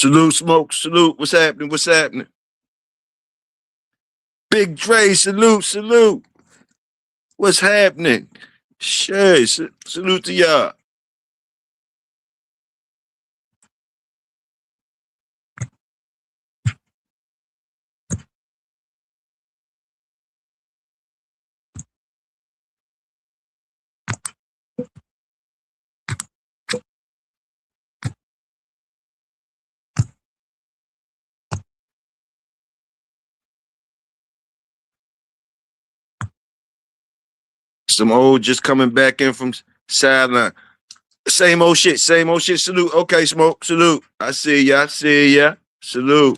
Salute, Smoke. Salute. What's happening? What's happening? Big Dre. Salute. Salute. What's happening? Shay. Salute to y'all. Some old just coming back in from sideline. Same old shit. Same old shit. Salute. Okay, Smoke. Salute. I see ya. I see ya. Salute.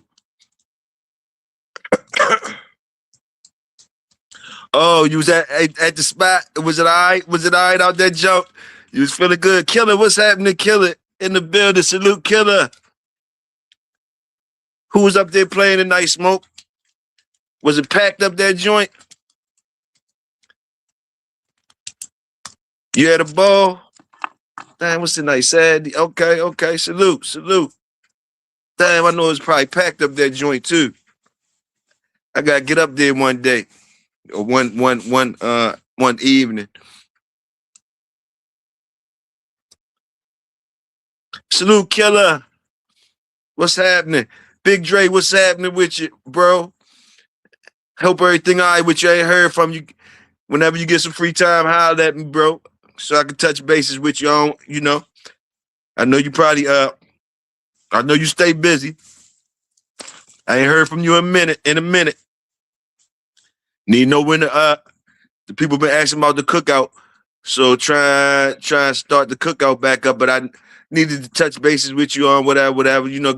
Oh, you was at the spot. Was it all right? Was it all right out that jump? You was feeling good. Killer, what's happening? Killer in the building. Salute, Killer. Who was up there playing tonight, Smoke? Was it packed up that joint? You had a ball? Damn, what's the night? Saturday. Okay, okay. Salute, salute. Damn, I know it was probably packed up that joint too. I gotta get up there one day. Or one evening. Salute, Killer. What's happening? Big Dre, what's happening with you, bro? Hope everything all right with you. I ain't heard from you. Whenever you get some free time, holler at me, bro. So I can touch bases with you on, you know. I know you probably I know you stay busy. I ain't heard from you in a minute. Need to know when the people been asking about the cookout. So try and start the cookout back up. But I needed to touch bases with you on whatever. You know,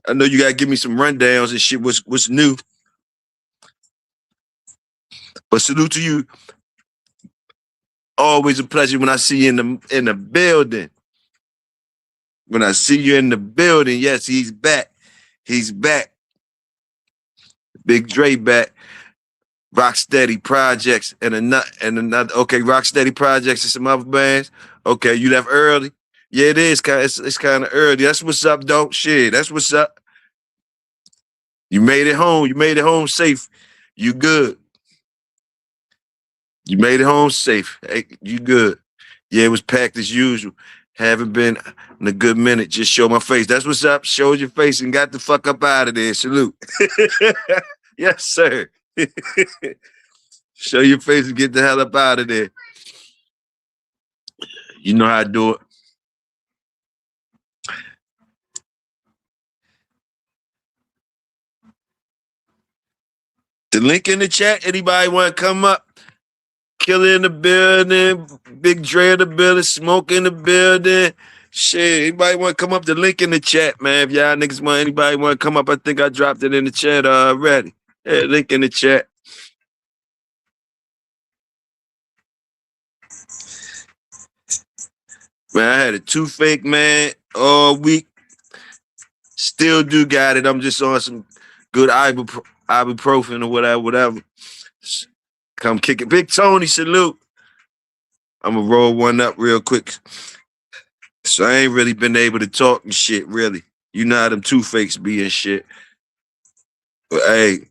I know you gotta give me some rundowns and shit. What's new? But salute to you. Always a pleasure when I see you in the building. When I see you in the building, yes, he's back. He's back. Big Dre back. Rocksteady Projects and another. Okay, Rocksteady Projects and some other bands. Okay, you left early. Yeah, it is kind. It's kind of early. That's what's up, though. Shit, that's what's up. You made it home. You made it home safe. You good. You made it home safe. Hey, you good. Yeah, it was packed as usual. Haven't been in a good minute. Just show my face. That's what's up. Showed your face and got the fuck up out of there. Salute. Yes, sir. Show your face and get the hell up out of there. You know how to do it. The link in the chat. Anybody want to come up? Killer in the building. Big Dre in the building. Smoke in the building. Shit. Anybody want to come up? The link in the chat, man. If y'all niggas want, anybody want to come up? I think I dropped it in the chat already. Yeah, link in the chat. Man, I had a toothache, man, all week. Still do got it. I'm just on some good ibuprofen or whatever. Come kick it. Big Tony, salute. I'm going to roll one up real quick. So I ain't really been able to talk and shit, really. You know how them toothaches be and shit. But hey,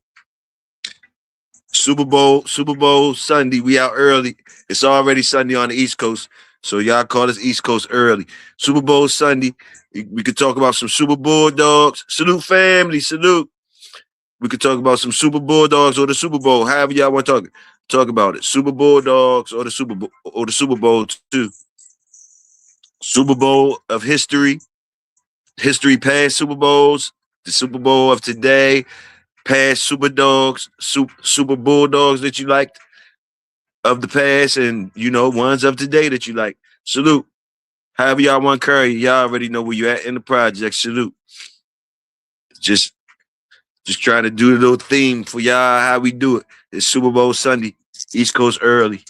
Super Bowl Sunday. We out early. It's already Sunday on the East Coast. So y'all call us East Coast early. Super Bowl Sunday. We could talk about some Super Bulldogs. Salute family, salute. We could talk about some Super Bulldogs or the Super Bowl. However y'all want to talk about it. Super Bulldogs or the Super Bowl too. Super Bowl of history. History past Super Bowls. The Super Bowl of today. Past Super Dogs. Super Bulldogs that you liked of the past, and you know, ones of today that you like. Salute. However y'all want to carry, y'all already know where you at in the project. Salute. Just trying to do a little theme for y'all how we do it. It's Super Bowl Sunday, East Coast early.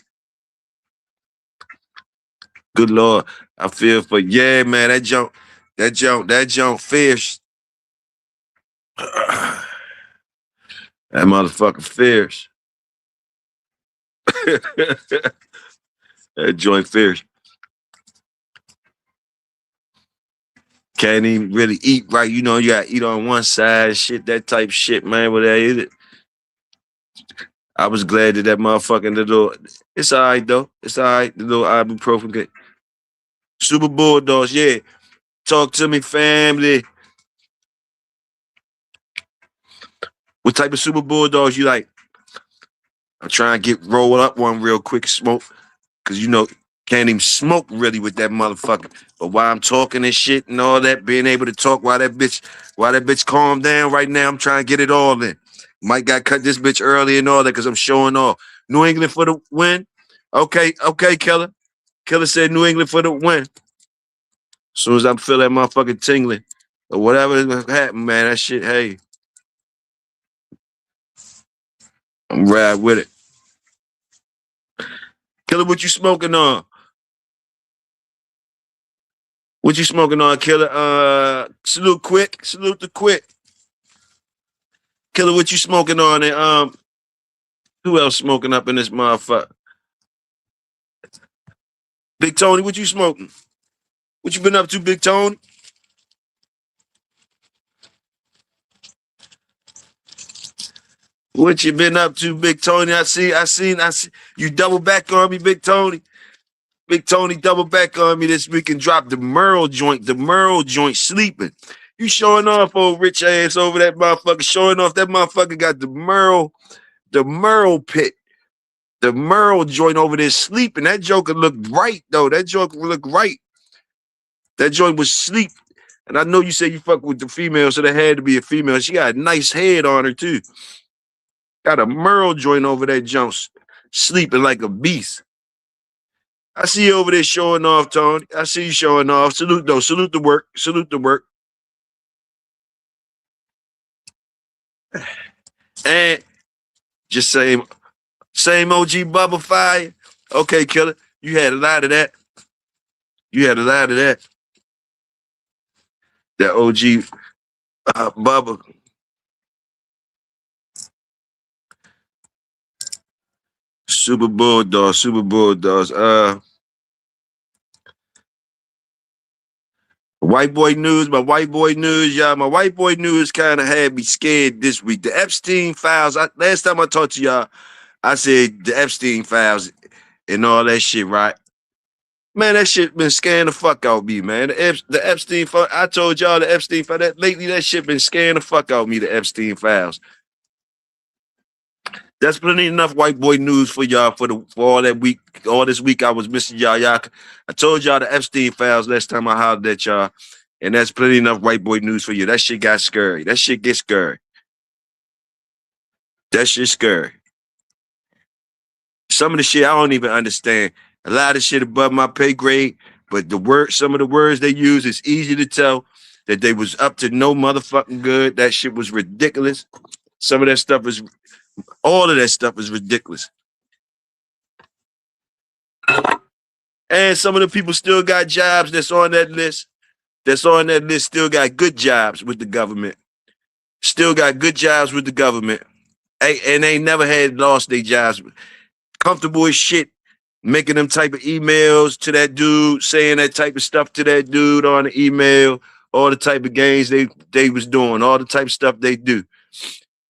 Good Lord. I feel for man, that jump fierce. That motherfucker fierce. That joint fierce. Can't even really eat right. You know, you gotta eat on one side, shit, that type shit, man. But I was glad that that motherfucking little, it's all right, though. It's all right, the little ibuprofen. Super Bulldogs, yeah. Talk to me, family. What type of Super Bulldogs you like? I'm trying to roll up one real quick, smoke. Cause you know, can't even smoke really with that motherfucker. But while I'm talking and shit and all that, being able to talk while that bitch calm down right now, I'm trying to get it all in. Mike got cut this bitch early and all that because I'm showing off. New England for the win. Okay, Keller. Keller said New England for the win. As soon as I feel that motherfucking tingling or whatever happened, man, that shit, hey, I'm ride with it. Killer, what you smoking on? What you smoking on, Killer? Salute quick. Salute the quick. Killer, what you smoking on? And who else smoking up in this motherfucker? Big Tony, what you smoking? What you been up to, Big Tony? What you been up to, Big Tony? I see. You double back on me, Big Tony. Big Tony double back on me this week and dropped the Merle joint. The Merle joint sleeping. You showing off, old rich ass over that motherfucker. Showing off that motherfucker got the Merle pit. The Merle joint over there sleeping. That joker looked right, though. That joker looked right. That joint was sleep. And I know you say you fuck with the female, so there had to be a female. She got a nice head on her, too. Got a Merle joint over that jump, sleeping like a beast. I see you over there showing off, Tony. I see you showing off. Salute, though. Salute the work. Salute the work. And just same OG Bubble Fire. Okay, Killer. You had a lot of that. That OG Bubba. Super Bulldogs. White boy news, my white boy news, y'all. My white boy news kind of had me scared this week. The Epstein files. Last time I talked to y'all, I said the Epstein files and all that shit, right? Man, that shit been scaring the fuck out of me, man. The Epstein file. I told y'all the Epstein file. Lately, that shit been scaring the fuck out of me. The Epstein files. That's plenty enough white boy news for y'all for all that week. All this week I was missing y'all. I told y'all the Epstein files last time I hollered at y'all. And that's plenty enough white boy news for you. That shit got scary. That shit gets scary. That shit scary. Some of the shit I don't even understand. A lot of shit above my pay grade, but some of the words they use, it's easy to tell that they was up to no motherfucking good. That shit was ridiculous. Some of that stuff is, all of that stuff is ridiculous. And some of the people still got jobs that's on that list. Still got good jobs with the government. And they never had lost their jobs. Comfortable as shit, making them type of emails to that dude, saying that type of stuff to that dude on the email, all the type of games they was doing, all the type of stuff they do.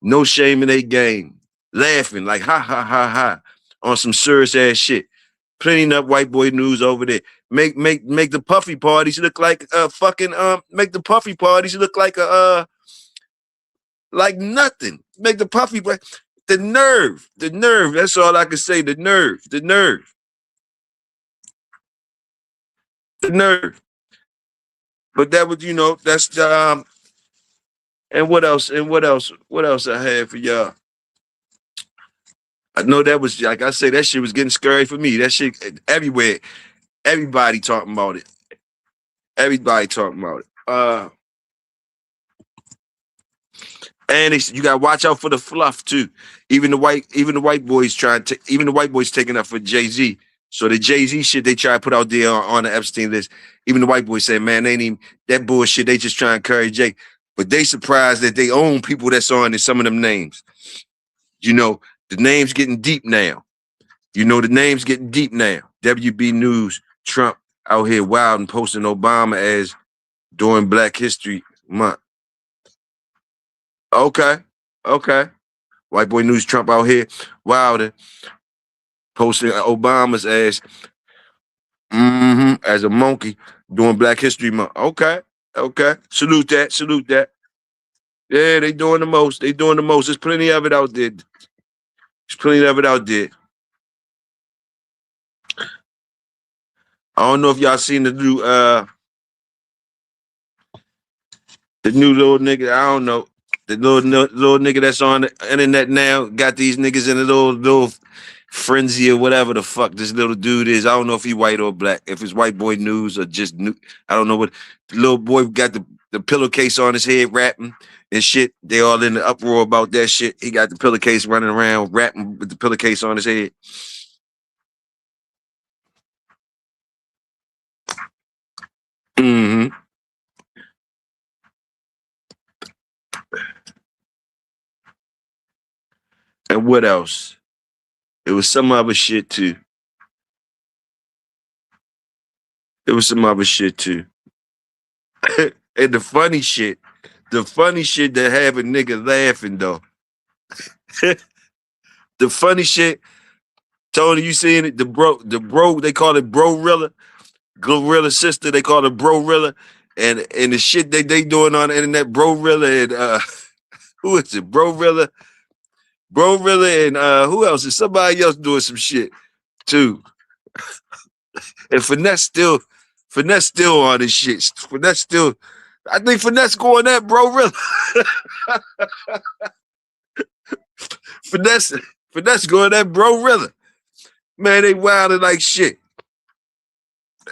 No shame in their game. Laughing like ha ha ha ha on some serious ass shit. Plenty enough white boy news over there. Make the puffy parties look like make the puffy parties look like like nothing. Make the puffy the nerve. That's all I can say. The nerve. But that was, that's the and what else? What else I had for y'all? I know that was, like I say, that shit was getting scary for me. That shit everywhere. Everybody talking about it. And you gotta watch out for the fluff too. Even the white boys taking up for Jay-Z. So the Jay-Z shit they try to put out there on the Epstein list. Even the white boys say, man, they ain't even that bullshit. They just trying to carry Jay. But they surprised that they own people that's on in some of them names. The name's getting deep now. WB News, Trump out here wild and posting Obama as during Black History Month. Okay, okay. White boy news Trump out here Wilder posting Obama's ass as a monkey during Black History Month. Okay, okay. Salute that, salute that. Yeah, they doing the most. They doing the most. There's plenty of it out there. There's plenty of it out there. I don't know if y'all seen the new little nigga. I don't know. The little nigga that's on the internet now got these niggas in a little frenzy or whatever the fuck this little dude is. I don't know if he white or black. If it's white boy news or just new. I don't know what the little boy got the pillowcase on his head rapping and shit. They all in the uproar about that shit. He got the pillowcase running around rapping with the pillowcase on his head. Mm-hmm. And what else? It was some other shit too. It was some other shit too. And the funny shit that have a nigga laughing though. The funny shit, Tony, you seen it? The bro, they call it Bro-Rilla. Gorilla sister, they call it Bro-Rilla. And the shit they doing on the internet, Bro-Rilla and who is it? Bro-Rilla and who else? Is somebody else doing some shit too. And Finesse still on this shit. Finesse still, I think Finesse going at Bro-Rilla. Finesse going at Bro-Rilla. Man, they wilding like shit.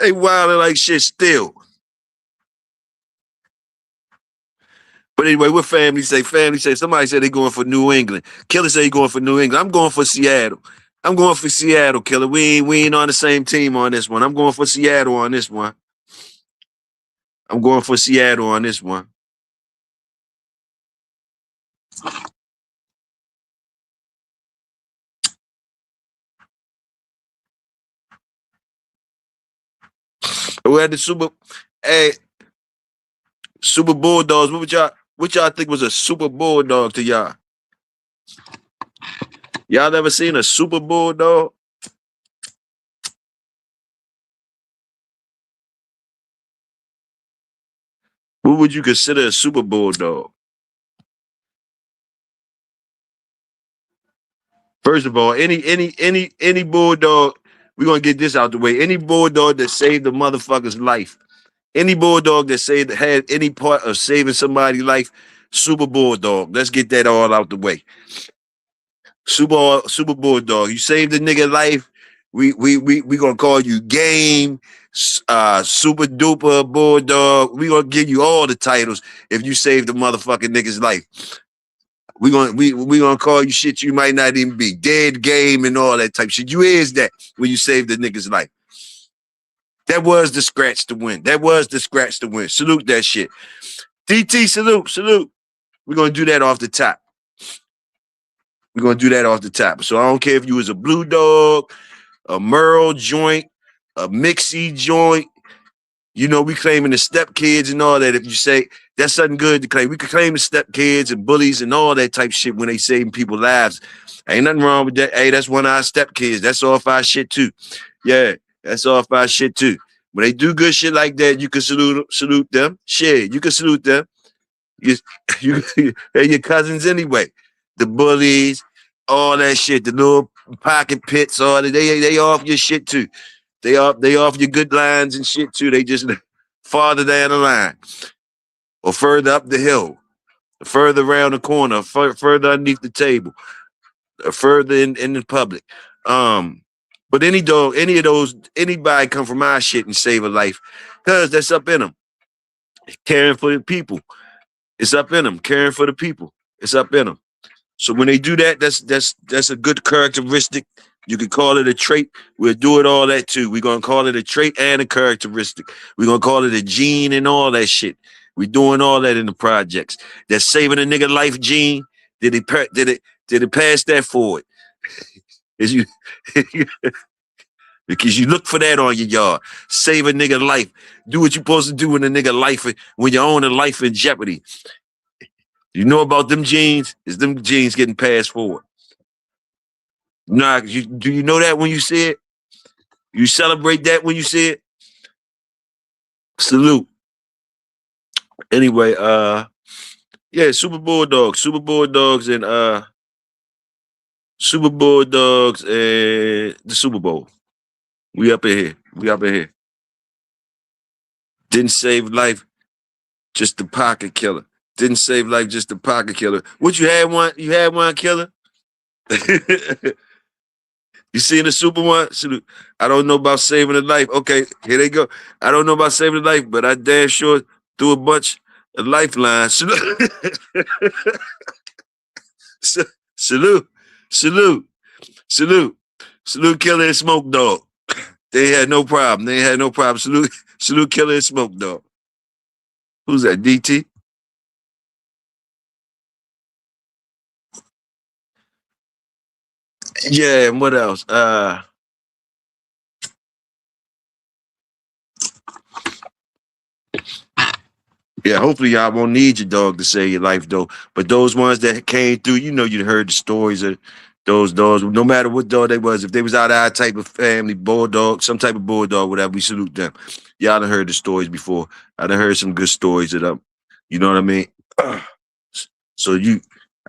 They wilding like shit still. But anyway, what family say? Family say somebody said they going for New England. Killer say he going for New England. I'm going for Seattle. I'm going for Seattle, Killer. We ain't on the same team on this one. I'm going for Seattle on this one. I'm going for Seattle on this one. We had the Super Bulldogs. What y'all think was a Super Bulldog to y'all? Y'all ever seen a Super Bulldog? What would you consider a Super Bulldog? First of all, any bulldog, we're gonna get this out the way. Any bulldog that saved a motherfucker's life, any bulldog that had any part of saving somebody's life, Super Bulldog. Let's get that all out the way. Super Bulldog. You saved the nigga life. We gonna call you Game, Super Duper Bulldog. We gonna give you all the titles if you saved the motherfucking nigga's life. We gonna call you shit you might not even be. Dead Game and all that type of shit. You is that when you saved the nigga's life. That was the scratch to win. Salute that shit. DT, salute. We're gonna do that off the top. So I don't care if you was a Blue Dog, a Merle joint, a Mixie joint. You know, we claiming the step kids and all that. If you say that's something good to claim, we could claim the step kids and bullies and all that type of shit when they saving people's lives. Ain't nothing wrong with that. Hey, that's one of our step kids. That's all our shit too. Yeah, that's all our shit too. When they do good shit like that, you can salute them. Shit, you can salute them. They're your cousins anyway. The bullies, all that shit, the little pocket pits, all that. They off your shit too. They off your good lines and shit too. They just farther down the line or further up the hill, further around the corner, further underneath the table, further in the public. But any of those, anybody come from our shit and save a life, cause that's up in them. Caring for the people, it's up in them. Caring for the people, it's up in them. So when they do that, that's a good characteristic. You can call it a trait. We'll do it all that too. We're gonna call it a trait and a characteristic. We're gonna call it a gene and all that shit. We're doing all that in the projects. That saving a nigga life gene. Did it pass that forward? Is you Because you look for that on your yard. Save a nigga life. Do what you supposed to do when a nigga life when your own life in jeopardy. You know about them genes? Is them genes getting passed forward? Nah, do you know that when you see it? You celebrate that when you see it? Salute. Anyway, yeah, Super Bulldogs and the Super Bowl. We up in here. We up in here. Didn't save life, just the pocket killer. Didn't save life, just the pocket killer. What you had one? You had one killer? You seen the Super one? I don't know about saving a life. Okay, here they go. I don't know about saving a life, but I damn sure threw a bunch of lifelines. Salute, salute, salute, salute, Killer and Smoke Dog. They had no problem. They had no problem. Salute, Killer and Smoke Dog. Who's that? DT? Yeah, and what else? Yeah, hopefully y'all won't need your dog to save your life though. But those ones that came through, you know, you heard the stories of those dogs. No matter what dog they was, if they was out of our type of family, bulldog, some type of bulldog, whatever, we salute them. Y'all done heard the stories before. I done heard some good stories of them. You know what I mean? So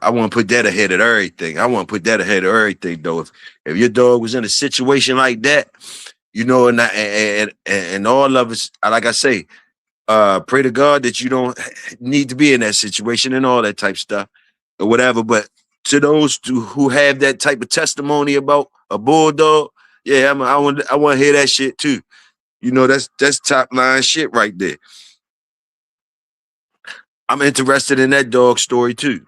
I want to put that ahead of everything. I want to put that ahead of everything though. If your dog was in a situation like that, you know, and all of us, like I say, pray to God that you don't need to be in that situation and all that type stuff or whatever. But to those who have that type of testimony about a bulldog, yeah, I want to hear that shit too. You know, that's top line shit right there. I'm interested in that dog story too.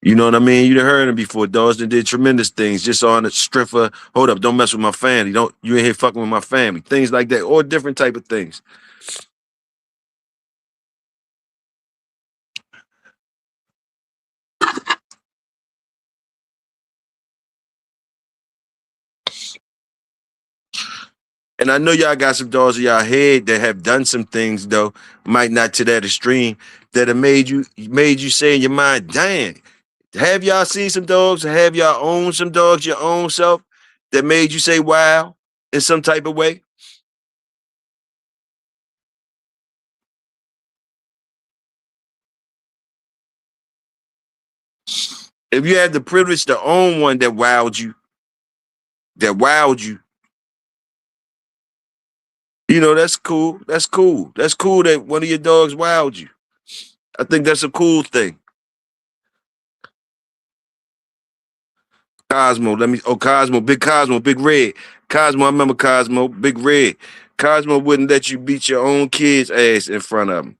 You know what I mean? You done heard him before. Dogs that did tremendous things just on the strength of, hold up, don't mess with my family. You ain't here fucking with my family. Things like that, or different type of things. And I know y'all got some dogs in y'all head that have done some things though, might not to that extreme, that have made you say in your mind, dang, have y'all seen some dogs? Have y'all owned some dogs your own self that made you say wow in some type of way? If you had the privilege to own one that wowed you, you know, that's cool. That's cool. That's cool that one of your dogs wowed you. I think that's a cool thing. Cosmo, Big Red. Cosmo, I remember Cosmo, Big Red. Cosmo wouldn't let you beat your own kid's ass in front of him.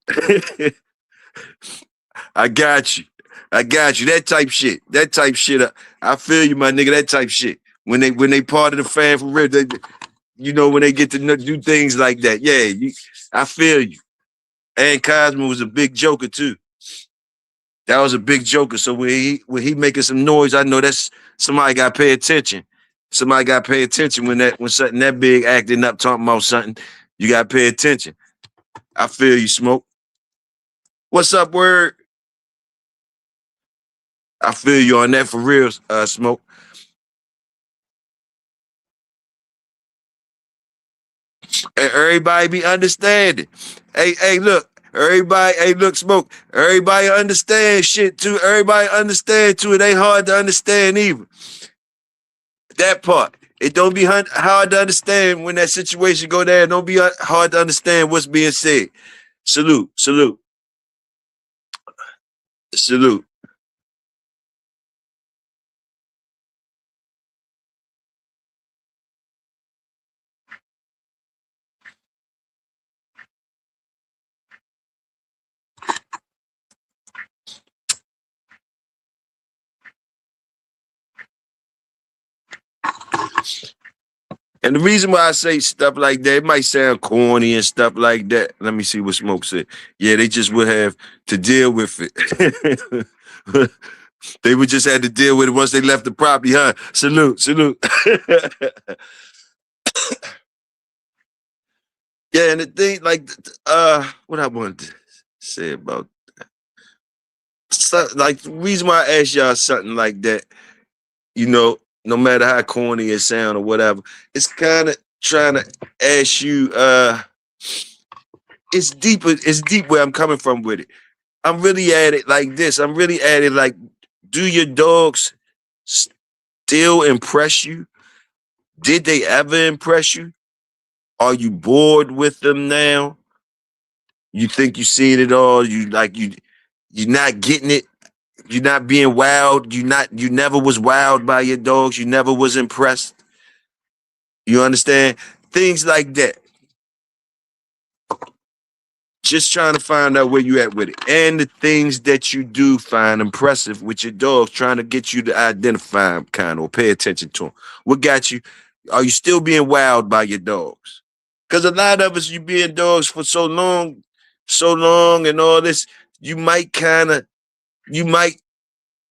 I got you. I got you. That type shit. That type shit. I feel you, my nigga. That type shit. When they part of the fan for real, you know, when they get to do things like that. Yeah, I feel you. And Cosmo was a big joker too. That was a big joker. So when he making some noise, I know that's somebody got to pay attention. Somebody got to pay attention when something that big acting up, talking about something. You got to pay attention. I feel you, Smoke. What's up, word? I feel you on that for real, Smoke. And everybody be understanding. Hey, look. Hey, look, Smoke. Everybody understand shit too. Everybody understand too. It ain't hard to understand either. That part. It don't be hard to understand when that situation go there. It don't be hard to understand what's being said. Salute, salute, salute. And the reason why I say stuff like that, it might sound corny and stuff like that. Let me see what Smoke said. Yeah, they just would have to deal with it. They would just had to deal with it once they left the property, huh? Salute, salute. Yeah, and the thing, like, what I wanted to say about like the reason why I asked y'all something like that, you know, no matter how corny it sound or whatever, it's kind of trying to ask you, it's deeper, it's deep where I'm coming from with it. I'm really at it like this. I'm really at it like, do your dogs still impress you? Did they ever impress you? Are you bored with them now? You think you seen it all? You're not getting it. You're not being wowed. You never was wowed by your dogs. You never was impressed. You understand? Things like that. Just trying to find out where you at with it. And the things that you do find impressive with your dogs, trying to get you to identify them kind of or pay attention to them. What got you? Are you still being wowed by your dogs? Because a lot of us, you being dogs for so long and all this, you might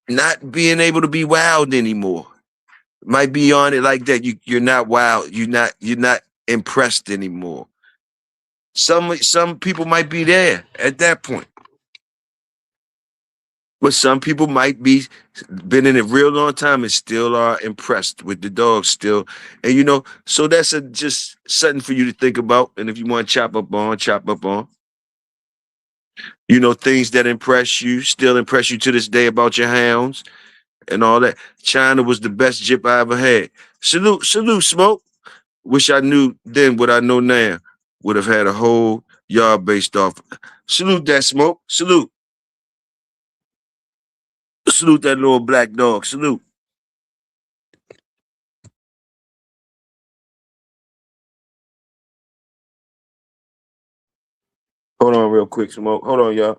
not being able to be wowed anymore. Might be on it like that. You're not wowed. You're not impressed anymore. Some people might be there at that point. But some people might be been in a real long time and still are impressed with the dog still. And so that's just something for you to think about. And if you want to chop up on. Things that impress you, still impress you to this day about your hounds and all that. China was the best jip I ever had. Salute, Smoke. Wish I knew then what I know now. Would have had a whole yard based off. Salute that Smoke. Salute. Salute that little black dog. Salute. Hold on real quick, Smoke. Hold on, y'all.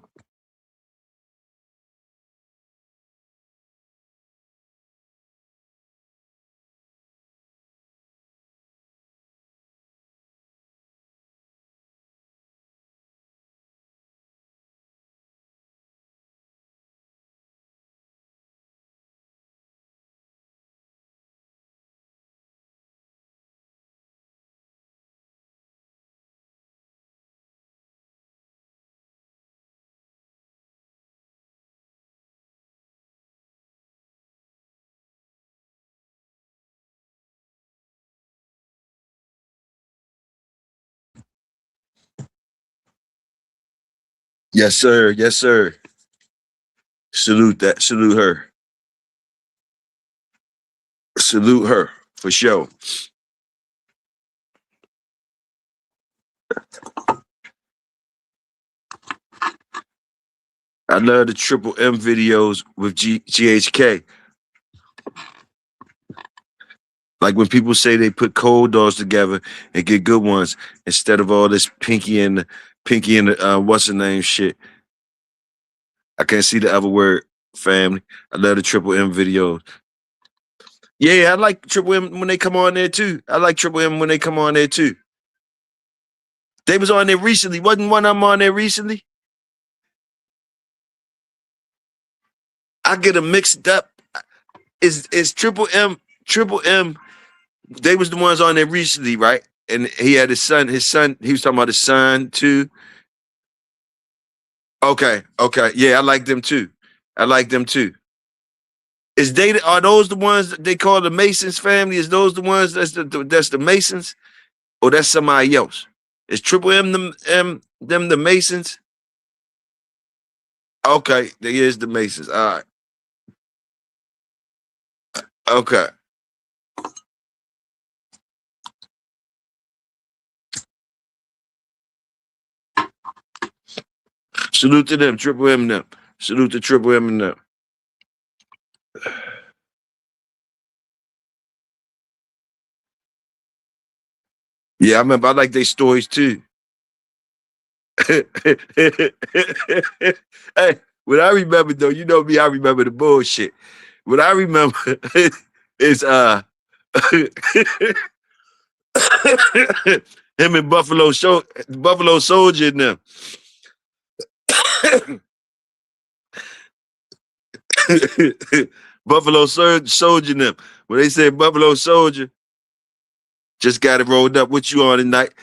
Yes, sir. Yes, sir. Salute that. Salute her. Salute her for sure. I love the Triple M videos with GHK. Like when people say they put cold dogs together and get good ones instead of all this Pinky and the what's the name shit. I can't see the other word. Family. I love the Triple M videos. Yeah, I like Triple M when they come on there too. I like Triple M when they come on there too. They was on there recently. Wasn't one of them on there recently? I get them mixed up. Is Triple M? They was the ones on there recently, right? And he had his son. He was talking about his son too. Okay. Yeah, I like them too. I like them too. Are those the ones that they call the Masons family? Is those the ones that's the Masons? Or that's somebody else? Is Triple M them the Masons? Okay, there is the Masons. All right. Okay. Salute to them, Triple M them. Salute to Triple M and them. Yeah, I remember. I like their stories too. Hey, what I remember though, you know me, I remember the bullshit. What I remember is him and Buffalo Soldier and them. Buffalo Soldier them. When they say Buffalo Soldier, just got it rolled up. What you on tonight?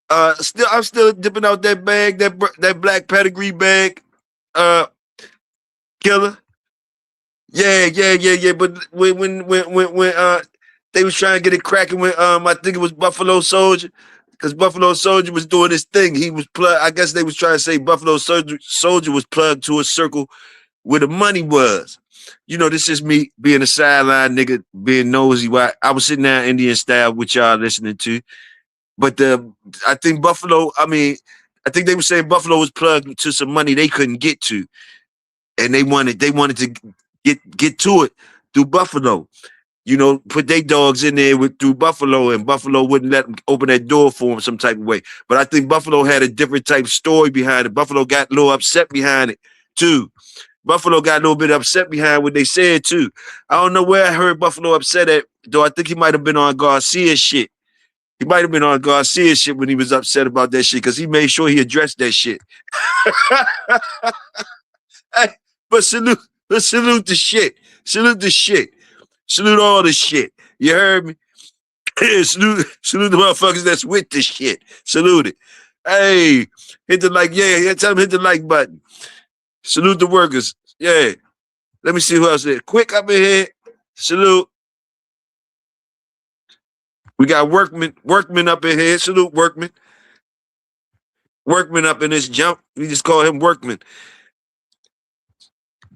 I'm still dipping out that bag, that black pedigree bag. Uh, Killer. Yeah. But when they was trying to get it cracking with I think it was Buffalo Soldier, because Buffalo Soldier was doing this thing. He was plugged. I guess they was trying to say Buffalo Soldier was plugged to a circle where the money was. You know, this is me being a sideline nigga, being nosy. Why I was sitting there Indian style with y'all listening to, but I think Buffalo. I think they were saying Buffalo was plugged to some money they couldn't get to, and they wanted to get to it through Buffalo. You know, put their dogs in there through Buffalo, and Buffalo wouldn't let them open that door for them some type of way. But I think Buffalo had a different type of story behind it. Buffalo got a little upset behind it too. Buffalo got a little bit upset behind what they said too. I don't know where I heard Buffalo upset at, though. I think he might have been on Garcia shit. He might have been on Garcia shit when he was upset about that shit, because he made sure he addressed that shit. Hey, but salute the shit. Salute the shit. Salute all the shit. You heard me? salute the motherfuckers that's with the shit. Salute it. Hey, hit the like, yeah, tell them hit the like button. Salute the workers. Yeah. Let me see who else is. Quick up in here. Salute. We got workman up in here. Salute workman. Workman up in this jump. We just call him workman.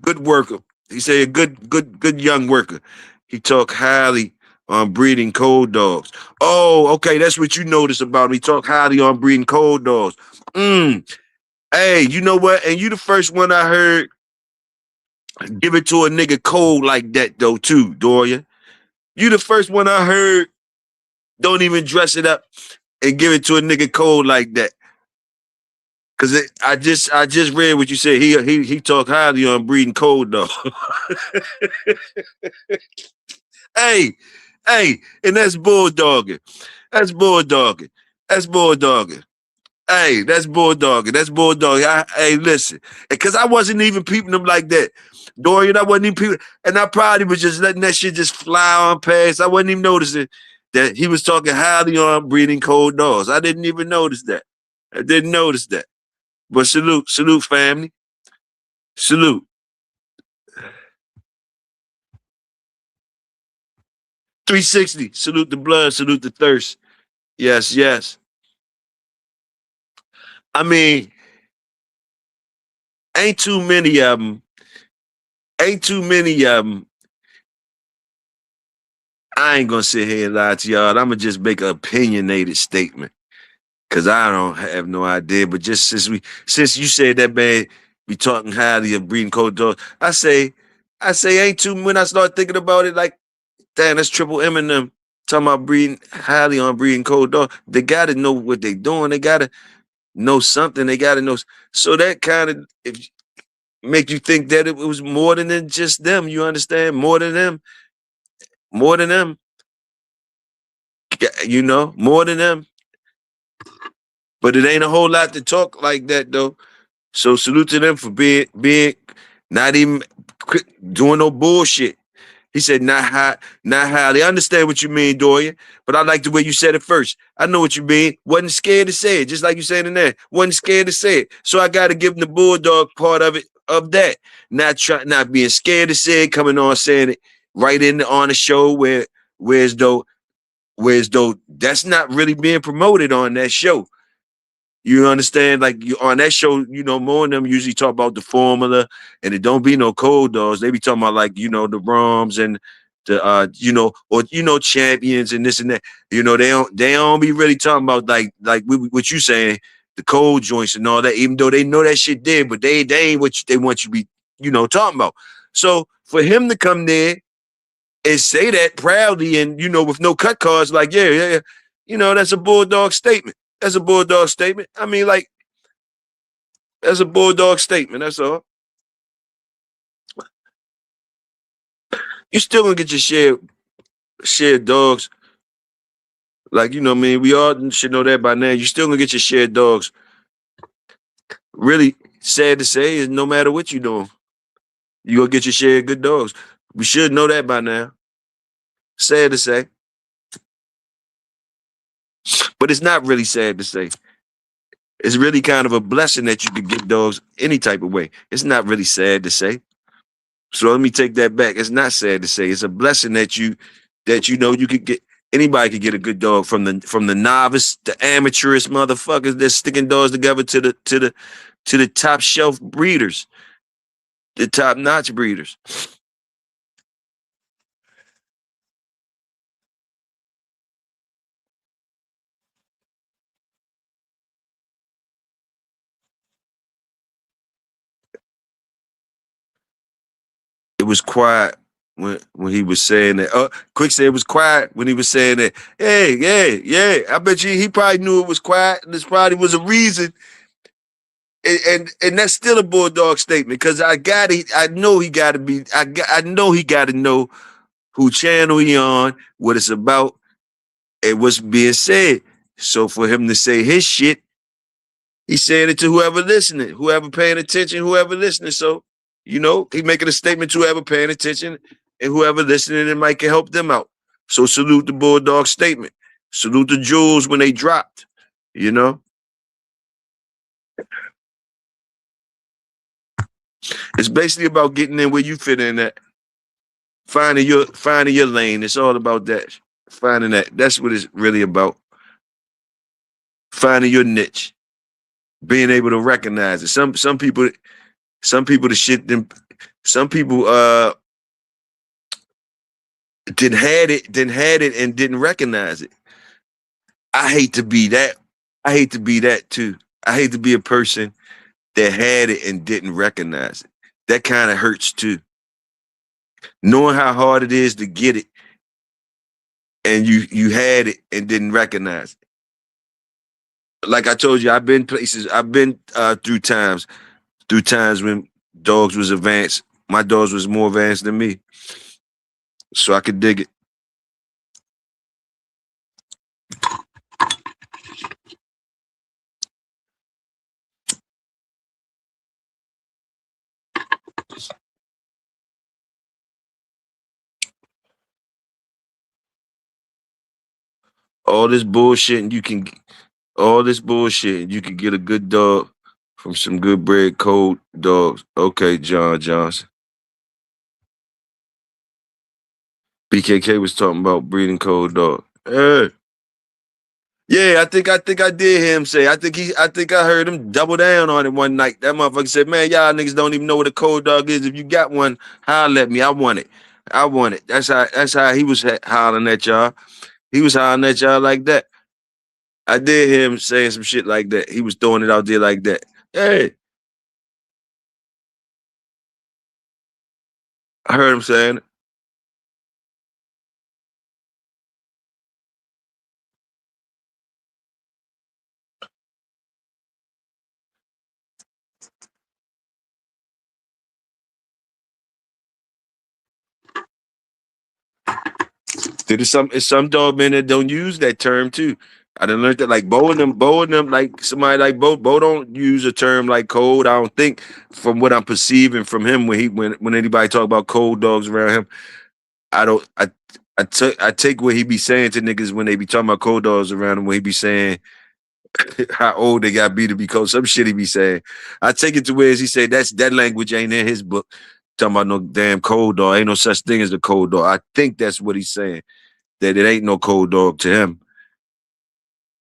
Good worker. He say a good young worker. He talk highly on breeding cold dogs. Oh, okay. That's what you notice about him. He talk highly on breeding cold dogs. Hey, you know what? And you the first one I heard give it to a nigga cold like that, though, too, Dorian. You the first one I heard don't even dress it up and give it to a nigga cold like that. Cause I just read what you said. He talked highly on breeding cold dog. hey, and that's bulldogging. That's bulldogging. That's bulldogging. Hey, that's bulldogging. That's bulldogging. Hey, listen, because I wasn't even peeping them like that. Dorian, I wasn't even peeping, and I probably was just letting that shit just fly on past. I wasn't even noticing that he was talking highly on breeding cold dogs. I didn't even notice that. I didn't notice that. But salute, family. Salute. 360. Salute the blood. Salute the thirst. Yes. I mean, ain't too many of them. Ain't too many of them. I ain't gonna sit here and lie to y'all. I'm gonna just make an opinionated statement, because I don't have no idea. But just since you said that, man, be talking highly of breeding cold dogs, I say ain't too. When I start thinking about it, like, damn, that's Triple M and them talking about breeding highly on breeding cold dogs. They gotta know what they doing. They gotta know something. They gotta know. So that kind of make you think that it was more than just them. You understand? More than them. More than them. You know, more than them. But it ain't a whole lot to talk like that though. So salute to them for being not even doing no bullshit. He said, not highly. I understand what you mean, Dorian, but I like the way you said it first. I know what you mean. Wasn't scared to say it, just like you said in there. Wasn't scared to say it. So I got to give him the bulldog part of that. Not being scared to say it, coming on saying it right on the show whereas though that's not really being promoted on that show. You understand? Like, on that show, more of them usually talk about the formula, and it don't be no cold dogs. They be talking about, like, the ROMs and the or champions and this and that. They don't be really talking about like what you saying, the cold joints and all that, even though they know that shit did, but they ain't what they want you to be, talking about. So for him to come there and say that proudly and with no cut cards, like, yeah, that's a bulldog statement. That's a bulldog statement. I mean, like, that's a bulldog statement. That's all. You still gonna get your share dogs. Like, what I mean, we all should know that by now. You still gonna get your share dogs. Really sad to say is no matter what you doing. You gonna get your share of good dogs. We should know that by now. Sad to say, but it's not really sad to say. It's really kind of a blessing that you could get dogs any type of way. It's not really sad to say. So let me take that back. It's not sad to say. It's a blessing that you know you could get anybody could get a good dog from the novice, the amateurist motherfuckers that's sticking dogs together to the top shelf breeders, the top notch breeders. It was quiet when he was saying that. Quick said it was quiet when he was saying that. Hey, yeah, yeah. I bet you he probably knew it was quiet, and this probably was a reason. And that's still a Bulldog statement because I know he got to be. I know he got to know who channel he on, what it's about, and what's being said. So for him to say his shit, he's saying it to whoever listening, whoever paying attention, whoever listening. So, you know, he making a statement to whoever paying attention and whoever listening and might can help them out. So salute the Bulldog statement. Salute the jewels when they dropped, you know? It's basically about getting in where you fit in at. Finding your lane. It's all about that. Finding that. That's what it's really about. Finding your niche. Being able to recognize it. Some people the shit them some people didn't had it and didn't recognize it. I hate to be that. I hate to be that too. I hate to be a person that had it and didn't recognize it. That kind of hurts too. Knowing how hard it is to get it and you had it and didn't recognize it. Like I told you, I've been places, I've been through times when dogs was advanced. My dogs was more advanced than me. So I could dig it. All this bullshit and you can all this bullshit and you can get a good dog from some good bred cold dogs. Okay, John Johnson. BKK was talking about breeding cold dog. Yeah, I think I did hear him say. I think I heard him double down on it one night. That motherfucker said, "Man, y'all niggas don't even know what a cold dog is. If you got one, holler at me. I want it. I want it." That's how he was hollering at y'all. He was hollering at y'all like that. I did hear him saying some shit like that. He was throwing it out there like that. Hey, I heard him saying it. It's some dog men that don't use that term too. I done learned that like Bo and them, like somebody like Bo don't use a term like cold. I don't think from what I'm perceiving from him when anybody talk about cold dogs around him, I don't I take what he be saying to niggas when they be talking about cold dogs around him when he be saying how old they got be to be cold. Some shit he be saying. I take it to where he say that language ain't in his book. Talking about no damn cold dog. Ain't no such thing as a cold dog. I think that's what he's saying. That it ain't no cold dog to him.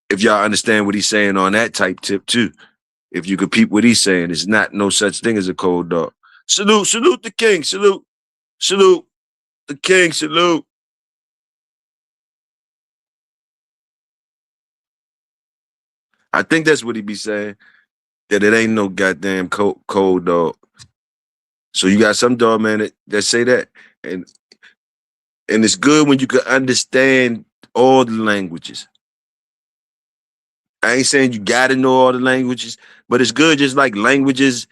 If y'all understand what he's saying on that type tip too. If you could peep what he's saying, it's not no such thing as a cold dog. Salute the king, salute the king, salute. I think that's what he be saying. That it ain't no goddamn cold dog. So you got some dog man that say that. And it's good when you can understand all the languages. I ain't saying you gotta know all the languages, but it's good just like languages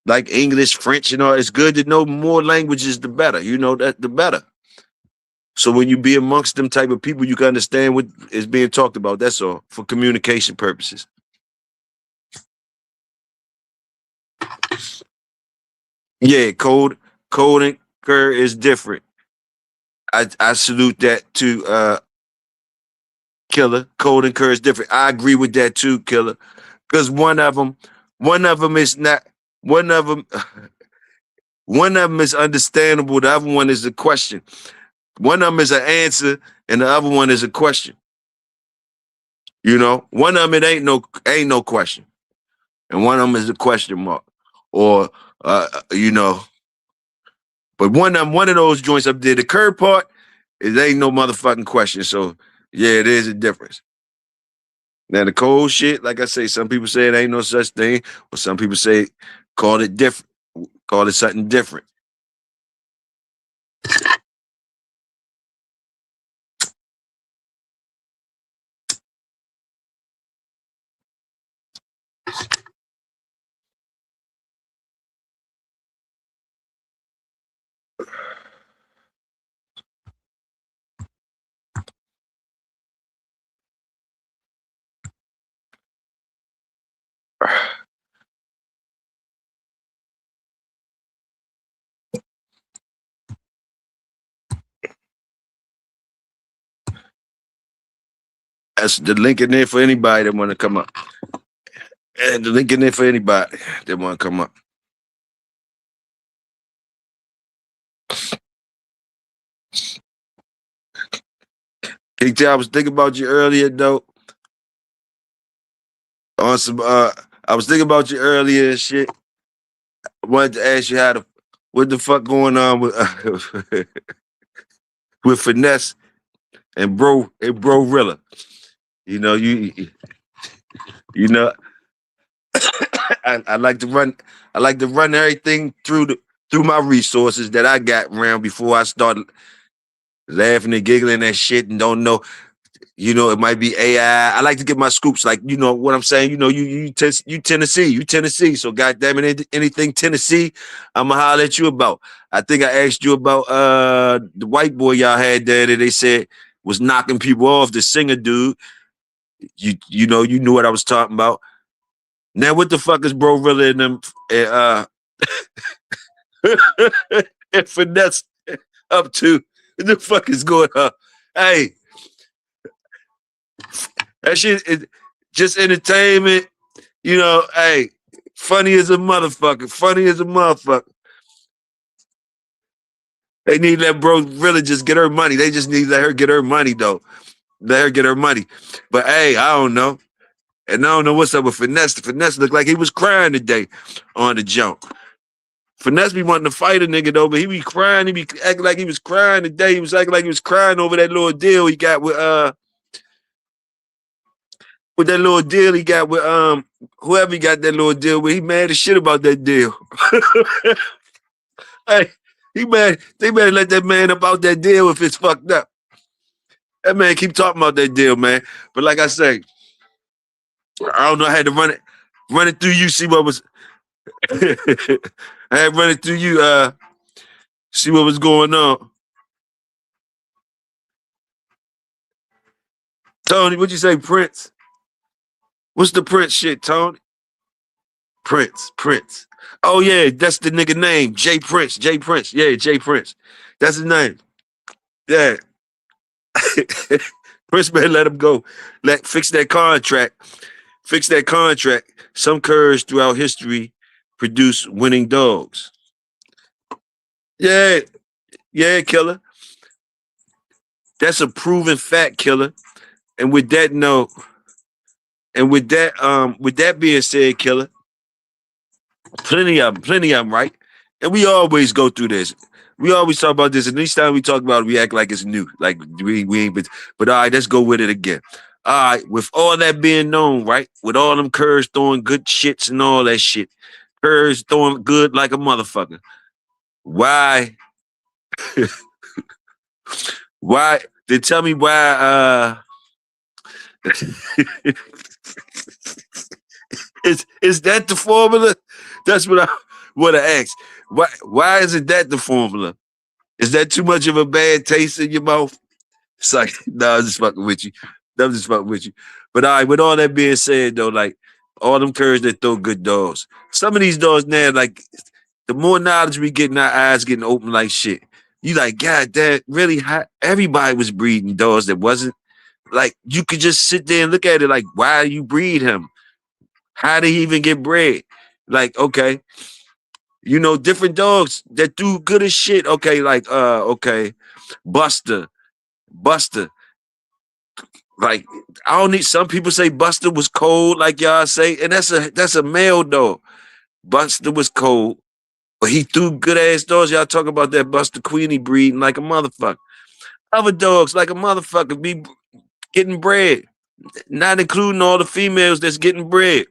like English, French, and all. It's good to know more languages, the better. You know that the better. So when you be amongst them type of people, you can understand what is being talked about. That's all for communication purposes. Yeah, cold. Cold and Kerr is different. I salute that too, Killer. Cold and Kerr is different. I agree with that too, Killer. Because one of them is not one of them. One of them is understandable. The other one is a question. One of them is an answer, and the other one is a question. You know, one of them it ain't no question, and one of them is a question mark, or you know. But one of those joints up there, the curb part, it ain't no motherfucking question. So yeah, it is a difference. Now the cold shit, like I say, some people say it ain't no such thing, or some people say call it different, call it something different. That's the link in there for anybody that want to come up. And the link in there for anybody that want to come up. KT, I was thinking about you earlier though. On some I was thinking about you earlier and shit. I wanted to ask you what the fuck going on with with finesse and bro Rilla. You know, you know, I like to run everything through my resources that I got around before I start laughing and giggling and shit and don't know. You know, it might be AI. I like to get my scoops, like you know what I'm saying. You know, you Tennessee. So goddamn it, anything Tennessee, I'ma holler at you about. I think I asked you about the white boy y'all had there that they said was knocking people off. The singer dude. You know you knew what I was talking about. Now what the fuck is Bro Rilla and them and finesse up to? What the fuck is going on? Hey. That shit is just entertainment. You know, hey, funny as a motherfucker. Funny as a motherfucker. They need to let Bro really just get her money. They just need to let her get her money, though. Let her get her money. But hey, I don't know. And I don't know what's up with Finesse. Finesse looked like he was crying today on the jump. Finesse be wanting to fight a nigga, though, but he be crying. He be acting like he was crying today. He was acting like he was crying over that little deal he got with that little deal he got with whoever he got that little deal with. He mad as shit about that deal. Hey, he mad. They better let that man about that deal if it's fucked up. That man keep talking about that deal, man. But like I say, I don't know. I had to run it through you. See what was. I had to run it through you. See what was going on. Tony, what'd you say, Prince? What's the Prince shit, Tony? Prince. Oh yeah, that's the nigga name. Jay Prince. Yeah, Jay Prince. That's his name. Yeah. Prince better let him go. Fix that contract. Fix that contract. Some curs throughout history produce winning dogs. Yeah, Killer. That's a proven fact, Killer. And with that note, and with that being said, Killer, plenty of them, right? And we always go through this. We always talk about this, and each time we talk about it, we act like it's new. Like we ain't but all right, let's go with it again. All right, with all that being known, right? With all them curs throwing good shits and all that shit. Curs throwing good like a motherfucker. Why? Why? They tell me why is that the formula? That's what I want to ask. Why is it that the formula? Is that too much of a bad taste in your mouth? It's like, no, I'm just fucking with you. But all right, with all that being said, though, like all them curs that throw good dogs. Some of these dogs now, like the more knowledge we get, our eyes getting open like shit. You like, God, that really hot. Everybody was breeding dogs that wasn't like you could just sit there and look at it like, why do you breed him? How did he even get bred? Like, okay, different dogs that do good as shit. Okay, like okay, Buster. Buster. Like, I don't need some people say Buster was cold, like y'all say, and that's a male dog. Buster was cold, but he threw good ass dogs. Y'all talk about that Buster Queenie breeding like a motherfucker. Other dogs like a motherfucker be getting bred, not including all the females that's getting bred.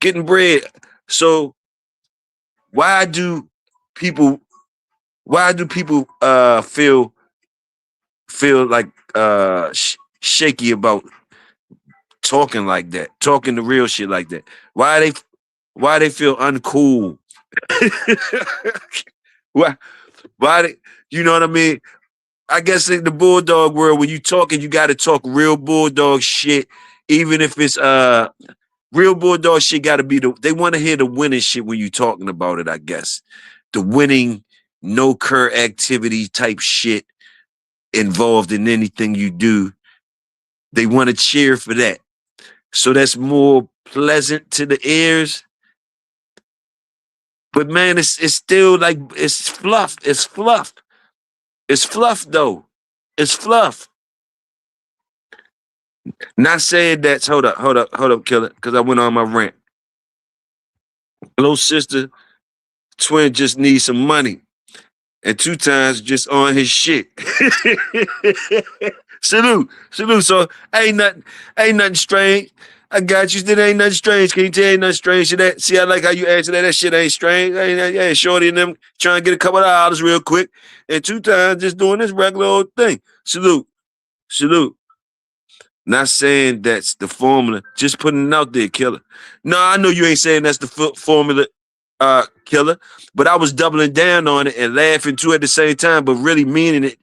Getting bred. So why do people feel like shaky about talking like that, talking the real shit like that? Why they feel uncool? why they, you know what I mean? I guess in the Bulldog world, when you talking, you got to talk real Bulldog shit, even if it's real Bulldog shit. Got to be they want to hear the winning shit when you talking about it. I guess the winning, no cur activity type shit involved in anything you do. They want to cheer for that, so that's more pleasant to the ears. But man, it's still like it's fluff. It's fluff. It's fluff though. It's fluff. Not saying that's hold up, killer, because I went on my rant. Little sister, twin just needs some money. And 2 times just on his shit. Salute. So ain't nothing strange. I got you. Still ain't nothing strange. Can you tell ain't nothing strange to that? See, I like how you answer that. That shit ain't strange. Ain't shorty and them trying to get a couple of dollars real quick. And 2 times just doing this regular old thing. Salute. Not saying that's the formula. Just putting it out there, killer. No, I know you ain't saying that's the formula, killer. But I was doubling down on it and laughing too at the same time, but really meaning it.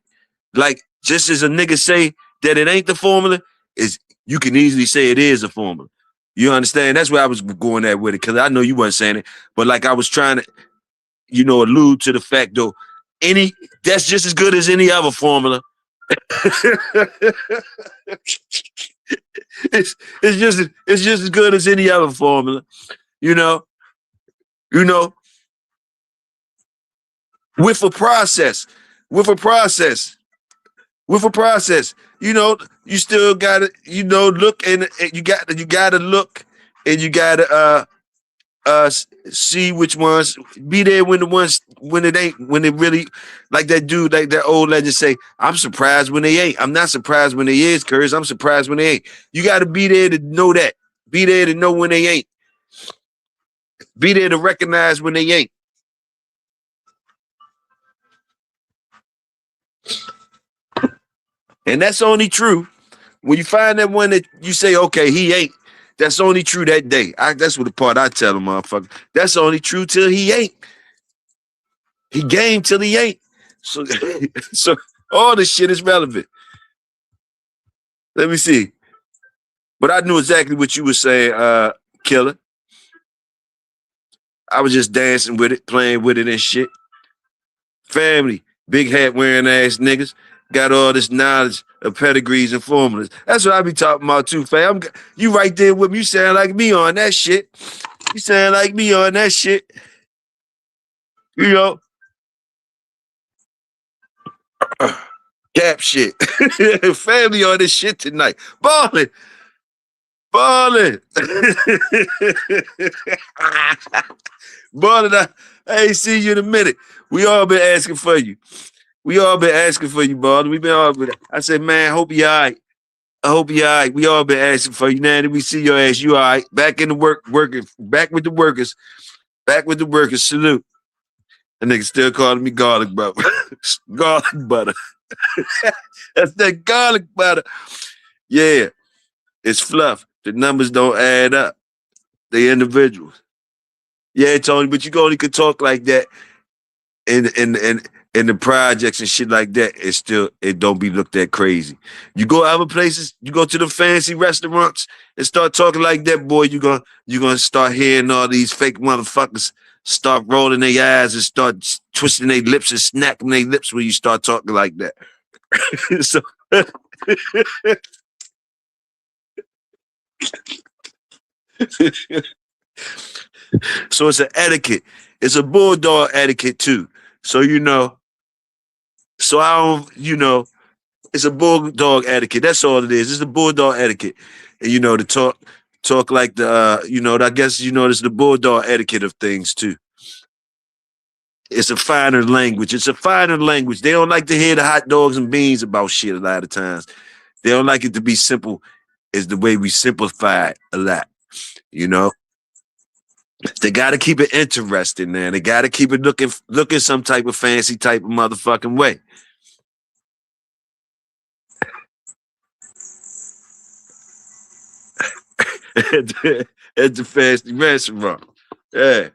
Like, just as a nigga say that it ain't the formula, is you can easily say it is a formula. You understand? That's where I was going at with it, because I know you wasn't saying it, but like I was trying to, allude to the fact though, that's just as good as any other formula. it's just as good as any other formula, with a process. You still gotta, look, and you gotta look, and you gotta see which ones, be there when it ain't, when it really, like that dude, like that old legend say, I'm surprised when they ain't. I'm not surprised when they is, Curtis. I'm surprised when they ain't. You gotta be there to know that. Be there to know when they ain't. Be there to recognize when they ain't. And that's only true when you find that one that you say, okay, he ain't. That's only true that day. That's what the part I tell him, motherfucker. That's only true till he ain't. He game till he ain't. So, so all this shit is relevant. Let me see. But I knew exactly what you were saying, killer. I was just dancing with it, playing with it and shit. Family, big hat wearing ass niggas, got all this knowledge of pedigrees and formulas. That's what I be talking about too, fam. You right there with me. You sound like me on that shit. Cap shit. Family on this shit tonight. Ballin'. Ballin', I ain't see you in a minute. We all been asking for you. Ballin'. We been all. I said, man, hope you all right. I hope you all right. We all been asking for you. Now that we see your ass, you all right. Back in the working. Back with the workers. Salute. That nigga still calling me garlic butter. Garlic butter. That's that garlic butter. Yeah. It's fluff. The numbers don't add up. They individuals. Yeah, Tony, but you only could talk like that in the projects and shit like that. It don't be looked at crazy. You go other places, you go to the fancy restaurants and start talking like that, boy, you gonna start hearing all these fake motherfuckers start rolling their eyes and start twisting their lips and smacking their lips when you start talking like that. so, so it's an etiquette. It's a bulldog etiquette too. So so I don't, it's a bulldog etiquette. That's all it is. It's a bulldog etiquette. And to talk like I guess there's the bulldog etiquette of things too. It's a finer language. It's a finer language. They don't like to hear the hot dogs and beans about shit a lot of times. They don't like it to be simple. Is the way we simplify it a lot. You know, they got to keep it interesting, man. They got to keep it looking some type of fancy type of motherfucking way. At the fancy restaurant. Yeah.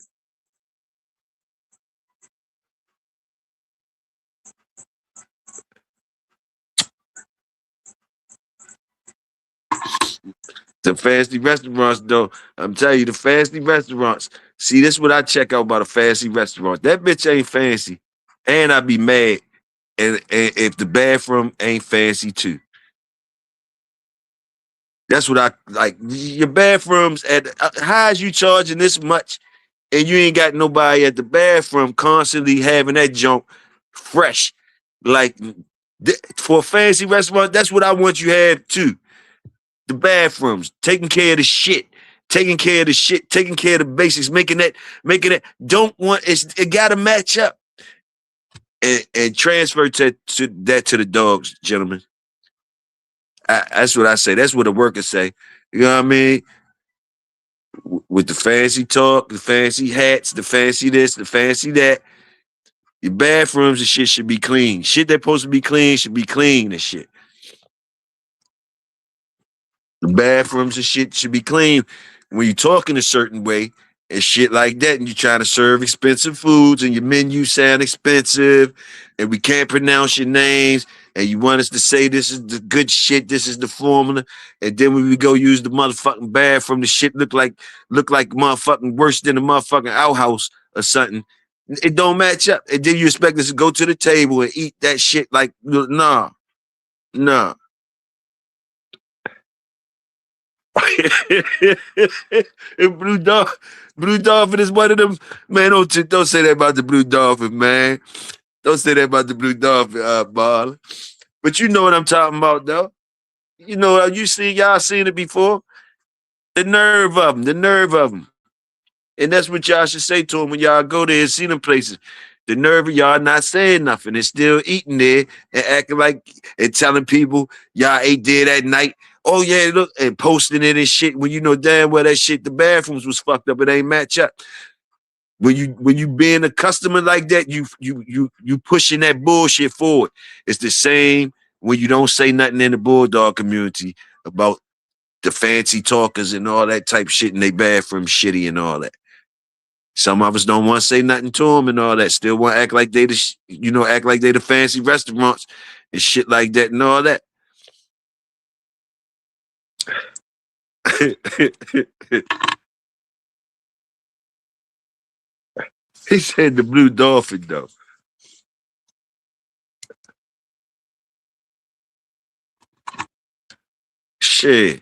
The fancy restaurants, though, I'm telling you, the fancy restaurants. See, this is what I check out about a fancy restaurant. That bitch ain't fancy, and I be mad. And if the bathroom ain't fancy too, that's what I like. Your bathrooms at how is you charging this much, and you ain't got nobody at the bathroom constantly having that junk fresh, like for a fancy restaurant. That's what I want you to have too. The bathrooms, taking care of the shit, taking care of the shit, taking care of the basics, making it. Don't want it. Got to match up and transfer to that to the dogs, gentlemen. That's what I say. That's what the workers say. You know what I mean? With the fancy talk, the fancy hats, the fancy this, the fancy that. Your bathrooms and shit should be clean. Shit that's supposed to be clean should be clean and shit. The bathrooms and shit should be clean. When you're talking a certain way and shit like that, and you're trying to serve expensive foods and your menu sound expensive, and we can't pronounce your names, and you want us to say this is the good shit, this is the formula, and then when we go use the motherfucking bathroom, the shit look like motherfucking worse than a motherfucking outhouse or something. It don't match up. And then you expect us to go to the table and eat that shit like, nah, nah. And Blue Dolphin is one of them. Man, don't say that about the Blue Dolphin, man. Don't say that about the Blue Dolphin, Marlon. But you know what I'm talking about, though. Y'all seen it before. The nerve of them, the nerve of them. And that's what y'all should say to them when y'all go there and see them places. The nerve of y'all not saying nothing and still eating there and acting like and telling people y'all ate there that night. Oh yeah, look, and posting it and shit when you know damn well that shit, the bathrooms was fucked up. It ain't match up. When you being a customer like that, you pushing that bullshit forward. It's the same when you don't say nothing in the Bulldog community about the fancy talkers and all that type shit in their bathroom shitty and all that. Some of us don't want to say nothing to them and all that. Still want to act like act like they the fancy restaurants and shit like that and all that. He said the Blue Dolphin though. Shit.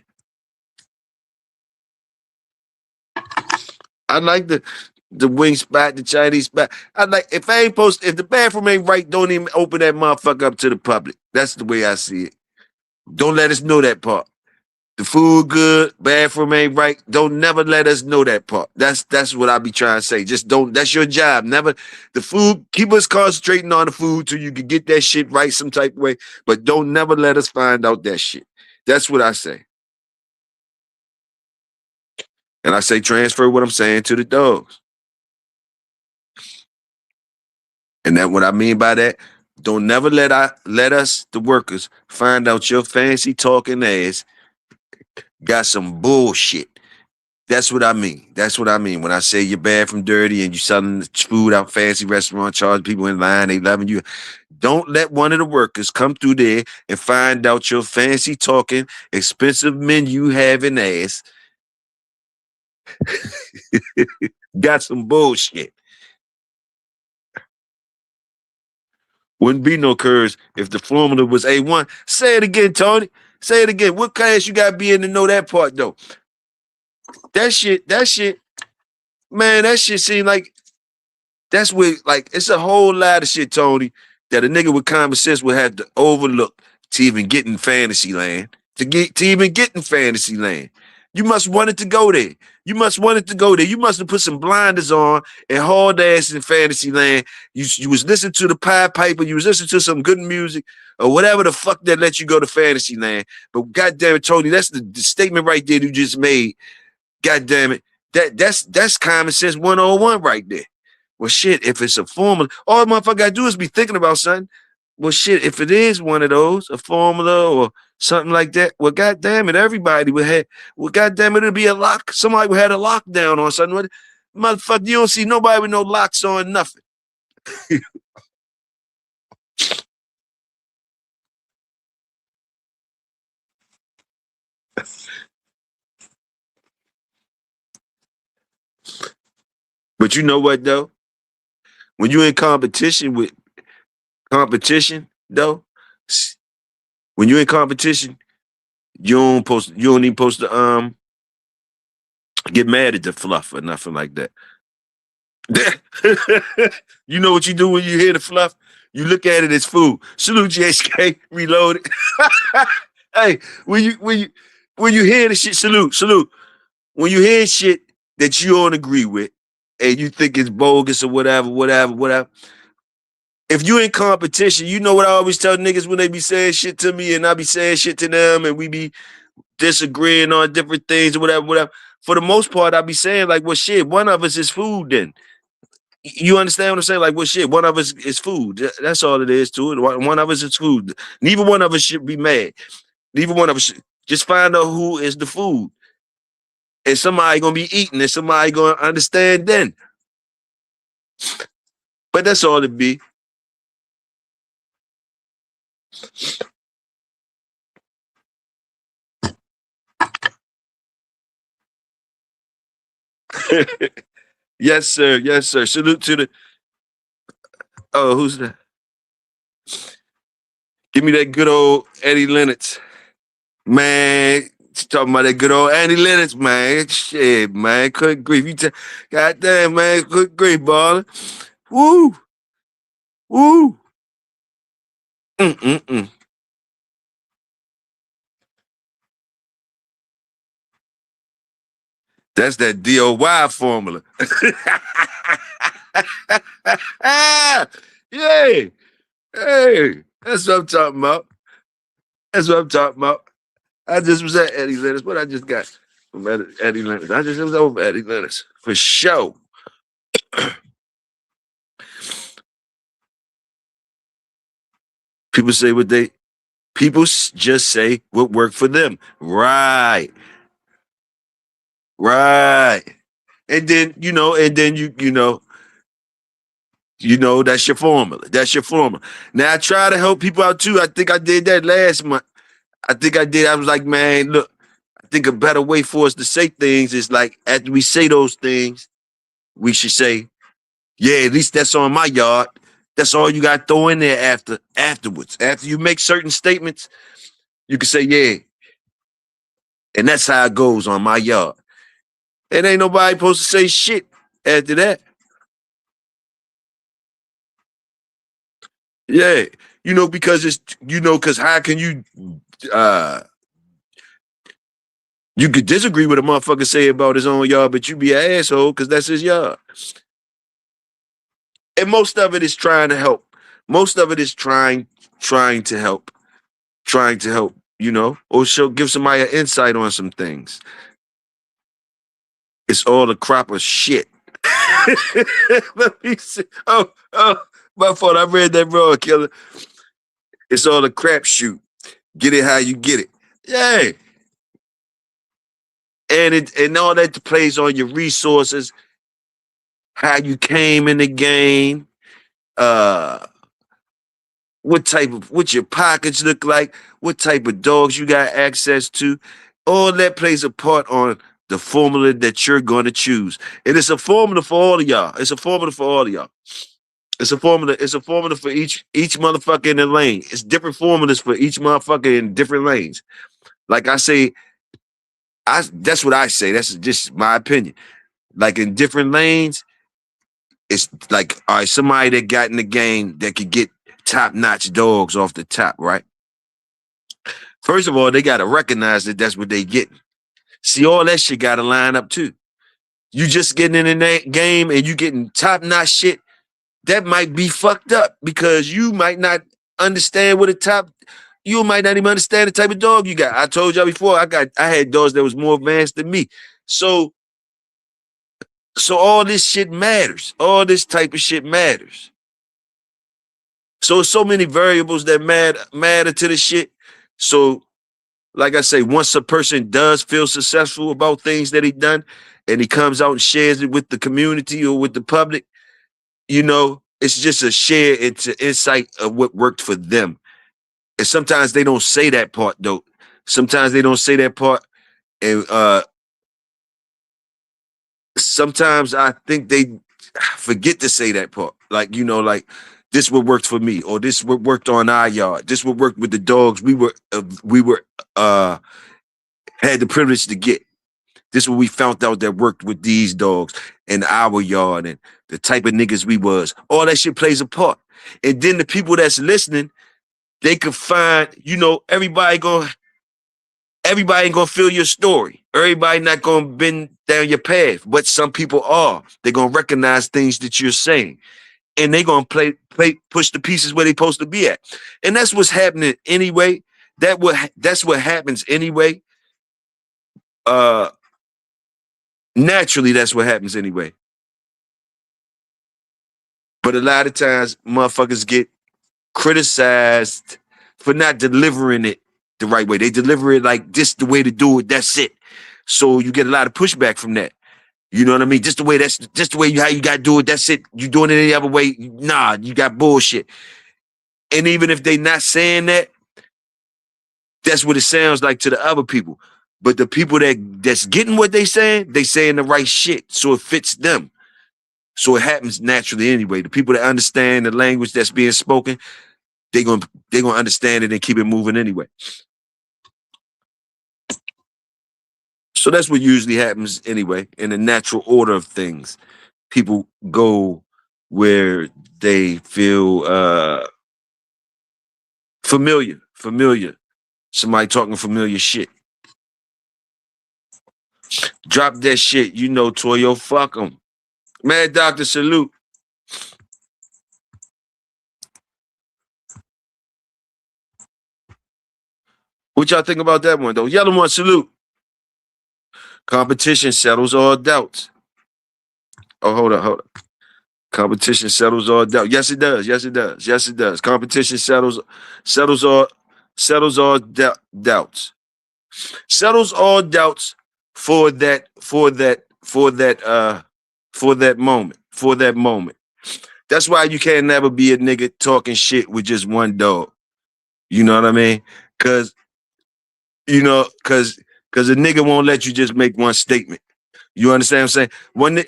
I like the wing spot, the Chinese spot. I like if the bathroom ain't right, don't even open that motherfucker up to the public. That's the way I see it. Don't let us know that part. The food good, bathroom ain't right. Don't never let us know that part. That's what I be trying to say. Just don't. That's your job. Never the food. Keep us concentrating on the food till you can get that shit right some type of way. But don't never let us find out that shit. That's what I say. And I say transfer what I'm saying to the dogs. And that what I mean by that. Don't never let us, the workers, find out your fancy talking ass got some bullshit. That's what I mean. That's what I mean. When I say you're bad from dirty and you selling food out fancy restaurant, charging people in line, they loving you. Don't let one of the workers come through there and find out your fancy talking, expensive menu having ass. Got some bullshit. Wouldn't be no curves if the formula was A1. Say it again, Tony. Say it again. What class you got to be in to know that part, though? That shit, man, that shit seemed like that's where, like, it's a whole lot of shit, Tony, that a nigga with common sense would have to overlook to even get in fantasy land. To even get in fantasy land. You must want it to go there. You must want it to go there. You must have put some blinders on and hauled ass in fantasy land. You was listening to the Pied Piper. You was listening to some good music or whatever the fuck that let you go to fantasy land. But goddamn it, Tony, that's the statement right there you just made. Goddamn it, that's common sense 101 right there. Well, shit, if it's a formula, all motherfucker gotta do is be thinking about something. Well, shit, if it is one of those, a formula or something like that, well, goddamn it, everybody would have, well, goddamn it, it'd be a lock. Somebody would have a lockdown on something. Motherfucker, you don't see nobody with no locks on nothing. But you know what, though? When you're in competition, though, when you're in competition, you don't even supposed to get mad at the fluff or nothing like that. You know what you do when you hear the fluff? You look at it as food. Salute JSK, reloaded. Hey, when you hear the shit, salute. When you hear shit that you don't agree with and you think it's bogus or whatever. If you in competition, you know what I always tell niggas when they be saying shit to me and I be saying shit to them and we be disagreeing on different things or whatever. For the most part, I be saying like, well, shit, one of us is food then. You understand what I'm saying? Like, well, shit, one of us is food. That's all it is to it. One of us is food. Neither one of us should be mad. Neither one of us should. Just find out who is the food. And somebody gonna be eating and somebody gonna understand then. But that's all it be. Yes, sir. Yes, sir. Salute to the. Oh, who's that? Give me that good old Eddie Lennox. Man, talking about that good old Eddie Lennox, man. Shit, man. Couldn't grief. Goddamn, man. Couldn't grief, baller. Woo. Woo. Mm-mm-mm. That's that DOY formula. Yeah. Hey, that's what I'm talking about. That's what I'm talking about. I just was at Eddie Lennox. What I just got from Eddie Lennox. I just was over Eddie Lennox for sure. People say what they. People just say what worked for them. Right. Right. And then that's your formula. That's your formula. Now I try to help people out too. I think I did that last month. I think I did. I was like, man, look, I think a better way for us to say things is like after we say those things, we should say, yeah, at least that's on my yard. That's all you got to throw in there afterwards. After you make certain statements, you can say, yeah, and that's how it goes on my yard. And ain't nobody supposed to say shit after that. Yeah, because because how can uh you could disagree with a motherfucker say about his own yard, but you be an asshole because that's his yard. And most of it is trying to help. Most of it is trying to help. Trying to help, or give somebody an insight on some things. It's all a crop of shit. Let me see. Oh, my fault. I read that wrong, killer. It's all a crapshoot. Get it how you get it. Yeah. And all that plays on your resources, how you came in the game, what your pockets look like, what type of dogs you got access to. All that plays a part on the formula that you're going to choose. And it's a formula for all of y'all. It's a formula for all of y'all. It's a formula. It's a formula for each motherfucker in the lane. It's different formulas for each motherfucker in different lanes. Like I say, that's what I say. That's just my opinion. Like in different lanes, it's like, all right, somebody that got in the game that could get top-notch dogs off the top, right? First of all, they got to recognize that that's what they get. See, all that shit got to line up too. You just getting in that game and you getting top-notch shit, that might be fucked up because you might not understand what you might not even understand the type of dog you got. I told y'all before, I had dogs that was more advanced than me. So all this shit matters. All this type of shit matters. So many variables that matter to the shit. So, like I say, once a person does feel successful about things that he done, and he comes out and shares it with the community or with the public, it's just a share into insight of what worked for them. And sometimes they don't say that part though. Sometimes they don't say that part, and sometimes I think they forget to say that part. Like, like this what worked for me, or this what worked on our yard. This what worked with the dogs we were had the privilege to get. This is what we found out that worked with these dogs in our yard and the type of niggas we was. All that shit plays a part. And then the people that's listening, they could find, everybody ain't gonna feel your story. Everybody not gonna bend down your path, but some people are. They're gonna recognize things that you're saying. And they're gonna push the pieces where they're supposed to be at. And that's what's happening anyway. That's what happens anyway. Naturally, that's what happens anyway. But a lot of times, motherfuckers get criticized for not delivering it the right way. They deliver it like this the way to do it. That's it. So you get a lot of pushback from that. You know what I mean? Just the way how you got to do it. That's it. You doing it any other way? Nah, you got bullshit. And even if they not saying that, that's what it sounds like to the other people. But the people that's getting what they saying the right shit. So it fits them. So it happens naturally anyway. The people that understand the language that's being spoken, they're gonna understand it and keep it moving anyway. So that's what usually happens anyway, in the natural order of things. People go where they feel familiar. Somebody talking familiar shit. Drop that shit, Toyo, fuck them. Mad Doctor, salute. What y'all think about that one, though? Yellow one, salute. Competition settles all doubts. Oh, hold on. Competition settles all doubts. Yes, it does. Competition settles all doubts. Settles all doubts for that moment. That's why you can't never be a nigga talking shit with just one dog. You know what I mean? Cause a nigga won't let you just make one statement. You understand what I'm saying?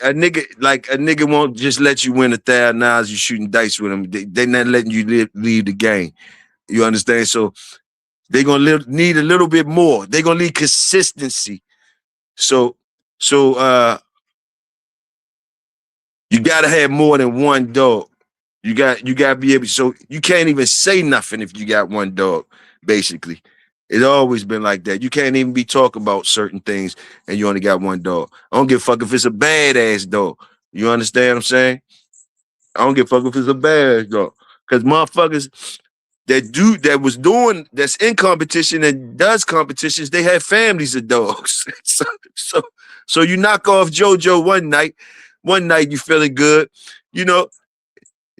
A nigga won't just let you win $1,000. You shooting dice with them. They not letting you leave the game. You understand? So they gonna need a little bit more. They gonna need consistency. So you gotta have more than one dog. You gotta be able. So you can't even say nothing if you got one dog. Basically, it's always been like that. You can't even be talking about certain things and you only got one dog. I don't give a fuck if it's a badass dog. You understand what I'm saying? I don't give a fuck if it's a badass dog. Because motherfuckers that's in competition and does competitions, they have families of dogs. so you knock off JoJo one night you feeling good,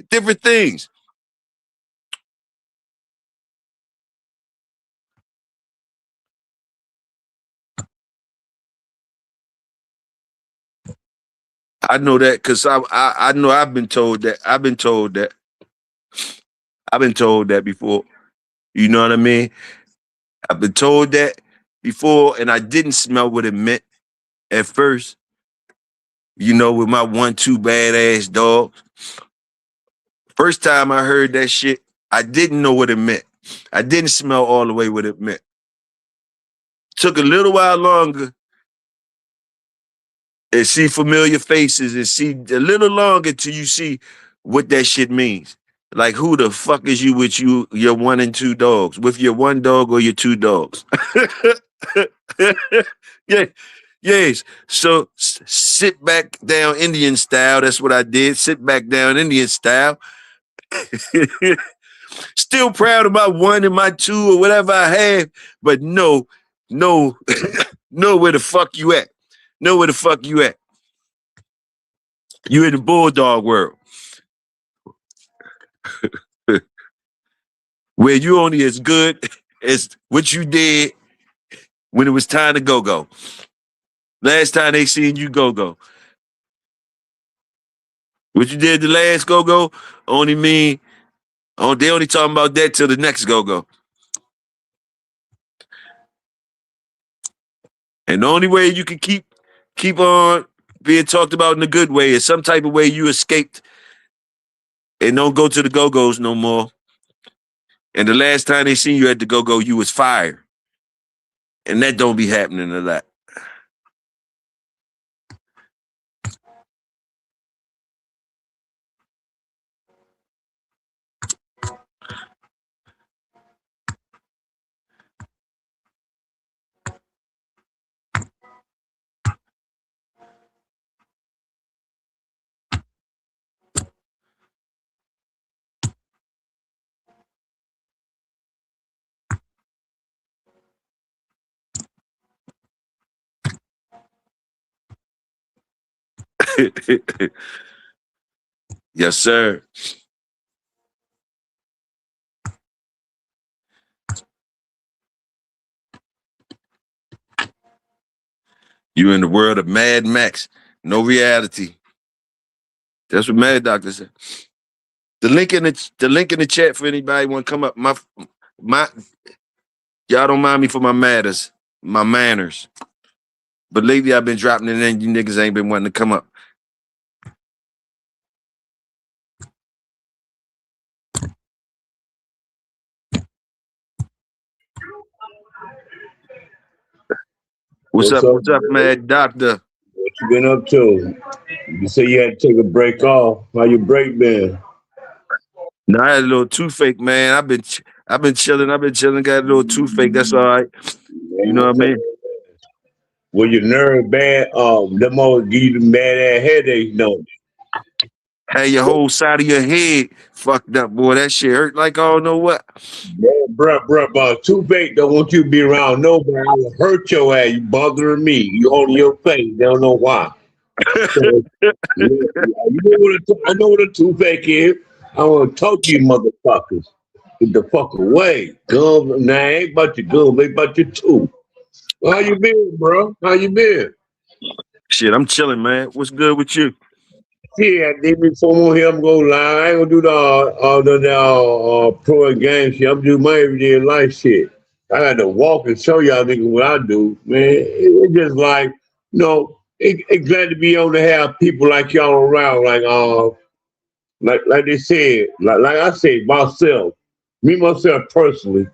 different things. I know that because I know I've been told that. I've been told that before. You know what I mean? I've been told that before, and I didn't smell what it meant. at first, with my 1-2 badass dogs. First time I heard that shit, I didn't know what it meant. I didn't smell all the way what it meant. Took a little while longer and see familiar faces and see a little longer till you see what that shit means. Like, who the fuck is you with your 1 and 2 dogs? With your 1 dog or your 2 dogs? Yeah. Yes. So sit back down Indian style. That's what I did. Sit back down Indian style. Still proud of my 1 and my 2 or whatever I have, but no, know where the fuck you at. Know where the fuck you at. You in the Bulldog world. Where you only as good as what you did when it was time to go. Last time they seen you go. What you did the last go only mean, they only talking about that till the next go. And the only way you can keep on being talked about in a good way is some type of way you escaped and don't go to the go-go's no more. And the last time they seen you at the go-go, you was fired. And that don't be happening a lot. Yes, sir. You in the world of Mad Max. No reality. That's what Mad Doctor said. The link in the chat for anybody want to come up. My y'all don't mind me for my manners. But lately I've been dropping it in. You niggas ain't been wanting to come up. What's up, Mad Doctor? What you been up to? You say you had to take a break off. How your break been? No, I had a little toothache, man. I've been chilling. Got a little toothache. That's all right. You know what I mean? Well, your nerve bad. Them all give you the bad ass headache, no. Hey, your whole side of your head fucked up, boy. That shit hurt like I don't know what. Yeah, bruh. Toothache don't want you to be around nobody. I will hurt your ass. You bothering me. You holding your face. They don't know why. So, I know what a toothache is. I want to talk to you motherfuckers. Get the fuck away. Gum, nah, ain't about your gum, ain't about your tooth. How you been, bro? How you been? Shit, I'm chilling, man. What's good with you? Yeah, before him go live. I ain't gonna do the pro and game shit. I'm do my everyday life shit. I got to walk and show y'all niggas what I do, man. It's just like, it's glad to be able to have people like y'all around, like they said, like I said, myself personally,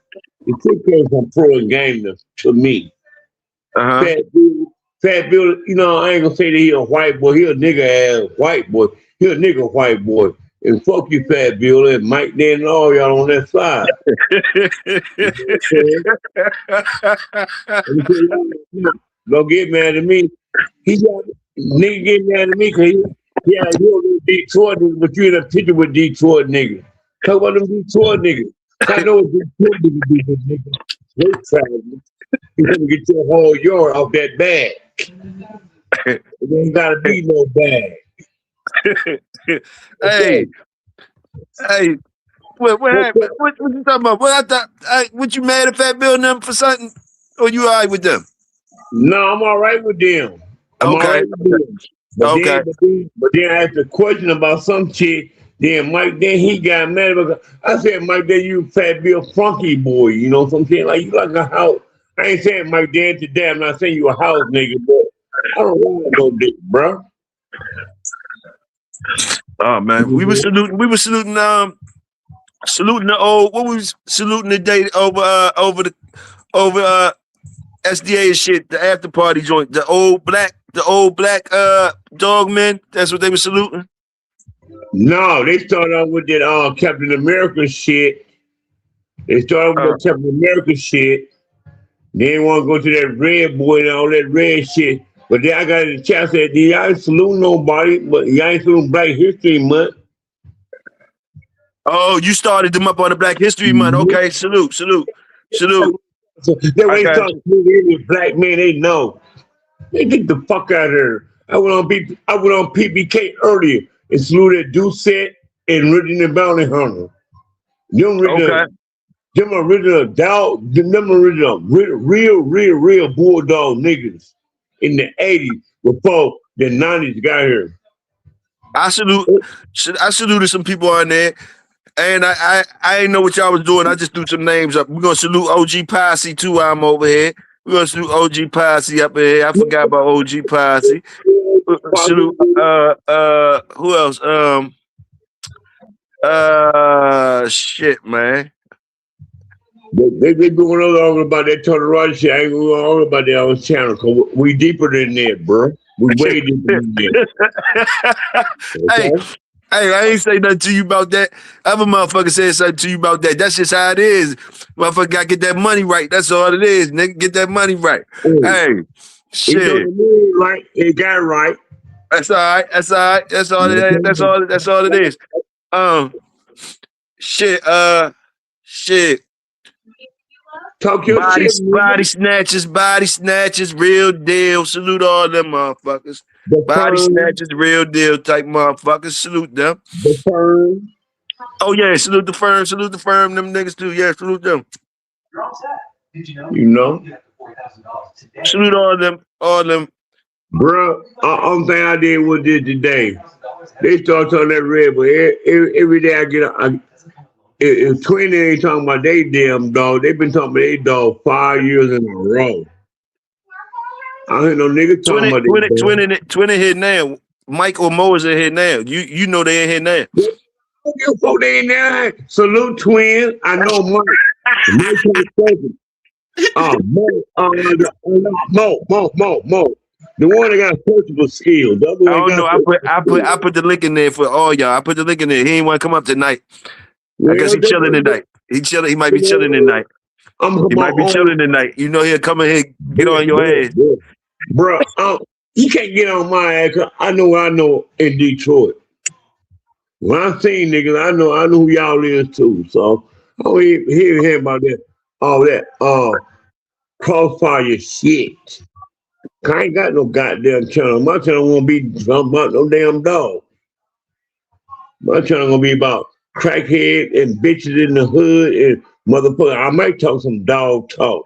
it took care of some pro and gameness to me. Uh-huh. Fat Bill, I ain't gonna say that he a white boy. He a nigga ass white boy. He a nigga white boy. And fuck you, Fat Bill, and Mike Dan and all y'all on that side. Don't get mad at me. Nigga get mad at me because he a Detroit nigga, but you in a picture with Detroit niggas. Talk about them Detroit niggas. I know what Detroit niggas do, nigga. They traveling. You gonna get your whole yard off that bag. It ain't gotta be no bag. Hey, what happened? What you talking about? What you mad at Fat Bill and them for something? Or you all right with them? No, I'm all right with them. I'm okay. All right with them. But then I asked a question about some shit. Then Mike, he got mad because I said, Mike, you Fat Bill funky boy. You know what I'm saying? Like, you like a house. I ain't saying Mike Dan today. I'm not saying you a house nigga, but I don't want no dick, bro. Oh man, we were saluting saluting the old. What was saluting the day over SDA and shit. The after party joint. The old black dog men. That's what they were saluting. No, they started off with that Captain America shit. They started with that Captain America shit. They didn't want to go to that red boy and all that red shit. But then I got in the chat said, y'all ain't salute nobody, but y'all ain't salute Black History Month. Oh, you started them up on the Black History Month. Okay, salute. So they ain't talking to any black men they know. They get the fuck out of here. I went on PBK earlier and saluted Doucette and Richard the Bounty Hunter. Them original dog, them original real Bulldog niggas in the 80s before the 90s got here. I saluted some people on there, and I didn't know what y'all was doing. I just threw some names up. We're gonna salute OG Posse too. I'm over here. We're gonna salute OG Posse up in here. I forgot about OG Posse. Salute who else? Shit, man. They going on about that Toyo'S shit. I ain't going on about that on channel because we deeper than that, bro. We way deeper than that. Okay? Hey, I ain't say nothing to you about that. Other motherfucker said something to you about that. That's just how it is. Motherfucker gotta get that money right. That's all it is, nigga. Get that money right. Hey, shit. Right, it got right. That's all right. That's all right. That's all it is. That's all it is. Shit. Talk your shit. Body snatchers, real deal. Salute all them motherfuckers. Body snatchers, real deal type motherfuckers. Salute them. The firm. Oh yeah, salute the firm. Them niggas too. Yeah, salute them. You know. Salute all them. Bro, only thing I did was this today. They start talking that red, but every day I get if 20 ain't talking about they damn dog, they been talking about they dog 5 years in a row. I ain't no nigga talking about they 20 here now. Mike or Mo is in here now. You know they in here now. They in there. Salute twin. I know Mike. Mo. The one that got searchable skills. The other one I put the link in there for all y'all. I put the link in there. He ain't want to come up tonight. I guess he's chilling tonight. He might be chilling tonight. He might be chilling tonight. You know he'll come in here, get on your ass. Bro, he can't get on my ass. I know what I know in Detroit. When I seen niggas, I know who y'all is too. So I don't even hear about that, all that crossfire shit. I ain't got no goddamn channel. My channel won't be about no damn dog. My channel gonna be about crackhead and bitches in the hood and motherfucker. I might talk some dog talk.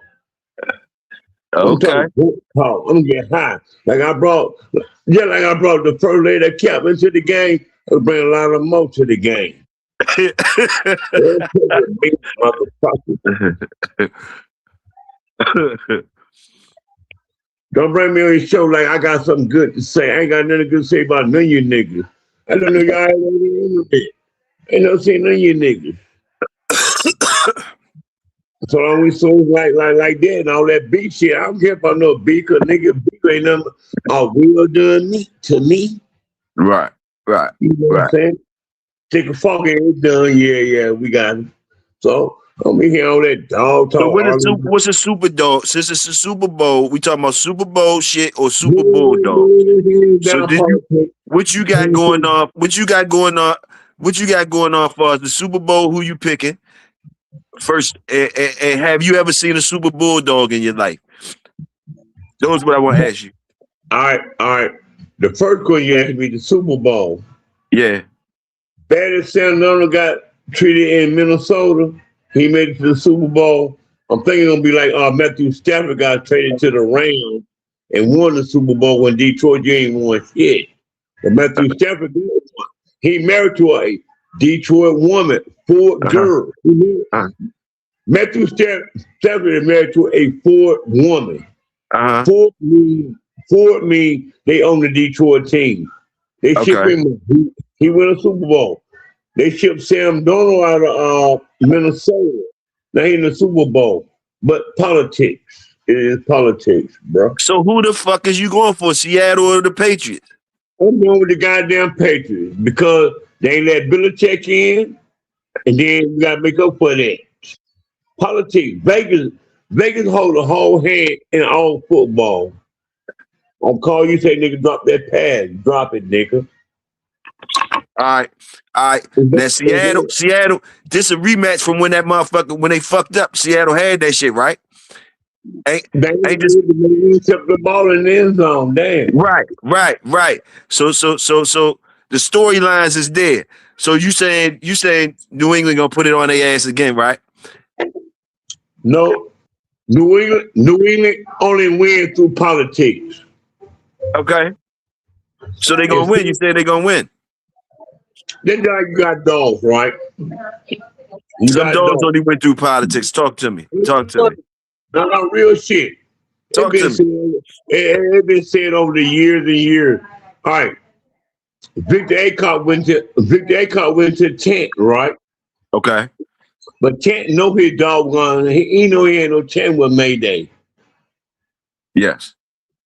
Okay. I'm gonna get high. Like I brought the first lady that kept into the game. I'll bring a lot of more to the game. Don't bring me on your show like I got something good to say. I ain't got nothing good to say about none of you niggas. I don't know y'all ain't on the internet. Ain't no saying none of you niggas. So long we songs like that and all that beat shit. I don't care about no beat, cause nigga beat ain't nothing all well done to me. Right. You know what I'm saying? Take a fucking it's done. Yeah, we got it. So I'm hearing all that dog talk. So what's a Super Dog? Since it's a Super Bowl, we talking about Super Bowl shit or Super Bulldog. So what you got going on? What you got going on for us? The Super Bowl, who you picking? First, and have you ever seen a Super Bulldog in your life? Those what I want to ask you. All right. The first question you asked me, the Super Bowl. Yeah. Baddest Sam Darnold got treated in Minnesota. He made it to the Super Bowl. I'm thinking it's gonna be like Matthew Stafford got traded to the Rams and won the Super Bowl when Detroit ain't won shit. But Matthew Stafford did one. He married to a Detroit woman, Ford girl. Matthew Stafford is married to a Ford woman. Ford means Ford mean they own the Detroit team. They ship Okay. him. He win a Super Bowl. They shipped Sam Donald out of Minnesota. Now he in the Super Bowl. But politics. It is politics, bro. So who the fuck is you going for, Seattle or the Patriots? I'm going with the goddamn Patriots because they ain't let Belichick in, and then you gotta make up for that. Politics. Vegas hold a whole hand in all football. I'll call you, say nigga drop that pass. Drop it, nigga. All right. Now Seattle, this a rematch from when that motherfucker when they fucked up. Seattle had that shit, right? Ain't just kept the ball in the end zone. Damn. Right. So the storylines is there. So you saying New England gonna put it on their ass again, right? No. New England only win through politics. Okay. So they gonna win. You say they gonna win. Then you got dogs, right? Some dogs only went through politics. Talk to me. No, real shit. It's been said over the years and years. All right. Victor Acott went to tent, right? Okay. But Tent know his dog gun. He know he ain't no tent with Mayday. Yes.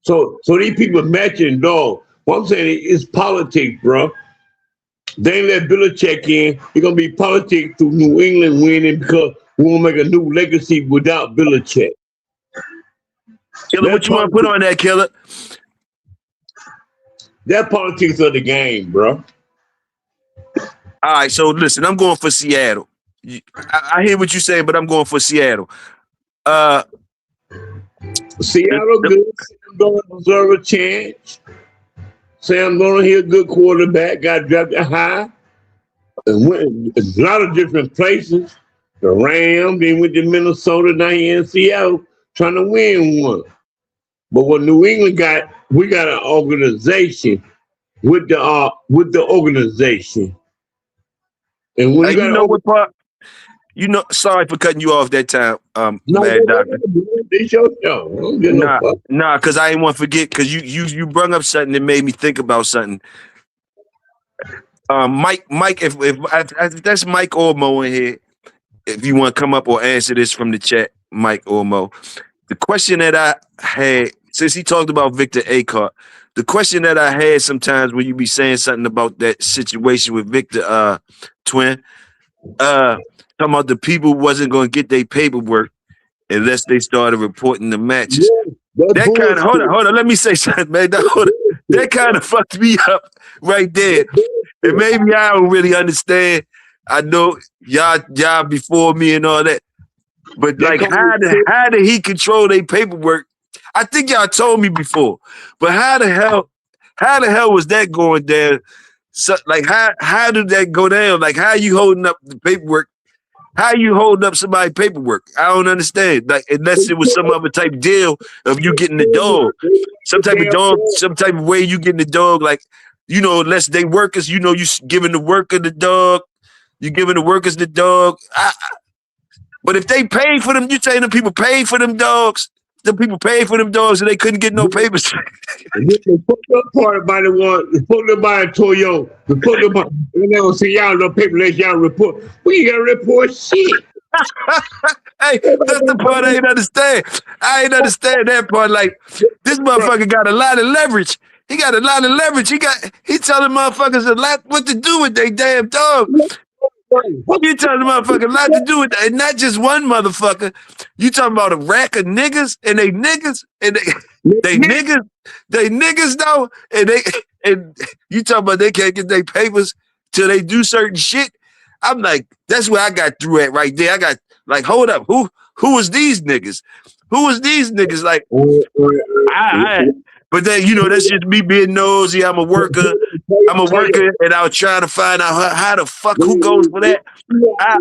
So these people matching dog. What I'm saying is politics, bro. They ain't let Belichick in. It's gonna be politics through New England winning because we want to make a new legacy without Belichick. Killer, what you want to put on that, Killer? That politics of the game, bro. All right, so listen, I'm going for Seattle. I hear what you're saying, but I'm going for Seattle. Seattle good. Sam Donald deserve a chance. Sam Donald, he a good quarterback. Got drafted high. And went a lot of different places. The Rams, then went to Minnesota, now he in Seattle trying to win one. But what New England got, we got an organization with the organization. And when you know what part? You know, sorry for cutting you off that time, Mad Doctor. It's your show. Nah, because I ain't want to forget, because you brought up something that made me think about something. Mike, if that's Mike or Mo in here, if you want to come up or answer this from the chat, Mike or Mo. The question that I had, since he talked about Victor Acott, the question that I had sometimes when you be saying something about that situation with Victor Twin, talking about the people wasn't going to get their paperwork unless they started reporting the matches. Yeah, that kind of hold on, let me say something, man. That kind of fucked me up right there. And maybe I don't really understand. I know y'all before me and all that. But like, how did he control their paperwork? I think y'all told me before. But how the hell was that going down? So, like, how did that go down? Like, how you holding up the paperwork? How you holding up somebody's paperwork? I don't understand. Like, unless it was some other type deal of you getting the dog, some type of way you getting the dog. Like, you know, unless they workers, you know, you giving the worker the dog, you giving the workers the dog. But if they paid for them, you saying the people paid for them dogs. The people paid for them dogs and they couldn't get no papers. The fucked up part about it was the fucked up by Toyo'S. The fucked up part, and they don't see y'all no paper unless y'all report. We ain't gotta report shit. Hey, that's the part I ain't understand. I ain't understand that part. Like, this motherfucker got a lot of leverage. He got a lot of leverage. He telling motherfuckers a lot what to do with their damn dog. You telling the motherfucker a lot to do with that, and not just one motherfucker. You talking about a rack of niggas and they niggas and they niggas though, and you talking about they can't get their papers till they do certain shit. I'm like, that's where I got through at right there. I got like, hold up, who was these niggas? Who was these niggas? Like, but then, you know, that's just me being nosy. I'm a worker, and I was trying to find out how the fuck who goes for that.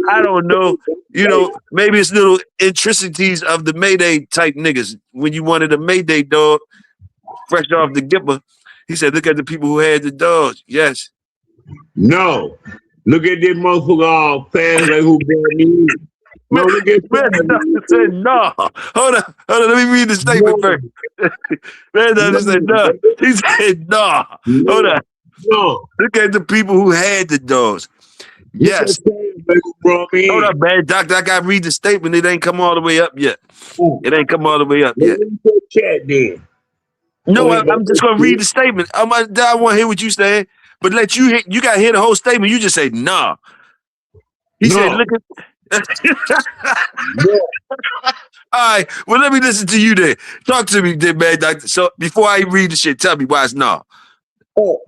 I don't know. You know, maybe it's little intricacies of the Mayday type niggas. When you wanted a Mayday dog, fresh off the gipper, he said, look at the people who had the dogs. Yes. No. Look at this motherfucker all fast like who bad news. No, look at Man, doctor said no. Hold on. Let me read the statement first. Man, doctor said no. He said no. Hold on. No. Look at the people who had the dogs. Yes. Hold up, man, doctor. I gotta read the statement. It ain't come all the way up yet. It ain't come all the way up yet. Chat then. No, I'm just gonna read the statement. I want to hear what you saying, but let you hit. You gotta hear the whole statement. You just say nah. He said, "Look at." No. All right. Well, let me listen to you then. Talk to me, then, man, doctor. So before I read the shit, tell me why it's nah. Oh,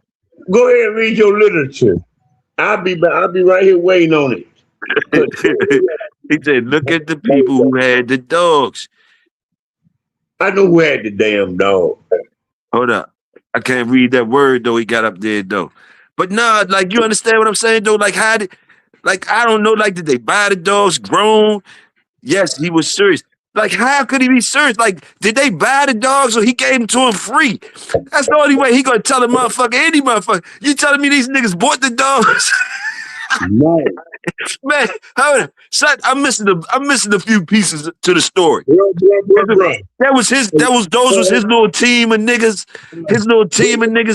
go ahead and read your literature. I'll be right here waiting on it. He said, "Look at the people who had the dogs." I know who had the damn dog. Hold up. I can't read that word though. He got up there though. But nah, like you understand what I'm saying though? Like how did, like I don't know, like did they buy the dogs grown? Yes, he was serious. Like how could he be serious? Like did they buy the dogs or he gave them to him free? That's the only way he gonna tell a motherfucker, any motherfucker. You telling me these niggas bought the dogs? No. Man, son, I'm missing a few pieces to the story. Bro. Those was his little team of niggas,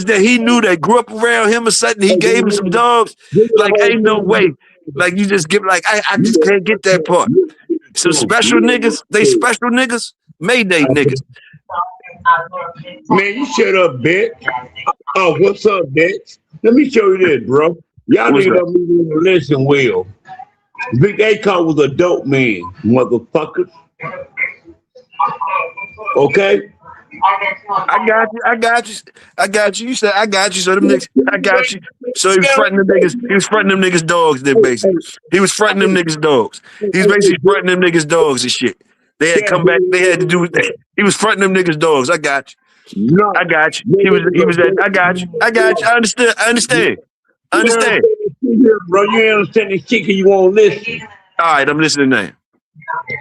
that he knew that grew up around him or something. He gave him some dogs. Like, ain't no way. Like you just give I just can't get that part. Some special niggas, they special niggas, Mayday niggas. Man, you shut up, bitch. Oh, what's up, bitch? Let me show you this, bro. Y'all niggas don't even listen well. Big Akon was a dope man, motherfuckers. Okay? I got you. You said I got you. So them niggas, I got you. So he was fronting them niggas. He was fronting them niggas dogs. Then basically, he was fronting them niggas dogs. He's basically fronting them niggas dogs and shit. They had come back. They had to do. He was fronting them niggas dogs. I got you. I got you. He was that. I got you. I understand. Bro, you ain't understand this shit because you won't listen. All right, I'm listening now.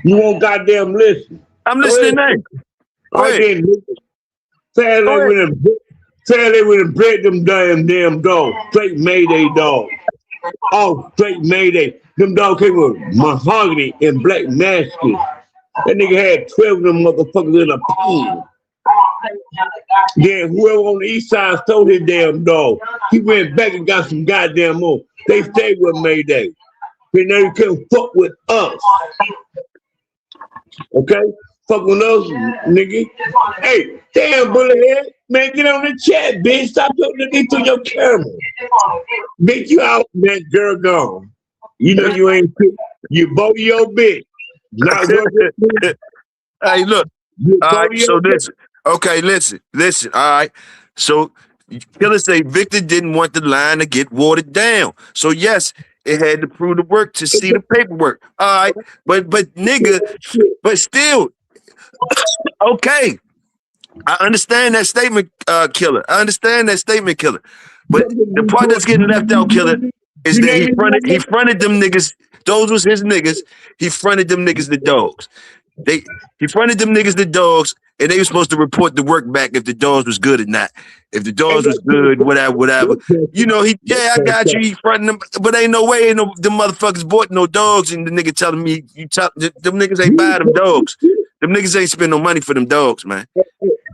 You won't goddamn listen. I'm listening now. All right, then. Say they would have bred them damn dogs. Straight Mayday dogs. All straight Mayday. Them dogs came with mahogany and black masking. That nigga had 12 of them motherfuckers in a pen. Then whoever on the east side stole his damn dog. He went back and got some goddamn more. They stayed with Mayday. They never couldn't fuck with us. Okay? Fuck with us, nigga. Hey, damn bullethead. Man, get on the chat, bitch. Stop looking through your camera. Bitch, you out, man. Girl gone. You know you ain't you both your bitch. Not Hey, look. All right, so listen. Okay, listen. All right. So Killer say Victor didn't want the line to get watered down. So yes, it had to prove the work to see the paperwork. All right. But nigga, but still, okay. I understand that statement, Killer. But the part that's getting left out, Killer, is that he fronted them niggas. Those was his niggas. He fronted them niggas the dogs. He fronted them niggas the dogs, and they were supposed to report the work back if the dogs was good or not. If the dogs was good, whatever. You know, I got you. He fronting them, but ain't no way them motherfuckers bought no dogs. And the nigga telling me, them niggas ain't buy them dogs. Them niggas ain't spend no money for them dogs, man.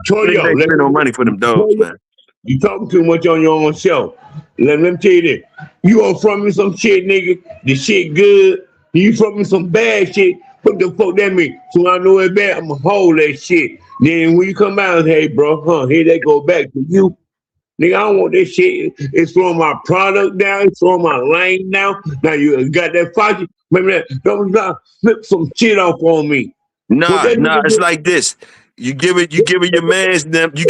Toyo, ain't spend no money for them dogs, man. You talking too much on your own show. Let me tell you this. You gonna front me some shit, nigga. The shit good. You front me some bad shit. What the fuck that mean? So I know it bad, I'ma hold that shit. Then when you come out and hey, bro, here they go back to you. Nigga, I don't want this shit. It's throwing my product down. It's throwing my lane down. Now you got that fucking, maybe don't flip some shit off on me. Nah, it's like this. You giving your mans them dogs.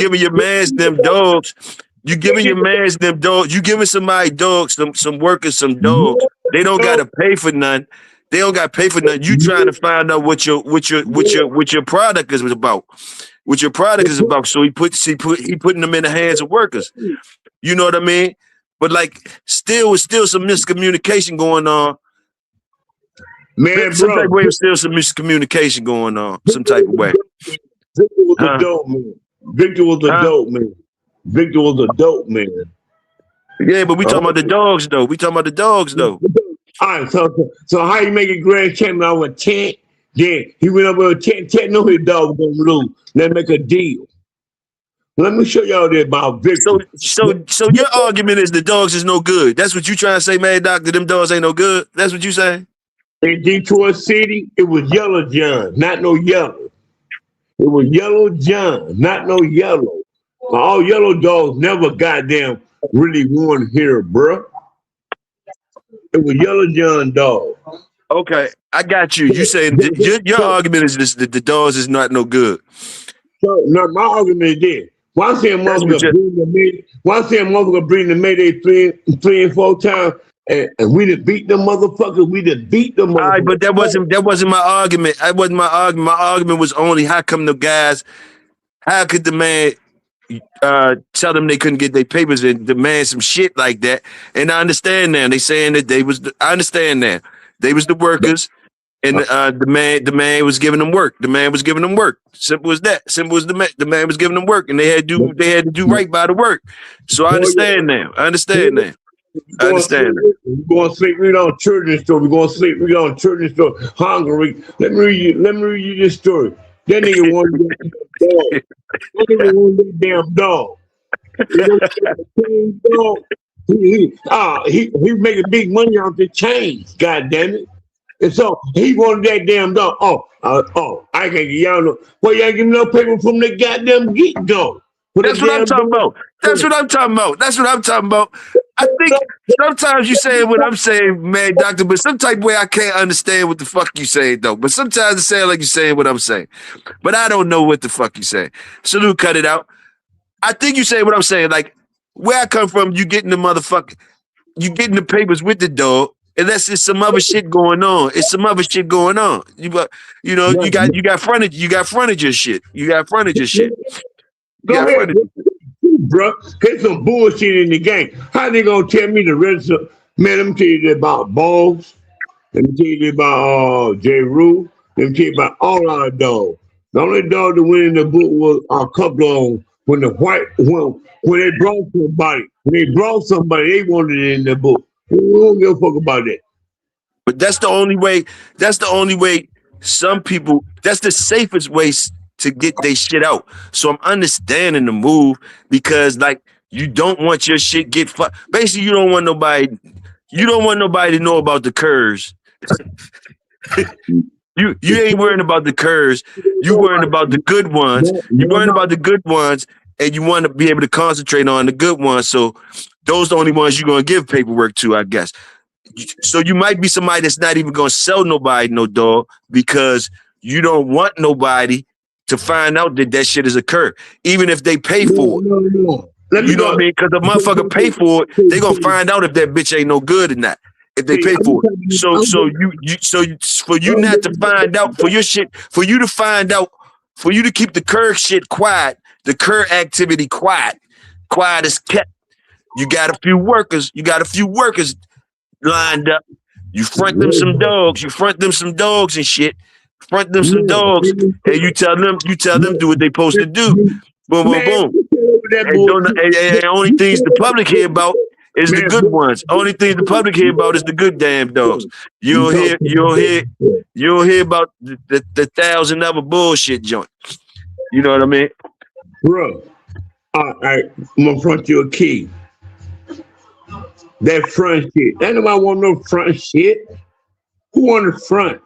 You giving your mans them dogs. You giving somebody dogs, some workers some dogs. They don't gotta pay for none. They don't got to pay for nothing. You trying to find out what your product is about. What your product is about. So he putting them in the hands of workers. You know what I mean? But like, still some miscommunication going on. Man, some type of way, still some miscommunication going on. Some type of way. Victor was a dope man. Victor was a dope man. Yeah, but we talking about the dogs though. All right, so how you make a grand champion out of 10? Then he went up with a 10. 10 know his dog was gonna lose. Let's make a deal. Let me show y'all this about So victory. so your argument is the dogs is no good. That's what you trying to say, man, doctor. Them dogs ain't no good. That's what you saying? In Detroit City, it was Yellow John, not no yellow. It was Yellow John, not no yellow. All yellow dogs never goddamn really won here, bruh. It was Yellow John dog. Okay, I got you. You saying your argument is this, that the dogs is not no good. So now my argument is this. Why say a motherfucker bring the Mayday three and four times and we done beat them motherfuckers, we done beat them motherfuckers. All right, but that wasn't my argument. That wasn't my argument. My argument was only how come the guys, how could the man tell them they couldn't get their papers and demand some shit like that? And I understand now. They saying that I understand now. They was the workers. And the man was giving them work. The man was giving them work. Simple as that. Simple as the man was giving them work, and they had to do right by the work. So I understand now. I understand now. I understand. We're going to sleep read on children's story. We're going to sleep read on children's story. Hungry. Let me read you this story. That nigga wanted that dog. That nigga wanted that damn dog. He making big money off the chains. God damn it. And so he wanted that damn dog. I can't get y'all no. Well, y'all give me no paper from the goddamn get go. That's what I'm talking about. That's what I'm talking about. That's what I'm talking about. I think sometimes you saying what I'm saying, man, doctor, but some type of way I can't understand what the fuck you saying though. But sometimes it sounds like you're saying what I'm saying. But I don't know what the fuck you saying. Salute, cut it out. I think you saying what I'm saying. Like where I come from, you getting the papers with the dog. Unless there's some other shit going on. It's some other shit going on. You got frontage. You got frontage shit. You got frontage shit. Go ahead, bro. There's some bullshit in the game. How they gonna tell me the register? Man, let me tell you about Balls. Let me tell you about J. Rue. Let me tell you about all our dogs. The only dog that went in the book was a couple of when they brought somebody. When they brought somebody, they wanted it in the book. We don't give a fuck about that. But that's the only way. That's the only way. Some people. That's the safest way to get their shit out. So I'm understanding the move because, like, you don't want your shit get fucked. Basically, you don't want nobody. You don't want nobody to know about the curves. You ain't worrying about the curves. You worrying about the good ones. You worrying about the good ones, and you want to be able to concentrate on the good ones. So those the only ones you're gonna give paperwork to, I guess. So you might be somebody that's not even gonna sell nobody no dog because you don't want nobody to find out that shit has occurred, even if they pay for it. You know what I mean? Because the motherfucker pay for it, they gonna find out if that bitch ain't no good or not. If they pay for it, for you not to find out, for your shit, for you to find out, for you to keep the curve shit quiet, the curve activity quiet as kept. You got a few workers. You got a few workers lined up. You front them some dogs. You front them some dogs and shit. Front them some dogs, and you tell them do what they supposed to do. Boom, boom, boom. And only things the public hear about is the good ones. Only things the public hear about is the good damn dogs. You don't hear about the 1,000 other bullshit joint. You know what I mean? Bro, all right, I'm gonna front you a key. That front shit. Ain't nobody want no front shit. Who want the front?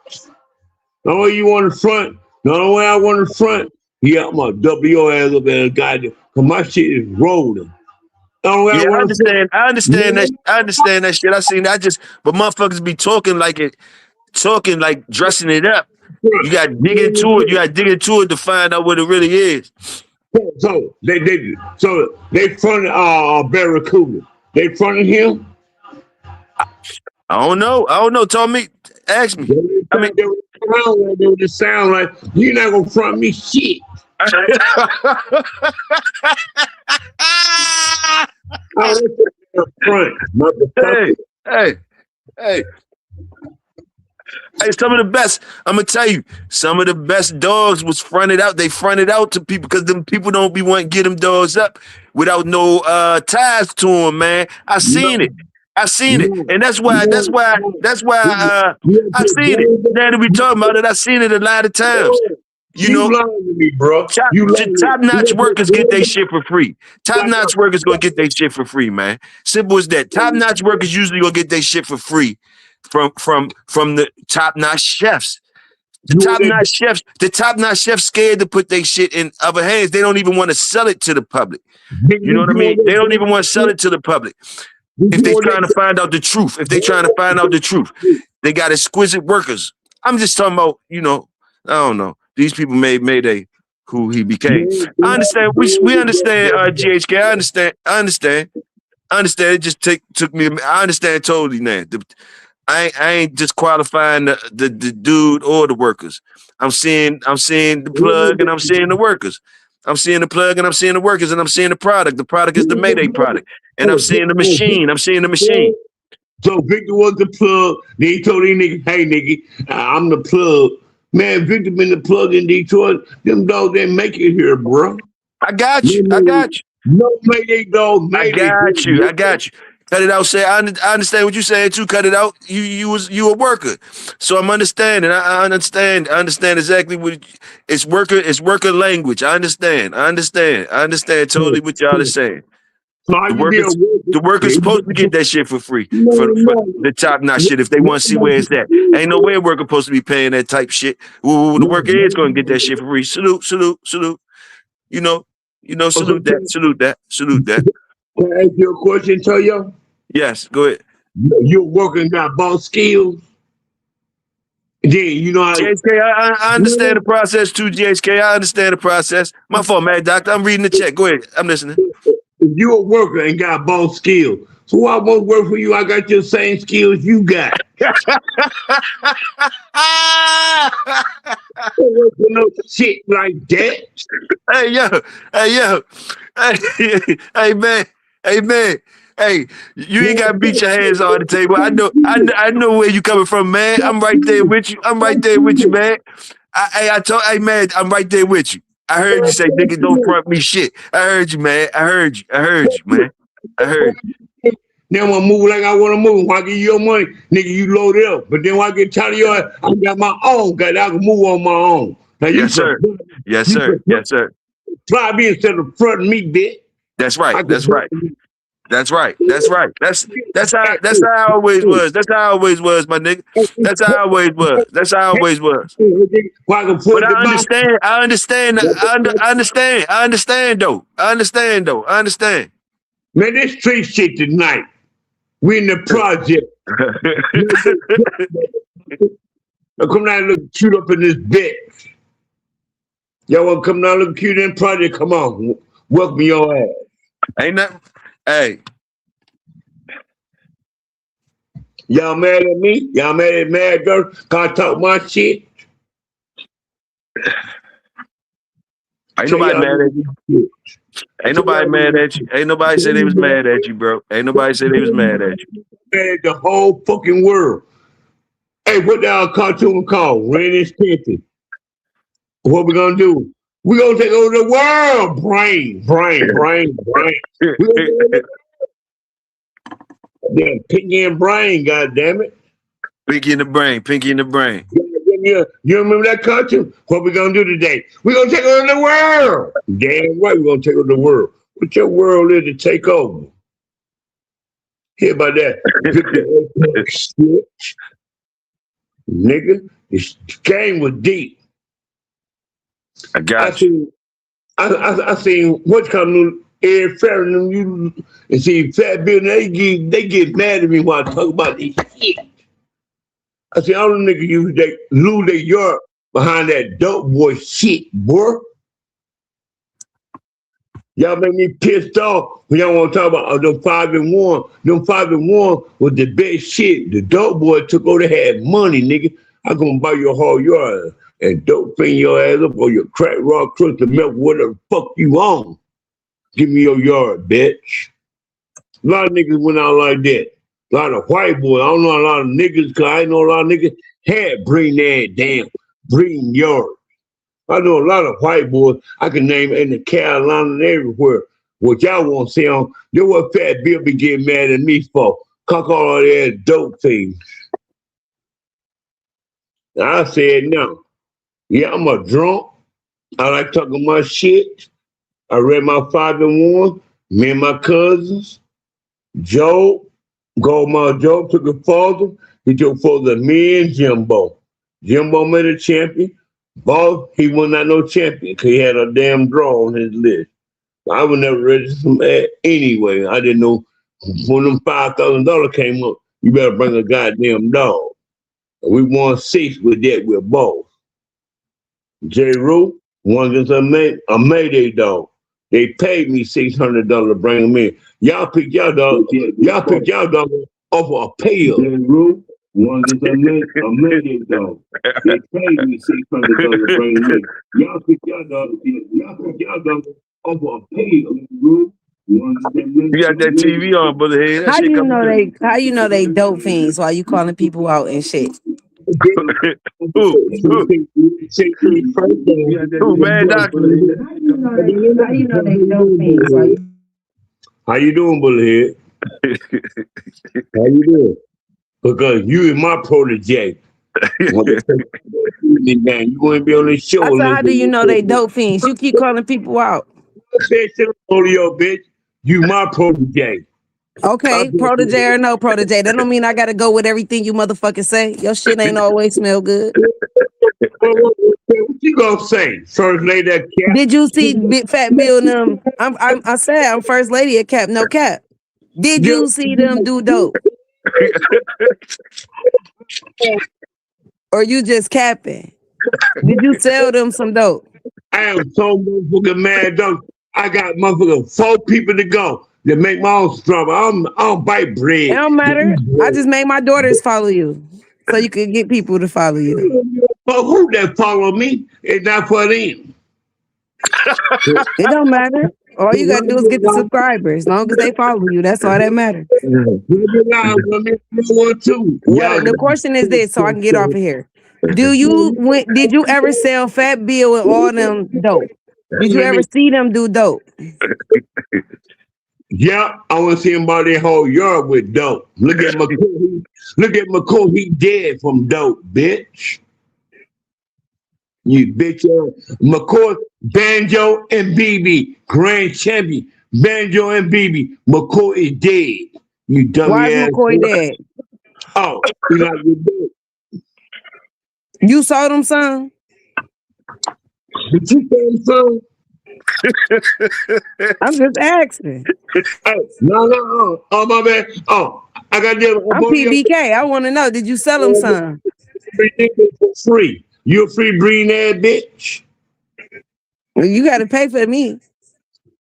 The only way you want the front, the only way I want the front, yeah, I'm gonna double your ass up in a goddamn, cause my shit is rolling. Yeah, I understand that. I understand that shit. I seen that. But motherfuckers be talking like dressing it up. You got to dig into it. You got to dig into it to find out what it really is. So they fronted Barracuda. They fronted him. I don't know. Tell me. Ask me. I mean, they would just sound like you're not gonna front me shit. Hey. Hey, some of the best, I'm gonna tell you, some of the best dogs was fronted out. They fronted out to people because them people don't be wanting to get them dogs up without no ties to them, man. I seen it. I seen it, No, and that's why. no, no. I seen it. Now that we talking about it, I seen it a lot of times. You You know, lying to me, bro. top You lying. notch workers get their shit for free. Top notch workers gonna get their shit for free, man. Simple as that. Top notch workers usually gonna get their shit for free from the top notch chefs. The top notch chefs scared to put their shit in other hands. They don't even want to sell it to the public. You know what I mean? They don't even want to sell it to the public. If they trying to find out the truth, they got exquisite workers. I'm just talking about, I don't know. These people made Mayday who he became. I understand. We understand, GHK. I understand. It just took me. I understand totally now. I ain't just qualifying the dude or the workers. I'm seeing the plug and I'm seeing the workers. I'm seeing the plug and I'm seeing the workers and I'm seeing the product. The product is the Mayday product. And I'm seeing the machine. So Victor was the plug. Then he told these niggas, hey nigga, I'm the plug. Man, Victor been the plug in Detroit. Them dogs didn't make it here, bro. I got you. No Mayday dogs. I got you. Cut it out. I understand what you're saying too. Cut it out. You a worker, so I'm understanding. I understand exactly what it's worker language. I understand totally what y'all are saying. So The workers supposed to get that shit for free for the top notch shit if they want to see where it's at. Ain't no way a worker supposed to be paying that type shit. The worker is going to get that shit for free. Salute. Salute that. Can I ask you a question, Toyo? Yes, go ahead. You're working, got boss skills. Then you know how GHK, I understand the process too, GHK. I understand the process. My fault, man, doctor. I'm reading the check. Go ahead. I'm listening. If you're a worker and got boss skills, so I won't work for you. I got your same skills you got. No shit like that. Hey man. Hey, you ain't gotta beat your hands on the table. I know where you coming from, man. I'm right there with you. Man. Hey man, I'm right there with you. I heard you say, nigga, don't front me shit. I heard you, man. I heard you, man. I heard you. Then when I move like I want to move, when I give you your money, nigga, you load it up. But then when I get tired of your ass, I got my own, I can move on my own. Now, yes, sir. Try me instead of fronting me, bitch. That's right. That's how I always was. That's how I always was, my nigga. That's how I always was. But I understand. Man, this street shit tonight. We in the project. I come down and look cute up in this bitch. Y'all want to come down and look cute in the project? Come on. Welcome your ass. Ain't nothing. Hey. Y'all mad at me? Y'all mad at Mad Girl? Can I talk my shit? Ain't nobody mad at you. Ain't nobody mad at you. Ain't nobody said they was mad at you, bro. Ain't nobody said they was mad at you. Mad at the whole fucking world. Hey, what the cartoon called? Ren and Stimpy. What we gonna do? We gonna take over the world. Brain. Yeah, Pinky and Brain, goddammit. Pinky in the brain. You remember that cartoon? What we gonna do today? We gonna take over the world. Damn right, we gonna take over the world. What your world is to take over? Hear about that? Nigga, this game was deep. I got you. I seen what's coming. Ed Farron and see Fat Bill. They get mad at me when I talk about this shit. I see all them niggas they lose their yard behind that dope boy shit, boy. Y'all make me pissed off when y'all want to talk about them 5-1. Them 5-1 was the best shit. The dope boy took over, they had money, nigga. I'm gonna buy your whole yard and dope thing your ass up or your crack rock crystal milk, whatever the fuck you on. Give me your yard, bitch. A lot of niggas went out like that. A lot of white boys. I don't know a lot of niggas, because I know a lot of niggas had bring that damn breeding yard. I know a lot of white boys I can name in the Carolina and everywhere. What y'all want to see on, that's what Fat Bill be getting mad at me for. Cock all that dope things. And I said, no. Yeah, I'm a drunk. I like talking my shit. I read my 5-1. Me and my cousins. Joe, Goldmouth Joe took it further. He took further me and Jimbo. Jimbo made a champion. Boss, he was not no champion because he had a damn draw on his list. I would never register him anyway. I didn't know when them $5,000 came up, you better bring a goddamn dog. We won 6 with that with both. J. Rue won against a Mayday dog. They paid me $600 to bring them in. Y'all picked y'all dog. Y'all picked y'all dog off a pail. J. Rue won against a Mayday dog. They paid me $600 to bring them in. Y'all picked y'all dog. Y'all picked y'all dog off a pail. Rue. You got that TV on, brother. Hey, that How shit you coming know through. how you know they dope fiends while you calling people out and shit? Who, man, doctor? How you know they dope fiends while you How you doing, Bullhead? How you doing? Because you is my protege. You wouldn't be on this show. I said, how do you know they dope fiends? You keep calling people out. Say shit on your bitch. You my protege. Okay, protege or no protege. That don't mean I gotta go with everything you motherfuckers say. Your shit ain't always smell good. What you gonna say? First lady at Cap? Did you see Big Fat Bill and them? I said I'm first lady at Cap, no cap. Did you see them do dope? Or you just capping? Did you sell them some dope? I am so motherfucking mad, dog. I got motherfucking 4 people to go to make my own strawberry. I don't bite bread. It don't matter. I just made my daughters follow you, so you could get people to follow you. But who that follow me? It's not for them. It don't matter. All you gotta do is get the subscribers. As long as they follow you, that's all that matters. Well, the question is this, so I can get off of here. Did you ever sell Fat Bill with all them dope? Did you ever see them do dope? Yeah, I want to see him by their whole yard with dope. Look at McCoy. Look at McCoy. He dead from dope, bitch. You bitch ass. McCoy, Banjo and BB, grand champion. Banjo and BB. McCoy is dead. You dummy Why ass. is McCoy dead? Oh, he like you dead. You saw them, son? Did you say him, son? I'm just asking. Hey, no. Oh, my bad. Oh, I got them. I'm PBK. I want to know, did you sell them, son? For free. You a free breeding ass bitch. You got to pay for me.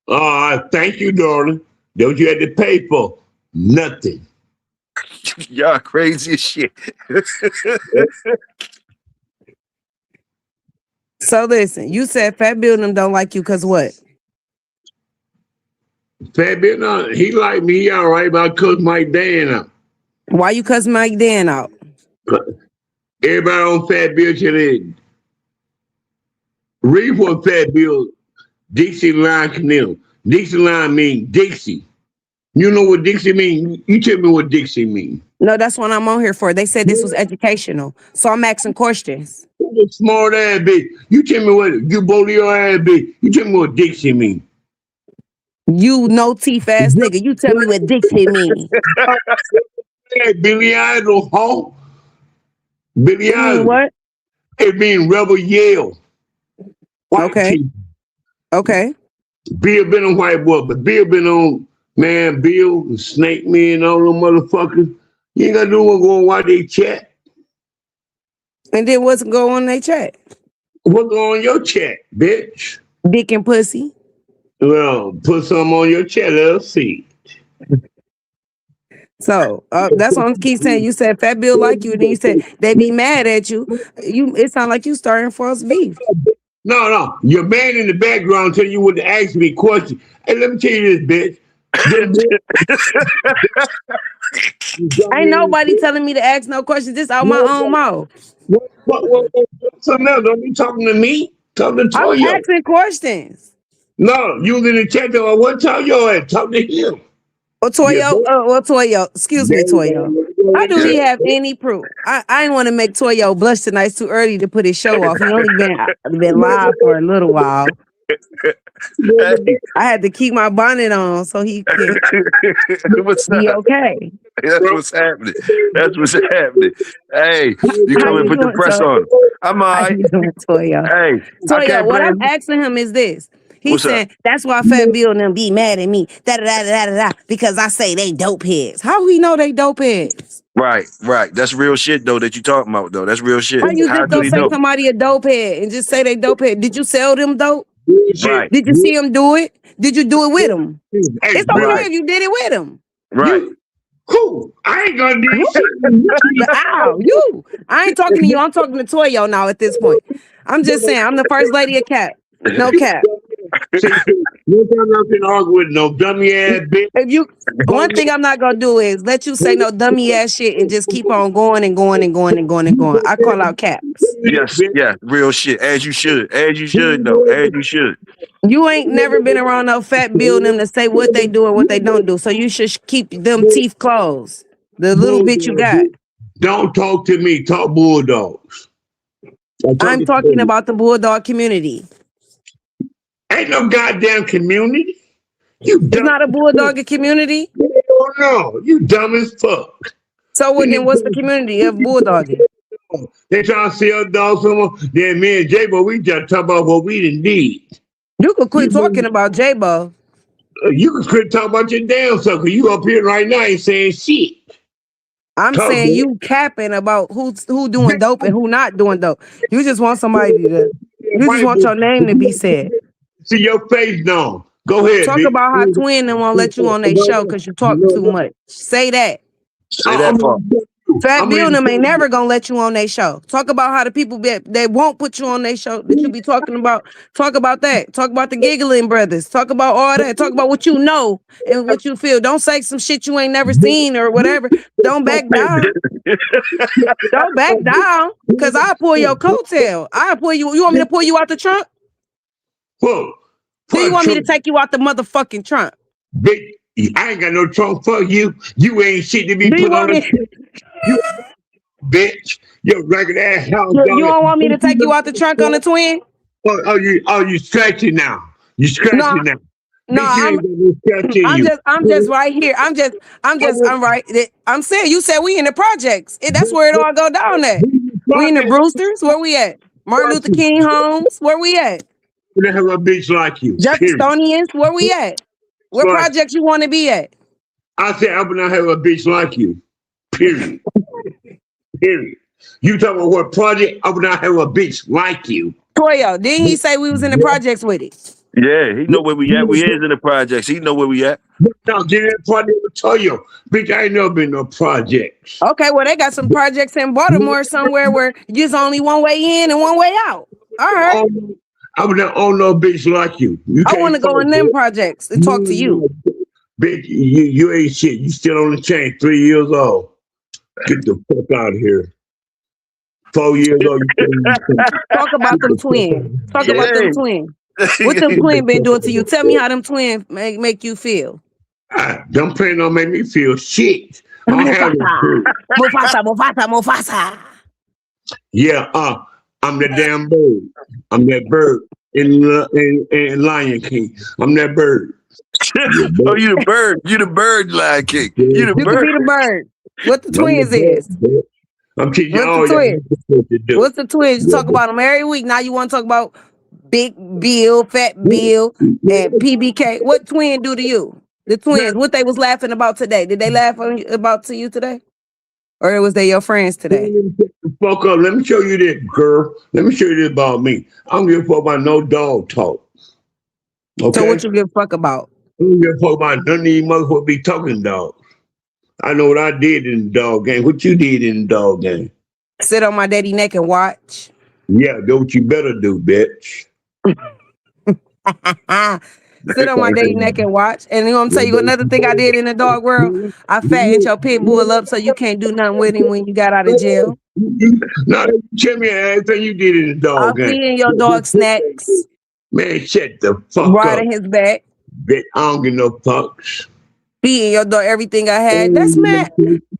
Thank you, darling. That's what you had to pay for. Nothing. Y'all crazy as shit. So listen, you said Fat Bill and them don't like you because what? Fat Bill, no, he like me. He all right, but I cuss Mike Dan out. Why you cuss Mike Dan out? Everybody on Fat Bill today. Read what Fat Bill Dixie line condemn. Dixie line mean Dixie. You know what Dixie mean? You tell me what Dixie mean. No, that's what I'm on here for. They said this was educational. So I'm asking questions. You smart ass bitch. You tell me what you both your ass bitch. You tell me what Dixie mean. You no teeth ass nigga. You tell me what Dixie mean. Hey, Billy Idol, huh? Billy It Idol. mean what? It mean Rebel Yale. White Okay. team. Okay. Bill been on white boy, but Bill been on, man, Bill and Snake Me and all them motherfuckers. You ain't got to do one go and watch they chat. And then what's going on in their chat? What go on your chat, bitch? Dick and pussy. Well, put some on your chat, let's see. So that's what I'm keep saying. You said Fat Bill like you, and then you said they be mad at you. It sounds like you starting false beef. No. Your man in the background telling you what to ask me question. Hey, let me tell you this, bitch. Ain't nobody telling me to ask no questions. This out my own mouth. What? Something else. Don't be talking to me. Talk to I'm Toyo. asking questions. No, you was in the chat though. What Toyo at? Talk to him. Or Toyo, Toyo, excuse me, Toyo. How do he have any proof? I didn't want to make Toyo blush tonight. It's too early to put his show off. He only been live for a little while. Hey. I had to keep my bonnet on so he can What's be up? okay. That's what's happening. That's what's happening. Hey, you come and put the press on him. I'm all How right. you doing, Toyo? Hey, I Toyo, can't what I'm blame. asking him is this. He's What's saying, up? that's why Fat Bill and them be mad at me. Da-da-da-da-da-da. Because I say they dope heads. How we know they dope heads? Right. That's real shit though that you talking about though. That's real shit. How you How just do don't he say know? somebody a dope head and just say they dope head? Did you sell them dope? Right. Did you see him do it? Did you do it with him? Hey, It's okay Right. if you did it with him. Right. Who? I ain't gonna do You? shit. Ow, you. I ain't talking to you. I'm talking to Toyo now at this point. I'm just saying, I'm the first lady of Cap. No cap. No time I can argue with no dummy ass bitch. If you, one thing I'm not gonna do is let you say no dummy ass shit and just keep on going and going and going and going and going. I call out caps. Yes. Yeah. Real shit. As you should. As you should though. As you should. You ain't never been around no Fat Bill and them to say what they do and what they don't do. So you should keep them teeth closed. The little bit you got. Don't talk to me. Talk Bulldogs. I'm talking about the Bulldog community. Ain't no goddamn community. You It's dumb. not a Bulldog community. No, you dumb as fuck. So then what's the community of Bulldogging? They trying to sell dogs from then me and J-Bo, we just talk about what we done did. You could quit talking about J-Bo. You can quit talking about your damn sucker. You up here right now ain't saying shit. I'm saying you capping about who doing dope and who not doing dope. You just want somebody to, you just want your name to be said. See your face down. Go ahead. Talk bitch. about how Twin and won't let you on their show because you talk too much. Say that. Say that part. Fat Bill and them ain't never gonna let you on their show. Talk about how the people they won't put you on their show that you be talking about. Talk about that. Talk about the Giggling Brothers. Talk about all that. Talk about what you know and what you feel. Don't say some shit you ain't never seen or whatever. Don't back down. Don't back down. Cause I'll pull your coattail. I'll pull you. You want me to pull you out the trunk? Whoa. Do you want me to take you out the motherfucking trunk? Bitch, I ain't got no trunk for you. You ain't shit to be Do you put on want the you bitch. Your ragged ass house. You don't want me to take you out the trunk on the Twin? You scratching now. You scratching now. No, Bitch, you ain't got no scratch in you. I'm just right here. I'm right. I'm saying you said we in the projects. That's where it all go down at. We in the Brewsters. Where we at? Martin Luther King homes. Where we at? Who the hell a bitch like you? Jeffersonians. Where we at? Where projects you want to be at? I said I would not have a bitch like you. Period. Period. You talking about what project? I would not have a bitch like you. Toyo, didn't he say we was in the projects with it? Yeah, he know where we at. We is in the projects. He know where we at. Now get in that project with Toyo. Bitch, I ain't never been no projects. Okay, well they got some projects in Baltimore somewhere where there's only one way in and one way out. All right. I would not own no bitch like you. I want to go in them projects and talk to you. Bitch, you ain't shit. You still on the chain, 3 years old. Get the fuck out of here. 4 years old. Talk about them twins. Talk about them twins. What them twins been doing to you? Tell me how them twins make you feel. Them twins don't make me feel shit. Mufasa. Yeah, I'm the damn bird. I'm that bird in Lion King. I'm that bird. Oh, you the bird. You the bird, Lion King. You the You bird. can be the bird. What the twins is? I'm teaching What's all the y'all what to do. What's the twins? You talk about them every week. Now you want to talk about Big Bill, Fat Bill, and PBK. What twin do to you? The twins. What they was laughing about today? Did they laugh about to you today? Or was they your friends today? Fuck up. Let me show you this, girl. Let me show you this about me. I don't give a fuck about no dog talk. Okay? So what you give a fuck about? I don't give a fuck about none of these motherfuckers be talking dog. I know what I did in the dog game. What you did in the dog game? Sit on my daddy neck and watch. Yeah, do what you better do, bitch. Sit on my daddy neck and watch. And I'm gonna tell you another thing I did in the dog world. I fattened your pit bull up so you can't do nothing with him when you got out of jail. Now, tell me everything you did in the dog game. I'm feeding your dog snacks. Man, shut the fuck Riding up. his back. Bitch, I don't give no fucks. Feeding your dog everything I had. That's Matt.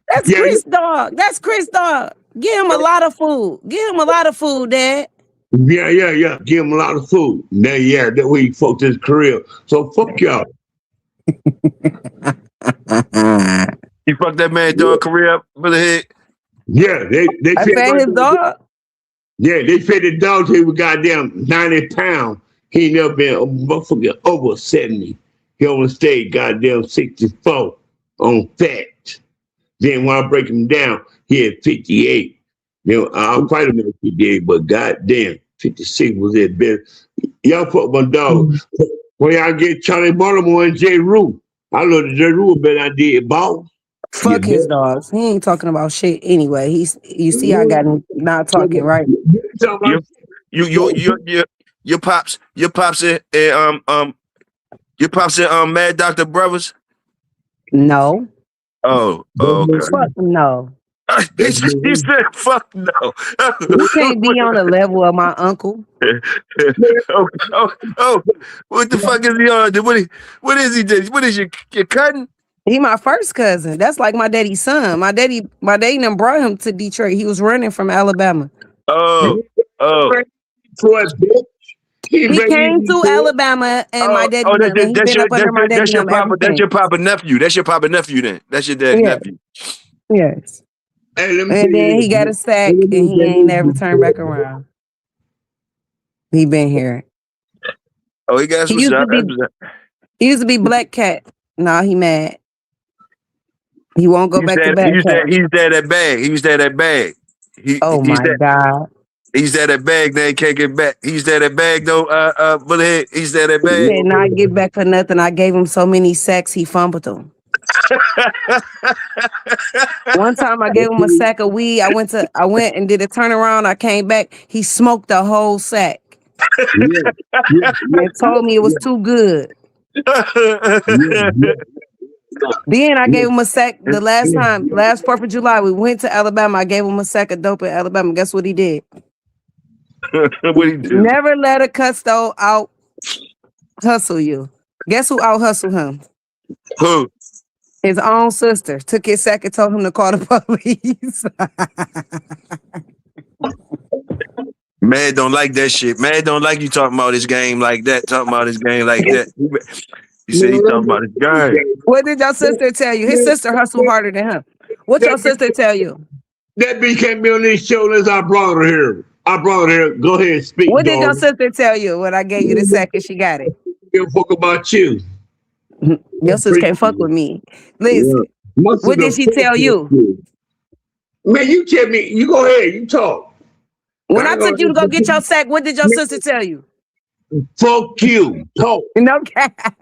That's Yeah, Chris dog. That's Chris dog. Give him a lot of food. Give him a lot of food, Dad. yeah. Give him a lot of food. That way he fucked his career. So fuck y'all. You fucked that man dog career up for the head. Yeah, they I fed fed his dog. Yeah, they fed the dog till he was goddamn 90 pounds. He never been motherfucking over 70. He only stayed goddamn 64 on fat. Then when I break him down, he had 58. You know, I'm quite a man 58, but goddamn, 56 was it best. Y'all fuck my dog. When y'all get Charlie Baltimore and J. Rue, I love the J. Rue better than I did, boss. Fuck his dogs. He ain't talking about shit anyway. You see, I got him not talking, right? Your pops and your pops and Mad Dr. Brothers. No. Oh, okay. Fuck no. He said, "Fuck no." You can't be on the level of my uncle. oh, what the fuck is he on? What is he doing? What is your cousin? He my first cousin. That's like my daddy's son. My daddy done brought him to Detroit. He was running from Alabama. Oh. He came to Alabama and my daddy that's your papa. That's your papa nephew. That's your papa nephew then. That's your dad's nephew. Yes. And then he got a sack and he ain't never turned back around. He been here. Oh, he got some shot. He used to be Black Cat. Nah, he mad. He won't go back to Black Cat. He used to have that bag. He used to have that bag. God. He used to have that bag. Now he can't get back. He used to have that bag though. Bullethead. He used to have that bag. He did not get back for nothing. I gave him so many sacks he fumbled them. One time I gave him a sack of weed. I went and did a turnaround. I came back. He smoked the whole sack. And told me it was too good. Then I gave him a sack the last 4th of July. We went to Alabama. I gave him a sack of dope in Alabama. Guess what he did? What he did? Never let a custo out hustle you. Guess who out hustled him? Who? His own sister. Took his sack and told him to call the police. Man don't like that shit. Man don't like you talking about his game like that. Talking about his game like that. He said he talking about his game. What did your sister tell you? His sister hustled harder than him. What your sister tell you? That bitch can't be on this show unless I brought her here. Go ahead and speak. What did your sister tell you when I gave you the sack and she got it? Give a fuck about you. Your sister can't fuck with me. Listen, what did she tell you? Man, you tell me. You go ahead. You talk. When I took you to go get your sack, what did your sister tell you? Fuck you. Talk. No cap.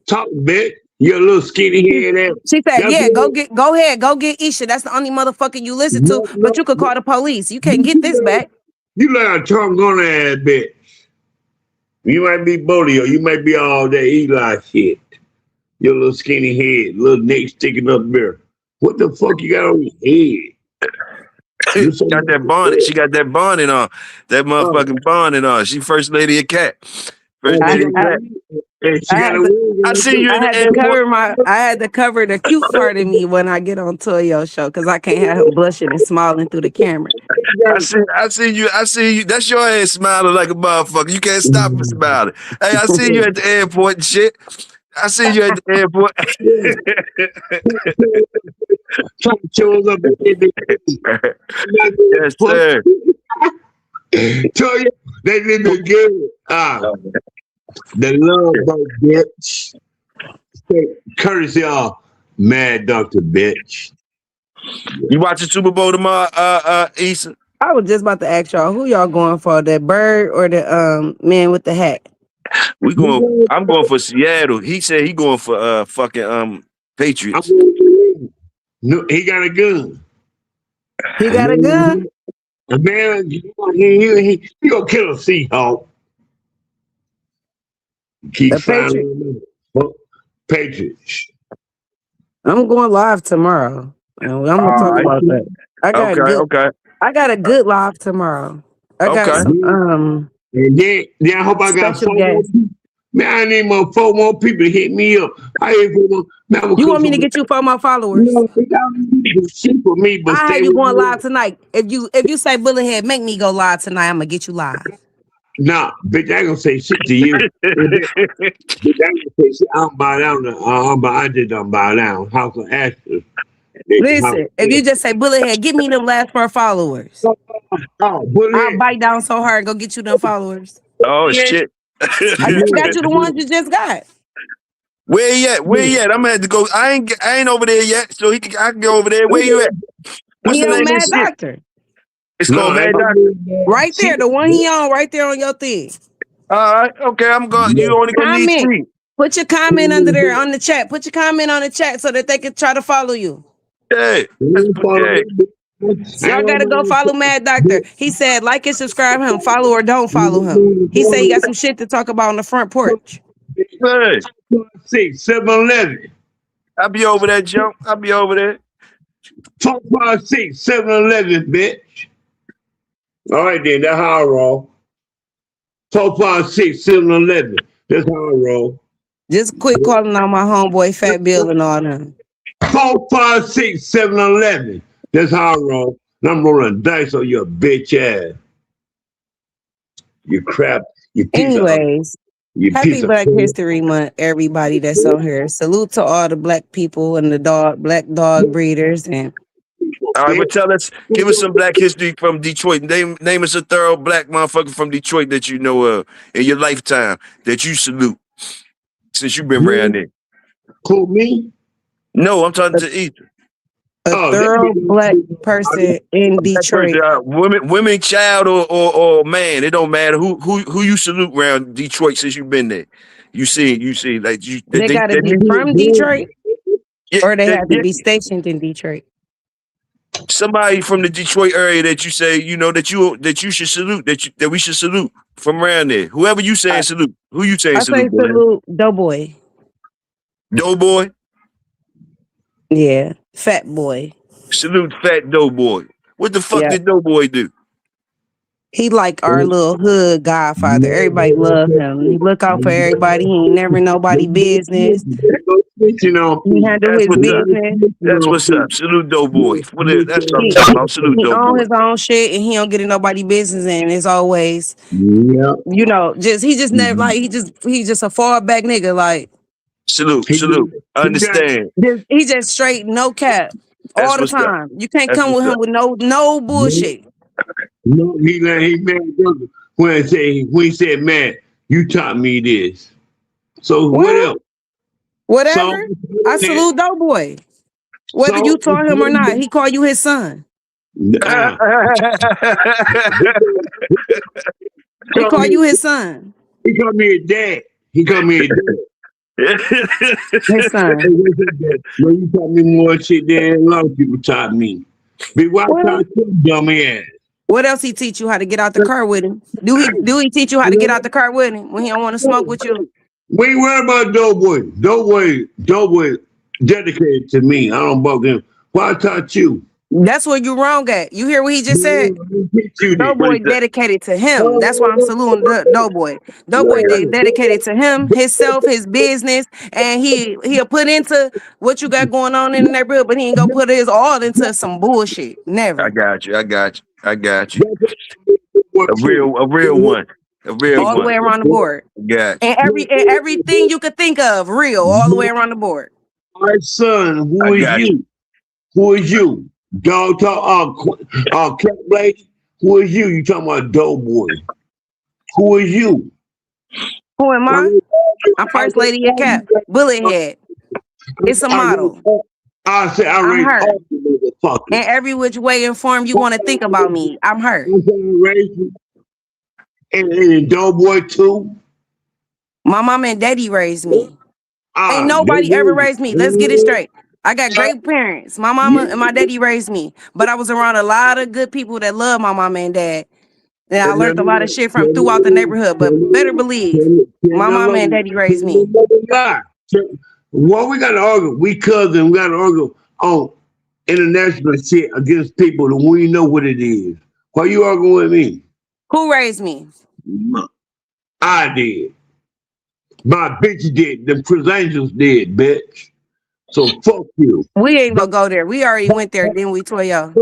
Talk, bitch. You're a little skinny head ass. She said, "Yeah, go ahead, go get Isha. That's the only motherfucker you listen to. But you could call the police. You can't get this back." You like a tongue on ass bitch. You might be Bodie or you might be all that Eli shit. Your little skinny head, little neck sticking up there. What the fuck you got on your head? She got that bonnet. She got that bonnet on. That motherfucking bonnet on. She first lady of cat. First lady of cat. I see you in the airport. I had to cover the cute part of me when I get on Toyo'S show because I can't have him blushing and smiling through the camera. I see you. That's your ass smiling like a motherfucker. You can't stop from smiling. Hey, I see you at the airport and shit. I see you at the airport. Yes, sir. Toyo, they did the good. The love boat, bitch. Courtesy of Mad Dr. Bitch. You watching Super Bowl tomorrow, Issa? I was just about to ask y'all, who y'all going for, the bird or the man with the hat? I'm going for Seattle. He said he going for fucking Patriots. No, he got a gun. He got a gun? Man, he gonna kill a Seahawk. Keep finding Patriots. I'm going live tomorrow. I'm gonna talk about that. I got a good live tomorrow. I got some and then I hope I got special guests. Man, I need 4 more people to hit me up. I ain't 4 more. Man, You want me to get you 4 more followers? No, they got shit for me, but I stay have you with going me. live tonight. If you say Bullethead, make me go live tonight. I'm gonna get you live. Nah, bitch, I ain't gonna say shit to you. Bitch, I ain't gonna say shit. I don't bow down. I just don't bow down. House of Ashes. Listen, if you just say Bullethead, give me them last 4 followers. Oh, I'll bullet. bite down so hard and go get you them followers. Oh shit. I just got you the ones you just got. Where he at? Where he at? I'm gonna have to go. I ain't over there yet, so I can go over there. Where you at? What's He the on name of Mad the shit? Doctor. It's called Mad Doctor. Right there, the one he on right there on your thing. All right, okay. I'm going. You only gonna need Comment. 3. Put your comment under there on the chat. Put your comment on the chat so that they can try to follow you. Hey, let's put that. Y'all gotta go follow Mad Doctor. He said like and subscribe him. Follow or don't follow him. He said he got some shit to talk about on the front porch. Hey, 7-Eleven. I'll be over there, jump. I'll be over there. 456 7-Eleven, bitch. All right, then. That's how I roll. 456 7-Eleven. That's how I roll. Just quit calling out my homeboy Fat Bill and all them. 456 7-Eleven. That's how I roll. And I'm rolling dice on your bitch ass. You crap. You piece Anyways, of happy piece of Black History Month, everybody that's on here. Salute to all the black people and the black dog breeders. And All right, but give us some black history from Detroit. Name us a thorough black motherfucker from Detroit that you know of in your lifetime that you salute since you've been around there. Who, me? No, I'm talking to Ether. a thorough black person in Detroit. Women, child, or man, it don't matter who you salute around Detroit since you've been there. You see, like They gotta be from Detroit, or they have to be stationed in Detroit. Somebody from the Detroit area that you say that you should salute, that we should salute from around there. Whoever you saying salute, who you saying I say salute? salute Doughboy. Doughboy. Yeah, Fat Boy. Salute Fat Doughboy. What the fuck did Doughboy do? He like our little hood godfather. Everybody love him. He look out for everybody. He ain't never nobody business. He handle his business. That's what's up. Salute Doughboy. That's what I'm talking about. Salute He Doughboy. own his own shit and he don't get in nobody business. And it's always, he just never like he just a fallback nigga. Like salute. Understand. He just straight no cap all the time. You can't come with him with no bullshit. No, he mad when he said, man, you taught me this. So what else? Whatever. I salute Doughboy. Whether you taught him or not, he called you his son. He called you his son. He called me a dad. His son. No, you taught me more shit than a lot of people taught me. But why taught you, dummy ass? What else he teach you how to get out the car with him? Do he teach you how to get out the car with him when he don't want to smoke with you? We ain't worried about Doughboy. Doughboy dedicated to me. I don't bug him. Why I taught you? That's where you wrong at. You hear what he just said? Doughboy dedicated to him. That's why I'm saluting Doughboy. Doughboy dedicated to him, himself, his business, and he'll put into what you got going on in the neighborhood, but he ain't gonna put his all into some bullshit. Never. I got you. A real one. All the way around the board. Yeah. And everything you could think of, real, all the way around the board. My son, who is you? Who is you? Dog talk, cat lady. Who is you? You talking about Doughboy? Who is you? Who am I? I'm first lady of Cap, Bullethead. It's a model. I say I raised all the motherfuckers. And every which way and form you want to think about me, I'm her. And Doughboy too. My mama and daddy raised me. Ain't nobody ever raised me. Let's get it straight. I got great parents. My mama and my daddy raised me, but I was around a lot of good people that love my mama and dad. And I learned a lot of shit from throughout the neighborhood. But better believe, my mama and daddy raised me. Well, we got to argue. We cousins. We got to argue on international shit against people that we know what it is. Why you arguing with me? Who raised me? I did. My bitch did. Them Chris Angels did, bitch. So fuck you. We ain't gonna go there. We already went there, didn't we, Toyo?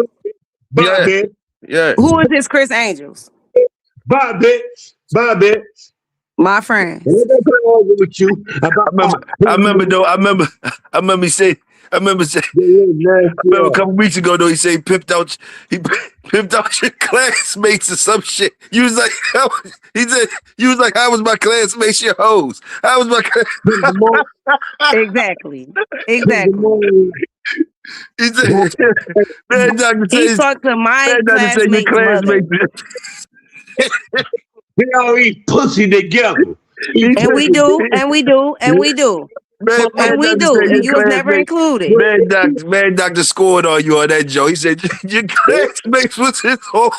Bye, Yeah. bitch. Yeah. Who is this Chris Angels? Bye, bitch. Bye, bitch. My friends. I'm not gonna argue with you about I remember though. I remember he said. I remember a couple weeks ago though. He said he pimped out your classmates or some shit. You was like, he said you was like, how was my classmates your hoes? How was my Exactly. He said, man, doctor He says, talked to my man, doctor say your classmates' mother. We all eat pussy together. And we do, and we do, and we do. And we do. And you was never included. Man, doctor scored on you on that joke. He said your classmates was his hoes.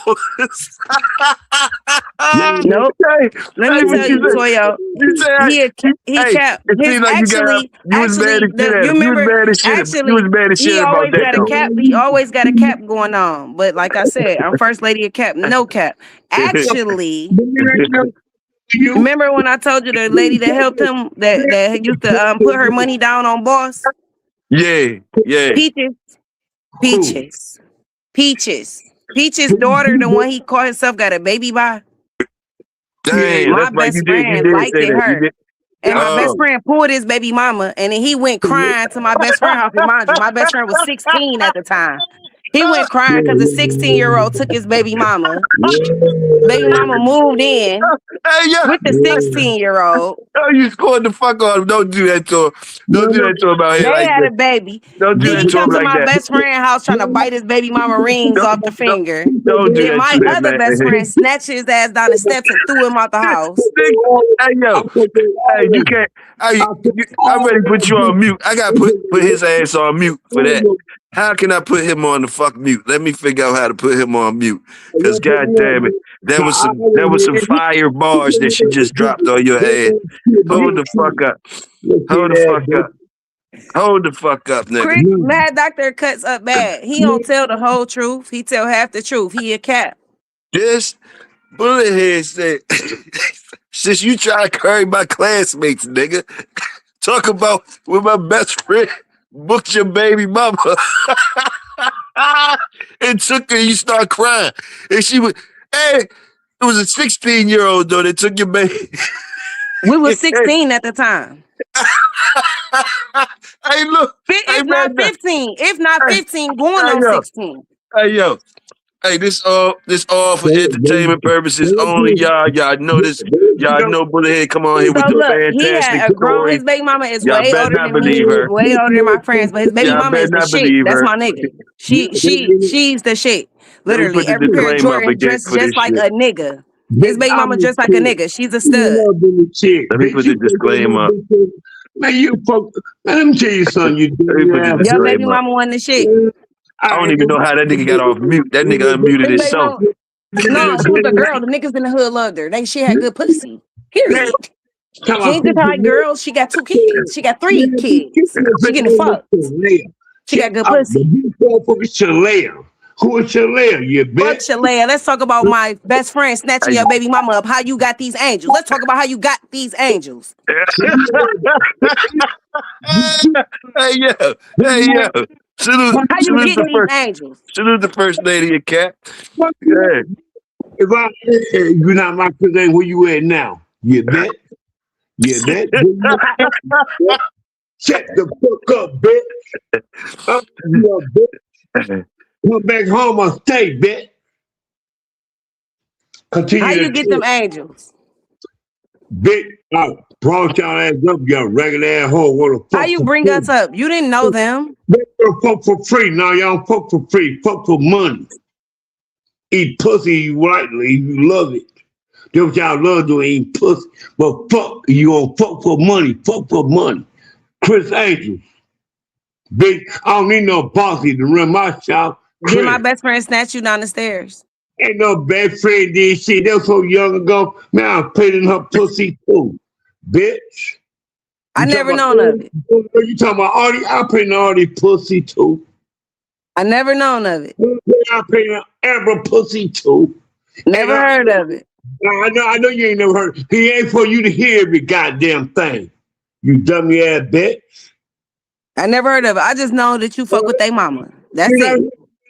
Nope. Let me tell you, Toyo. He capped. You was mad as shit about that. He always got a cap going on. But like I said, I'm first lady of cap, no cap. Actually, remember when I told you the lady that helped him that used to put her money down on Boss? Yeah. Peach's daughter, the one he called himself, got a baby by. Damn, my best friend liked her. And my best friend pulled his baby mama, and then he went crying to my best friend house. Mind you, my best friend was 16 at the time. He went crying because the 16-year-old took his baby mama. Baby mama moved in with the 16-year-old. Oh, you scored the fuck on him. Don't do that to him. Don't do that to him out here. They had a baby. Don't do that to him like that. He come to my best friend's house trying to bite his baby mama rings off the finger. Don't do then that my to other best friend snatched his ass down the steps and threw him out the house. Hey, yo. Hey, you can't. I'm ready to put you on mute. I got to put his ass on mute for that. How can I put him on the fuck mute? Let me figure out how to put him on mute. Because goddamn it, there was some fire bars that she just dropped on your ass. Hold the fuck up. Hold the fuck up. Hold the fuck up, nigga. Chris, Mad Doctor cuts up bad. He don't tell the whole truth. He tell half the truth. He a cap. This bullethead said, since you try to carry my classmates, nigga, talk about with my best friend booked your baby mama and took her, you start crying. And she was, hey, it was a 16-year-old though that took your baby. We was 16 at the time. Hey, look. If not 15. If not 15, going on 16. Hey, yo. Hey, this all for entertainment purposes only. Y'all know this. Y'all know Bullethead come on here with the fantastic story. His baby mama is way older than me. Way older than my friends, but his baby mama is the shit. That's my nigga. She's the shit. Literally, every pair of Jordan dressed just like a nigga. His baby mama dressed like a nigga. She's a stud. Let me put the disclaimer. Man, you fuck. Let me tell you something. Your baby mama wasn't the shit. I don't even know how that nigga got off mute. That nigga unmuted himself. No, she was a girl. The niggas in the hood loved her. She had good pussy. Period. She ain't just like girls. She got 2 kids. She got 3 kids. She getting fucked. She got good pussy. Who is Shalea, you bitch? Fuck Shalea. Let's talk about my best friend snatching your baby mama up. How you got these angels? Let's talk about how you got these angels. Hey, yo. Salute the first lady of cat. Yeah. If you're not my cousin, where you at now? You bet. Shut the fuck up, bitch. Come back home or stay, bitch. Continue. How you get them angels? Bitch, I brought y'all ass up, y'all regular ass hoe. How you bring us up? You didn't know them. They fuck for free. Now y'all fuck for free. Fuck for money. Eat pussy rightly. You love it. That's what y'all love doing, eat pussy. But fuck, you gonna fuck for money. Fuck for money. Chris Angels. Bitch, I don't need no bossy to run my shop. Did my best friend snatch you down the stairs? Ain't no best friend did shit. That was so young ago. Man, I paid in her pussy too. Bitch. I never known of it. You talking about Artie? I paid in Artie pussy too. I never known of it. I paid in Amber pussy too. Never heard of it. I know you ain't never heard. He ain't for you to hear every goddamn thing. You dummy ass bitch. I never heard of it. I just know that you fuck with their mama. That's You it.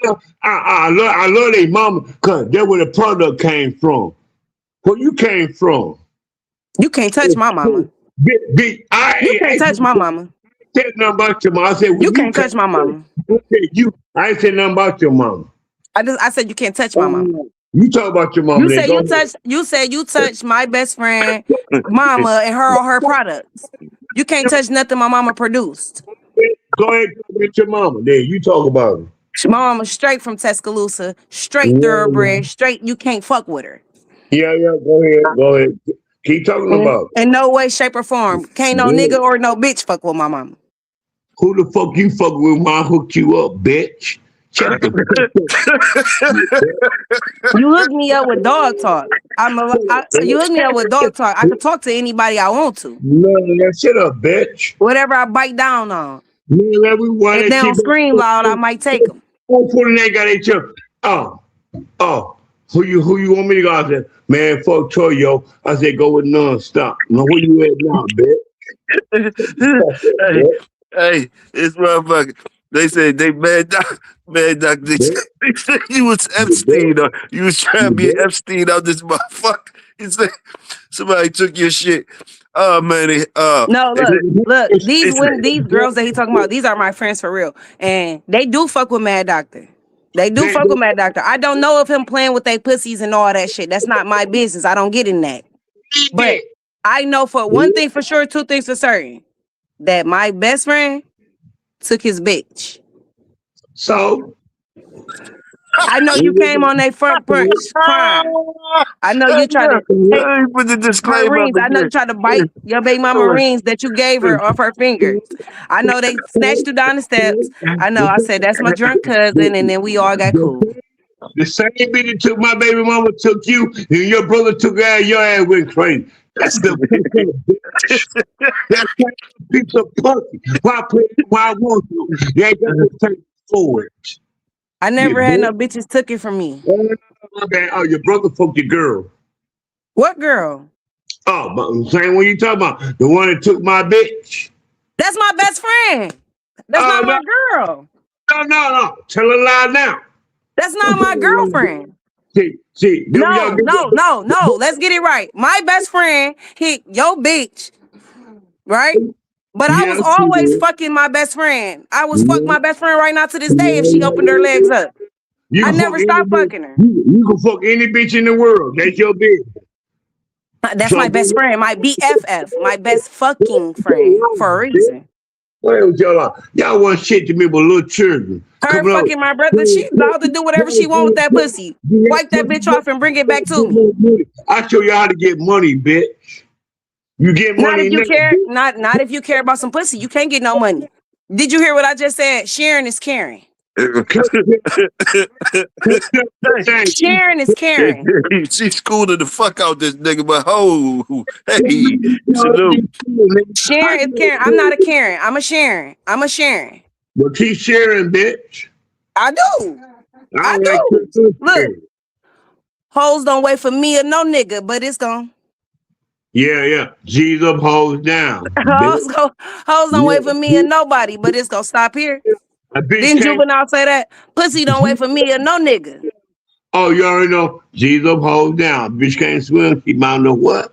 know, I love their mama because that's where the product came from. Where you came from? You can't touch my mama. You can't touch my mama. Said nothing about your mama. I said You can't touch my mama. I ain't said nothing about your mama. I said you can't touch my mama. You talk about your mama. You said you touched my best friend mama and all her products. You can't touch nothing my mama produced. Go ahead with your mama. Then you talk about her. My mama straight from Tuscaloosa, straight thoroughbred, straight. You can't fuck with her. Yeah. Go ahead. Keep talking about it. In no way, shape, or form. Can't no nigga or no bitch fuck with my mama. Who the fuck you fuck with? Ma hooked you up, bitch. Shut the You hook me up with dog talk. You hook me up with dog talk. I can talk to anybody I want to. No, shut up, bitch. Whatever I bite down on. Man, everyone If they don't scream loud, I might take them. Who you want me to go? I said, man, fuck Toyo. I said, go with nonstop. Now where you at now, bitch? Hey, this motherfucker. They said they mad doc. They said you was Epstein. Or you was trying to be Epstein out this motherfucker. He said somebody took your shit. Oh man, no, look. These girls that he talking about, these are my friends for real, and they do fuck with Mad Doctor. They do fuck with Mad Doctor. I don't know if him playing with their pussies and all that shit. That's not my business. I don't get in that. But I know for one thing for sure, two things for certain, that my best friend took his bitch. So I know you came on that front porch crying. I know you tried to take put the disclaimer. I know you tried to bite your baby mama rings that you gave her off her fingers. I know they snatched you down the steps. I know I said that's my drunk cousin, and then we all got cool. The same bitch that took my baby mama took you, and your brother took her out, your ass went crazy. That's the bitch. That's a piece of pussy. Why play it why I want to? You ain't got to take forward. I never had no bitches took it from me. Oh, your brother fucked your girl. What girl? Oh, but I'm saying when you talking about the one that took my bitch. That's my best friend. That's not my girl. No. Tell a lie now. That's not my girlfriend. See. No. Let's get it right. My best friend hit your bitch, right? But I was always fucking my best friend. I was fuck my best friend right now to this day if she opened her legs up. I never stopped fucking her. You can fuck any bitch in the world. That's your bitch. That's my best friend, my BFF, my best fucking friend for a reason. Y'all want shit to me but little children. Her fucking my brother, she's allowed to do whatever she want with that pussy. Wipe that bitch off and bring it back to me. I show you how to get money, bitch. You get money. Not if you care. Not if you care about some pussy. You can't get no money. Did you hear what I just said? Sharing is caring. Sharing is caring. She schooling the fuck out this nigga, but hey, salute. Sharing is caring. I'm not a caring. I'm a sharing. But keep sharing, bitch. I do. Look, hoes don't wait for me or no nigga, but it's gone. Yeah. G's up, hoes down. Hoes don't wait for me or nobody, but it's gonna stop here. Didn't Juvenile say that? Pussy don't wait for me or no nigga. Oh, you already know. G's up, hoes down. Bitch can't swim. She might know what.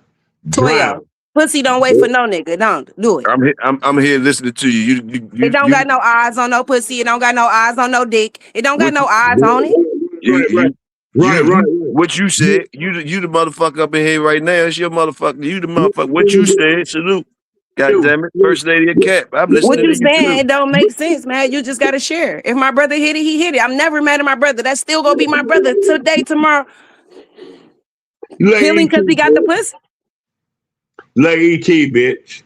Toyo. Pussy don't wait for no nigga. Don't do it. I'm here listening to you. It don't got no eyes on no pussy. It don't got no eyes on no dick. It don't got no eyes on it. Right. What you said, you the motherfucker up in here right now. It's your motherfucker. You the motherfucker. What you said, salute. God damn it. First lady of Cap. I'm listening to you. What you saying, too. it don't make sense, man. You just gotta share. If my brother hit it, he hit it. I'm never mad at my brother. That's still gonna be my brother today, tomorrow. Feeling because he got the pussy. Like ET, bitch.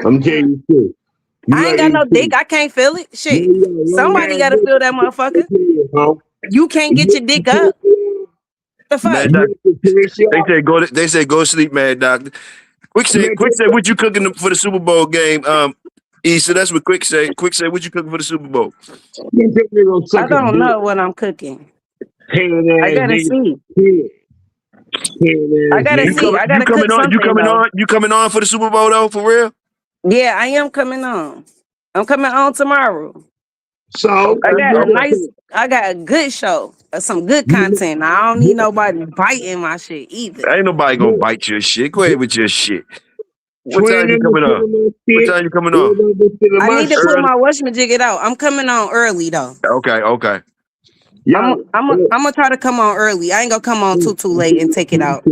I'm telling you too. I ain't got no dick. I can't feel it. Shit. Somebody gotta feel that motherfucker. You can't get your dick up. The fuck? They say go sleep, Mad Doctor. Quick say, what you cooking for the Super Bowl game? Issa, that's what Quick say. Quick say, what you cooking for the Super Bowl? I don't know what I'm cooking. I gotta see. I gotta see. I gotta cook something. You coming on for the Super Bowl though? For real? Yeah, I am coming on. I'm coming on tomorrow. So I got a good show, some good content. I don't need nobody biting my shit either. Ain't nobody gonna bite your shit. Go ahead with your shit. What time you coming on? What time you coming on? I need to put my whatchamajigget out. I'm coming on early though. Okay. I'm gonna try to come on early. I ain't gonna come on too late and take it out.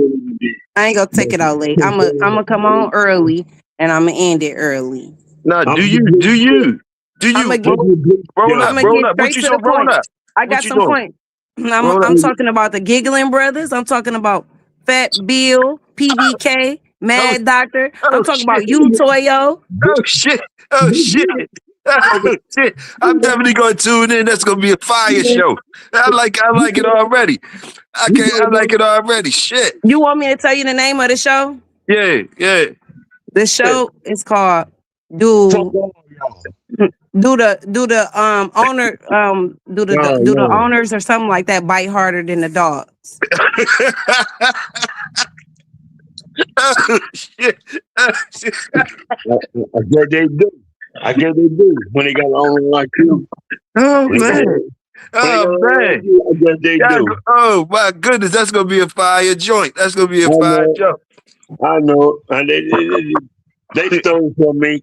I ain't gonna take it out late. I'm gonna come on early and I'm gonna end it early. Nah, do you? Roll up. What you so roll up? I got some points. I'm talking about the Giggling Brothers. I'm talking about Fat Bill, PBK, Mad Doctor. I'm talking about you, Toyo. Oh shit! I'm definitely gonna tune in. That's gonna be a fire show. I like it already. I like it already. Shit. You want me to tell you the name of the show? Yeah. The show is called Do the owners or something like that bite harder than the dogs. Oh shit! I guess they do. When they got an owner like you. Oh man! I guess they do. Oh my goodness! That's gonna be a fire joint. That's gonna be a fire joint. I know. And they stole from me.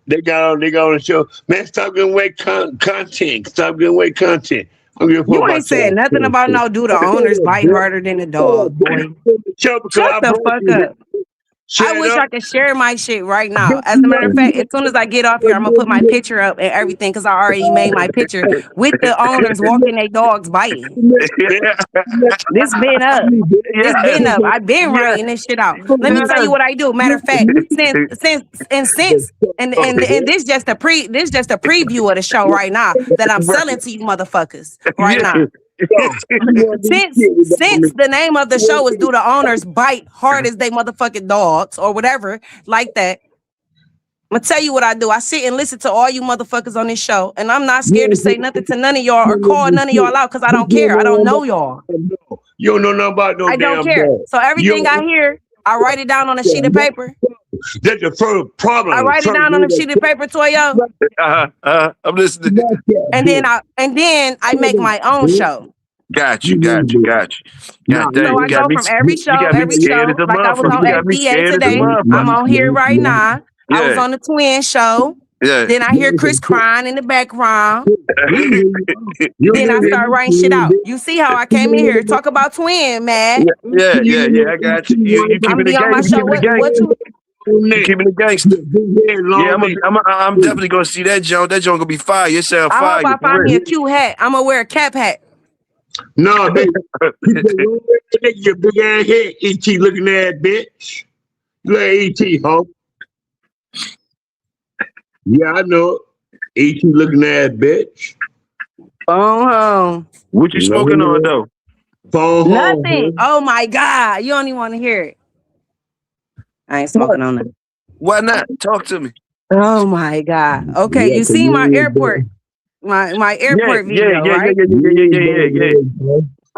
They got on the show. Man, stop giving away content. Stop giving away content. You ain't saying nothing about no do the owners bite harder than the dog, boy. Shut the fuck up. I wish I could share my shit right now. As a matter of fact, as soon as I get off here, I'm gonna put my picture up and everything because I already made my picture with the owners walking their dogs biting. This been up. I've been writing this shit out. Let me tell you what I do. Matter of fact, since this just a preview of the show right now that I'm selling to you motherfuckers right now. Since the name of the show is Do the Owners Bite Hard as They Motherfucking Dogs or whatever like that, I'm gonna tell you what I do. I sit and listen to all you motherfuckers on this show, and I'm not scared to say nothing to none of y'all or call none of y'all out because I don't care. I don't know y'all. You don't know nothing about no damn I don't care. So everything I hear, I write it down on a sheet of paper. That's the first problem. I write it down on a sheet of paper, Toyo. I'm listening. And then I make my own show. Got you. God So damn, I go from every show. Like I was on FBA today. I'm on here right now. Yeah. I was on the Twin show. Yeah. Then I hear Chris crying in the background. Then I start writing shit out. You see how I came in here to talk about Twin, man? Yeah. I got you. You keeping the gangster. You keeping the gangster. Yeah, I'm definitely gonna see that joint. That joint gonna be fire. It sound fire. I hope I find me a cute hat. I'm gonna wear a cap hat. No, baby. Your big ass head, E.T. looking at bitch. Look at E.T., ho. Yeah, I know. E.T. looking at bitch. Phone home. What you smoking on though? Phone home. Nothing. Oh my God. You don't even want to hear it. I ain't smoking on that. Why not? Talk to me. Oh my God. Okay, you see my airport. My airport video, right?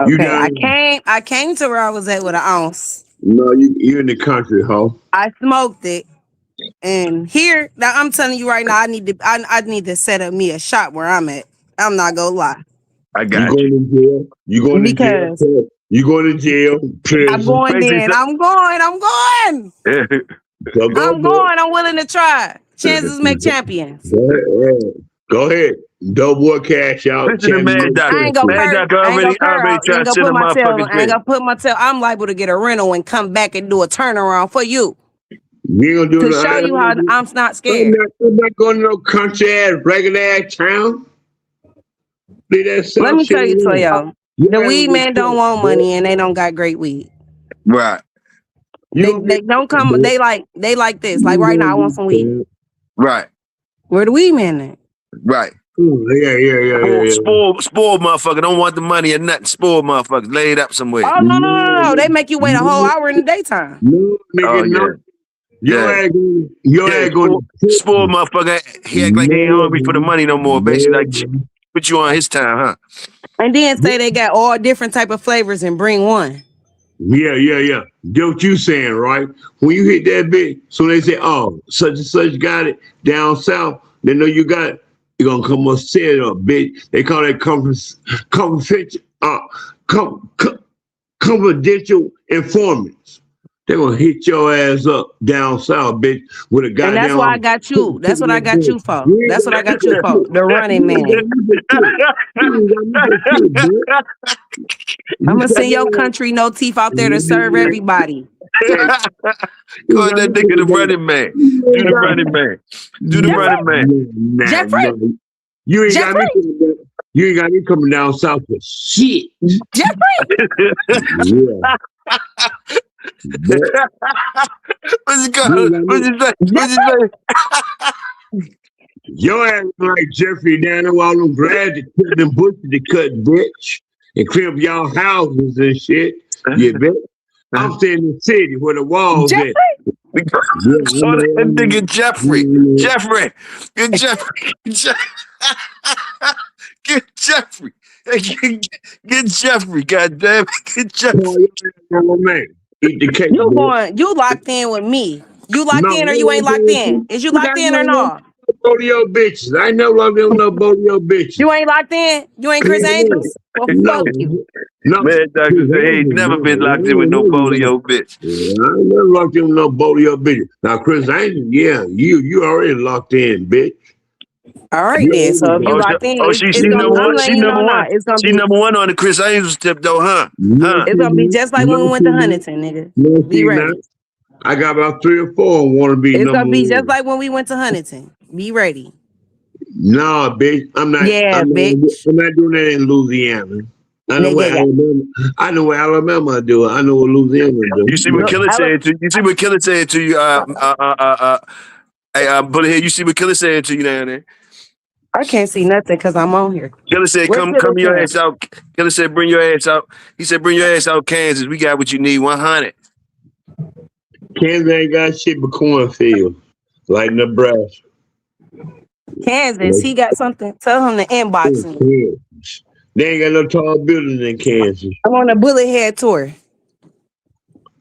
Yeah. Okay, I came to where I was at with an ounce. No, you in the country, ho. I smoked it, and here now I'm telling you right now, I need to set up me a shop where I'm at. I'm not gonna lie. I got you. Going to jail? You going to jail? You going to jail? Prison. I'm going. Then I'm going. I'm going. I'm willing to try. Chances make champions. Go ahead. Double cash out. Listen to Mad Doctor. I ain't gonna put my tail. I'm liable to get a rental and come back and do a turnaround for you. You gonna do to show you how I'm not scared. I'm not going to no country ass, regular ass town. Let me tell you, Toyo. The weed man don't want money and they don't got great weed. Right. They don't come. They like this. Like right now, I want some weed. Right. Where the weed man at? Right. Yeah. Spoiled motherfucker. Don't want the money or nothing. Spoiled motherfuckers. Lay it up somewhere. Oh no. They make you wait a whole hour in the daytime. No, nigga, no. You ain't going. Spoiled motherfucker. He act like he ain't hungry for the money no more. Basically, like put you on his time, huh? And then say they got all different type of flavors and bring one. Yeah. That's what you saying, right? When you hit that bitch, so they say, oh, such and such got it down south. They know you got it. You're gonna come up set it up, bitch. They call that confidential informants. They're gonna hit your ass up down south, bitch, with a And that's goddamn. why I got you. That's what I got you for. You ain't That's what I got got you for. The running man. me for shit. You ain't got me for shit, bitch. I'm You gonna send your country no teeth out there to serve everybody. Call that nigga the running man. Do the running man. Do the Jeffrey, running man. Jeffrey, You ain't got Jeffrey, me coming down. You ain't got me coming down south for shit. Jeffrey. Yeah. But What's it you called? ain't got What's me. it say? What's it say? Your ass like Jeffrey down there with all them grass to cut them bushes to cut, bitch. And clear up y'all houses and shit. Yeah, bitch. I'm staying in the city where the walls Jeffrey. at. Yeah, So that nigga Jeffrey. Jeffrey. Get Jeffrey. Get Jeffrey. Hey, get Jeffrey. God damn it. Get Jeffrey. Man. Eat the cake, You bitch. going? You locked in with me? You locked No, in or you ain't locked in? Is you locked in or no? both of your bitches. I know love them no both of your bitches. You ain't locked in. You ain't Chris Angels. Well, fuck you. No. Man, Doctor say he ain't never been locked in with no polio bitch. Yeah, I ain't never locked in with no both of your bitches. Now, Chris Angel, yeah, you already locked in, bitch. All right then. So if you locked in, it's She gonna. number I'm one. She letting you know number now. one. It's gonna She be. number one on the Chris Angels tip though, huh? Huh? It's gonna be just like when we went to Huntington, nigga. No, Be ready. I got about 3 or 4 and want to be It's number gonna be one. just like when we went to Huntington. Be ready. Nah, bitch. Yeah, bitch. I'm not doing that in Louisiana. I know what Yeah. Alabama. I know what Alabama do. I know what Louisiana do. You see what Killer said to you? See what Killer said to you? Hey, Bullet Head, you see what Killer said to you down there? I can't see nothing because I'm on here. Killer said, Where come Killer your said? ass out. Killer said, bring your ass out. He said, bring your ass out, Kansas. We got what you need, 100. Kansas ain't got shit but cornfield, like Nebraska. Kansas, he got something. Tell him to inbox me. They ain't got no tall buildings in Kansas. I'm on a Bullet Head tour.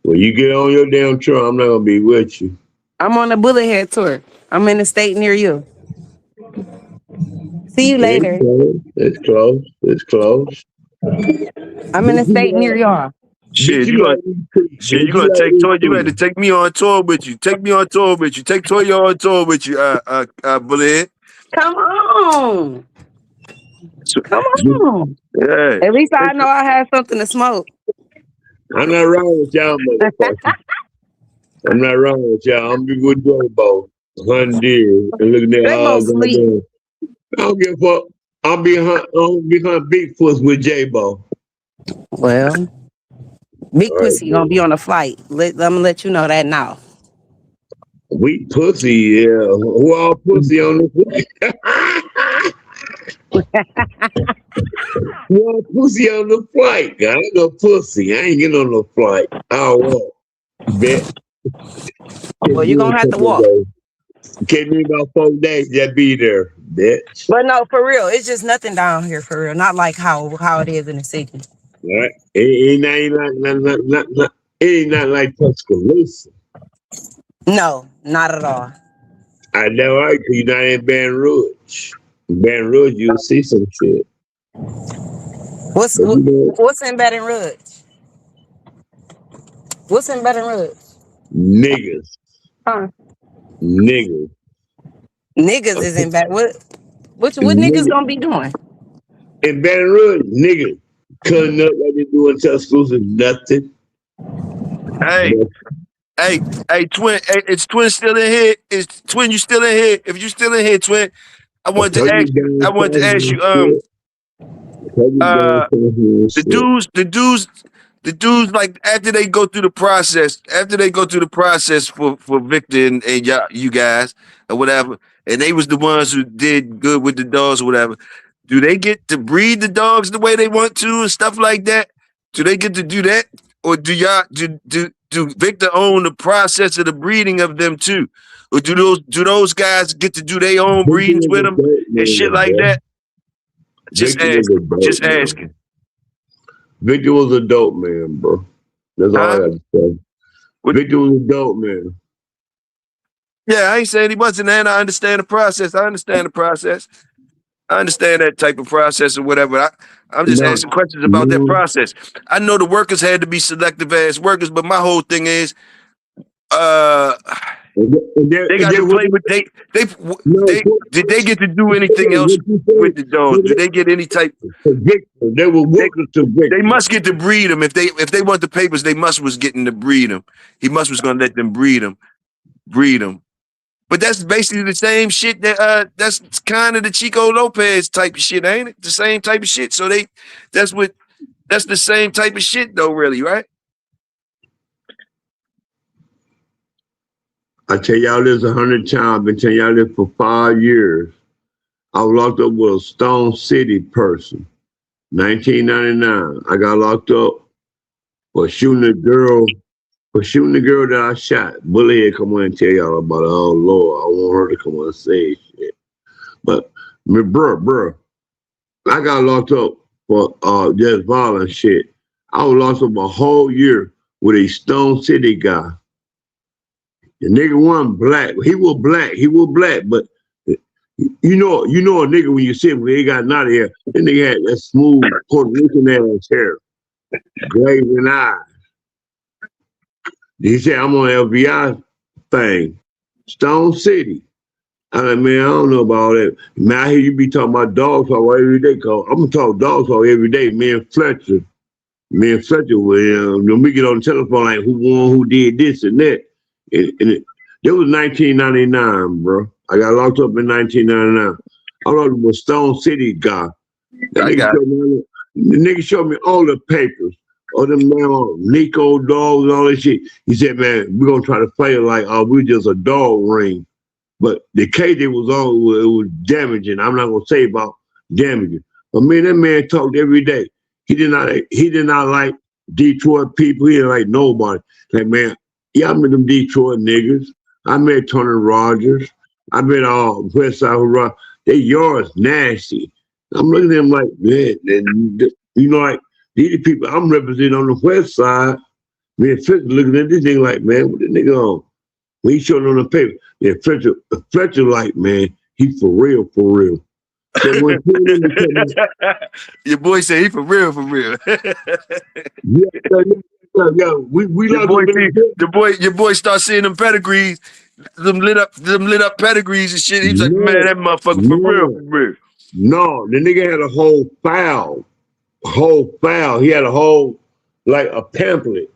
When you get on your damn truck, I'm not gonna be with you. I'm on a Bullet Head tour. I'm in a state near you. See you later. It's close. It's close. I'm in a state near y'all. Shit, you gonna take tour. You had to take me on tour with you. Take me on tour with you. Take Toyo on tour with you, Bullet Head. Come on. Come on. Yeah. At least I know I have something to smoke. I'm not wrong with y'all, motherfucker. I'm not wrong with y'all. I'm be with J-Bo, hunting deer, and looking at all goddamn. I don't give a fuck. I'll be hunting Bigfoots with J-Bo. Well, Big Pussy gonna be on a flight. I'm gonna let you know that now. Weak pussy, yeah. Who all pussy on the flight? Who all pussy on the flight? I ain't no pussy. I ain't getting on no flight. I don't walk. Bet. Well, you're gonna have to walk. Can't be about 4 days. Just be there, bitch. But no, for real, it's just nothing down here for real. Not like how it is in the city. All right. It ain't not like Tuscaloosa. No, not at all. I know, right? Because you're not in Baton Rouge. In Baton Rouge, you'll see some shit. What's in Baton Rouge? What's in Baton Rouge? Niggas. Huh? Niggas. Niggas is in Baton. What niggas gonna be doing? In Baton Rouge, niggas cutting up like they do in Tuscaloosa, nothing. Hey, Twin. Hey, is Twin still in here? Is Twin you still in here? If you still in here, Twin, I wanted to ask you. The dudes, like after they go through the process, for Victor and you guys or whatever, and they was the ones who did good with the dogs or whatever. Do they get to breed the dogs the way they want to and stuff like that? Do they get to do that, or do y'all do Victor own the process of the breeding of them too, or do those guys get to do their own breedings with them and shit like that? Just asking. Victor was a dope man, bro. That's all I Huh? got to say. What? Victor was a dope man. Yeah, I ain't saying he wasn't, and I understand the process. I understand the process. I understand that type of process or whatever. I'm just No, asking questions about that no. process. I know the workers had to be selective as workers, but my whole thing is, uh, they And got to then what? play with No, they did they get to do anything else what you with say? the dogs? Do they get any type? To Victor, they were They workers to they Victor. must get to breed them if they want the papers. They must was getting to breed them. He must was gonna let them breed them. But that's basically the same shit that's kind of the Chico Lopez type of shit, ain't it? The same type of shit. So that's what that's the same type of shit though, really, right? I tell y'all this 100 times. I've been telling y'all this for 5 years. I was locked up with a Stone City person. 1999. I got locked up for shooting the girl that I shot. Bully had come on and tell y'all about it. Oh Lord, I want her to come on and say shit. But bruh, I got locked up for just violent shit. I was locked up a whole year with a Stone City guy. The nigga wasn't black. He was black, but you know a nigga when you see him when he got out of here, that nigga had that smooth Puerto Rican ass hair, glazing eyes. He said, I'm on FBI thing. Stone City. I like, man, I don't know about all that. Man, I hear you be talking about dog talk every day. Cause I'm gonna talk dog talk every day. Me and Fletcher, when we get on the telephone, like who won, who did this and that. It was 1999, bro. I got locked up in 1999. I locked up with Stone City guy. That I nigga got showed me, the nigga showed me all the papers. All them man, Nico dogs, all that shit. He said, man, we're gonna try to play it like we're just a dog ring. But the case it was on, it was damaging. I'm not gonna say about damaging. But man, that man talked every day. He did not like Detroit people. He didn't like nobody. Like, man, yeah, I met them Detroit niggas. I met Tony Rogers. I met West Side Rock. They yards nasty. I'm looking at them like, man, like these people I'm representing on the West Side. Me and Fitz looking at this thing like, man, what the nigga on? When he showed on the paper, yeah, Fletcher like, man, he for real, for real. So when your boy said he for real, for real. yeah, we Your locked boy up in see the your boy start seeing them pedigrees, them lit up pedigrees and shit. He's like, man, no, that motherfucker for real, no, for real. no. The nigga had a whole file. He had a whole like a pamphlet.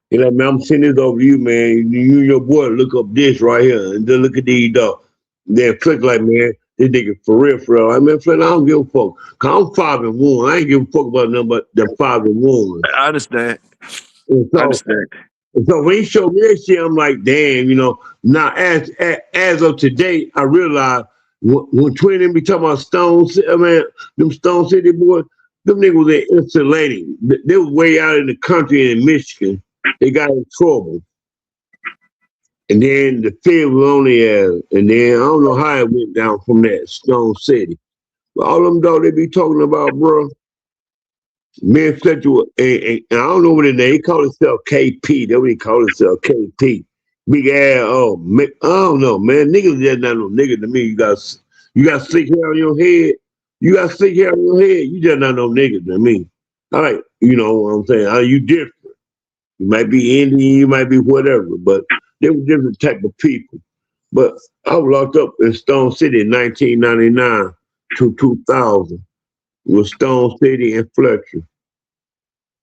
He like, man, I'm sending this over to you, man. You and your boy look up this right here and then look at these dogs. Then Flick like, man, this nigga for real, for real. I mean, Flick, I don't give a fuck. Cause I'm 5-1. I ain't give a fuck about nothing but them 5-1. I understand. And I so, understand. when he showed me that shit, I'm like, damn, Now, as of today, I realize when Twin them be talking about them Stone City boys, them niggas was in Ypsilanti. They was way out in the country in Michigan. They got in trouble. And then the field was only and then I don't know how it went down from that Stone City. But all them dogs they be talking about, bro. Me and Fletcher, and I don't know what it is. He call himself KP. That's what he call himself, KP. Big ass, I don't know, man. Niggas just not no nigga to me. You got slick hair on your head. You got slick hair on your head. You just not no nigga to me. All right, you know what I'm saying? You different. You might be Indian, you might be whatever, but they were different type of people. But I was locked up in Stone City in 1999 to 2000 with Stone City and Fletcher.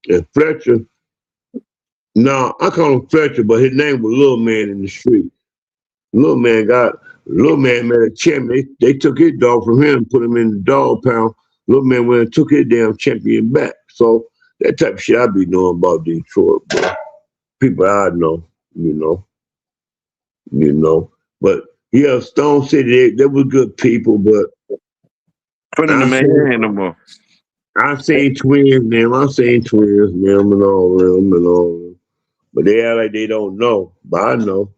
And Fletcher, no, I call him Fletcher, but his name was Little Man in the street. Little Man met a champion. They took his dog from him, put him in the dog pound. Little Man went and took his damn champion back. So that type of shit I be knowing about Detroit, bro. People I know, But yeah, Stone City, they were good people, but Put in the man no more. I seen twins, man. I seen twins, man, and all them. But they act like they don't know. But I know.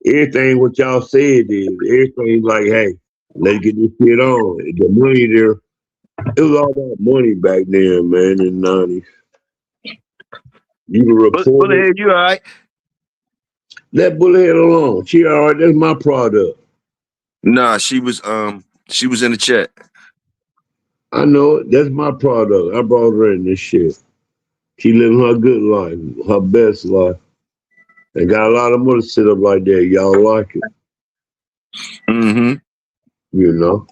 Everything what y'all said is everything like, hey, let's get this shit on. The money there, it was all about money back then, man, in the 90s. You can report it. Bullethead, you all right? Let Bullethead alone. She all right. That's my product. Nah, she was in the chat. I know it. That's my product. I brought her in this shit. She living her good life, her best life. And got a lot of money sit up like that. Y'all like it. Mm-hmm. You know?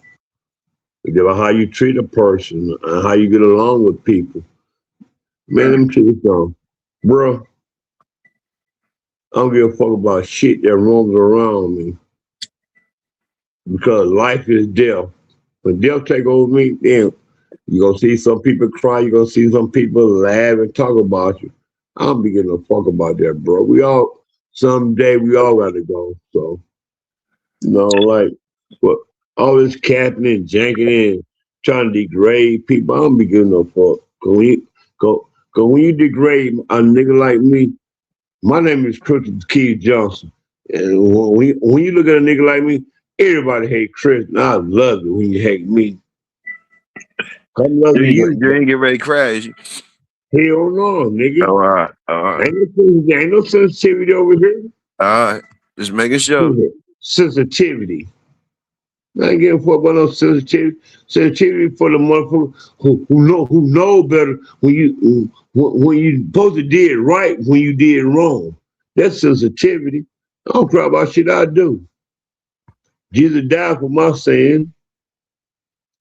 It's about how you treat a person and how you get along with people. Man, let me tell you something. Bro, I don't give a fuck about shit that roams around me. Because life is death. When death take over me, then you're gonna see some people cry, you're gonna see some people laugh and talk about you. I don't be giving a fuck about that, bro. Someday we all gotta go. So, like, but all this capping and janking and trying to degrade people, I don't be giving no fuck. When you degrade a nigga like me, my name is Chris Keith Johnson. And when you look at a nigga like me, everybody hate Chris, and I love it when you hate me. I'm loving you. You ain't get ready to crash. Hell no, nigga. All right. All right. Ain't no sensitivity over here. All right. Just making sure. Sensitivity. I ain't giving a fuck about no sensitivity. Sensitivity for the motherfucker who know better when you supposed to did right when you did wrong. That's sensitivity. I don't cry about shit I do. Jesus died for my sin.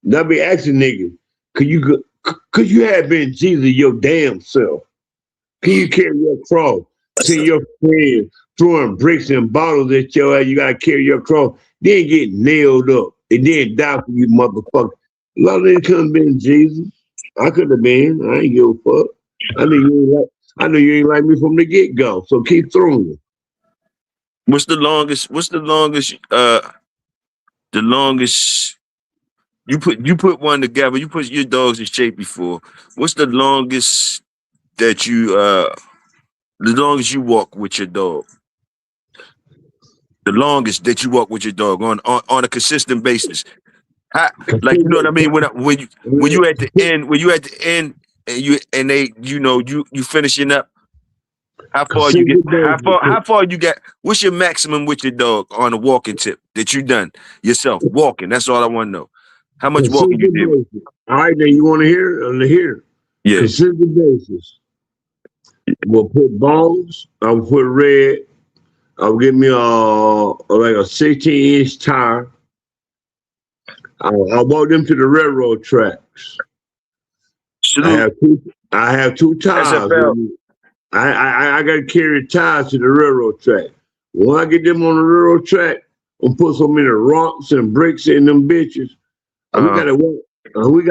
And I be asking niggas, could you have been Jesus your damn self? Can you carry your cross? See your friends throwing bricks and bottles at your ass, you gotta carry your cross, then get nailed up, and then die for you motherfucker. A lot of them could have been Jesus. I could have been. I ain't give a fuck. I knew you ain't like me from the get-go, so keep throwing it. What's the longest you put one together, you put your dogs in shape before. What's the longest that the longest you walk with your dog? The longest that you walk with your dog on a consistent basis. Like, you know what I mean? When you at the end and they, you finishing up. How far you get? How far you got? What's your maximum with your dog on a walking tip that you done yourself walking? That's all I want to know. How much walking you did? All right, then you want to hear? Yeah. Consistent basis. We'll put balls. I'll put red. I'll give me like a 16-inch tire. I'll walk them to the railroad tracks. I have two tires. I got to carry tires to the railroad track. When I get them on the railroad track, I'll put so many rocks and bricks in them bitches. We gotta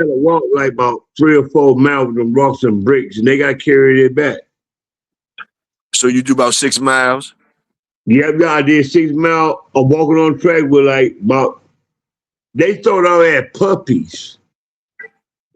walk like about 3 or 4 miles with them rocks and bricks, and they gotta carry it back. So you do about 6 miles? Yeah, I did 6 miles of walking on track with like about. They started out at puppies.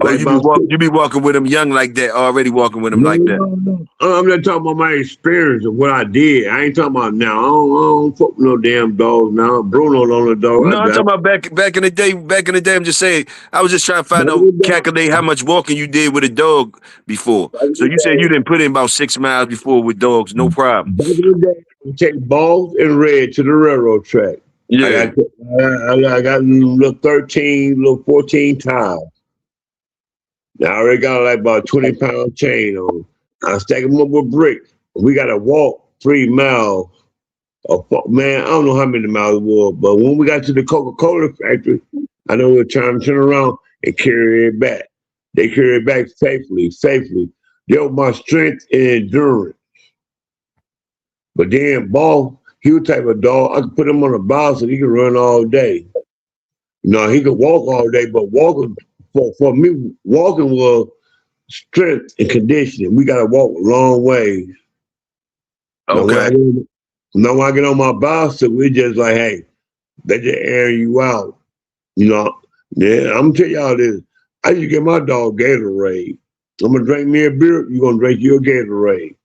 Oh, like you be walking with them young like that, already walking with them like that. No. I'm not talking about my experience of what I did. I ain't talking about now. I don't fuck with no damn dogs now. Bruno's on the dog. No, I'm talking about back in the day. Back in the day, I'm just saying. I was just trying to calculate how much walking you did with a dog before. So you said you didn't put in about 6 miles before with dogs, no problem. Back in the day, we take balls and red to the railroad track. Yeah. I got little 13, little 14 tires. Now I already got like about 20-pound chain on. I stack them up with bricks. We got to walk 3 miles. Man, I don't know how many miles it was, but when we got to the Coca-Cola factory, I know we were trying to turn around and carry it back. They carry it back safely. They were my strength and endurance. But then Ball, he was the type of dog, I could put him on a box and he could run all day. He could walk all day, but walking, for me, walking was strength and conditioning. We got to walk a long ways. Okay. Now when I get on my bicycle, we just like, hey, they just air you out. Yeah, I'm gonna tell y'all this. I used to get my dog Gatorade. I'm gonna drink me a beer, you're gonna drink your Gatorade.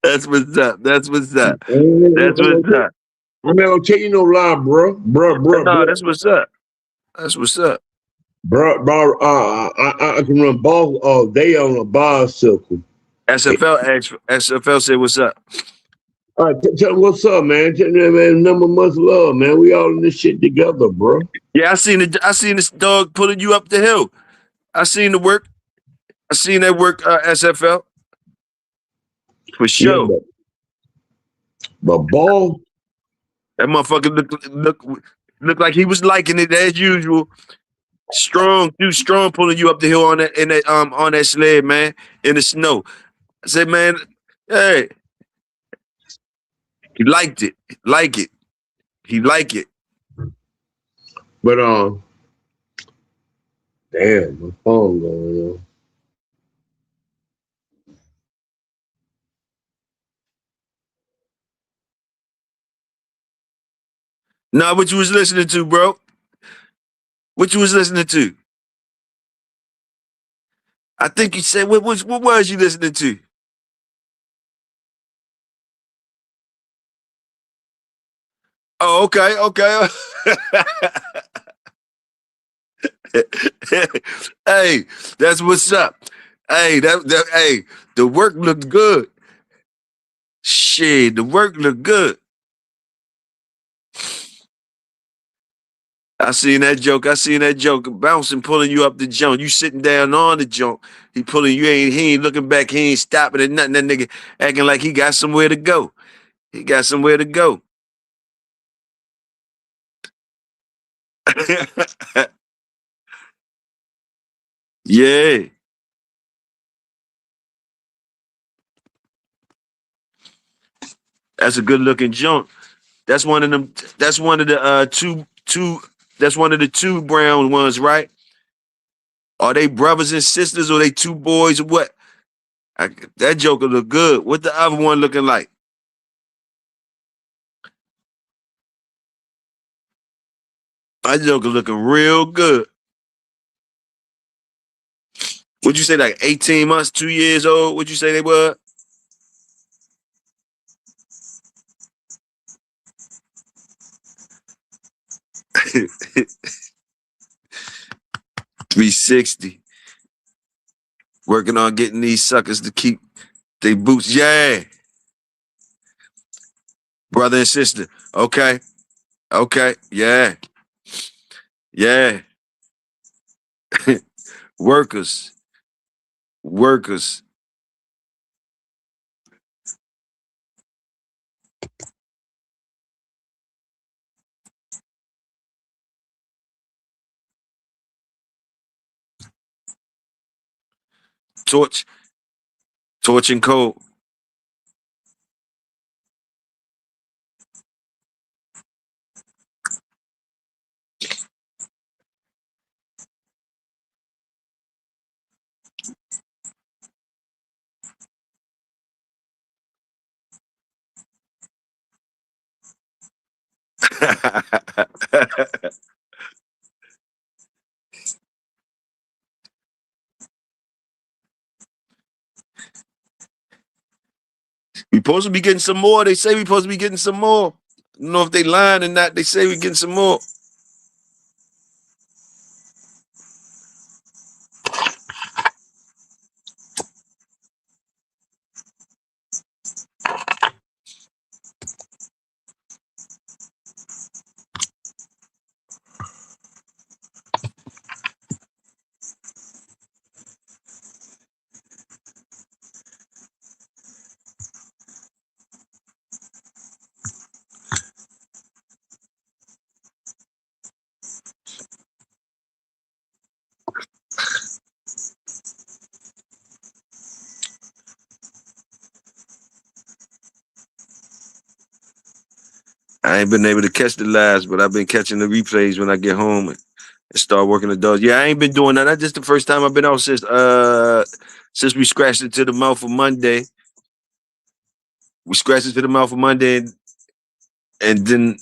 That's what's up. I'm not gonna tell you no lie, bro. No, that's what's up. I can run ball all day on a bicycle. SFL said, "What's up?" All right, tell them what's up, man. Tell them, man, number much love, man. We all in this shit together, bro. Yeah, I seen this dog pulling you up the hill. I seen the work. I seen that work. SFL for Yeah, sure. but ball, That motherfucker look like he was liking it as usual. Strong, too strong, pulling you up the hill on that on that sled, man, in the snow. I said, man, hey, he liked it, like it, he like it. but damn, my phone going on. Nah, what you was listening to, bro? What you was listening to? I think you said what was you listening to? Oh, okay, okay. Hey, that's what's up. Hey, hey, the work looked good. Shit, the work looked good. I seen that joke. I seen that joke bouncing, pulling you up the jump. You sitting down on the jump. He pulling you. He ain't looking back. He ain't stopping at nothing. That nigga acting like he got somewhere to go. He got somewhere to go. Yeah, that's a good looking jump. That's one of them. That's one of the two. That's one of the two brown ones, right? Are they brothers and sisters, or they two boys, or what? That joker look good. What the other one looking like? That joker looking real good. Would you say like 18 months, 2 years old? Would you say they were? 360. Working on getting these suckers to keep they boots. Yeah. Brother and sister. Okay. Okay. Yeah. Yeah. Workers. Workers. Torch. Torch and cold. We supposed to be getting some more. They say we supposed to be getting some more. I don't know if they lying or not. They say we getting some more. I ain't been able to catch the lives, but I've been catching the replays when I get home and start working the dogs. Yeah, I ain't been doing that. That's just the first time I've been out since we scratched it to the mouth for Monday. We scratched it to the mouth for Monday, and then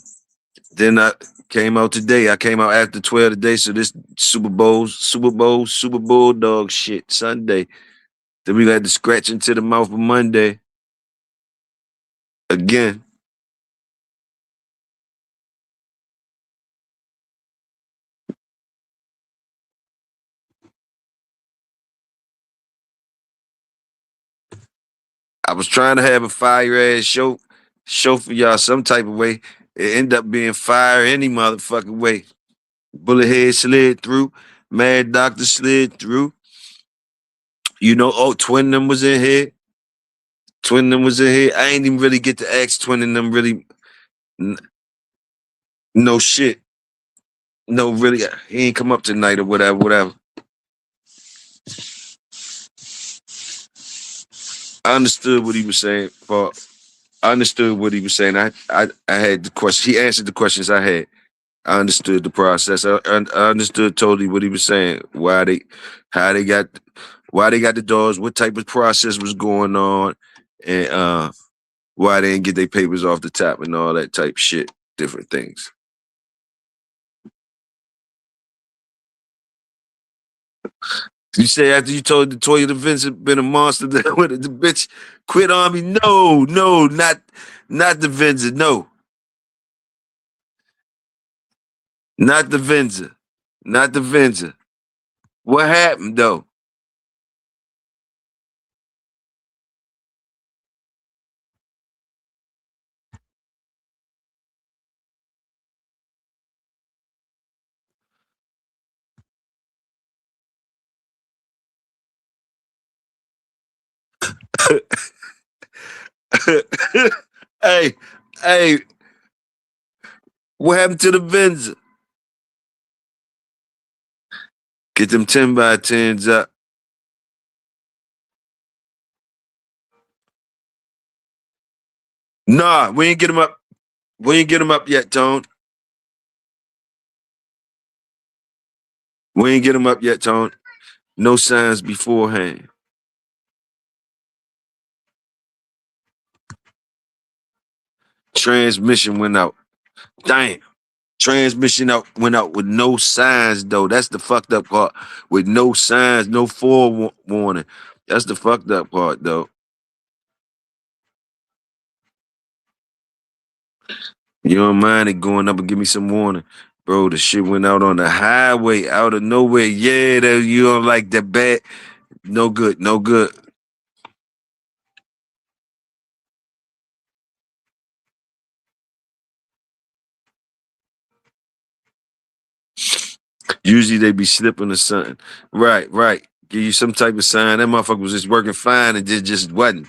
I came out today. I came out after 12 today, so this Super Bulldog shit Sunday. Then we had to scratch into the mouth for Monday again. was trying to have a fire ass show for y'all some type of way. It ended up being fire any motherfucking way. Bullethead slid through. Mad Doctor slid through. Twin them was in here. Twin them was in here. I ain't even really get to ask Twin and them really no shit. No, really, he ain't come up tonight or whatever. I understood what he was saying, but I understood what he was saying. I had the question. He answered the questions I had. I understood the process. I understood totally what he was saying. Why they got the dogs, what type of process was going on, and why they didn't get their papers off the top and all that type shit, different things. You say after you told the Toyo'S Vincent been a monster, the bitch quit on me? No, not the Vincent, no. Not the Vincent. Not the Vincent. What happened though? hey, what happened to the Vincent? Get them 10 by 10s up. Nah, we ain't get them up. We ain't get them up yet, Tone. We ain't get them up yet, Tone. No signs beforehand. Transmission went out. Damn. Transmission went out with no signs, though. That's the fucked up part. With no signs, no forewarning. That's the fucked up part, though. You don't mind it going up and give me some warning. Bro, the shit went out on the highway out of nowhere. Yeah, you don't like that bad. No good, no good. Usually they be slipping or something. Right. Give you some type of sign. That motherfucker was just working fine and just wasn't.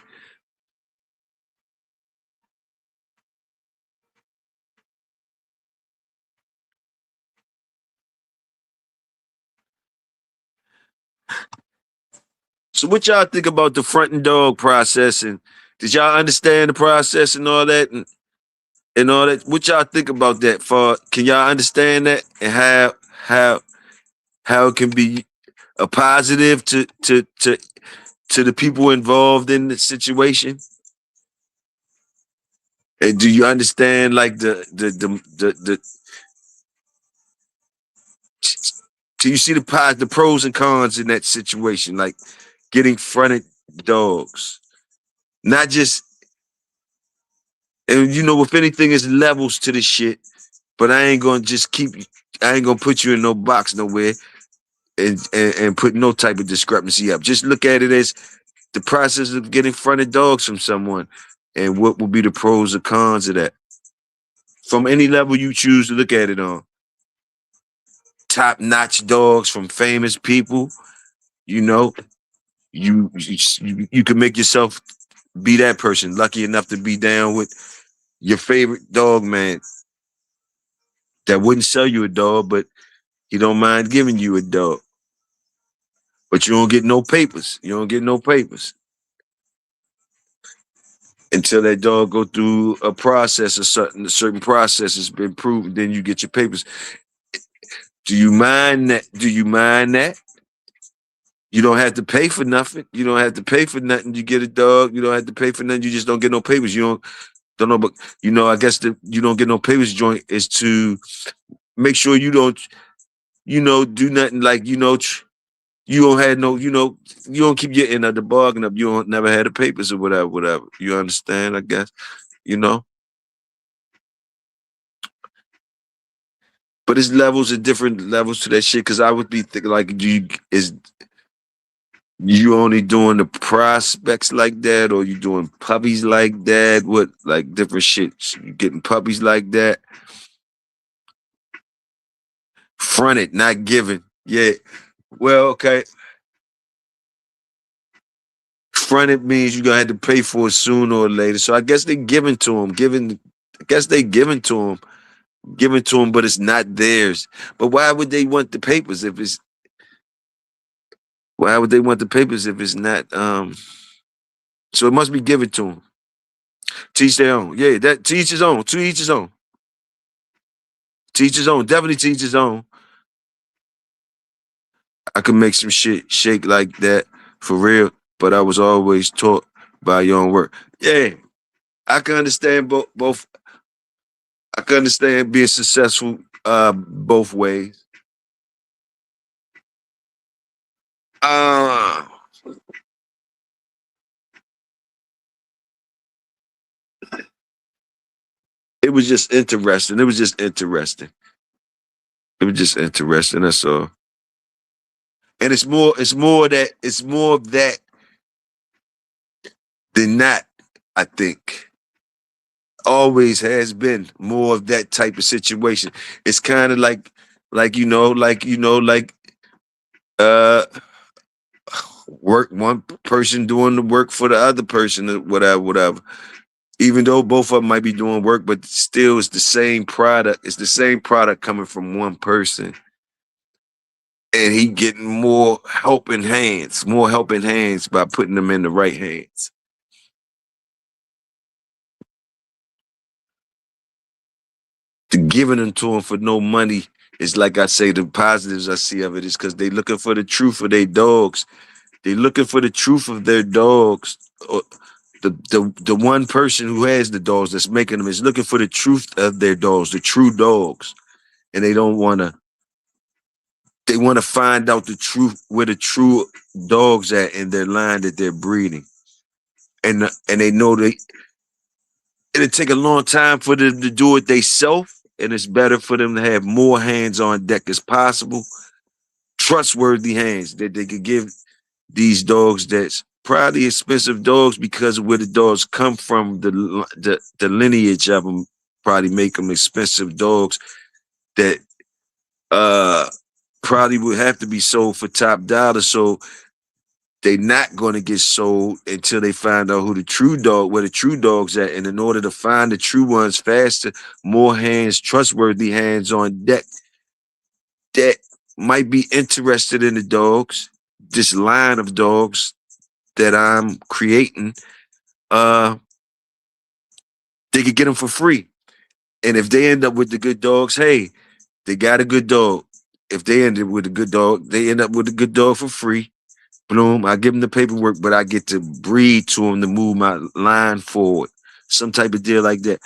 So what y'all think about the fronting dog process? And did y'all understand the process and all that and all that? What y'all think about that? Can y'all understand that and how it can be a positive to the people involved in the situation? And do you understand like the do you see the pros and cons in that situation? Like getting fronted dogs. Not just, and if anything is levels to the shit, but I ain't gonna put you in no box nowhere and put no type of discrepancy up. Just look at it as the process of getting fronted dogs from someone and what will be the pros or cons of that. From any level you choose to look at it on. Top-notch dogs from famous people, you can make yourself be that person, lucky enough to be down with your favorite dog man that wouldn't sell you a dog, but he don't mind giving you a dog. But you don't get no papers. You don't get no papers until that dog go through a process, a certain process has been proven. Then you get your papers. Do you mind that? You don't have to pay for nothing. You don't have to pay for nothing. You get a dog. You don't have to pay for nothing. You just don't get no papers. You don't know, but I guess you don't get no papers joint is to make sure you don't, do nothing like, you don't have no, you don't keep getting the bargain up. You don't never had the papers or whatever. You understand, I guess, But it's different levels to that shit. Cause I would be thinking like, You only doing the prospects like that, or you doing puppies like that? What, like different shit? You getting puppies like that? Fronted, not given. Yeah. Well, okay. Fronted means you're gonna have to pay for it sooner or later. So I guess they giving to them. I guess they giving to them, but it's not theirs. But why would they want the papers if it's? Why would they want the papers if it's not? So it must be given to them. Teach their own. Yeah, that teach his own. To each his own. Teach his own. Definitely teach his own. I can make some shit shake like that for real, but I was always taught by your own work. Yeah, I can understand both. I can understand being successful both ways. Uh it was just interesting. It was just interesting. It was just interesting. That's all. And it's more of that than not, I think. Always has been more of that type of situation. It's kind of like uh work, one person doing the work for the other person, or whatever. Even though both of them might be doing work, but still it's the same product. It's the same product coming from one person. And he getting more helping hands by putting them in the right hands. The giving them to him for no money is, like I say, the positives I see of it is because they looking for the truth of their dogs. They looking for the truth of their dogs. Or the one person who has the dogs that's making them is looking for the truth of their dogs, the true dogs. And they don't want to, they want to find out the truth, where the true dogs at in their line that they're breeding. And they know it'll take a long time for them to do it themselves, and it's better for them to have more hands on deck as possible, trustworthy hands that they could give these dogs that's probably expensive dogs because of where the dogs come from, the lineage of them probably make them expensive dogs that probably would have to be sold for top dollar. So they not going to get sold until they find out where the true dog's at. And in order to find the true ones faster, more hands, trustworthy hands on deck that might be interested in the dogs, this line of dogs that I'm creating, they could get them for free. And if they end up with the good dogs, hey, they got a good dog. If they end up with a good dog, they end up with a good dog for free. Boom, I give them the paperwork, but I get to breed to them to move my line forward. Some type of deal like that.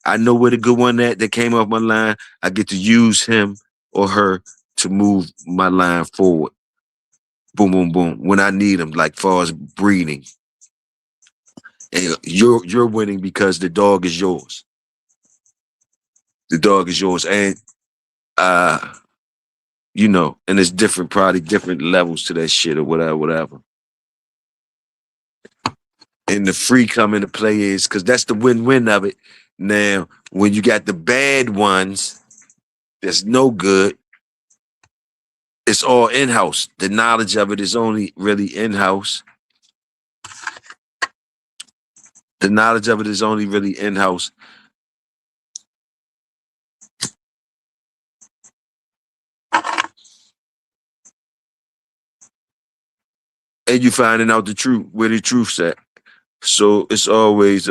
I know where the good one that came off my line. I get to use him or her to move my line forward. Boom, boom, boom. When I need them, like far as breeding. And you're winning because the dog is yours. The dog is yours. And and it's different, probably different levels to that shit or whatever. And the free come into play is because that's the win-win of it. Now, when you got the bad ones, that's no good. It's all in-house. The knowledge of it is only really in-house. The knowledge of it is only really in-house. And you finding out the truth, where the truth's at. So it's always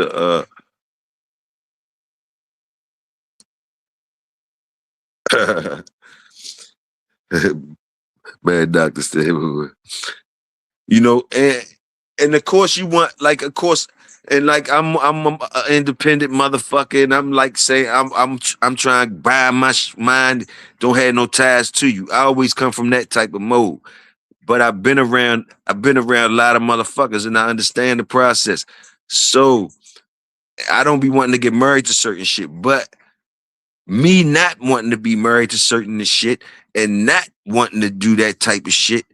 man, Dr. Stable. And of course you want, like, of course, and like I'm an independent motherfucker, and I'm like saying I'm trying to buy my mind, don't have no ties to you. I always come from that type of mode. But I've been around a lot of motherfuckers, and I understand the process. So I don't be wanting to get married to certain shit, but me not wanting to be married to certain shit and not wanting to do that type of shit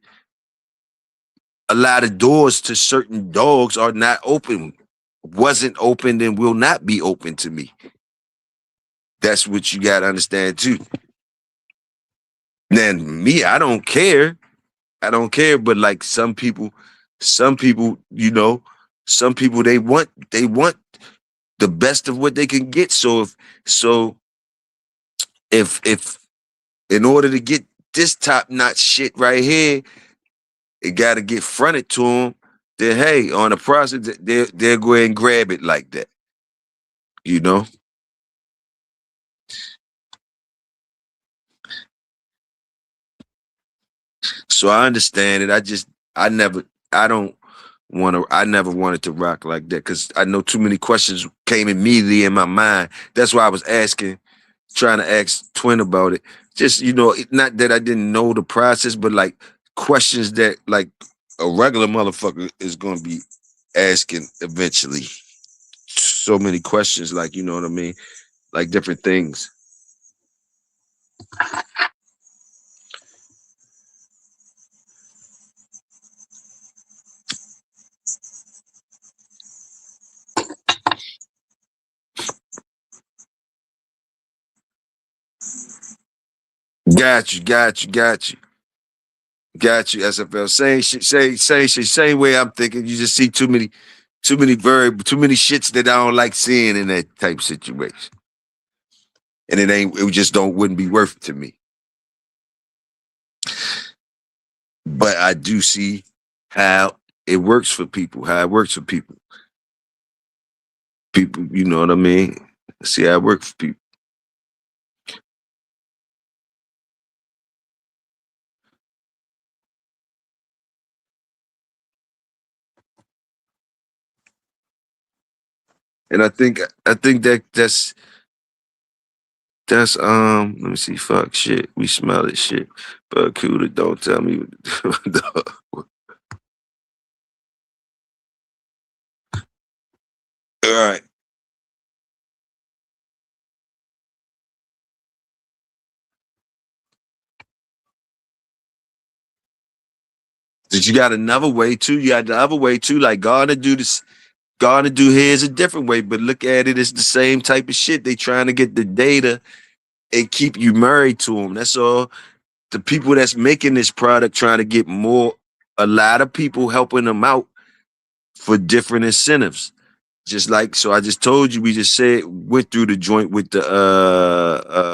a lot of doors to certain dogs are not open, wasn't open, and will not be open to me. That's what you got to understand too. Then me, I don't care. I don't care. But like some people, you know, some people they want the best of what they can get. So if in order to get this top notch shit right here, it got to get fronted to them. Then hey, on the process, they'll go ahead and grab it like that. You know. So I understand it. I never wanted to rock like that because I know too many questions came immediately in my mind. That's why I was trying to ask Twin about it. Just, not that I didn't know the process, but like questions that like a regular motherfucker is going to be asking eventually. So many questions, like, you know what I mean? Like different things. Got you, SFL. Same shit, same shit, same way I'm thinking. You just see too many shits that I don't like seeing in that type of situation. And it just wouldn't be worth it to me. But I do see how it works for people, People, you know what I mean? See how it works for people. And I think that's let me see, fuck shit. We smell it shit. But Cuda, don't tell me what to do. All right. Did you got another way too? You got the other way too. Like God to do this, God to do his a different way, but look at it, it's the same type of shit. They trying to get the data and keep you married to them. That's all. The people that's making this product trying to get a lot of people helping them out for different incentives. Just like, so I just told you, we just went through the joint with the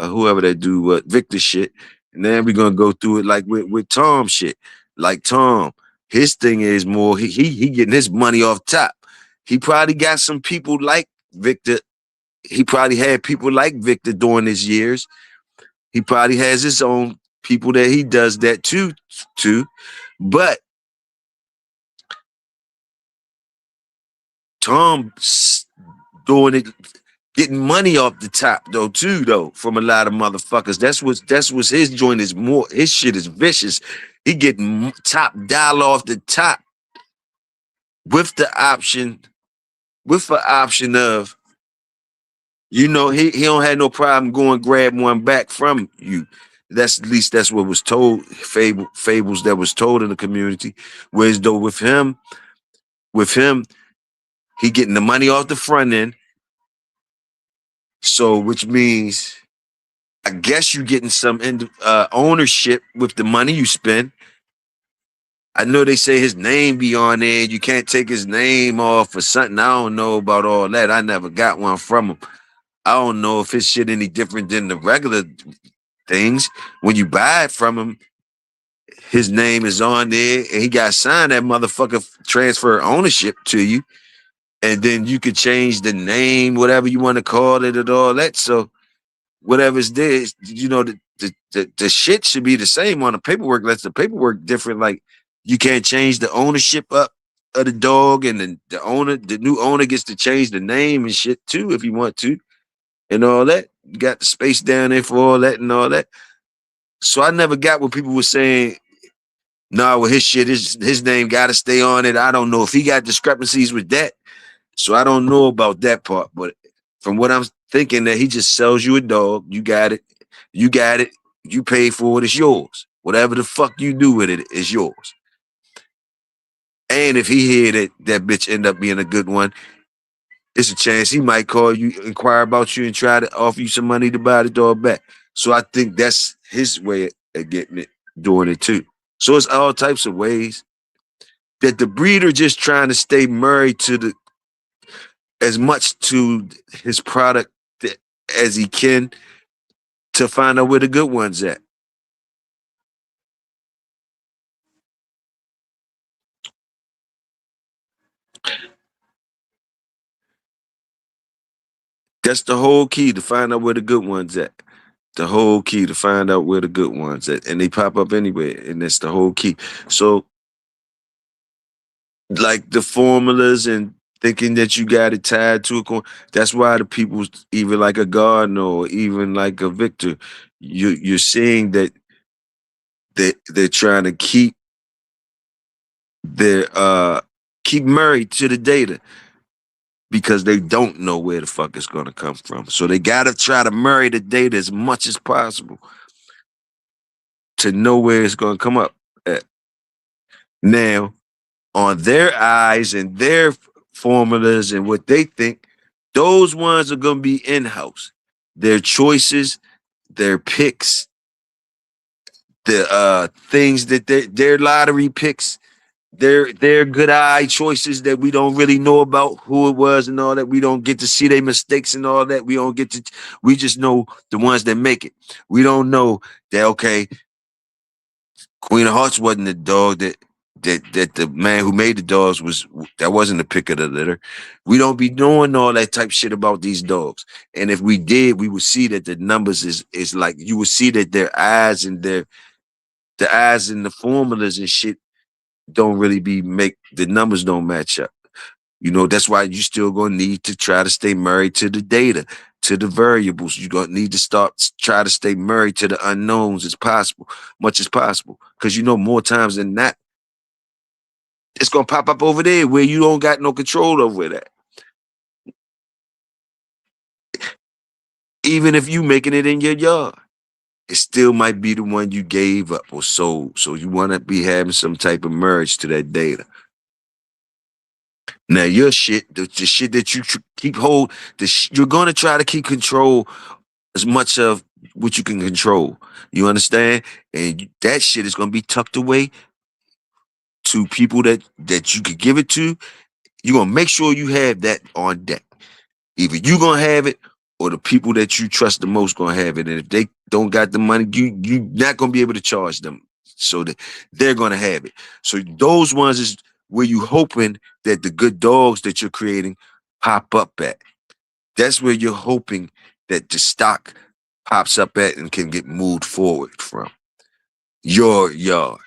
whoever that do Victor shit, and then we're gonna go through it like with Tom shit. Like Tom, his thing is more he getting his money off top. He probably got some people like Victor. He probably had people like Victor during his years. He probably has his own people that he does that too. But Tom doing it, getting money off the top though, from a lot of motherfuckers. That's what's his joint is more. His shit is vicious. He getting top dollar off the top with the option of, he don't have no problem going grab one back from you. At least that's what was told. Fables that was told in the community. Whereas though with him, he getting the money off the front end. So, which means, I guess you getting some ownership with the money you spend. I know they say his name be on there. You can't take his name off or something. I don't know about all that. I never got one from him. I don't know if his shit any different than the regular things. When you buy it from him, his name is on there, and he got signed that motherfucker transfer ownership to you. And then you could change the name, whatever you want to call it and all that. So whatever's there, the shit should be the same on the paperwork. That's the paperwork different. Like you can't change the ownership up of the dog, and the new owner gets to change the name and shit too if you want to, and all that. You got the space down there for all that and all that. So I never got what people were saying. Nah, well, his shit, his name got to stay on it. I don't know if he got discrepancies with that. So I don't know about that part, but from what I'm thinking, that he just sells you a dog. You got it. You pay for it. It's yours. Whatever the fuck you do with it is yours. And if he hear that bitch end up being a good one, it's a chance he might call you, inquire about you, and try to offer you some money to buy the dog back. So I think that's his way of getting it, doing it too. So it's all types of ways that the breeder just trying to stay married to the as much to his product as he can to find out where the good ones at. That's the whole key, to find out where the good ones at. The whole key, to find out where the good ones at. And they pop up anywhere, and that's the whole key. So like the formulas and thinking that you got it tied to a coin, that's why the people, even like a Gardner or even like a Victor, you're seeing that they're trying to keep married to the data, because they don't know where the fuck it's going to come from. So they got to try to marry the data as much as possible to know where it's going to come up at. Now, on their eyes and their formulas and what they think, those ones are going to be in-house. Their choices, their picks, the things that their lottery picks, their good eye choices that we don't really know about who it was and all that. We don't get to see their mistakes and all that. We just know the ones that make it. We don't know that, okay, Queen of Hearts wasn't the dog that the man who made the dogs wasn't the pick of the litter. We don't be knowing all that type of shit about these dogs. And if we did, we would see that the numbers is like, you would see that the eyes and the formulas and shit don't really the numbers don't match up. You know, that's why you still gonna need to try to stay married to the data, to the variables. You're gonna need to try to stay married to the unknowns much as possible. Because more times than not, it's gonna pop up over there where you don't got no control over that. Even if you making it in your yard, it still might be the one you gave up or sold. So you wanna be having some type of merge to that data. Now your shit, the shit that you keep hold, you're gonna try to keep control as much of what you can control. You understand? And that shit is gonna be tucked away to people that you could give it to. You're gonna make sure you have that on deck. Either you gonna have it or the people that you trust the most gonna have it. And if they don't got the money, you not gonna be able to charge them. So that they're gonna have it. So those ones is where you hoping that the good dogs that you're creating pop up at. That's where you're hoping that the stock pops up at and can get moved forward from. Your yard,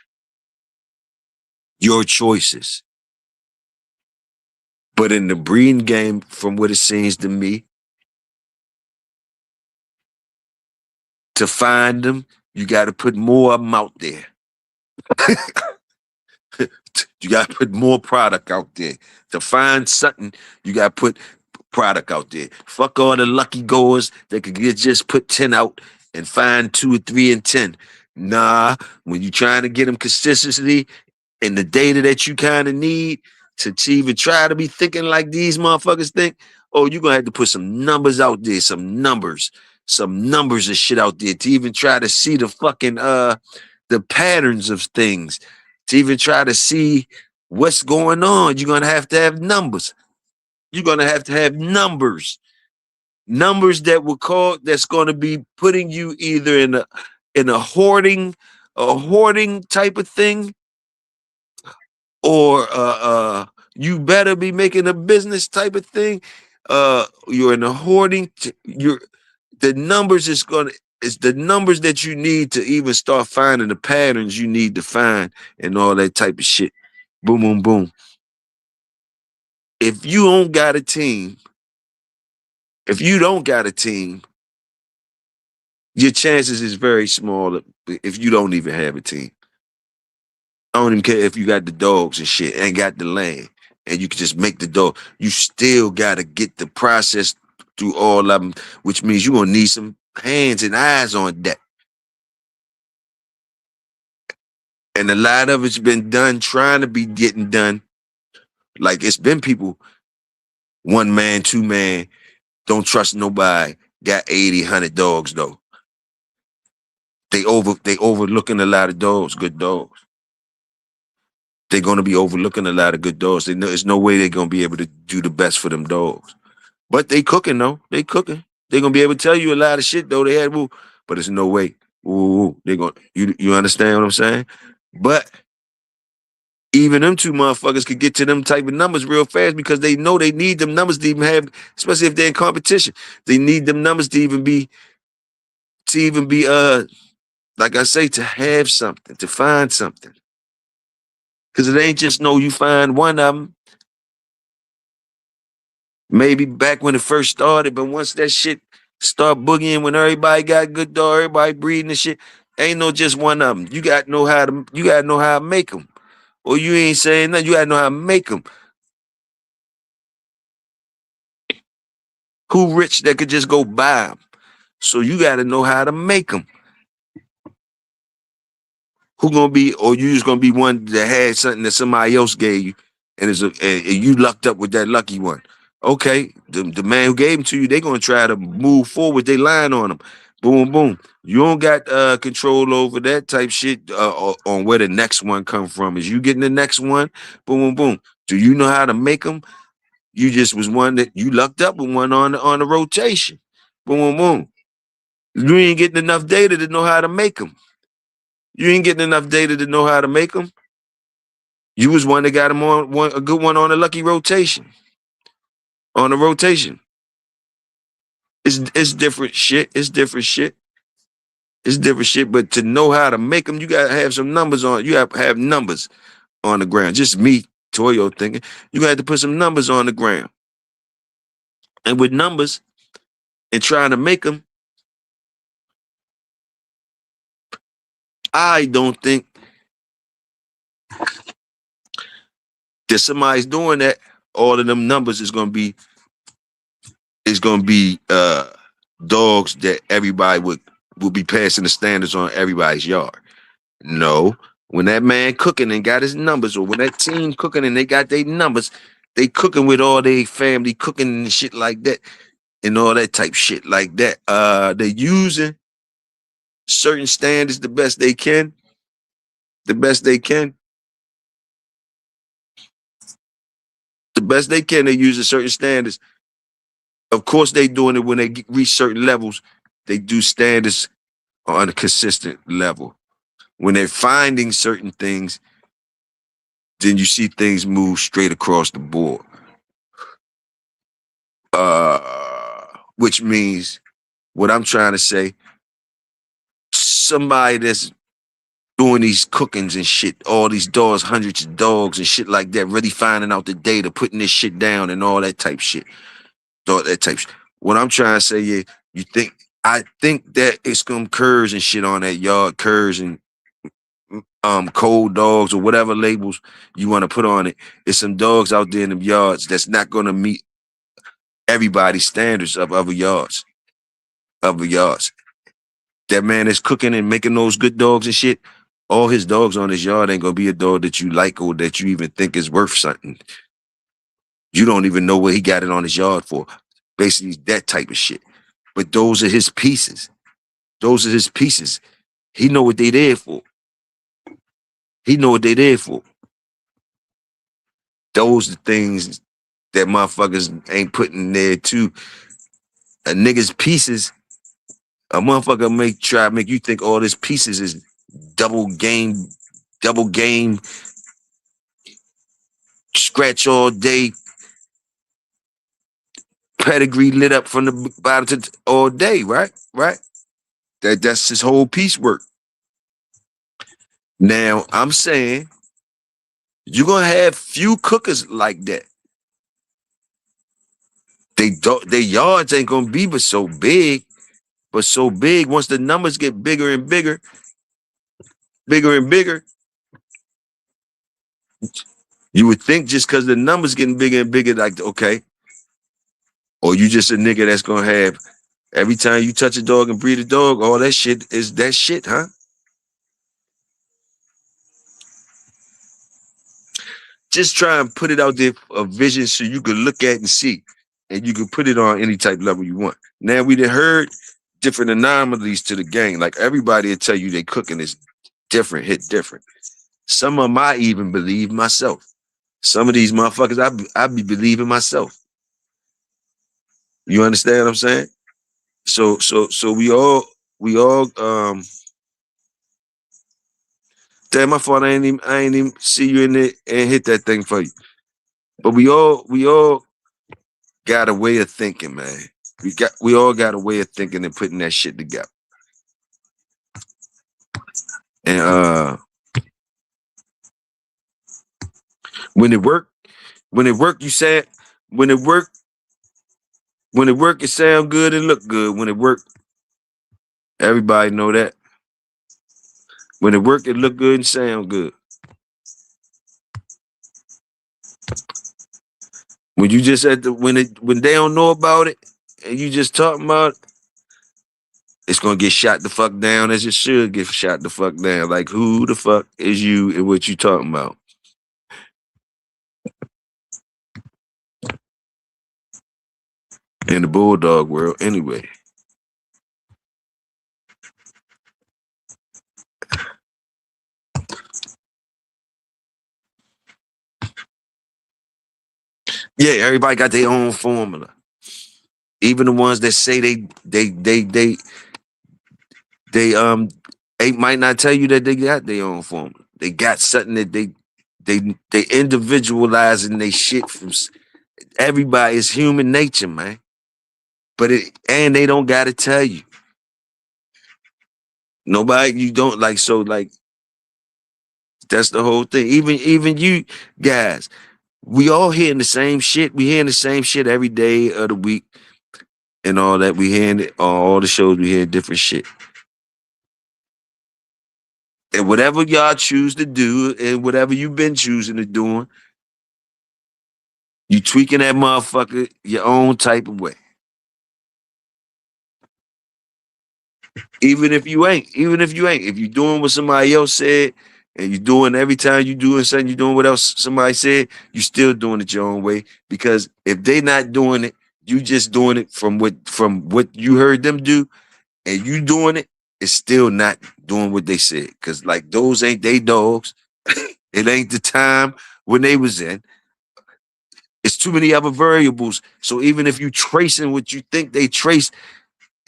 your choices. But in the breeding game, from what it seems to me, to find them, you got to put more of them out there. You got to put more product out there. To find something, you got to put product out there. Fuck all the lucky goers that could just put 10 out and find 2 or 3 and 10. Nah, when you trying to get them consistently and the data that you kind of need to even try to be thinking like these motherfuckers think, oh, you're going to have to put some numbers out there, some numbers of shit out there to even try to see the fucking, the patterns of things, to even try to see what's going on. You're going to have numbers. You're going to have numbers that will that's going to be putting you either in a hoarding type of thing, or you better be making a business type of thing. You're in a hoarding. The numbers is the numbers that you need to even start finding the patterns you need to find and all that type of shit. Boom, boom, boom. If you don't got a team, your chances is very small if you don't even have a team. I don't even care if you got the dogs and shit and got the land and you can just make the dog. You still got to get the process through all of them, which means you're going to need some hands and eyes on deck. And a lot of it's been done, trying to be getting done Like it's been people, one man, two man, don't trust nobody, got 80, 100 dogs though. They overlooking a lot of dogs, good dogs. They're gonna be overlooking a lot of good dogs. There's no way they're gonna be able to do the best for them dogs. But they cooking though. They cooking. They're gonna be able to tell you a lot of shit though. They had woo, but there's no way. Ooh, they gonna you understand what I'm saying? But even them two motherfuckers could get to them type of numbers real fast because they know they need them numbers to even have, especially if they're in competition. They need them numbers to even be like I say, to have something, to find something. Cause it ain't just no you find one of them. Maybe back when it first started, but once that shit start boogieing, when everybody got good dog, everybody breeding and shit, ain't no just one of them. You gotta know how to make them. Or you ain't saying nothing. You gotta know how to make them. Who rich that could just go buy them? So you gotta know how to make them. Who gonna be, or you just gonna be one that had something that somebody else gave you, and and you lucked up with that lucky one. Okay, the man who gave them to you, they gonna try to move forward. They line on them. Boom, boom. You don't got control over that type shit on where the next one come from. Is you getting the next one? Boom, boom, boom. Do you know how to make them? You just was one that you lucked up with one on the rotation. Boom, boom, boom. You ain't getting enough data to know how to make them. You ain't getting enough data to know how to make them. You was one that got him on a good one on a lucky rotation. On the rotation. It's different shit. It's different shit. It's different shit. But to know how to make them, you gotta have some numbers on. You have to have numbers on the ground. Just me, Toyo, thinking you got to put some numbers on the ground. And with numbers and trying to make them, I don't think that somebody's doing that. All of them numbers is gonna be dogs that everybody would be passing the standards on everybody's yard. No, when that man cooking and got his numbers, or when that team cooking and they got their numbers, they cooking with all their family cooking and shit like that, and all that type shit like that. They using certain standards the best they can, the best they can, the best they can. They using certain standards. Of course, they doing it when they reach certain levels. They do standards on a consistent level. When they're finding certain things, then you see things move straight across the board. Which means what I'm trying to say, somebody that's doing these cookings and shit, all these dogs, hundreds of dogs and shit like that, really finding out the data, putting this shit down and all that type shit. All that type shit. What I'm trying to say is, I think that it's some curs and shit on that yard, curs and cold dogs or whatever labels you want to put on it. It's some dogs out there in them yards that's not gonna meet everybody's standards of other yards. Other yards. That man is cooking and making those good dogs and shit. All his dogs on his yard ain't gonna be a dog that you like or that you even think is worth something. You don't even know what he got it on his yard for. Basically, that type of shit. But those are his pieces. Those are his pieces. He know what they there for. He know what they there for. Those are things that motherfuckers ain't putting there too. A nigga's pieces, a motherfucker try to make you think all his pieces is double game, scratch all day, pedigree lit up from the bottom to all day, right? Right? That's his whole piece work. Now, I'm saying you're gonna have few cookers like that. Their yards ain't gonna be but so big, once the numbers get bigger and bigger, you would think just because the numbers getting bigger and bigger, like, okay, or you just a nigga that's gonna have every time you touch a dog and breed a dog, all that shit is that shit, huh? just try and put it out there a vision so you can look at and see, and you can put it on any type level you want. Now we done heard different anomalies to the game. Like everybody will tell you they cooking is different, hit different. Some of them I even believe myself. Some of these motherfuckers I be believing myself. You understand what I'm saying? So we all damn, my fault. I ain't even see you in there and hit that thing for you. But we all got a way of thinking, man. We all got a way of thinking and putting that shit together. And when it work, you say when it work, it sound good and look good. When it work, everybody know that. When it work, it look good and sound good. When you just when they don't know about it and you just talking about it, it's gonna get shot the fuck down as it should get shot the fuck down. Like who the fuck is you and what you talking about? In the Bulldog world, anyway. Yeah, everybody got their own formula. Even the ones that say they might not tell you that they got their own formula. They got something that they individualizing they shit from everybody. Is human nature, man. But and they don't gotta tell you. Nobody you don't like, so like that's the whole thing. Even you guys, we all hearing the same shit. We hearing the same shit every day of the week and all that. We hearing it on all the shows, we hearing different shit. And whatever y'all choose to do and whatever you've been choosing to doing, you tweaking that motherfucker your own type of way. Even if you ain't, if you doing what somebody else said and you doing every time you doing something, you doing what else somebody said, you still doing it your own way. Because if they not doing it, you just doing it from what you heard them do, and you doing it, it's still not doing what they said. Cause like those ain't they dogs. It ain't the time when they was in. It's too many other variables. So even if you tracing what you think they trace,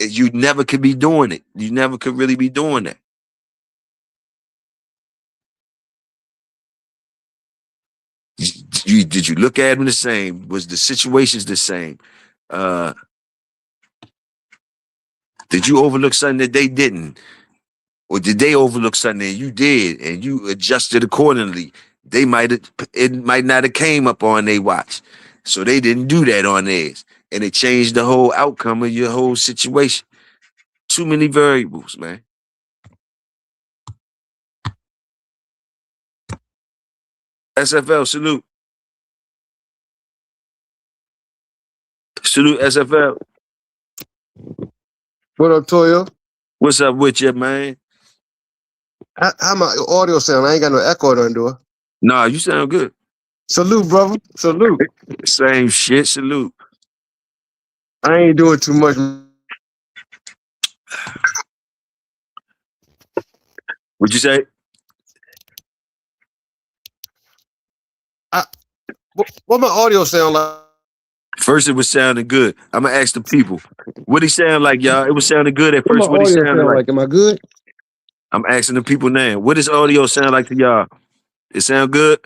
you never could be doing it. You never could really be doing that. Did you look at them the same? Was the situations the same? Did you overlook something that they didn't? Or did they overlook something that you did and you adjusted accordingly? It might not have came up on their watch. So they didn't do that on theirs. And it changed the whole outcome of your whole situation. Too many variables, man. SFL, salute. Salute, SFL. What up, Toyo? What's up with you, man? How my audio sound? I ain't got no echo on do it. Nah, you sound good. Salute, brother. Salute. Same shit, salute. I ain't doing too much. What'd you say? What my audio sound like? First, it was sounding good. I'm gonna ask the people. What he sound like, y'all? It was sounding good at What my first. What he audio sounded sound like? like? Am I good? I'm asking the people now. What does audio sound like to y'all? It sound good?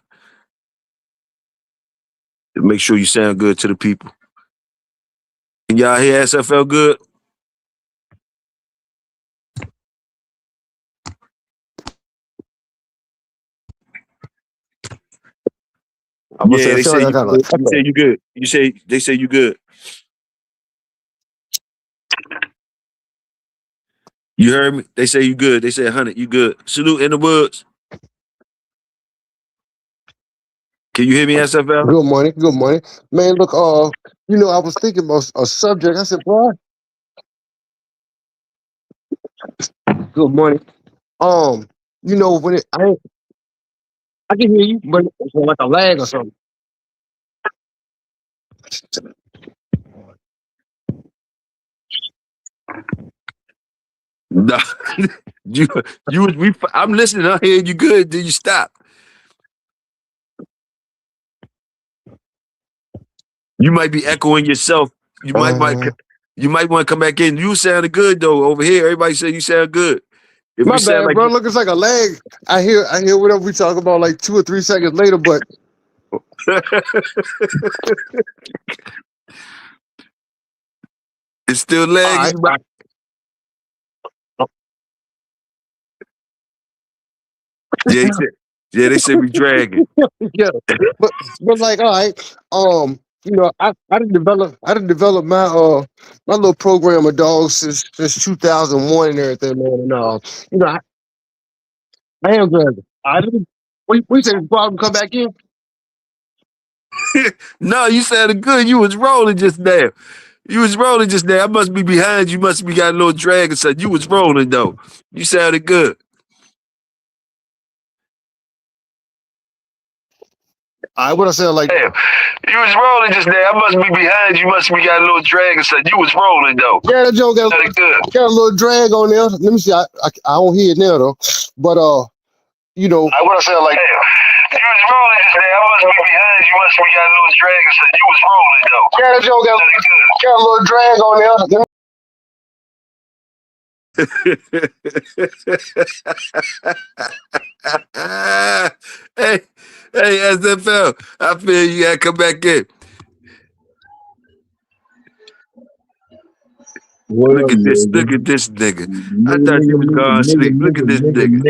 Make sure you sound good to the people. Can y'all hear SFL good? I'm gonna say Yeah, I they sound say like I you got good. like You say you good. They say you good. You heard me? They say you good. They say 100, you good. Salute in the woods. Can you hear me, SFL? Good morning. Good morning. Man, look, I was thinking about a subject. I said, boy, good morning. When I ain't I can hear you, but it's like a lag or something. No, you I'm listening. I hear you good. Then you stop. You might be echoing yourself. You might Uh, you might want to come back in. You sounded good though over here. Everybody say you sound good. If we my sound bad, like bro. Look, it's like a lag. I hear whatever we talk about like 2 or 3 seconds later, but it's still all right. lagging. Yeah, they say we dragging. Yeah, but like, all right, I didn't develop my little program of dogs since 2001 and everything, man. And I am good. I didn't. We said the problem come back in. No, you sounded good. You was rolling just now. You was rolling just now. I must be behind you. Must be got a little drag or something. You was rolling though. You sounded good. I what I said like. Damn. You was rolling just now. I must be behind you. Must be got a little drag or something. You was rolling though. Yeah, that joke Sounded good. got a little drag on there. Let me see. I don't hear it now though, but what I said like. Damn. You was rolling just now. I must be behind you. Must be got a little drag or something. You was rolling though. Yeah, that joke got a little drag on there. Hey, SFL, I feel you gotta come back in. Look at this nigga. I thought you was gone to sleep. Look at this nigga.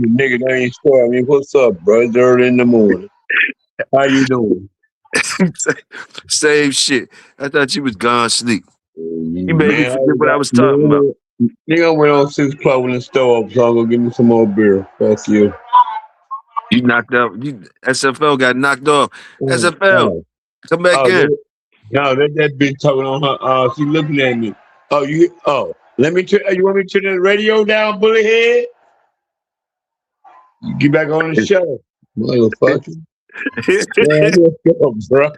Nigga, that ain't story. I mean, what's up, bro? It's early in the morning. How you doing? Same shit. I thought you was gone to sleep. You made me Man, forget what I was talking about. Nigga, I went on 6 o'clock when the store up, so I'm gonna give me some more beer. Fuck you. You knocked out. SFL got knocked off. SFL, come back in. No, that bitch talking on her. She looking at me. Let me. You want me to turn the radio down, bully head? You get back on the show, motherfucker. Man, what's up, bro?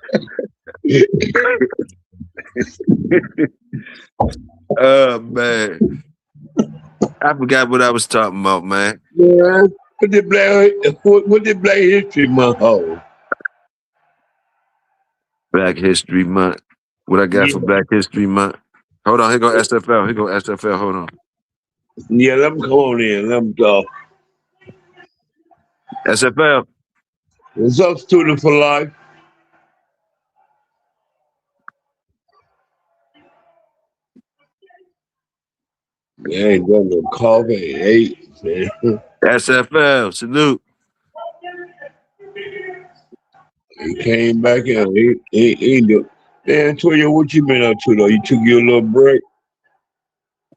Oh man, I forgot what I was talking about, man. Yeah, what did Black History Month hold? Black History Month. What I got for Black History Month? Hold on, here go SFL. Here go SFL. Hold on. Yeah, let them come on in. Let them talk. SFL. What's up, student for life? Yeah, ain't got no coffee at 8, man. SFL. Salute. He came back in. He do. Man, Toyo, what you been up to though? You took your little break.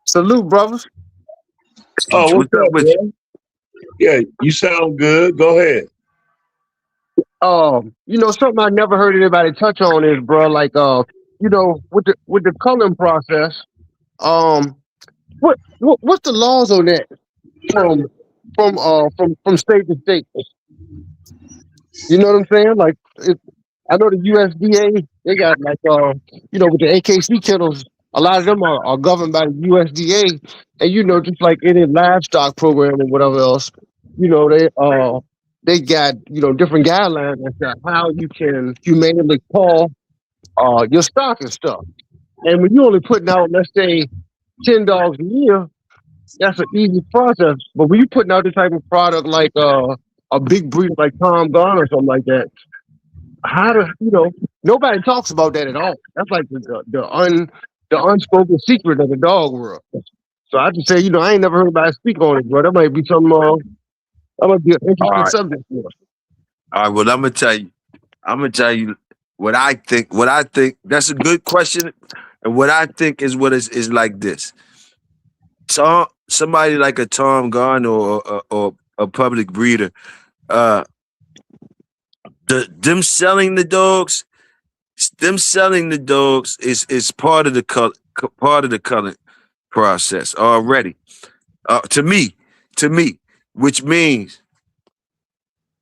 Salute, brothers. Oh, what's up up, with bro? Yeah, you sound good. Go ahead. Something I never heard anybody touch on is, bro, like with the culling process, what's the laws on that from state to state? You know what I'm saying? Like, I know the USDA, they got like with the AKC kennels, a lot of them are governed by the USDA, and just like any livestock program or whatever else, they got different guidelines as to how you can humanely call your stock and stuff. And when you only putting out, let's say, 10 dogs a year, that's an easy process. But when you putting out this type of product like a big breed like Tom Gunn or something like that, how do nobody talks about that at all. That's like the unspoken secret of the dog world. So I just say, I ain't never heard anybody speak on it, bro. That might be some that might be an interesting subject for us. All right, well, I'm gonna tell you what I think. That's a good question. And what I think is like this. Somebody like a Tom Garner or a public breeder, them selling the dogs is part of the culling process already. To me, which means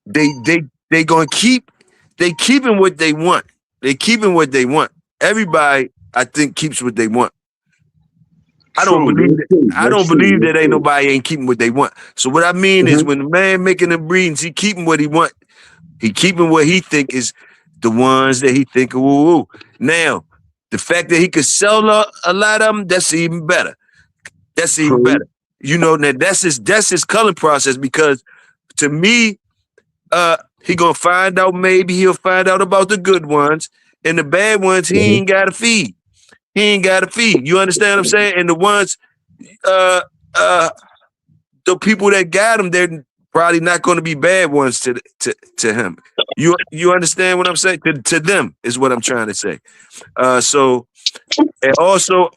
they gonna keeping what they want. They keeping what they want. Everybody, I think, keeps what they want. I don't believe that ain't nobody ain't keeping what they want. So what I mean is when the man making the breedings, he keeping what he want. He keeping what he think is the ones that he think woo. Now, the fact that he could sell a lot of them, that's even better. That's even better. You know, now that's his culling process, because to me, he gonna find out, maybe he'll find out about the good ones, and the bad ones he ain't gotta feed. He ain't gotta feed. You understand what I'm saying? And the ones the people that got him, they're probably not gonna be bad ones to him. You understand what I'm saying? To them is what I'm trying to say. So and also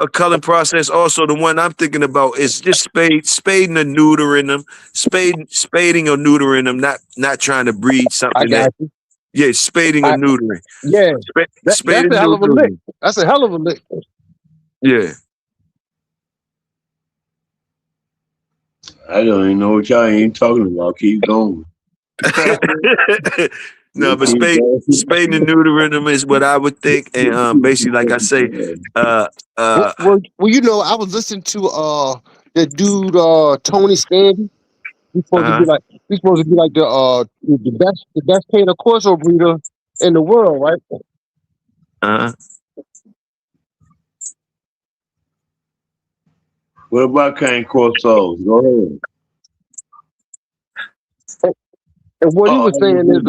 a culling process. Also, the one I'm thinking about is just spading or neutering them, spading or neutering them. Not trying to breed something that. Yeah, spading or neutering. Yeah, that's a hell of a lick. That's a hell of a lick. Yeah. I don't even know what y'all ain't talking about. Keep going. No, but spading and neutering them is what I would think, and basically, like I say, well, you know, I was listening to the dude Tony Stanley. He's supposed to be like the best painter corso breeder in the world, right? What about cane corsos? Go ahead. And what he was saying is,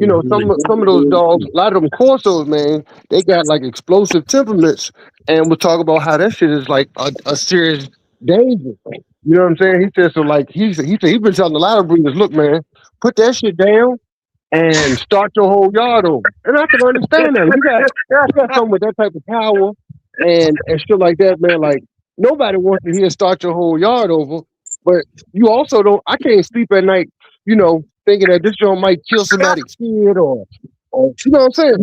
you know, some of those dogs, a lot of them corsos, man, they got like explosive temperaments, and we'll talk about how that shit is like a serious danger. You know what I'm saying? He said so. Like he said he's been telling a lot of breeders, look, man, put that shit down and start your whole yard over. And I can understand that. You got someone with that type of power and shit like that, man. Like nobody wants to hear start your whole yard over, but you also don't. I can't sleep at night, you know, thinking that this joint might kill somebody's kid or you know what I'm saying?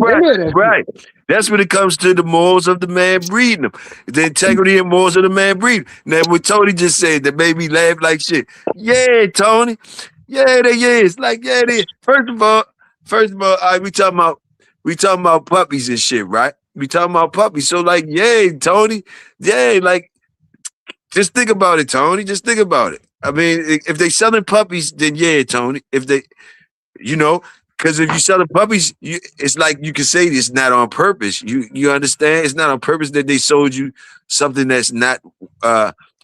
Right. That's when it comes to the morals of the man breeding them. The integrity and morals of the man breeding. Now, what Tony just said that made me laugh like shit. Yeah, Tony. Yeah, they is. Like, yeah, they is. First of all, we talking about puppies and shit, right? We talking about puppies. So, like, yeah, Tony. Yeah, like, just think about it, Tony. Just think about it. I mean, if they selling puppies, then yeah, Tony. If they, you know, because if you selling puppies, it's like you can say it's not on purpose. You understand? It's not on purpose that they sold you something that's not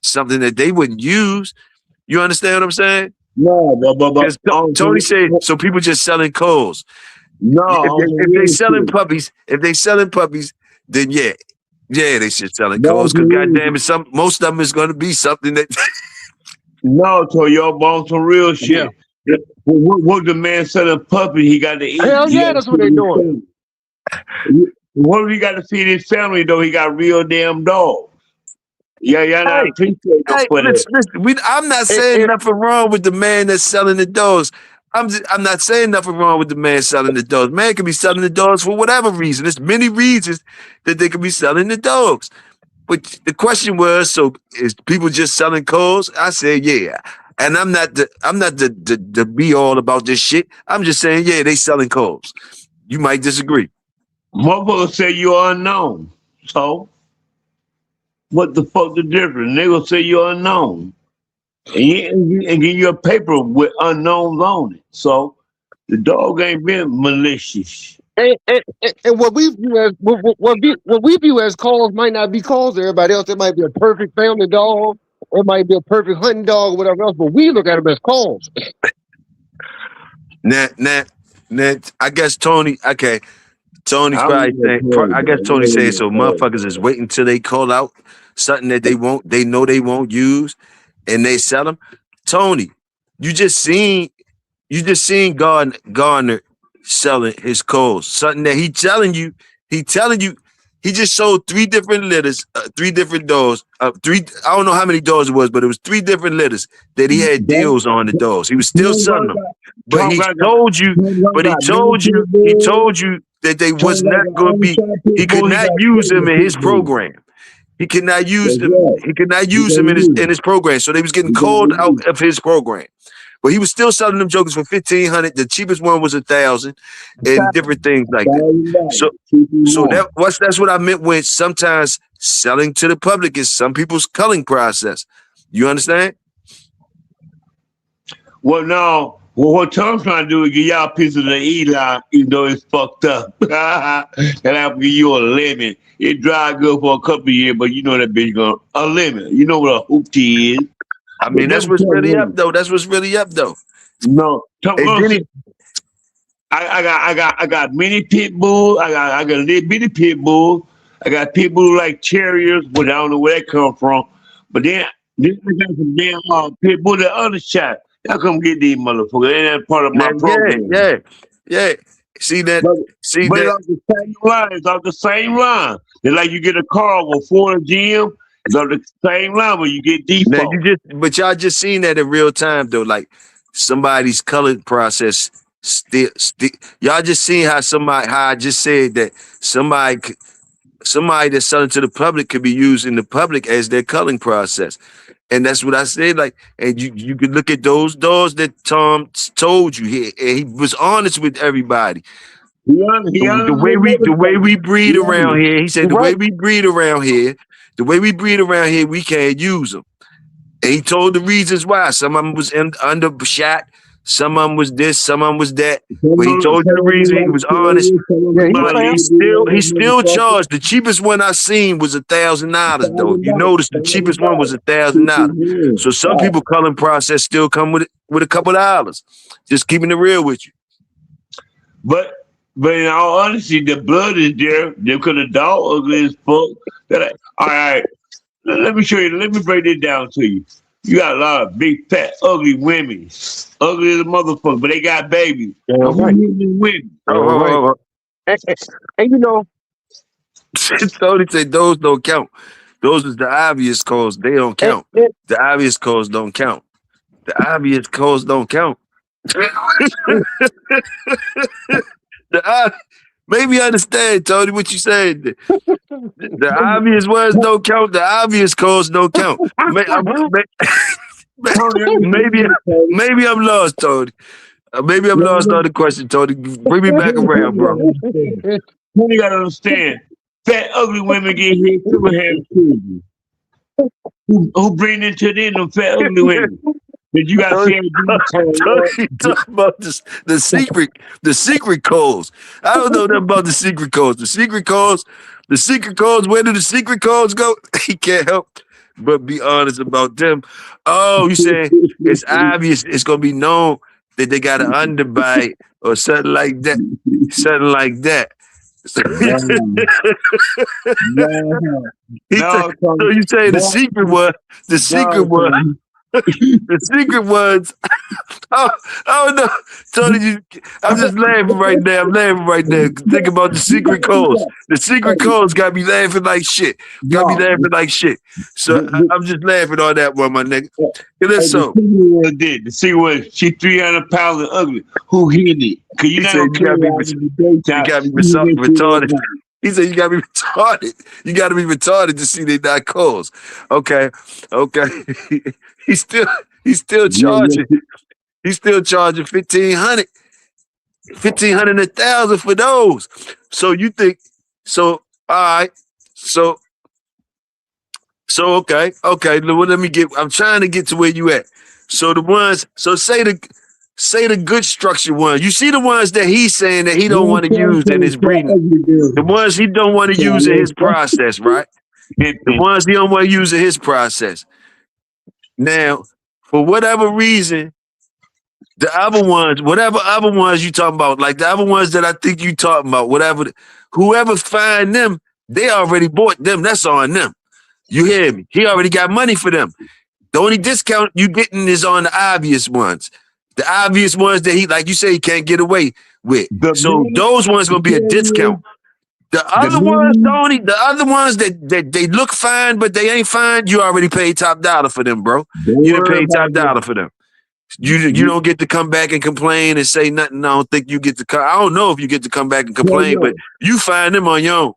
something that they wouldn't use. You understand what I'm saying? No, but Tony said so. People just selling coals. No, if they selling puppies, then yeah, they should selling coals. Because goddamn it, most of them is going to be something that. No, Toyo, on some real shit. Yeah. What the man selling puppy? He got to eat. Hell yeah, that's what they doing. What if he got to feed his family though? He got real damn dogs. Yeah, not appreciate I'm not saying nothing wrong with the man that's selling the dogs. I'm not saying nothing wrong with the man selling the dogs. Man could be selling the dogs for whatever reason. There's many reasons that they could be selling the dogs. But the question was, so is people just selling coals? I said, yeah. And I'm not the be all about this shit. I'm just saying, yeah, they selling coals. You might disagree. Motherfuckers say you're unknown. So what the fuck the difference? They gonna say you're unknown. And give you a paper with unknowns on it. So the dog ain't been malicious. And what we view as calls might not be calls to everybody else. It might be a perfect family dog. It might be a perfect hunting dog or whatever else. But we look at them as calls. Now, I guess Tony. Okay, Tony's probably saying. I guess Tony saying so. Motherfuckers is waiting till they call out something that they know they won't use, and they sell them. Tony, you just seen Gardner selling his coals. Something that he telling you, he just sold 3 different litters, 3 different dogs. I don't know how many dogs it was, but it was 3 different litters that he had deals on the dogs. He was still selling them. But he told you that they was not going to be, he could not use them in his program. He could not use them. He could not use them in his program. So they was getting called out of his program. But he was still selling them jokers for $1,500. The cheapest one was $1,000, and different things like that. So that's what I meant when sometimes selling to the public is some people's culling process. You understand? Well, no. Well, what Tom's trying to do is give y'all a piece of the Eli, even though it's fucked up. And I'll give you a lemon. It dry good for a couple of years, but you know that bitch gonna a lemon. You know what a hoopty is. I mean, that's what's really up though. That's what's really up though. No, I got mini pit bull. I got a little bitty pit bull. I got pit bull like terriers, but I don't know where that come from. But then I got some damn pit bull the other shot. Y'all come get these motherfuckers. Ain't that part of my program? Yeah. See that? But it's off the same line. It's off the same line. It's like you get a car with Ford GM. It's off the same line where you get default. But y'all just seen that in real time though. Like somebody's colored process. Y'all just seen how I just said that somebody that's selling to the public could be used in the public as their culling process. And that's what I said. Like, and you could look at those doors that Tom told you here, and he was honest with everybody. The way we breed around here, he said the way we breed around here, we can't use them. And he told the reasons why. Some of them was undershot, some of them was this, some of them was that. But he told you the reason. He was honest. But he still charged. The cheapest one I seen was $1,000 though. You notice the cheapest one was $1,000. So some people culling process still come with a couple dollars. Just keeping it real with you. But in all honesty, the blood is there. Because the dog ugly as fuck. All right. Let me show you. Let me break this down to you. You got a lot of big, fat, ugly women. Ugly as a motherfucker, but they got babies. Women. And you know, Tony said those don't count. Those is the obvious cause. They don't count. The obvious cause don't count. The obvious cause don't count. Maybe understand, Tony, what you said. The obvious ones don't count. The obvious cause don't count. Maybe I'm lost, Tony. Maybe I'm lost on the question, Tony. Bring me back around, bro. You gotta understand. Fat, ugly women get hit too and have children. Who bring into them fat, ugly women? But you got to talk about the secret codes. I don't know nothing about the secret codes. The secret codes. Where do the secret codes go? He can't help but be honest about them. Oh, you saying it's obvious? It's gonna be known that they got an underbite or something like that. Something like that. So you say the secret one? The secret one. The secret ones. I don't know. Tony, I'm just laughing right now. Think about the secret codes. The secret codes got me laughing like shit. So I'm just laughing on that one, my nigga. Let's so. The secret one, she 300 pounds and ugly. Who hit it? Cause you got me retarded. He said you gotta be retarded. You gotta be retarded to see they not calls. Okay. He's still charging. He's still charging $1,500 and $1,000 for those. So you think so? All right. So okay. Well, let me get. I'm trying to get to where you at. So the ones. So say the good structured ones. You see the ones that he's saying that he don't want to use in his breeding. The ones he don't want to use in his process, right? The ones he don't want to use in his process. Now, for whatever reason, whatever other ones you talking about, like the other ones that I think you talking about, whoever find them, they already bought them. That's on them. You hear me? He already got money for them. The only discount you getting is on the obvious ones. The obvious ones that he, like you say, he can't get away with. So those ones gonna be a discount. The other ones, Tony, that they look fine, but they ain't fine, you already paid top dollar for them, bro. You didn't pay top dollar for them. You don't get to come back and complain and say nothing. I don't think you get to come. I don't know if you get to come back and complain, but you find them on your own.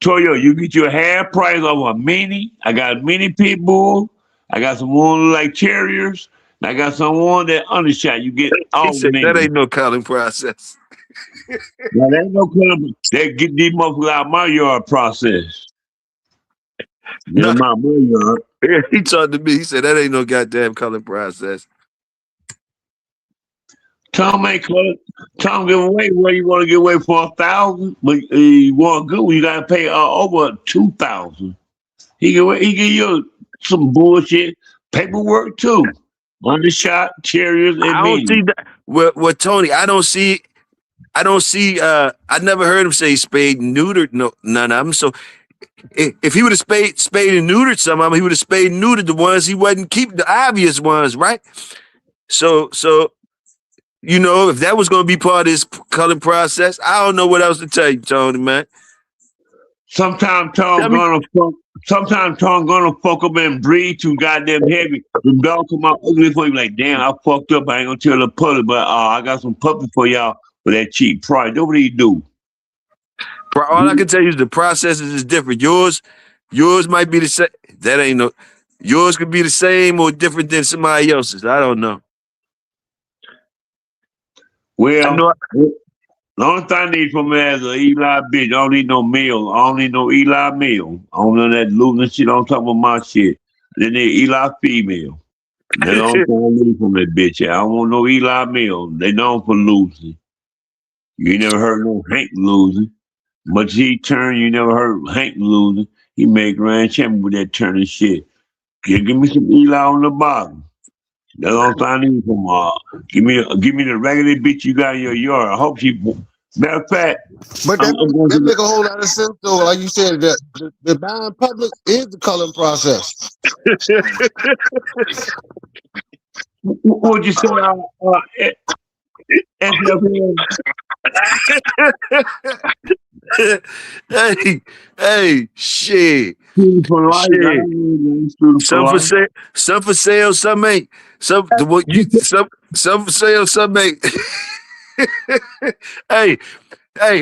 Toyo, you get your half price of a mini. I got a mini pit bull. I got some one like terriers. I got someone that undershot. You get He all said that men. ain't no culling process. Now, there ain't no club that get these motherfuckers out of my yard process. Get No, them out my yard. he talked to me. He said that ain't no goddamn culling process. Tom ain't close. Tom give away what you want to give away for 1,000, but you want good one, you gotta pay over 2,000. He give you some bullshit paperwork too. Undershot, terriers, and I don't see mean. that. Well, Tony, I don't see. I never heard him say spayed and neutered. No, none of them. So if he would have spayed and neutered some of them, he would have spayed and neutered the ones he wasn't keeping, the obvious ones, right? So if that was going to be part of his culling process, I don't know what else to tell you, Tony, man. Sometimes Tell Tom me, gonna fuck up and breathe too goddamn heavy. The dog come out ugly for you like, damn, I fucked up. I ain't gonna tell the public, but I got some puppies for y'all for that cheap price. What do you do? all I can tell you is the processes is different. Yours might be the same. That ain't no. Yours could be the same or different than somebody else's. I don't know. I Well, know. the only thing I need from me is a Eli bitch. I don't need no meal. I don't need no Eli meal. I don't know that losing shit on top of my shit. They need Eli female. That's the only thing I need from that bitch. I don't want no Eli meal. They known for losing. You ain't never heard no Hank losing. Much he turned, you never heard Hank losing. He made grand champion with that turning shit. Give me some Eli on the bottom. That's all I need from give me the regular bitch you got in your yard. I hope she. Matter of fact, But I'm going that to. make a whole lot of sense though. Like you said, the buying public is the culling process. What'd you say? SFL? hey, shit. Student for life. I Shit. don't know, student for Some for life. sale, some for sale, some ain't. Some for sale, some ain't. hey,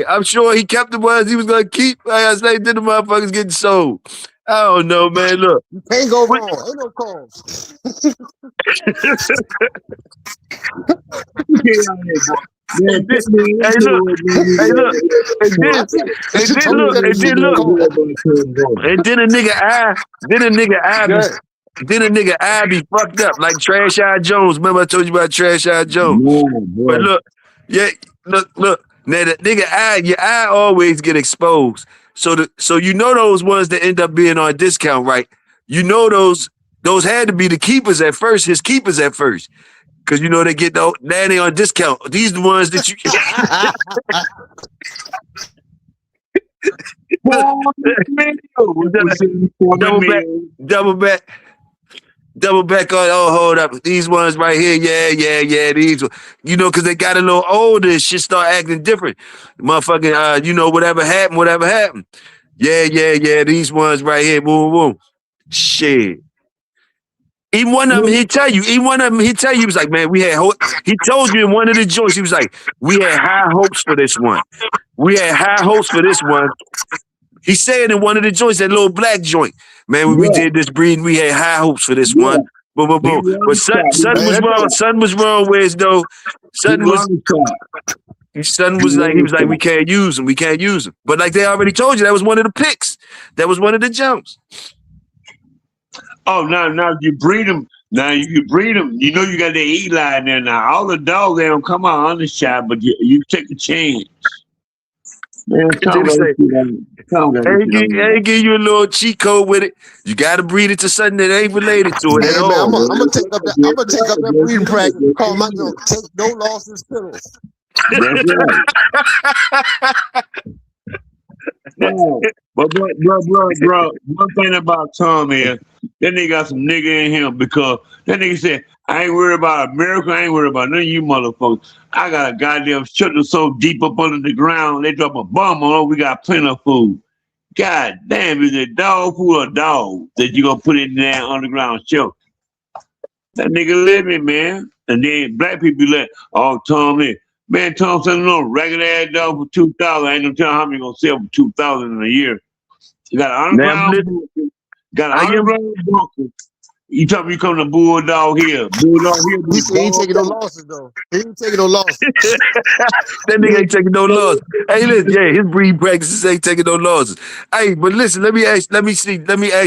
I'm sure he kept the ones he was gonna keep. Like I say, then the motherfuckers getting sold. I don't know, man. Look. You can't go wrong. Ain't no cause. Get out of here, boy. Man, And then, put me hey, into look. it, Hey, look. And I then, think they and should then tell you look. that it And then should be look. called. And then a nigga eye. Yeah. Then a nigga eye be fucked up like Trash Eye Jones. Remember I told you about Trash Eye Jones. No, But boy. look, yeah, look. Now the nigga eye, your eye always get exposed. So you know those ones that end up being on discount, right? You know those had to be the keepers at first, his keepers at first. Cause you know they get now they on discount. These the ones that you double back, double back. Double back on, oh, hold up. These ones right here, yeah. These, because they got a little older, shit start acting different. Motherfucking, whatever happened. Yeah. These ones right here, boom. Shit. Even one of them, he tell you, he was like, man, he told you in one of the joints, he was like, we had high hopes for this one. He said in one of the joints, that little black joint, man, when we did this breeding, we had high hopes for this one. Boom. But son was wrong. Son was wrong with it, though. Son was like, he was like, we can't use him. But like they already told you, that was one of the picks. That was one of the jumps. Oh, now you breed them. Now you breed them. You know you got the Eli in there now. All the dogs, they don't come out on the shot, but you take a chance. Man, Tom They give you a little cheat code with it. You got to breed it to something that ain't related to it at Hey man, all. I'm gonna take up that breeding practice. Call my joint take no losses pills. That's right. No, but bro, one thing about Tom is that nigga got some nigga in him because that nigga said, I ain't worried about America, I ain't worried about none of you motherfuckers. I got a goddamn shelter so deep up under the ground, they drop a bomb on us, we got plenty of food. God damn, is it dog food or dog that you gonna put in that underground shelter? That nigga living, man. And then black people be like, oh, Tom is. Man, Tom selling no regular ass dog for 2,000. I ain't gonna tell how many gonna sell for 2,000 in a year. You got an underground bunker. You tell me you come to Bulldog here. Bulldog here. He said he ain't taking no losses though. He ain't taking no losses. That nigga ain't taking no losses. Hey, listen, yeah, his breed practices ain't taking no losses. Hey, but listen, let me ask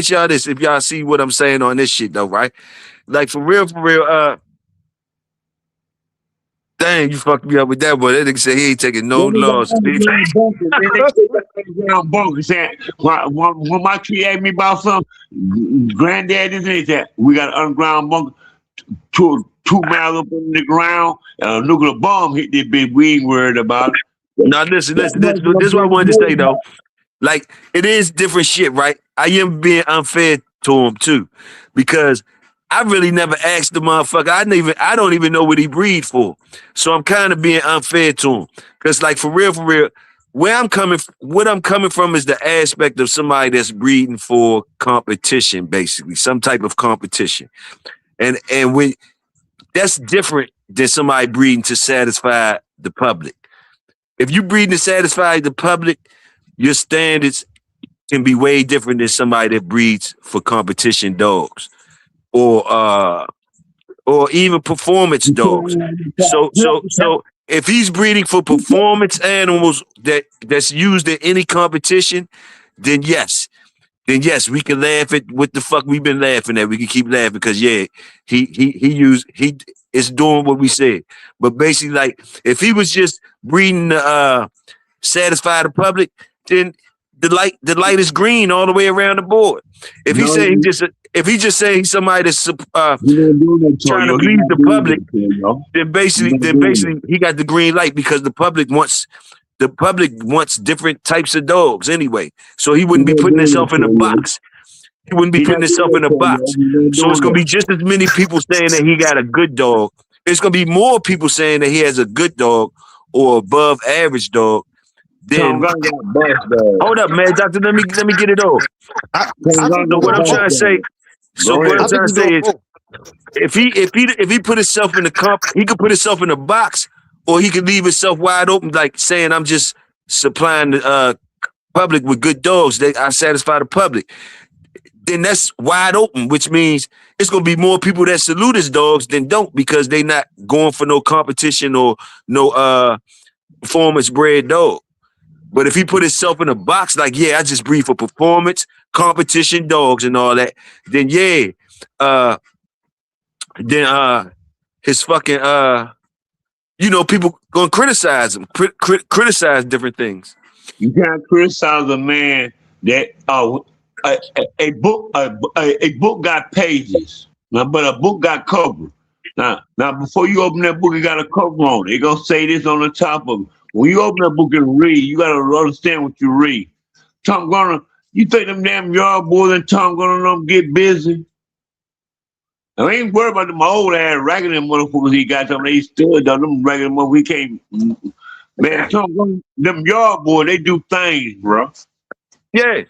y'all this if y'all see what I'm saying on this shit though, right? Like for real, dang, you fucked me up with that boy. That nigga said he ain't taking no losses. When my kid asked me about something, granddad is that we got an underground bunker 2 miles up in the ground, and a nuclear bomb hit this bitch. We ain't worried about it. Now listen. This is what I wanted to say though. Like it is different shit, right? I am being unfair to him too, because I really never asked the motherfucker. I don't even know what he breed for. So I'm kind of being unfair to him. Cause like for real, what I'm coming from is the aspect of somebody that's breeding for competition, basically, some type of competition. And when that's different than somebody breeding to satisfy the public. If you breeding to satisfy the public, your standards can be way different than somebody that breeds for competition dogs. Or even performance dogs. So if he's breeding for performance animals that's used in any competition, then yes, we can laugh at what the fuck we've been laughing at. We can keep laughing because he is doing what we said. But basically, like if he was just breeding to satisfy the public, then the light is green all the way around the board. If he just say he's somebody that's trying to please the public, then basically he got the green light because the public wants different types of dogs anyway. So he wouldn't be putting himself in a box. He wouldn't be putting himself in a box. So it's gonna be just as many people saying that he got a good dog. It's gonna be more people saying that he has a good dog or above average dog. Then hold up, man, doctor. Let me get it off. So what I'm trying to say is, if he put himself in the he could put himself in a box, or he could leave himself wide open, like saying I'm just supplying the public with good dogs that I satisfy the public. Then that's wide open, which means it's gonna be more people that salute his dogs than don't, because they not going for no competition or no performance bred dog. But if he put himself in a box, like, yeah, I just breed for performance, competition dogs and all that, then his fucking people gonna criticize him, criticize different things. You can't criticize a man that a book got pages, but a book got cover. Now before you open that book, it got a cover on it. It gonna say this on the top of it. When you open that book and read, you gotta understand what you read. Tom Garner, you think them damn yard boys and Tom Garner don't get busy? I ain't worried about them old ass raggedy motherfuckers he got them. They stood on them raggedy motherfuckers. We can't, man. Tom Garner, them yard boys, they do things, bro. Yeah,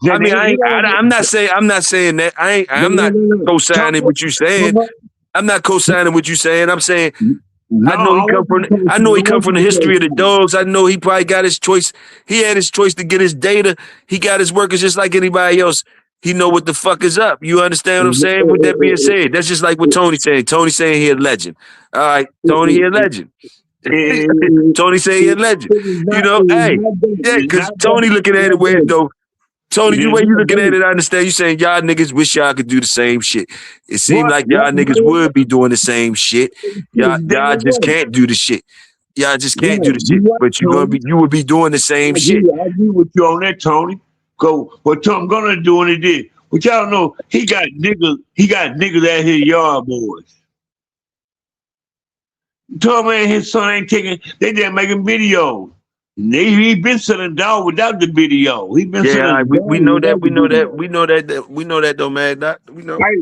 I mean, I'm not saying that. I'm not co-signing what you saying. I'm not co-signing what you saying. I'm saying I know he come from the history of the dogs. I know he probably got his choice. He had his choice to get his data. He got his workers just like anybody else. He know what the fuck is up. You understand what I'm saying? With that being said, that's just like what Tony saying. Tony saying he a legend. All right, Tony, he a legend. Tony saying he a legend. Hey, yeah, because Tony looking at it where though. Tony, the way you looking at it, I understand you saying y'all niggas wish y'all could do the same shit. It seemed like y'all niggas would be doing the same shit. Y'all just can't do the shit. Y'all just can't do the shit. But you would be doing the same shit. I agree with you on that, Tony. Go what Tom gonna do when he did. But y'all know he got niggas at his yard boys. Tom and his son ain't taking, they just making videos. He been selling dog without the video. He been selling. We know that though, man. We know. Right.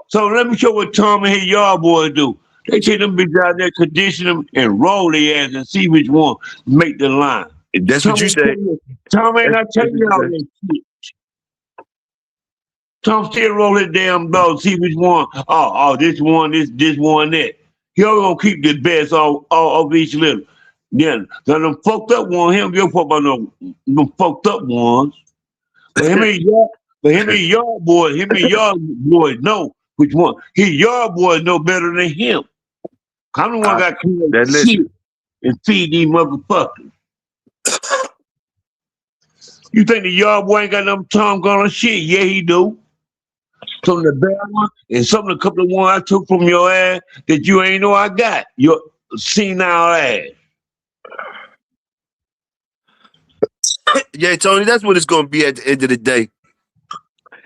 So let me show what Tom and his yard boys do. They take them bitches out there, condition them, and roll their ass and see which one make the line. That's what you say. Tom ain't not telling y'all that shit. Tom still roll his damn dog, see which one. Oh, this one, this one, that. He always gonna keep the best all of each little. Then them fucked up ones, he don't give a fuck about them fucked up ones. But him and yard boys, no. Which one? His yard boys know better than him. I'm the one got that shit listen. and feed these motherfuckers. You think the yard boy ain't got no Tom Gunn shit? Yeah, he do. Some of the bad ones and some of the couple of ones I took from your ass that you ain't know I got. Your senile ass. Yeah, Tony, that's what it's gonna be at the end of the day.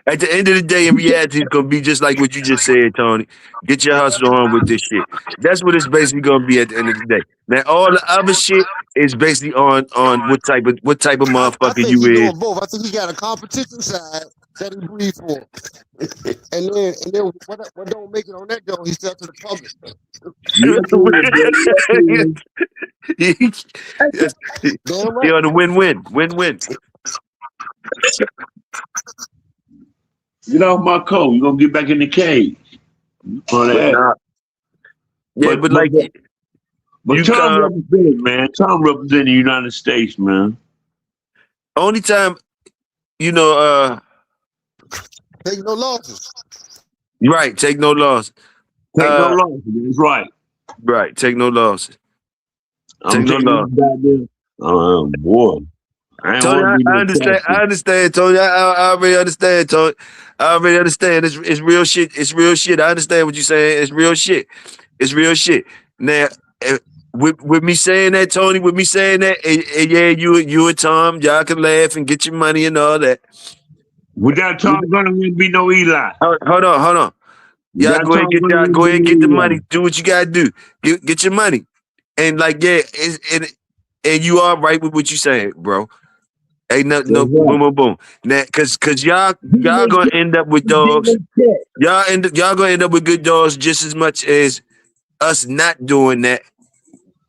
At the end of the day, in reality, it's gonna be just like what you just said, Tony. Get your hustle on with this shit. That's what it's basically gonna be at the end of the day. Now, all the other shit is basically on what type of I motherfucker think you he is. doing both. I think he got a competition side that he breathes for, and then what don't make it on that though, he sell to the public. Yes, Damn he right. on the win-win. Get off my coat. You gonna get back in the cage. For But that. nah, yeah, But but but like but you Tom come represented, man. Tom represented the United States, man. only time you know Take no losses. right, take no loss. Take no loss. That's right. Right, take no losses. I'm Take no taking loss. this goddamn. Oh boy, I ain't Tony, want to be I no understand. I captain. understand, Tony. I already understand, Tony. I already understand. It's real shit. It's real shit. I understand what you're saying. It's real shit. It's real shit. Now, with me saying that, Tony, with me saying that, and yeah, you and Tom, y'all can laugh and get your money and all that. Without Tom Gunn, wouldn't be no Eli. Hold on. Y'all Without Tom Gunn, go wouldn't ahead and be get the no money. Eli. Do what you gotta do. Get your money. And like, yeah, and you are right with what you saying, bro. Ain't nothing, no That's right. boom. Now, cause y'all gonna end up with dogs. Y'all gonna end up with good dogs just as much as us not doing that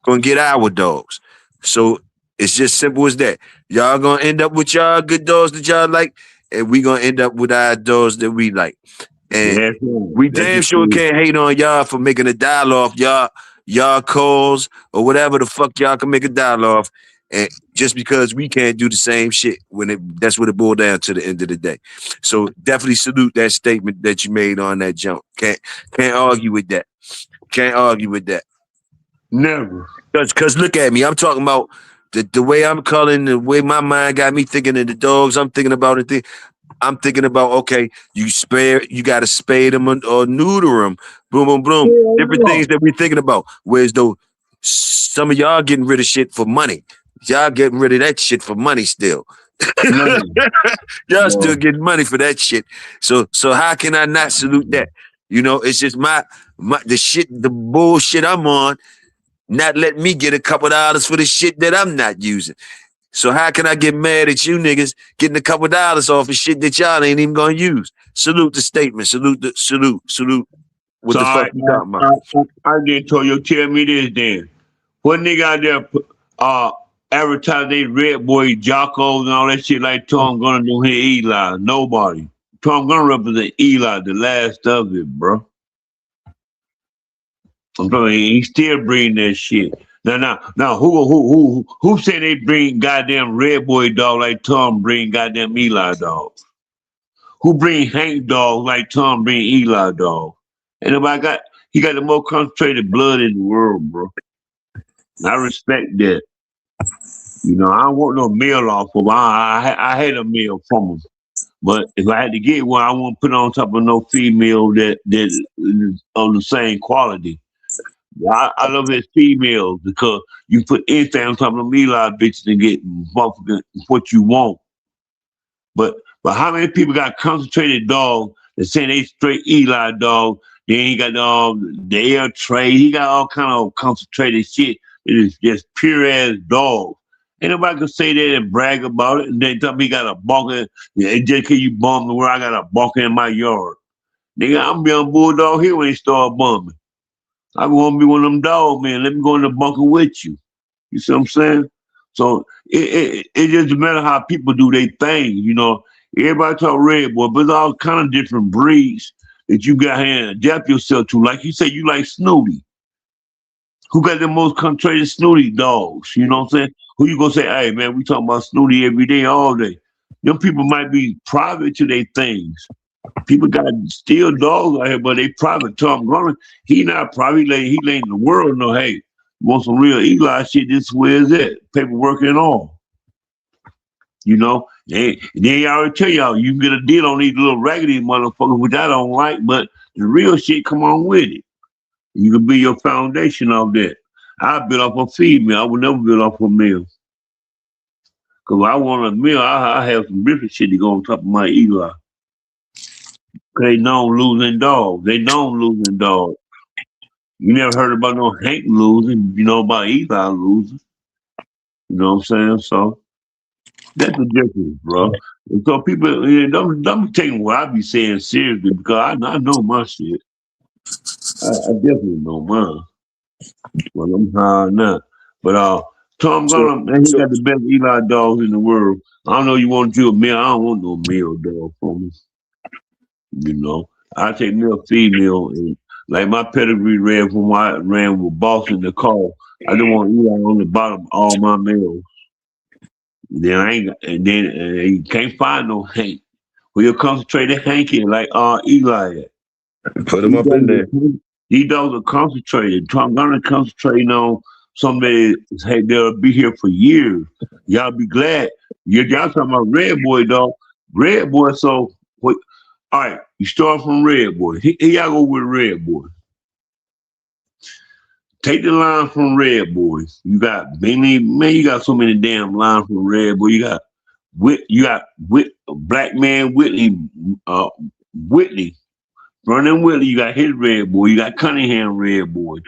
gonna get our dogs. So it's just simple as that. Y'all gonna end up with y'all good dogs that y'all like, and we gonna end up with our dogs that we like. And That's right. we That's damn the sure truth. can't hate on y'all for making a dial off y'all calls or whatever the fuck y'all can make a dial off. And just because we can't do the same shit that's what it boiled down to the end of the day. So definitely salute that statement that you made on that jump. Can't argue with that. Can't argue with that. Never. Cause look at me. I'm talking about the way I'm calling, the way my mind got me thinking of the dogs. I'm thinking about it. I'm thinking about, okay, you got to spay them or neuter them. Boom. Different things that we're thinking about. Whereas though some of y'all getting rid of shit for money. Y'all getting rid of that shit for money still. Y'all still getting money for that shit. So how can I not salute that? You know, it's just the bullshit I'm on, not letting me get a couple dollars for the shit that I'm not using. So how can I get mad at you niggas getting a couple dollars off of shit that y'all ain't even gonna use? Salute the statement. Salute. What So the fuck you talking about? I did Toyo tell me this then. What nigga out there advertise they Red Boy Jockos and all that shit like Tom Gunn do here Eli? Nobody. Tom Gunn represent Eli, the last of it, bro. I'm telling you, he still bring that shit. Now, who said they bring goddamn Red Boy dog like Tom bring goddamn Eli dog? Who bring Hank dog like Tom bring Eli dog? And he got the most concentrated blood in the world, bro. And I respect that. You know, I don't want no meal off of him. I hate a meal from him. But if I had to get one, I won't put it on top of no female that is on the same quality. I love his females because you put anything on top of them Eli bitches and get what you want. But how many people got concentrated dog that saying they straight Eli dog? Then he got the air trade. He got all kind of concentrated shit. It is just pure ass dog. Ain't nobody can say that and brag about it. And then tell me he got a bunker. And just because you bum me where I got a bunker in my yard. Nigga, I'm be on Bulldog here when they start bumming. I want to be one of them dogs, man. Let me go in the bunker with you. You see what I'm saying? So it just matter how people do their thing. You know, everybody talk Red Boy, but there's all kind of different breeds that you got here and adapt yourself to. Like you say, you like Snooty. Who got the most concentrated Snooty dogs? You know what I'm saying? Who you gonna say, hey man, we talking about Snooty every day, all day. Them people might be private to their things. People got still dogs out here, but they private. Tom Gunner, he not private. He letting the world know, hey, you want some real Eli shit? This is where is it? Paperwork and all. You know, and they already tell y'all you can get a deal on these little raggedy motherfuckers, which I don't like, but the real shit come on with it. You can be your foundation of that. I build off a female. I would never build off a male. Cause I want a meal, I have some different shit to go on top of my Eli. Cause they know losing dogs. They know losing dogs. You never heard about no Hank losing. You know about Eli losing. You know what I'm saying? So that's the difference, bro. And so people, don't take what I be saying seriously because I know my shit. I definitely know mine. Well, I'm high now. But Tom So, Gunner, man, he so got the best Eli dogs in the world. I don't know you want you a male. I don't want no male dog for me. You know, I take me a female, and like my pedigree ran from when I ran with Boss in the car. I didn't want Eli on the bottom of all my males. Then I ain't, and then you can't find no Hank. Well, you concentrated Hank in like Eli. put them These up in dogs there. these dogs are concentrated. I'm gonna concentrate on somebody. Hey, they'll be here for years. Y'all be glad. Y'all talking about Red Boy, dog. Red Boy. So, what? All right, you start from Red Boy. Here y'all go with Red Boy. Take the line from Red Boy. You got many, man. You got so many damn lines from Red Boy. You got Black Man Whitley, Whitley. Vernon Whitley, you got his Red Boy. You got Cunningham Red Boy.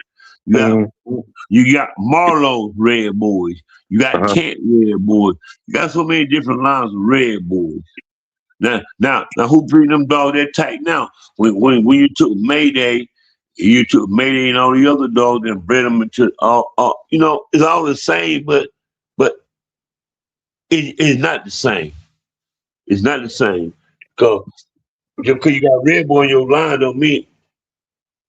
You got Mhm. you got Marlowe's Red Boys. You got Uh-huh. Kent Red Boys. You got so many different lines of Red Boys. Now, who breeding them dogs that tight now? When you took Mayday, you took Mayday and all the other dogs and bred them into all. You know, it's all the same, but it's not the same. It's not the same. Cause just because you got Red Boy in your line don't mean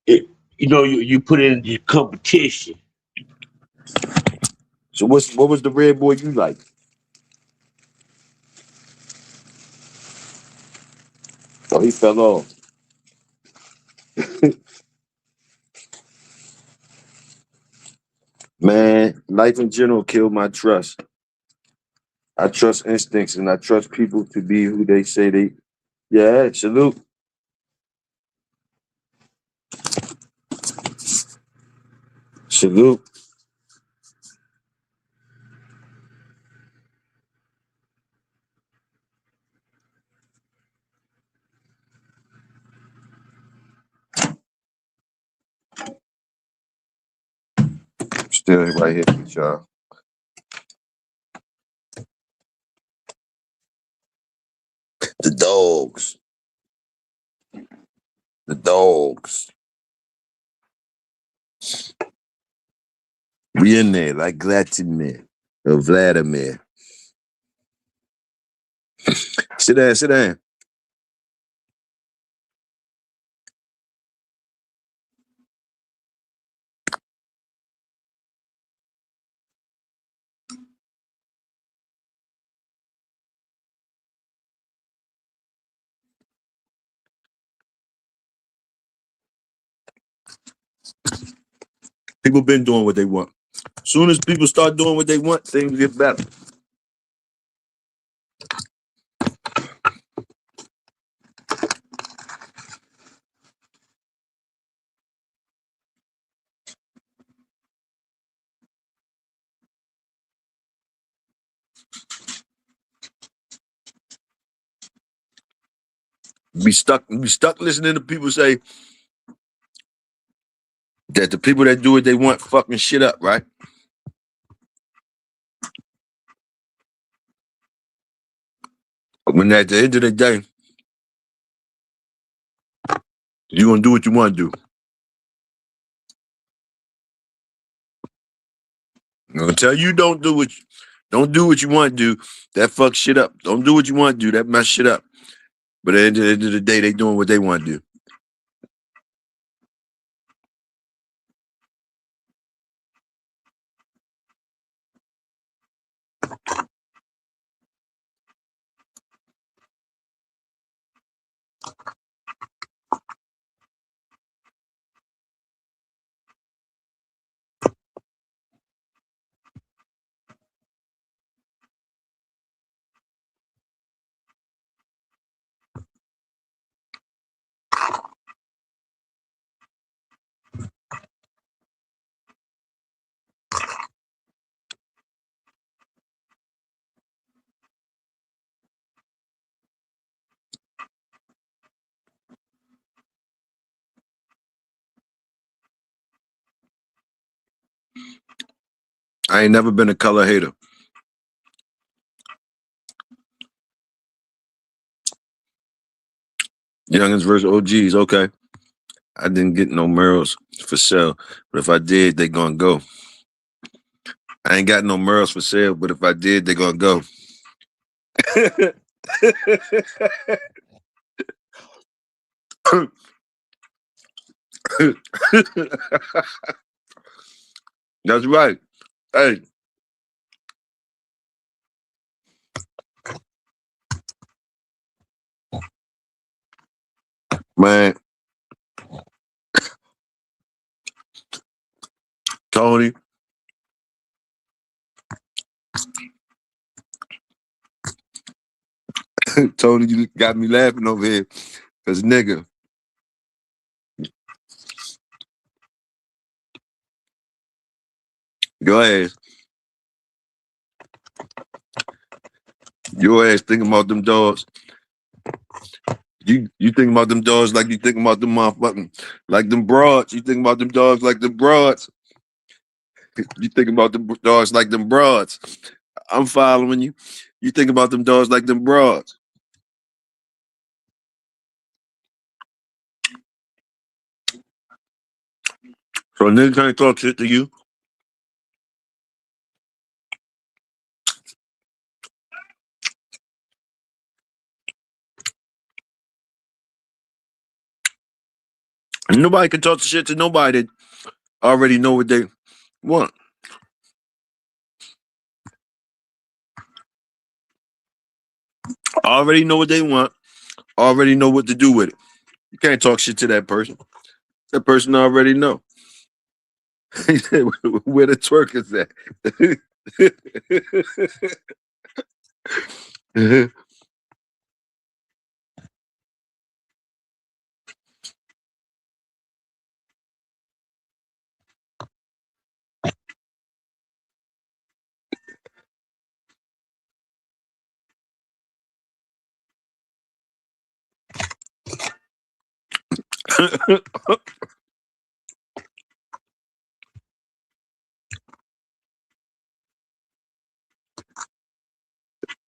it, you put it in the competition. So what was the red boy you like? Oh, he fell off. Man, life in general killed my trust. I trust instincts and I trust people to be who they say they. Yeah, salute. Salute. Still right here with y'all. The dogs. The dogs. We in there like Vladimir or Vladimir. Sit down, sit down. People been doing what they want. Soon as people start doing what they want, things get better. Be stuck listening to people say that the people that do what they want fucking shit up, right? When at the end of the day, you gonna do what you want to do. I'm gonna tell you don't do what you want to do. That fuck shit up. Don't do what you want to do. That mess shit up. But at the end of the day, they doing what they want to do. I ain't never been a color hater. Youngins versus OGs. Okay. I didn't get no Merles for sale, but if I did, they gonna go. I ain't got no Merles for sale, but if I did, they gonna go. That's right. Hey. Man, Tony. Tony, you got me laughing over here. Cause nigga. Go ahead. Your ass thinking about them dogs. You thinking about them dogs like you thinking about them motherfucking like them broads. You thinking about them dogs like them broads. You thinking about them dogs like them broads. I'm following you. You think about them dogs like them broads. So nigga can't talk shit to you. And nobody can talk shit to nobody that already know what they want. Already know what they want. Already know what to do with it. You can't talk shit to that person. That person already know. He said, where the twerk is at?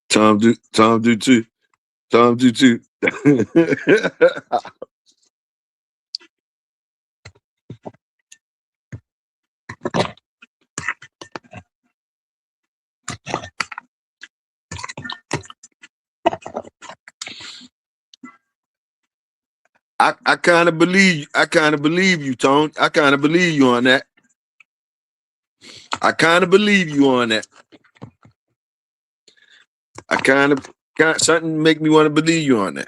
Tom do too. Tom do too. I kind of believe you, Tone. I kind of believe you on that. I kind of believe you on that. I kind of something make me want to believe you on that.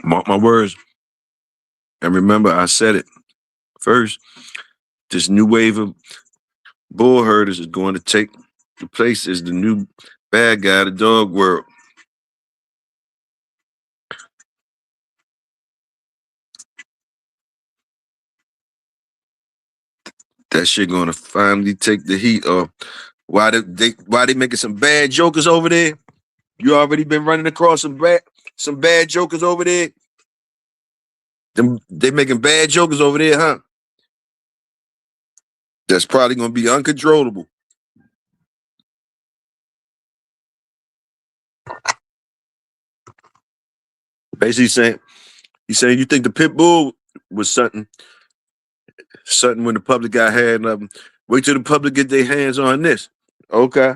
Mark my words. And remember, I said it first. This new wave of bull herders is going to take the place as the new bad guy of the dog world. That shit going to finally take the heat off. Why they making some bad jokers over there? You already been running across some bad jokers over there. They making bad jokers over there, huh? That's probably gonna be uncontrollable. Basically saying, you think the pit bull was something when the public got had of them. Wait till the public get their hands on this. Okay.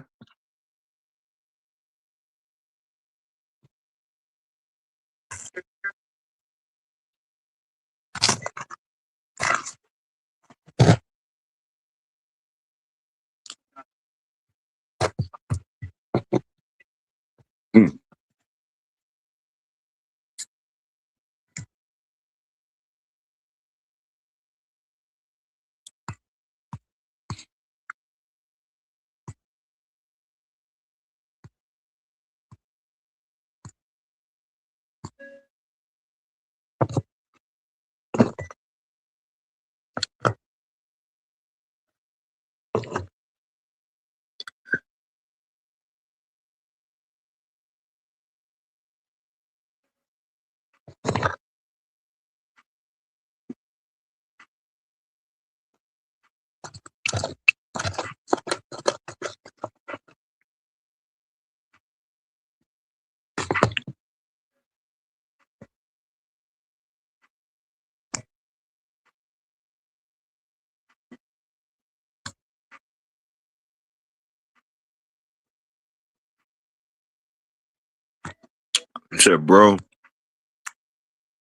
I said, bro,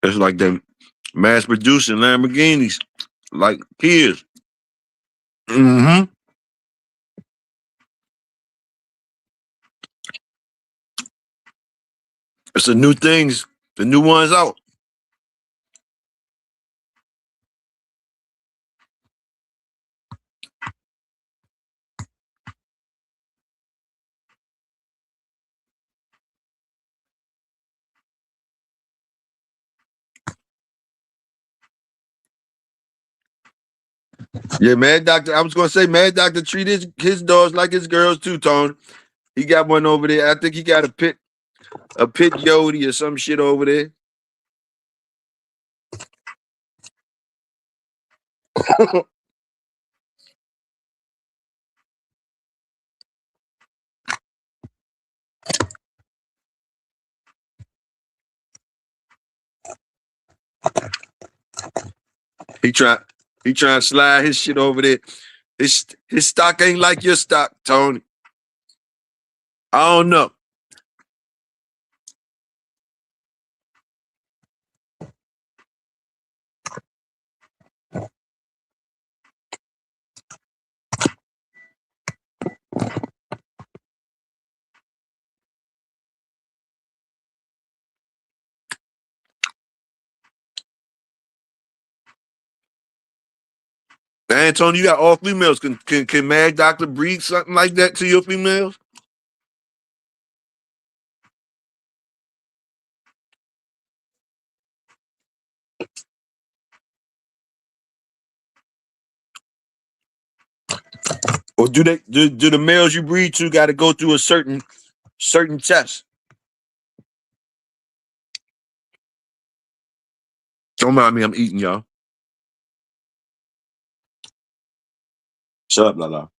it's like them mass producing Lamborghinis, like kids. Mm-hmm. It's the new things, the new ones out. Yeah, Mad Doctor. I was gonna say Mad Doctor treat his dogs like his girls too, Tone. He got one over there. I think he got a pit Yodi or some shit over there. He try to slide his shit over there. His stock ain't like your stock, Tony. I don't know. Man, Tony, you got all females. Can Mad Doctor breed something like that to your females? Or do the males you breed to got to go through a certain test? Don't mind me, I'm eating, y'all. Shut up, Lala.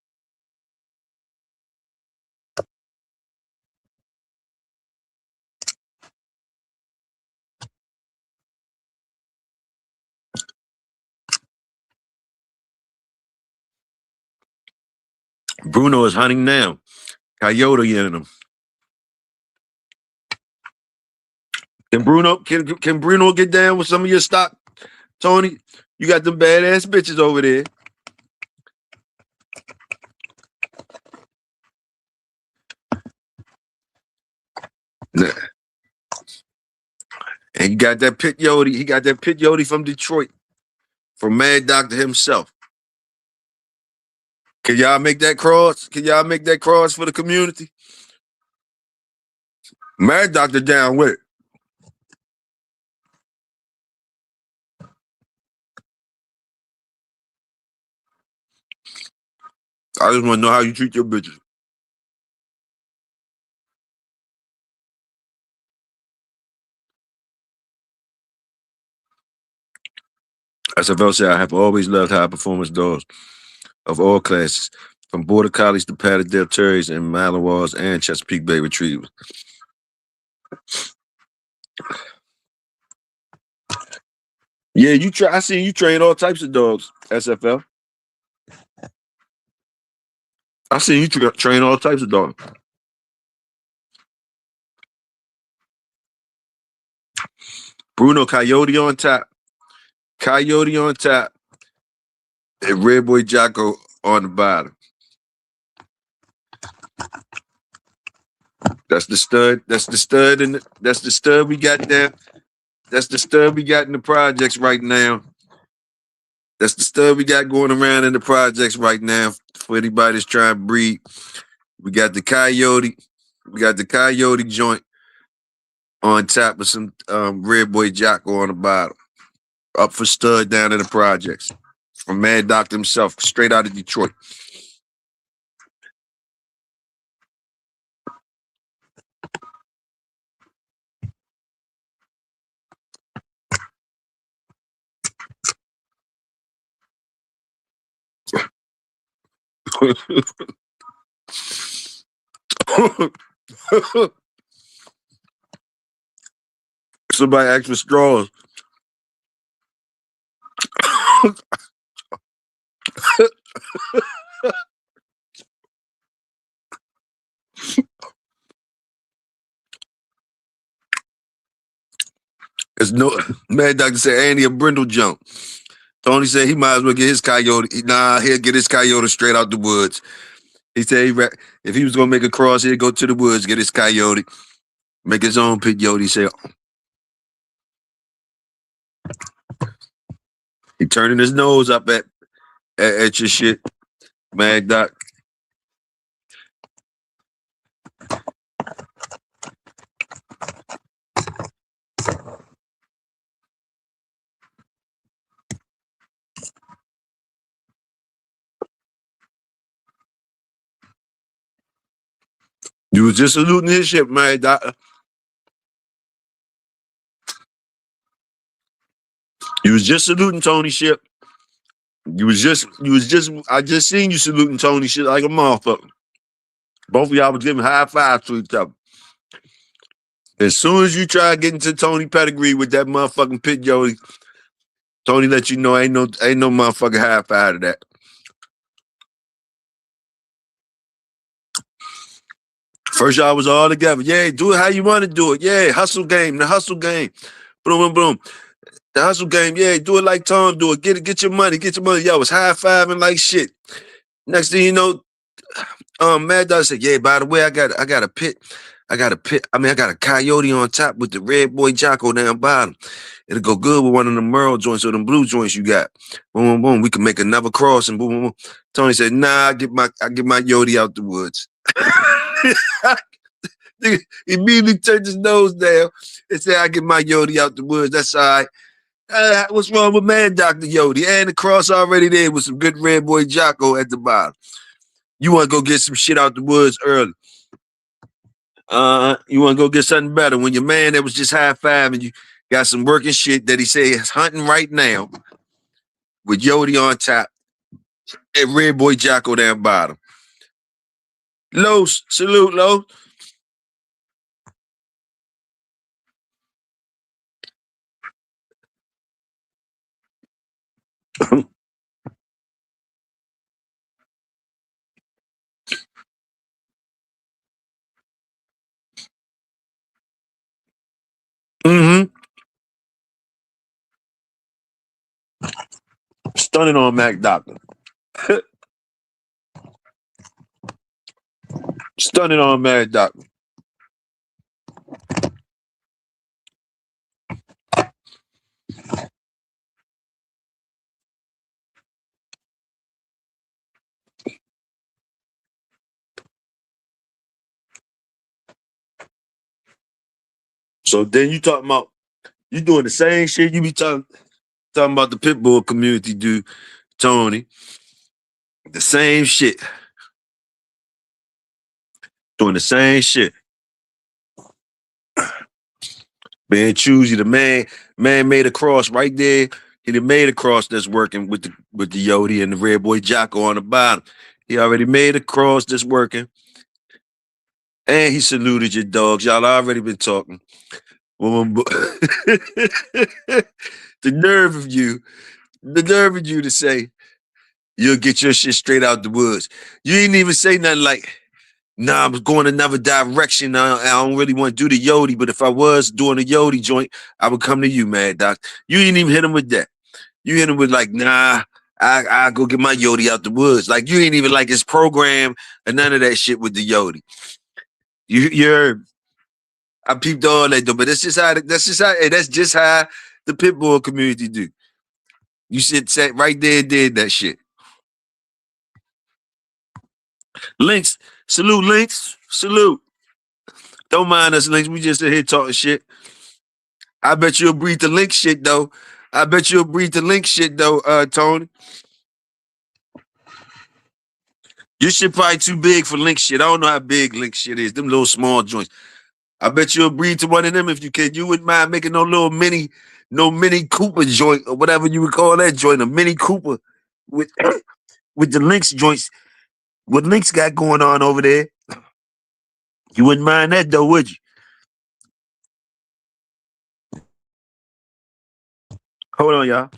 Bruno is hunting now. Coyote in him. Can Bruno get down with some of your stock, Tony? You got them badass bitches over there. Nah. And you got that pit Yodi. He got that pit Yodi from Detroit, from Mad Doctor himself. Can y'all make that cross? Can y'all make that cross for the community? Mad Doctor down with it. I just want to know how you treat your bitches. SFL said, I have always loved high performance dogs of all classes, from Border Collies to Patterdale Terriers and Malinois and Chesapeake Bay Retrievers. Yeah, I seen you train all types of dogs, SFL. I seen you train all types of dogs. Bruno Coyote on top. Coyote on top. And Red Boy Jocko on the bottom. That's the stud. That's the stud we got there. That's the stud we got in the projects right now. That's the stud we got going around in the projects right now for anybody that's trying to breed. We got the Coyote. We got the Coyote joint on top of some Red Boy Jocko on the bottom. Up for stud down in the projects. From Mad Doctor himself, straight out of Detroit. Somebody asked for straws. It's no Mad Doctor said Andy a brindle jump. Tony said he might as well get his coyote. Nah, he'll get his coyote straight out the woods. He said if he was gonna make a cross, he'd go to the woods, get his coyote, make his own pit yote. He said he turning his nose up at your shit, Mad Doc. You was just saluting his ship, Mad Doc. You was just saluting Tony's ship. I just seen you saluting Tony shit like a motherfucker. Both of y'all was giving high fives to each other. As soon as you try to get into Tony pedigree with that motherfucking pit yote, Tony let you know ain't no motherfucking high five to that. First y'all was all together. Yeah, do it how you want to do it. Yeah, hustle game, the hustle game. Boom, boom, boom. The hustle game, yeah, do it like Tom do it. Get your money, get your money. Y'all was high-fiving like shit. Next thing you know, Mad Dog said, yeah, by the way, I got a pit. I got a coyote on top with the red boy Jocko down bottom. It'll go good with one of them Merle joints or them blue joints you got. Boom, boom, boom. We can make another cross and boom, boom, boom. Tony said, nah, I get my yote out the woods. Nigga immediately turned his nose down and said, I get my yote out the woods. That's all right. What's wrong with Mad Dr. Yote? And the cross already there with some good red boy Jocko at the bottom. You want to go get some shit out the woods early. You want to go get something better. When your man that was just high-fiving you got some working shit that he say is hunting right now with Yote on top and red boy Jocko down bottom. Los, salute, Los. Mm-hmm. Stunning on Mac Doctor. Stunning on Mad Doctor. So then you talking about you doing the same shit you be talking about the Pitbull community do, Tony. The same shit. Doing the same shit. Being choosy. The man made a cross right there. He done made a cross that's working with the Yote and the red boy Jocko on the bottom. He already made a cross that's working. And he saluted your dogs. Y'all already been talking. The nerve of you to say you'll get your shit straight out the woods. You didn't even say nothing like, nah, I'm going another direction. I don't really want to do the Yote, but if I was doing a Yote joint, I would come to you, Mad Doc. You didn't even hit him with that. You hit him with like, nah, I go get my Yote out the woods. Like you ain't even like his program and none of that shit with the Yote. You heard. I peeped all that though, but that's just how the Pitbull community do. You sat right there and did that shit. Links, salute, Links, salute. Don't mind us, Links. We just sit here talking shit. I bet you'll breathe the Link shit though. Tony. Your shit probably too big for Link shit. I don't know how big Link shit is. Them little small joints. I bet you'll breathe to one of them if you can. You wouldn't mind making no mini Cooper joint or whatever you would call that joint, a mini Cooper with the Lynx joints. What Links got going on over there? You wouldn't mind that though, would you? Hold on, y'all.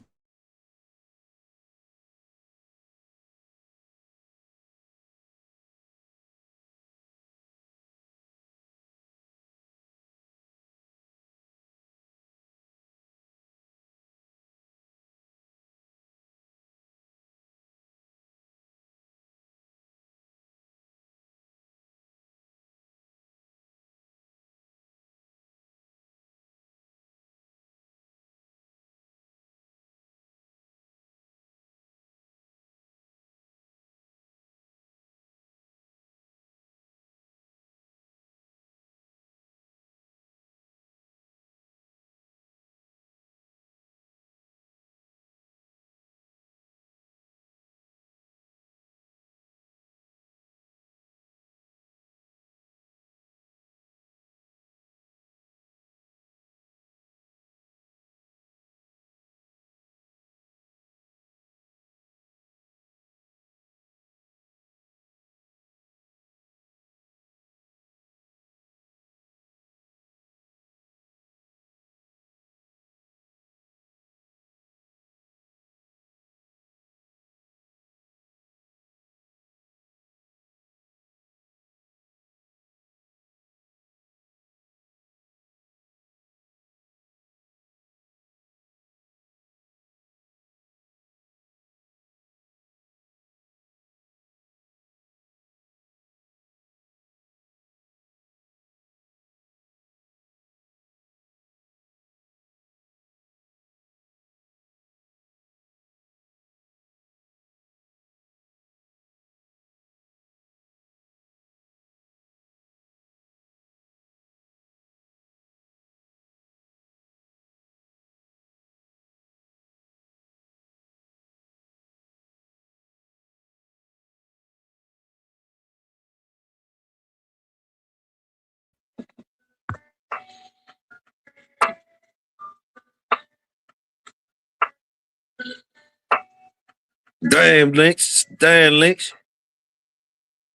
Damn, Links. Damn, Links.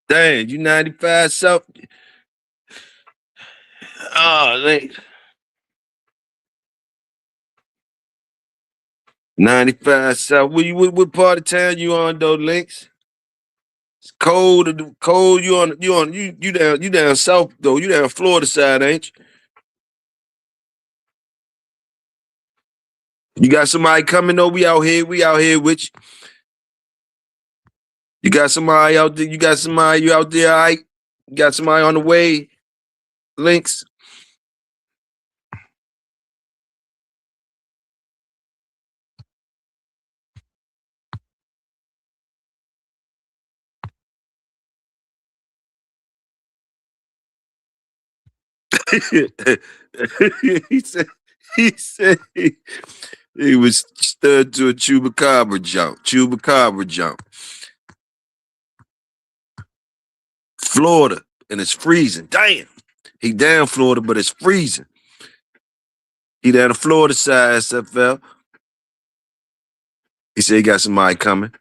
Damn, you 95 South. Oh, Links. 95 South. What part of town you on though, Links? It's cold. Cold. You down south though. You down Florida side, ain't you? You got somebody coming though. We out here. We out here with you. You got somebody out there. You got somebody. You out there, all right? You got somebody on the way. Links. he said. He said he was stirred to a chupacabra jump. Chupacabra jump. Florida, and it's freezing. Damn. He down Florida, but it's freezing. He down the Florida side, SFL. He said he got somebody coming.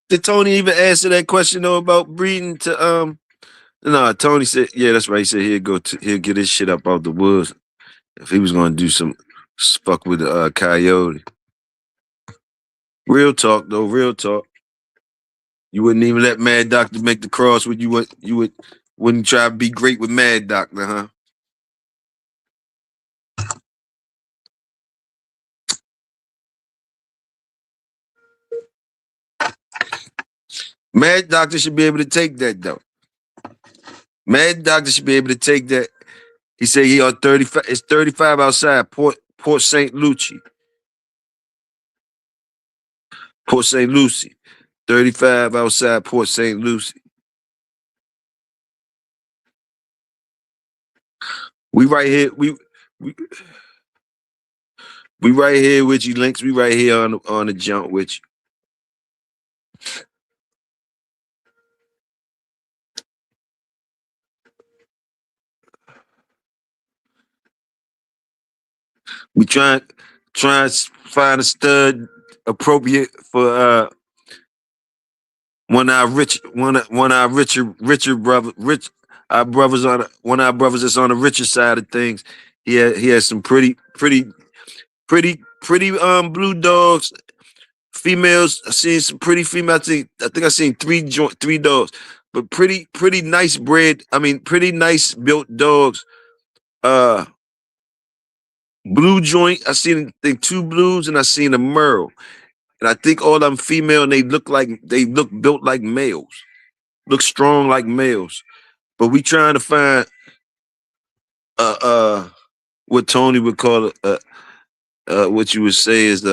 Did Tony even answer that question though about breeding to No, Tony said, yeah, that's right. He said he'll get his shit up out the woods if he was gonna do some fuck with the coyote. Real talk though, real talk. You wouldn't even let Mad Doctor make the cross with wouldn't try to be great with Mad Doctor, huh? Mad Doctor should be able to take that though. Mad Doctor should be able to take that. He said he on 35. It's 35 outside Port St. Lucie. Port St. Lucie. 35 outside Port St. Lucie. We right here. We right here with you, Links. We right here on the jump with you. We try to find a stud appropriate for one of our richer brother rich our brothers on one of our brothers that's on the richer side of things. He has some pretty blue dogs. Females, I seen some pretty female. I think I seen three dogs, but pretty nice bred. I mean, pretty nice built dogs. Uh, Blue joint. I seen I think two blues and I seen a merle, and I think all them female and they look built like males, look strong like males. But we trying to find uh uh what Tony would call what you would say is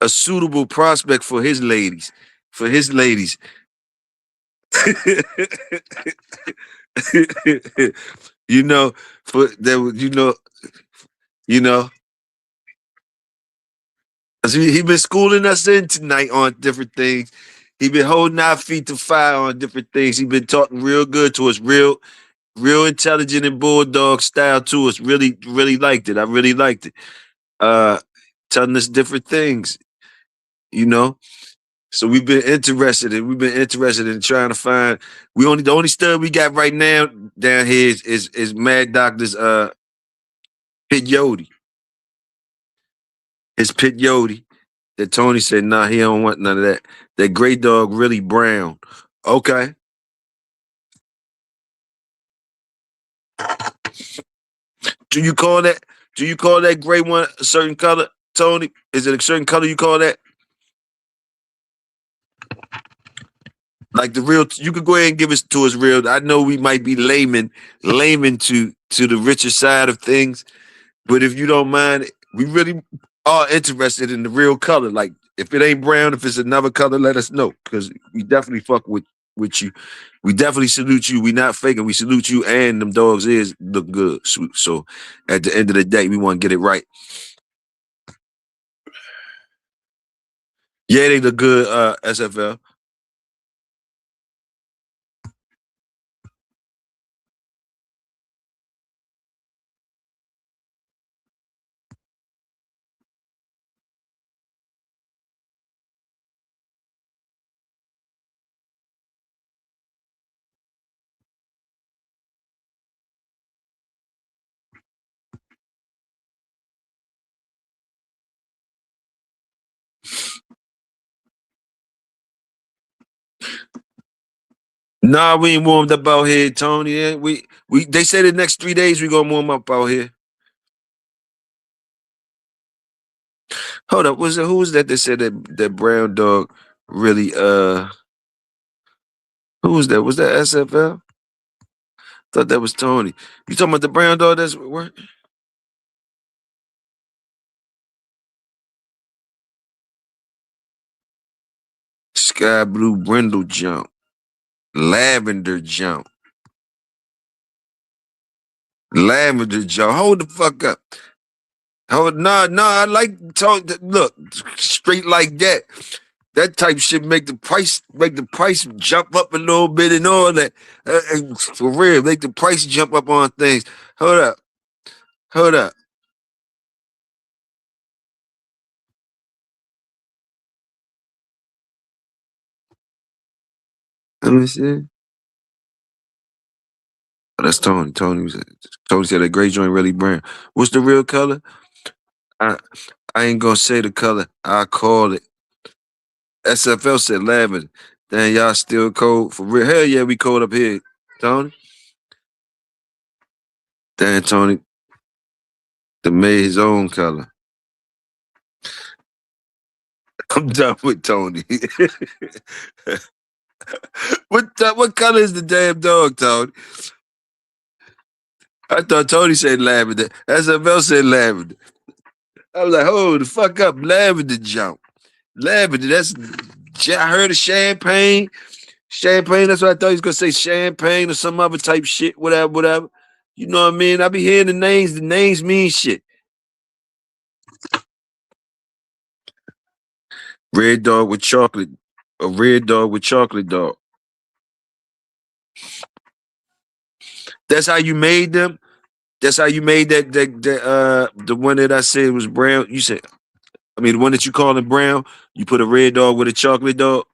a suitable prospect for his ladies. For his ladies. you know, for that you know, 'cause he been schooling us in tonight on different things. He been holding our feet to fire on different things. He been talking real good to us, real intelligent and bulldog style to us. Really liked it. I really liked it. Uh, Telling us different things, you know. So we've been interested in trying to find. The only stud we got right now down here is Mad Doctor's Pit Yodi. His Pit Yodi. That Tony said, nah, he don't want none of that. That gray dog really brown. Okay. Do you call that gray one a certain color, Tony? Is it a certain color you call that? Like the real, you could go ahead and give us to us real. I know we might be layman to the richer side of things, but if you don't mind, we really are interested in the real color. Like if it ain't brown, if it's another color, let us know because we definitely fuck with you. We definitely salute you. We not faking. We salute you, and them dogs is look good. So at the end of the day, we want to get it right. Yeah, they look good. SFL. Nah, we ain't warmed up out here, Tony. Yeah, we they say the next 3 days we gonna warm up out here. Hold up, who was that said that brown dog really who was that? Was that SFL? Thought that was Tony. You talking about the brown dog that's what? Sky blue brindle jump. Lavender jump. Lavender jump. Hold the fuck up. Hold I like talk look straight like that. That type of shit make the price jump up a little bit and all that. For real, make the price jump up on things. Hold up. Let me see. Oh, that's Tony. Tony said that gray joint really brown. What's the real color? I I ain't gonna say the color. I call it. SFL said lavender. Damn, y'all still cold for real? Hell yeah, we cold up here, Tony. Damn, Tony, that made his own color. I'm done with Tony. What color is the damn dog, Tony? I thought Tony said lavender. SFL said lavender. I was like, hold the fuck up, lavender jump. Lavender, I heard of champagne. Champagne, that's what I thought he was gonna say, champagne or some other type shit, whatever. You know what I mean? I be hearing the names mean shit. Red dog with chocolate, a red dog with chocolate dog. That's how you made them? That's how you made the one that I said was brown. You said, I mean, the one that you call it brown. You put a red dog with a chocolate dog.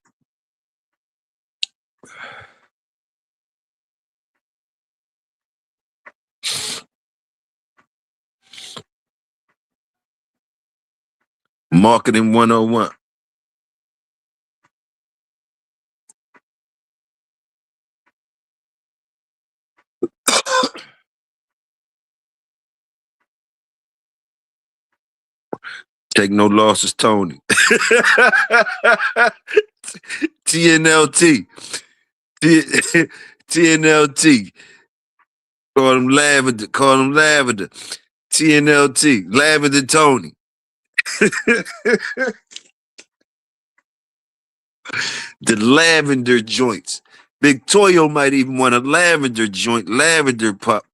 Marketing 101. Take no losses, Tony. TNLT. TNLT. Call him Lavender. Call him Lavender. TNLT. Lavender Tony. The lavender joints. Big Toyo might even want a lavender joint, lavender pop.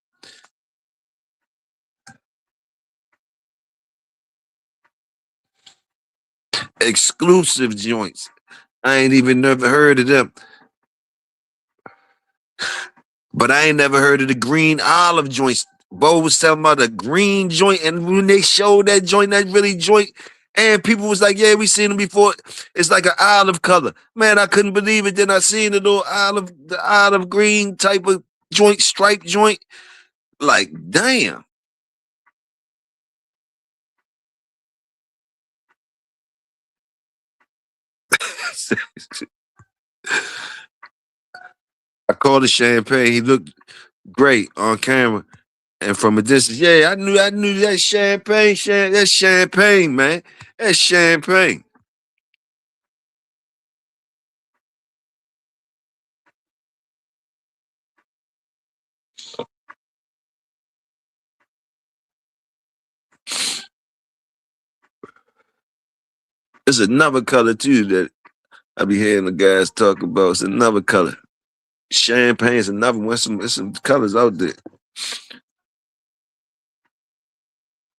Exclusive joints. I ain't even never heard of them. But I ain't never heard of the green olive joints. Bo was telling about a green joint, and when they showed that joint, that really joint, and people was like, yeah, we seen them before. It's like an olive color. Man, I couldn't believe it. Then I seen the olive green type of joint, striped joint. Like, damn. I called it champagne. He looked great on camera. And from a distance, yeah, I knew that champagne, that's champagne, man. That's champagne. There's another color too that I be hearing the guys talk about. It's another color. Champagne's another one. There's some colors out there.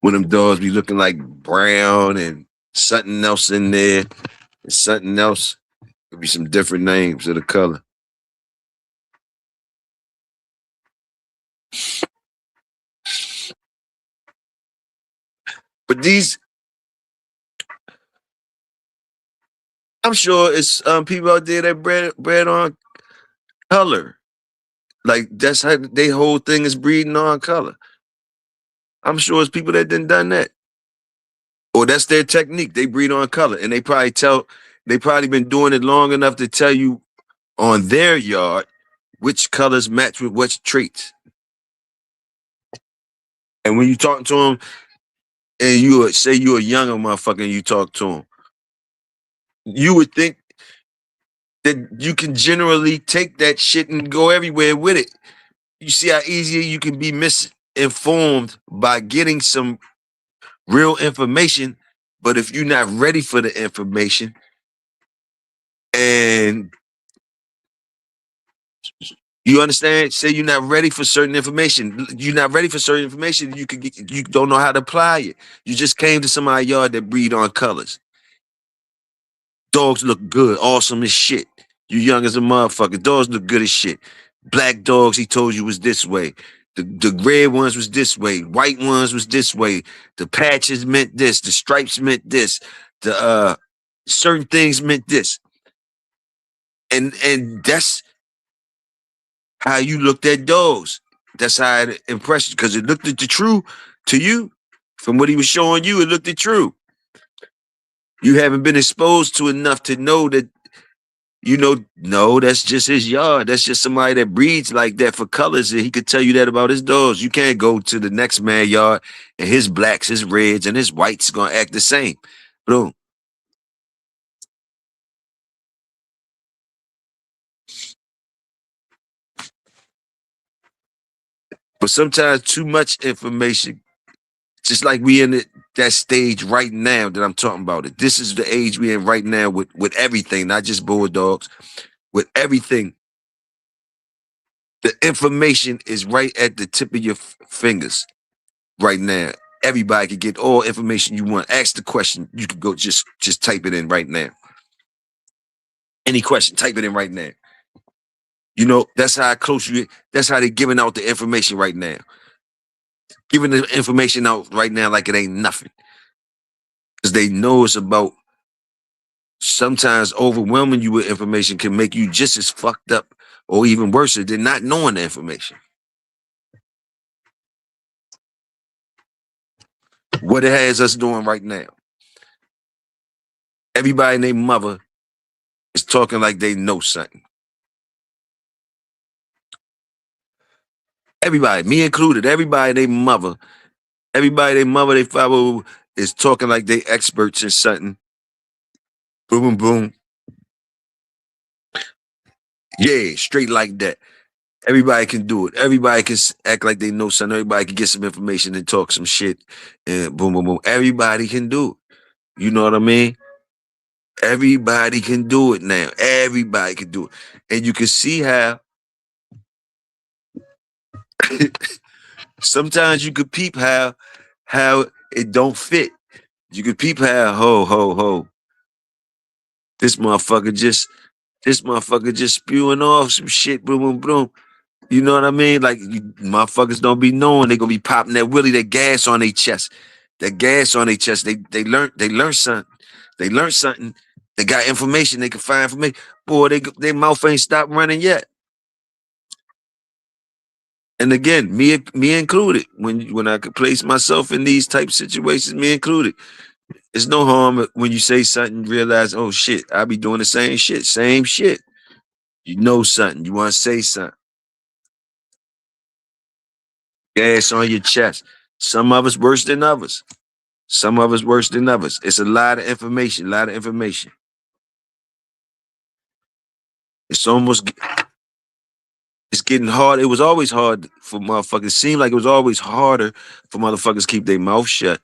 When them dogs be looking like brown and something else in there, and something else. Could be some different names of the color. But these, I'm sure it's people out there that bred on color. Like that's how they whole thing is breeding on color. I'm sure it's people that done that. Or that's their technique. They breed on color. And they probably been doing it long enough to tell you on their yard which colors match with which traits. And when you talk to them, and you say you're a younger motherfucker and you talk to them, you would think that you can generally take that shit and go everywhere with it. You see how easy you can be misinformed by getting some real information, but if you're not ready for the information and you understand, say you're not ready for certain information, you don't know how to apply it. You just came to somebody's yard that breed on colors. Dogs look good, awesome as shit. You young as a motherfucker. Dogs look good as shit. Black dogs, he told you, was this way. The red ones was this way. White ones was this way. The patches meant this. The stripes meant this. The certain things meant this. And that's how you looked at dogs. That's how it impressed you, because it looked at the true to you. From what he was showing you, it looked at true. You haven't been exposed to enough to know that, no, that's just his yard. That's just somebody that breeds like that for colors, and he could tell you that about his dogs. You can't go to the next man's yard and his blacks, his reds, and his whites gonna act the same. Boom. But sometimes too much information, just like we in that stage right now that I'm talking about. It. This is the age we in right now with everything, not just Bulldogs, with everything. The information is right at the tip of your fingers right now. Everybody can get all information you want. Ask the question. You can go just type it in right now. Any question, type it in right now. That's how close you. That's how they're giving out the information right now. giving the information out right now like it ain't nothing. Because they know it's about sometimes overwhelming you with information can make you just as fucked up or even worse than not knowing the information. What it has us doing right now. Everybody and their mother is talking like they know something. Everybody, me included, everybody, they mother, they father is talking like they experts in something. Boom, boom, boom. Yeah, straight like that. Everybody can do it. Everybody can act like they know something. Everybody can get some information and talk some shit. And boom, boom, boom. Everybody can do it. You know what I mean? Everybody can do it now. Everybody can do it. And you can see how sometimes you could peep how it don't fit. You could peep how ho. This motherfucker just spewing off some shit, boom, boom, boom. You know what I mean? Like, motherfuckers don't be knowing they gonna be popping that willy, that gas on their chest. That gas on their chest. They learn something. They learned something. They got information. They can find information. Boy, their mouth ain't stopped running yet. And again, me included. When I could place myself in these type of situations, me included. It's no harm when you say something, realize, oh shit, I be doing the same shit. Same shit. You know something. You want to say something. Gas on your chest. Some of us worse than others. Some of us worse than others. It's a lot of information. It's getting hard. It was always hard for motherfuckers. It seemed like it was always harder for motherfuckers to keep their mouth shut,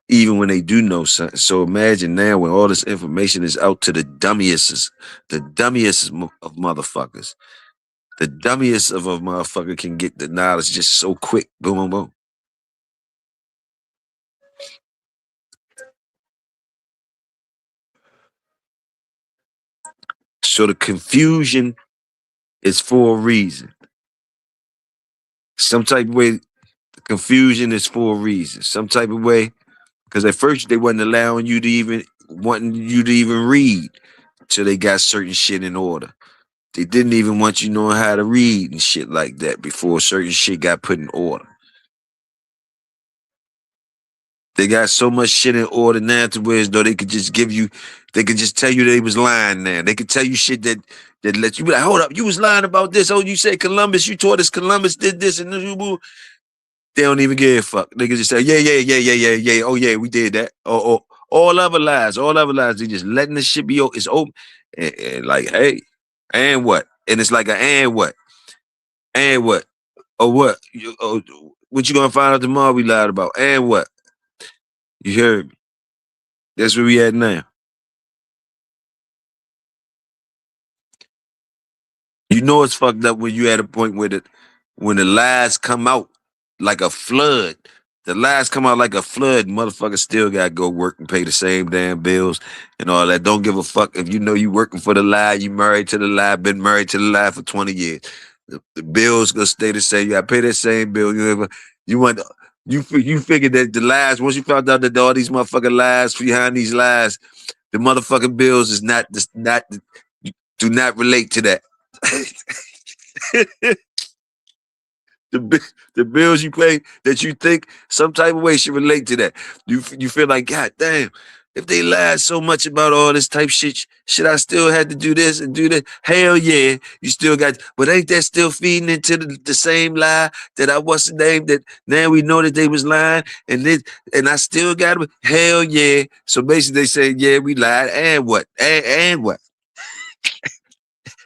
even when they do know something. So imagine now when all this information is out to the dummiest of motherfuckers. The dummiest of a motherfucker can get the knowledge just so quick. Boom, boom, boom. So the confusion is for a reason. Some type of way, the confusion is for a reason. Some type of way, because at first they wasn't allowing you to even read till they got certain shit in order. They didn't even want you knowing how to read and shit like that before certain shit got put in order. They got so much shit in order now to where as though they could just tell you they was lying now. They could tell you shit that let you be like, hold up, you was lying about this. Oh, you said Columbus, you taught us Columbus did this and this. They don't even give a fuck. They can just say, yeah. Oh yeah, we did that. Oh, all other lies. They just letting this shit be it's open. And like, hey, and what? And it's like and what? And what? Or what? What you gonna find out tomorrow we lied about? And what? You heard me. That's where we at now. You know it's fucked up when you at a point where when the lies come out like a flood. The lies come out like a flood. Motherfuckers still gotta go work and pay the same damn bills and all that. Don't give a fuck if you know you working for the lie. You married to the lie. Been married to the lie for 20 years. The bills gonna stay the same. You gotta pay that same bill. You figured that the lies. Once you found out that all these motherfucking lies behind these lies, the motherfucking bills is not do not relate to that. The bills you pay that you think some type of way should relate to that. You feel like, God damn, if they lied so much about all this type shit, should I still have to do this and do that? Hell yeah, you still got, but ain't that still feeding into the same lie that I was named that now we know that they was lying and I still got them? Hell yeah. So basically they say, yeah, we lied and what? And what?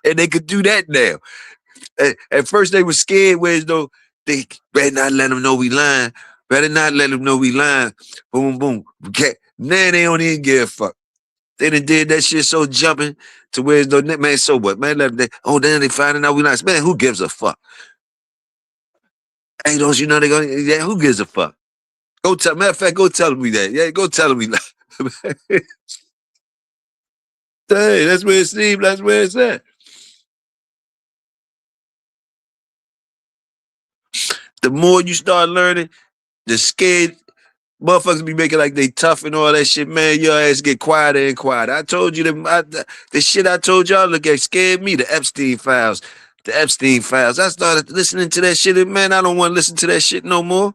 And they could do that now. At first they were scared, whereas though they better not let them know we lying. Better not let them know we lying. Boom, boom. Okay. Now they don't even give a fuck. They done did that shit so jumping to whereas though, man, so what? Man, then they finding out we lying. Man, who gives a fuck? Hey, don't you know they gonna, yeah, who gives a fuck? Matter of fact, go tell me that. Yeah, go tell me that. Hey, that's where it seems, that's where it's at. The more you start learning, The scared motherfuckers be making like they tough and all that shit, man. Your ass get quieter and quieter. I told you the shit I told y'all look at scared me. The Epstein files. The Epstein files. I started listening to that shit, and man, I don't want to listen to that shit no more.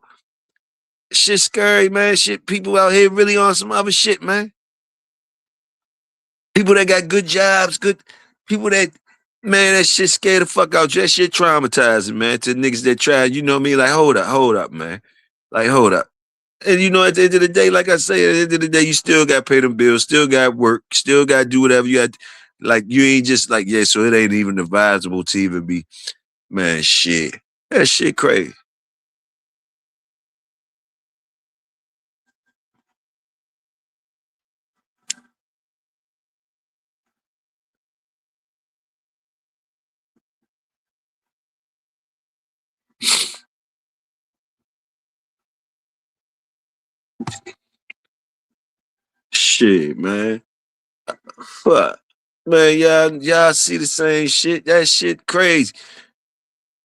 Shit scary, man. Shit, people out here really on some other shit, man. People that got good jobs, good people that, man, that shit scared the fuck out you. That shit traumatizing, man. To niggas that try, you know me, like, hold up, man. Like, hold up. And you know, at the end of the day, like I say, at the end of the day, you still got to pay them bills, still got to work, still got to do whatever you got. Like, you ain't just like, yeah, so it ain't even advisable to even be, man, shit. That shit crazy. Shit, man. Fuck. Man, y'all see the same shit. That shit crazy.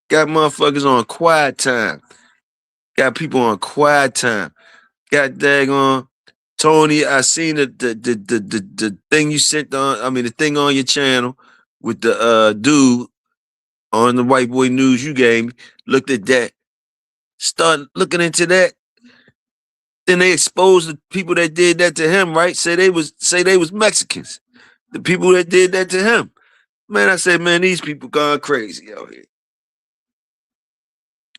Got motherfuckers on quiet time. Got people on quiet time. Got daggone Tony. I seen the thing you sent on. I mean the thing on your channel with the dude on the White Boy News you gave me. Looked at that. Start looking into that. Then they exposed the people that did that to him, right? Say they was Mexicans. The people that did that to him. Man, I said, man, these people gone crazy out here.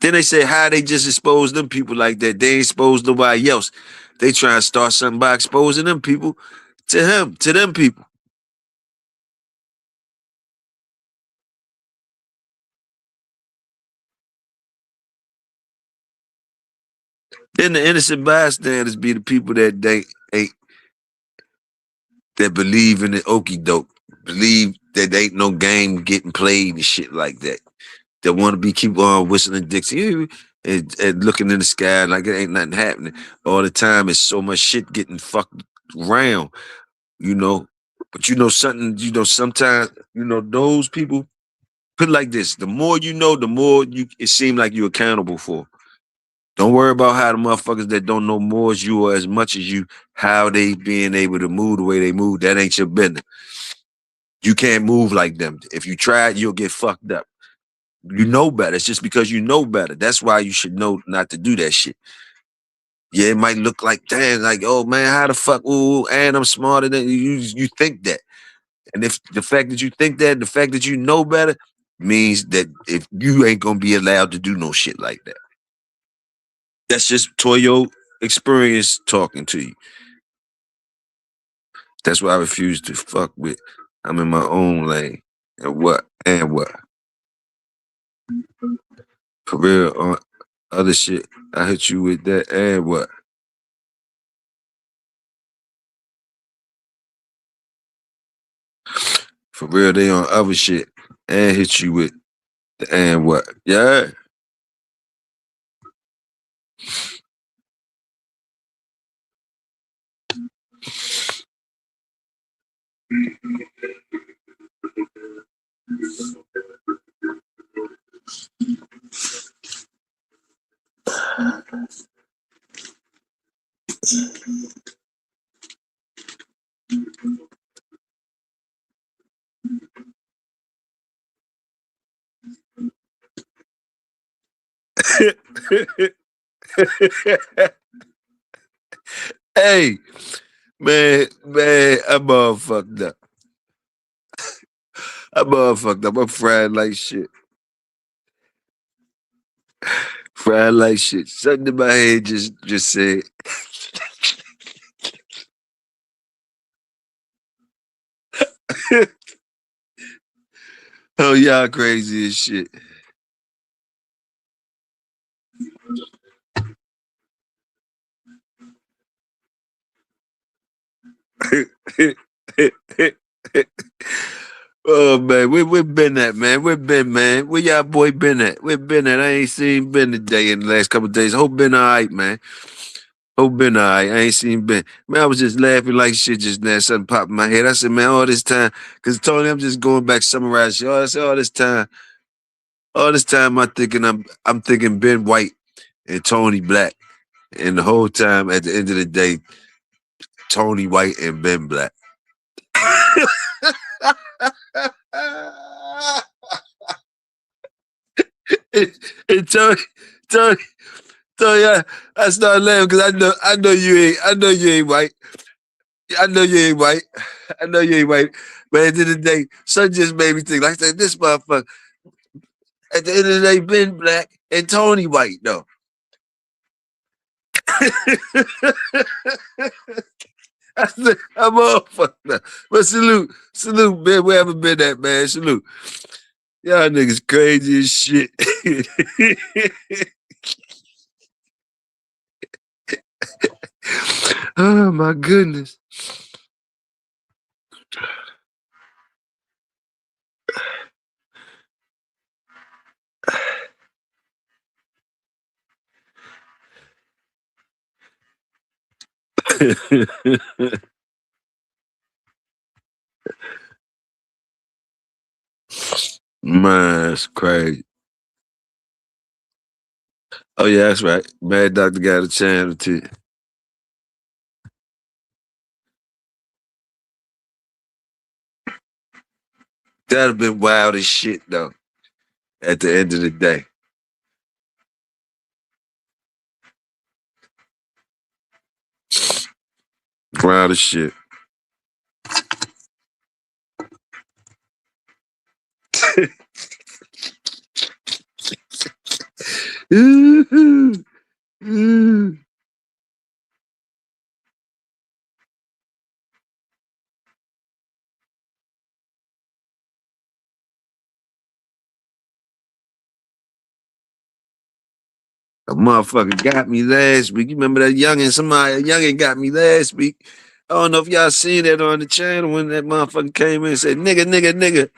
Then they say how they just exposed them people like that. They ain't exposed nobody else. They trying to start something by exposing them people to him, to them people. Then the innocent bystanders be the people that they ain't, that believe in the okie doke, believe that ain't no game getting played and shit like that. That want to be keep on whistling Dixie and looking in the sky like it ain't nothing happening all the time. It's so much shit getting fucked around, you know. But you know something, you know, sometimes, you know, those people put it like this: the more you know, the more you it seems like you're accountable for. Don't worry about how the motherfuckers that don't know more as you or as much as you, how they being able to move the way they move. That ain't your business. You can't move like them. If you try, you'll get fucked up. You know better. It's just because you know better. That's why you should know not to do that shit. Yeah, it might look like, damn, like, oh man, how the fuck, ooh, and I'm smarter than you. You think that. And if the fact that you think that, the fact that you know better, means that if you ain't gonna be allowed to do no shit like that. That's just Toyo experience talking to you. That's why I refuse to fuck with. I'm in my own lane. And what? And what? For real, on other shit, I hit you with that and what? For real, they on other shit and hit you with the and what? Yeah. Hey, man, I'm all fucked up. I'm all fucked up. I'm fried like shit. Fried like shit. Something in my head just said. Oh, y'all crazy as shit. Oh man, we been at, man. We been, man. Where y'all boy been at? We been at. I ain't seen Ben today in the last couple of days. Hope been all right, man. Hope been all right. I ain't seen Ben. Man, I was just laughing like shit just now. Something popped in my head. I said, man, all this time, because Tony, I'm just going back summarize shit. I said, all this time I'm thinking Ben White and Tony Black. And the whole time, at the end of the day, Tony White and Ben Black. and Tony, I started laughing because I know you ain't white. I know you ain't white. I know you ain't white. But at the end of the day, son just made me think. Like I said, this motherfucker. At the end of the day, Ben Black and Tony White, though. I said, I'm all fucked up. But salute, man. Wherever been at, man. Salute. Y'all niggas crazy as shit. Oh my goodness. Man, that's crazy. Oh yeah, that's right. Mad Doctor got a channel too. That'd have been wild as shit though. At the end of the day. Wild as shit. A motherfucker got me last week. You remember that a youngin got me last week. I don't know if y'all seen that on the channel when that motherfucker came in and said, nigga, nigga, nigga.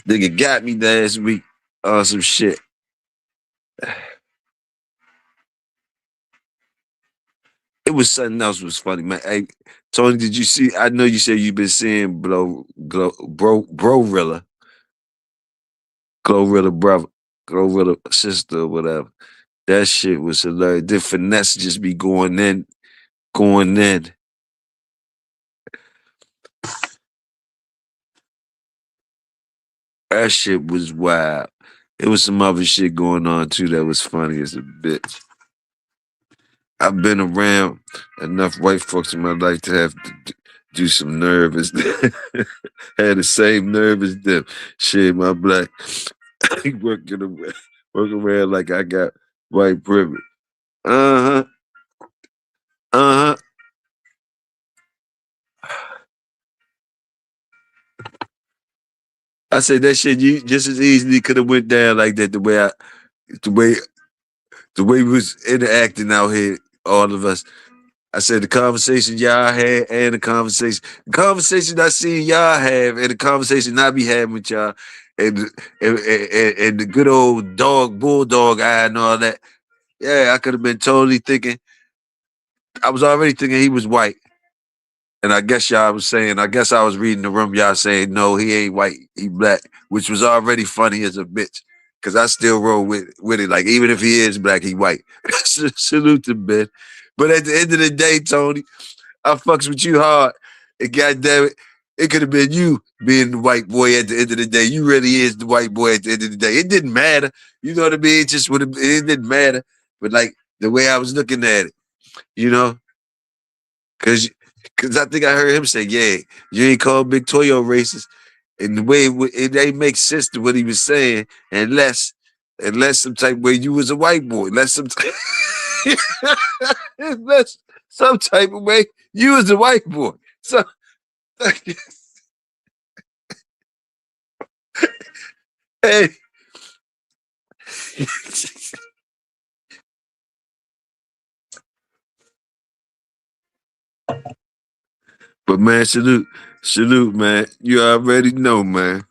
Nigga got me last week on some shit. It was something else was funny, man. Hey, Tony, did you see? I know you said you've been seeing Glorilla brother, Glorilla sister or whatever. That shit was hilarious. The finesse just be going in. That shit was wild. It was some other shit going on too that was funny as a bitch. I've been around enough white folks in my life to have to do some nervous. Had the same nerve as them. Shit, my black working around like I got white privilege. Uh-huh. Uh-huh. I said that shit you just as easily could have went down like that the way we was interacting out here, all of us. I said the conversation y'all had and the conversation I seen y'all have and the conversation I be having with y'all and the good old bulldog eye and all that. Yeah, I could have been totally thinking. I was already thinking he was white. And I guess I was reading the room, y'all saying, no, he ain't white, he black, which was already funny as a bitch. Cause I still roll with it. Like, even if he is black, he white. Salute to Ben. But at the end of the day, Tony, I fucks with you hard. And goddamn it could have been you being the white boy at the end of the day. You really is the white boy at the end of the day. It didn't matter. You know what I mean? It didn't matter. But like the way I was looking at it, you know? Cause I think I heard him say, yeah, you ain't called Big Toyo racist. And the way it ain't make sense to what he was saying, unless some type way you was a white boy. Unless some type of way you was a white boy. So hey. But man, salute, man. You already know, man.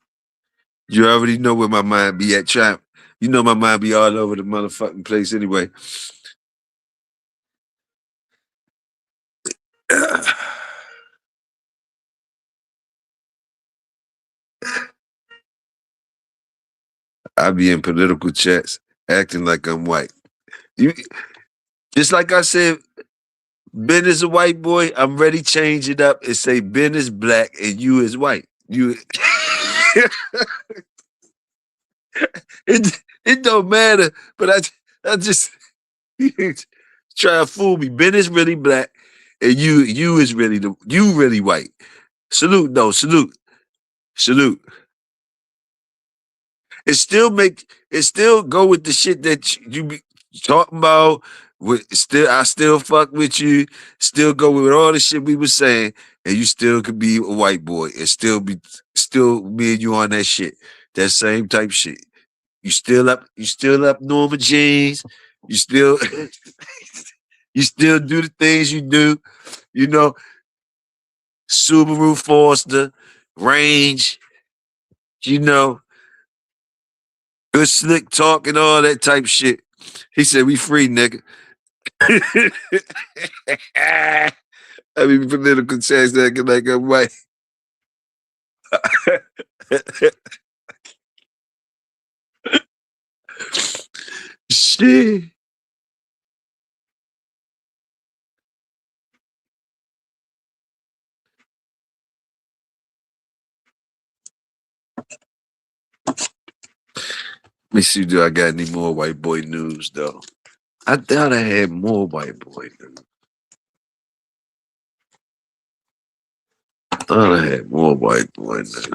You already know where my mind be at, champ. You know my mind be all over the motherfucking place anyway. I be in political chats acting like I'm white. You just like I said, Ben is a white boy. I'm ready to change it up and say Ben is black and you is white. You it don't matter, but I just try to fool me. Ben is really black and you is really you really white. Salute though, salute. It still go with the shit that you be talking about. I still fuck with you. Still go with all the shit we was saying, and you still could be a white boy and still me and you on that shit. That same type shit. You still up Norma jeans. You still you still do the things you do. You know, Subaru Forester, Range. You know, good slick talk and all that type shit. He said, we free, nigga. I mean, political checks acting like I'm white. Shit. Let me see, do I got any more white boy news, though? I thought I had more white boy news. I thought I had more white boy news.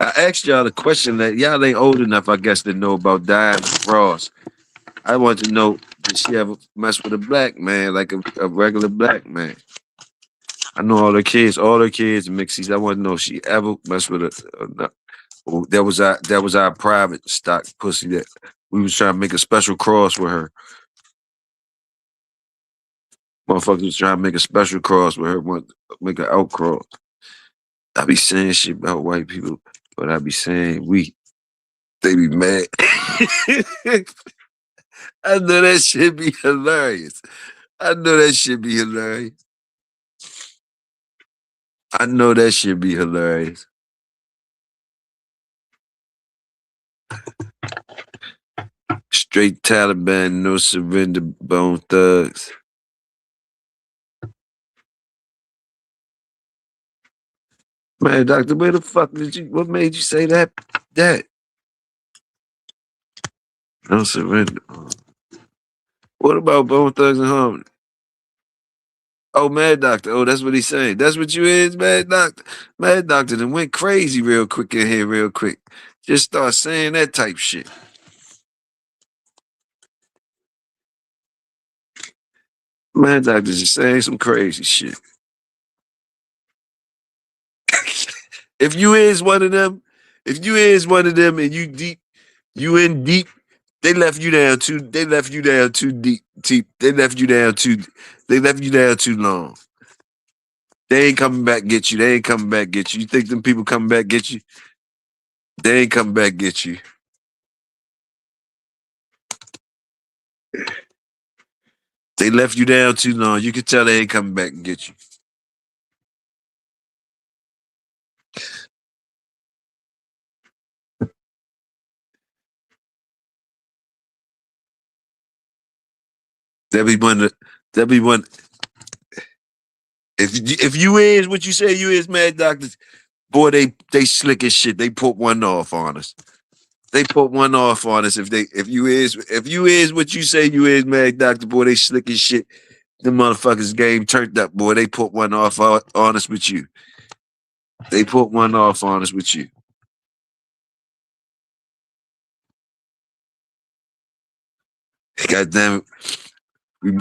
I asked y'all the question that y'all ain't old enough, I guess, to know about Diana Ross. I want to know, did she ever mess with a black man, like a regular black man? I know all her kids mixies. I want to know if she ever messed with that was our private stock pussy that we was trying to make a special cross with her. Motherfuckers was trying to make a special cross with her, want make an out cross. I be saying shit about white people, but I be saying they be mad. I know that shit be hilarious. I know that shit be hilarious. I know that shit be hilarious. Straight Taliban, no surrender, bone thugs. Man, doctor, where the fuck what made you say that? No surrender. What about Bone Thugs and Harmony? Oh, Mad Doctor. Oh, that's what he's saying. That's what you is, Mad Doctor. Mad Doctor then went crazy real quick in here, real quick. Just start saying that type shit. Mad Doctor's just saying some crazy shit. If you is one of them and you in deep, they left you down too deep. They left you down too long. They ain't coming back get you. You think them people coming back get you? They ain't coming back get you. They left you down too long. You can tell they ain't coming back and get you. They'll be one. If you is what you say you is, Mad Doctors, boy, they slick as shit. They put one off on us. They put one off on us if you is what you say you is, Mad Doctor, boy, they slick as shit. The motherfuckers game turned up, boy. They put one off on us with you. They put one off on us with you. God damn it.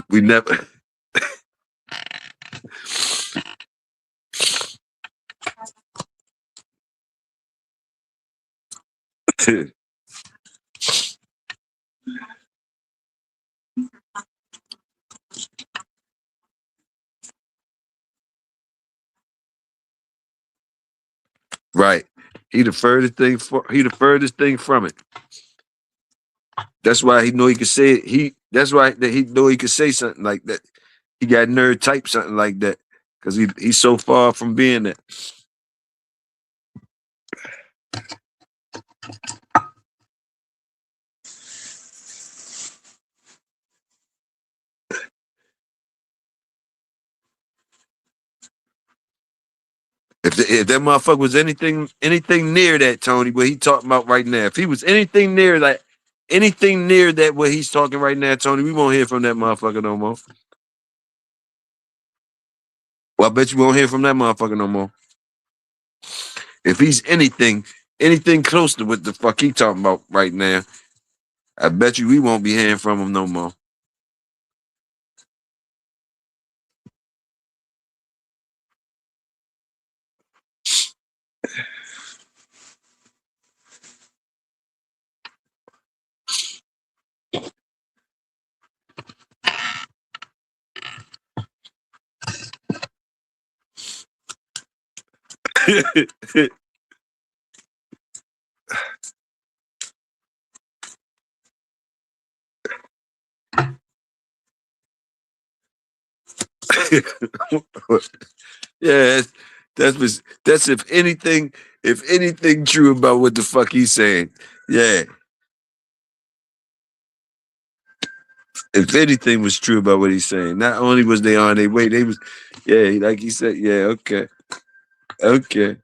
We never Right. He the furthest thing from it. That's why he know he could say it. That's why that he know he could say something like that. He got nerd type something like that. Cause he's so far from being that. If that motherfucker was anything near that, Tony, what he talking about right now, if he was anything near that what he's talking right now, Tony, we won't hear from that motherfucker no more. Well, I bet you won't hear from that motherfucker no more. If he's anything close to what the fuck he talking about right now, I bet you we won't be hearing from him no more. Yeah, that's if anything true about what the fuck he's saying. Yeah. If anything was true about what he's saying. Not only was they on their way, they was like he said, yeah, okay. Okay.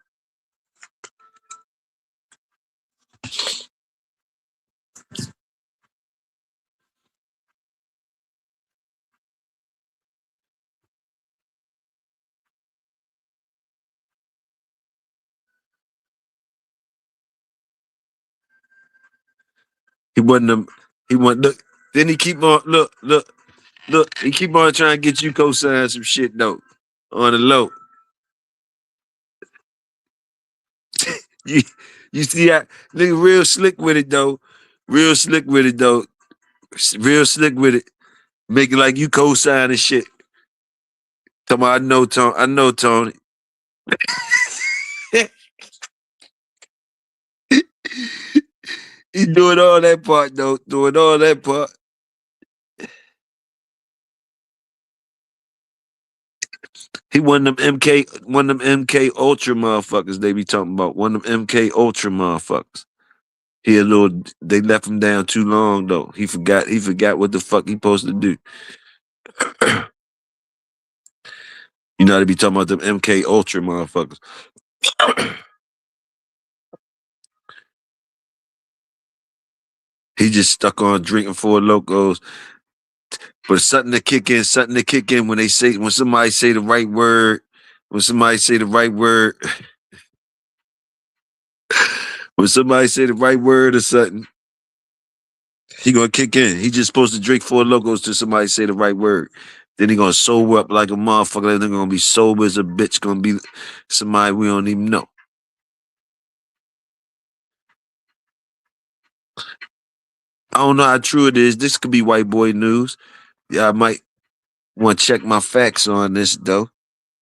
He wasn't them he wasn't look. Then he keep on look, he keep on trying to get you co-sign some shit though. On the low. You you see that nigga real slick with it though. Real slick with it though. Real slick with it. Make it like you co-sign and shit. Tell me I know Tony. He doing all that part though. Doing all that part. He one of them MK Ultra motherfuckers they be talking about. One of them MK Ultra motherfuckers. They left him down too long though. He forgot what the fuck he supposed to do. You know, they be talking about them MK Ultra motherfuckers. He just stuck on drinking Four Locos. But something to kick in when somebody say the right word, when somebody say the right word, when somebody say the right word or something, he gonna kick in. He just supposed to drink Four Locos till somebody say the right word. Then he gonna sober up like a motherfucker. Then gonna be sober as a bitch. Gonna be somebody we don't even know. I don't know how true it is. This could be white boy news. Yeah, I might want to check my facts on this though.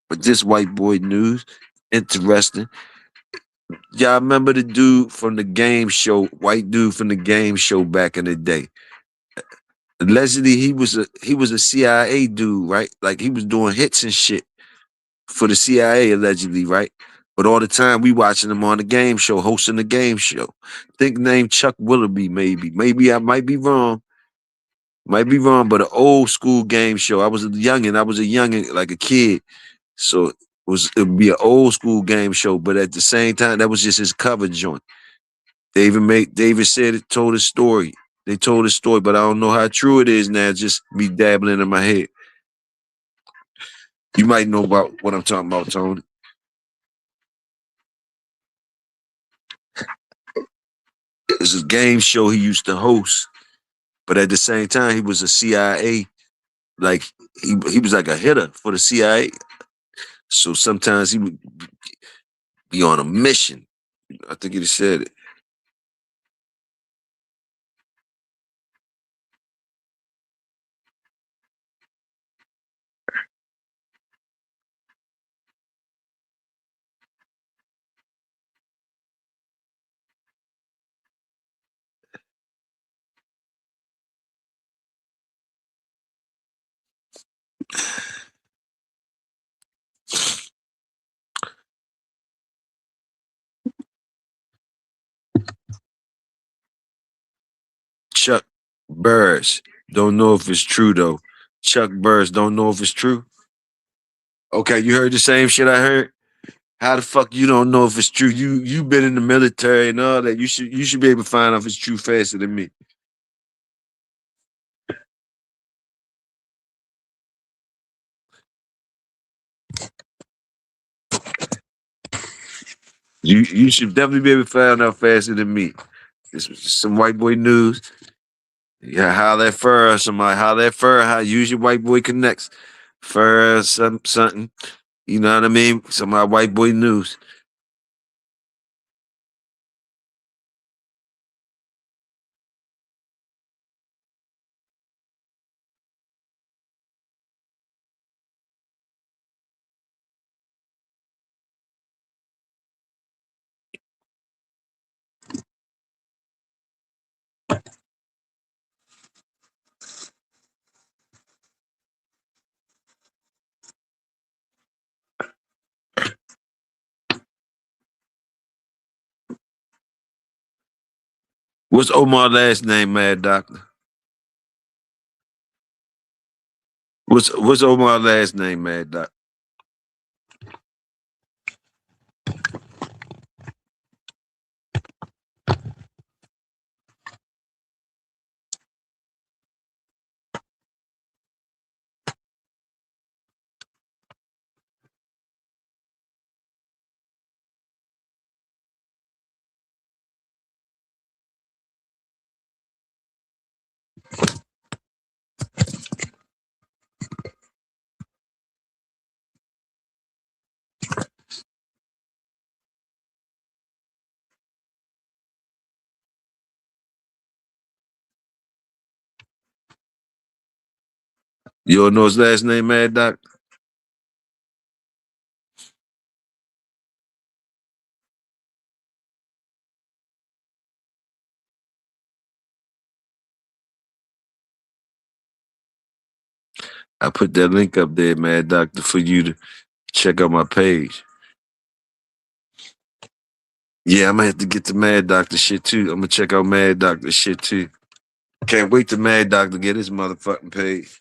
But this white boy news, interesting. Y'all remember the dude from the game show, white dude from the game show back in the day. Allegedly, he was a CIA dude, right? Like he was doing hits and shit for the CIA, allegedly, right? But all the time we watching him on the game show, hosting the game show. Think named Chuck Willoughby, maybe. Maybe I might be wrong. Might be wrong, but an old school game show. I was a youngin, like a kid. So it would be an old school game show, but at the same time, that was just his cover joint. David said it, told his story. They told his story, but I don't know how true it is now. Just be dabbling in my head. You might know about what I'm talking about, Tony. It's a game show he used to host, but at the same time, he was a CIA. Like he was like a hitter for the CIA. So sometimes he would be on a mission. I think he said it. Burrs. Don't know if it's true though. Chuck Burrs. Don't know if it's true. Okay, you heard the same shit I heard. How the fuck you don't know if it's true? You been in the military and all that. You should be able to find out if it's true faster than me. You should definitely be able to find out faster than me. This was just some white boy news. Yeah, holler at Fur, somebody holler at Fur. How use your white boy connects. Fur something. You know what I mean? Some of my white boy news. What's Omar's last name, Mad Doctor? What's Omar's last name, Mad Doctor? You don't know his last name, Mad Doctor? I put that link up there, Mad Doctor, for you to check out my page. Yeah, I'm gonna have to get to Mad Doctor shit too. I'm gonna check out Mad Doctor shit too. Can't wait till Mad Doctor get his motherfucking page.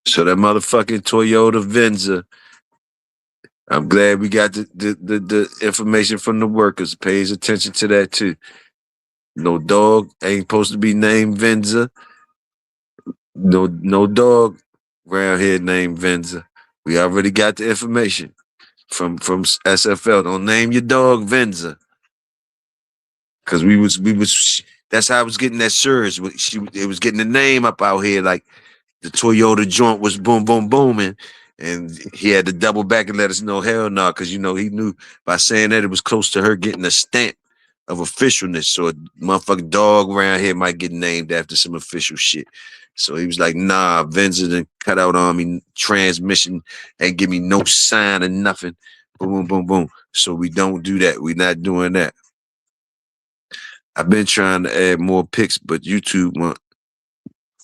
So that motherfucking Toyota Venza. I'm glad we got the information from the workers. Pays attention to that too. No dog ain't supposed to be named Venza. No dog around here named Venza. We already got the information from SFL. Don't name your dog Venza. Cause we was that's how I was getting that surge. It was getting the name up out here like the Toyota joint was boom, boom, booming. And he had to double back and let us know, hell no, because, you know, he knew by saying that it was close to her getting a stamp of officialness. So a motherfucking dog around here might get named after some official shit. So he was like, nah, Venza done cut out on me, transmission, ain't give me no sign of nothing. Boom, boom, boom, boom. So we don't do that. We not doing that. I've been trying to add more pics, but YouTube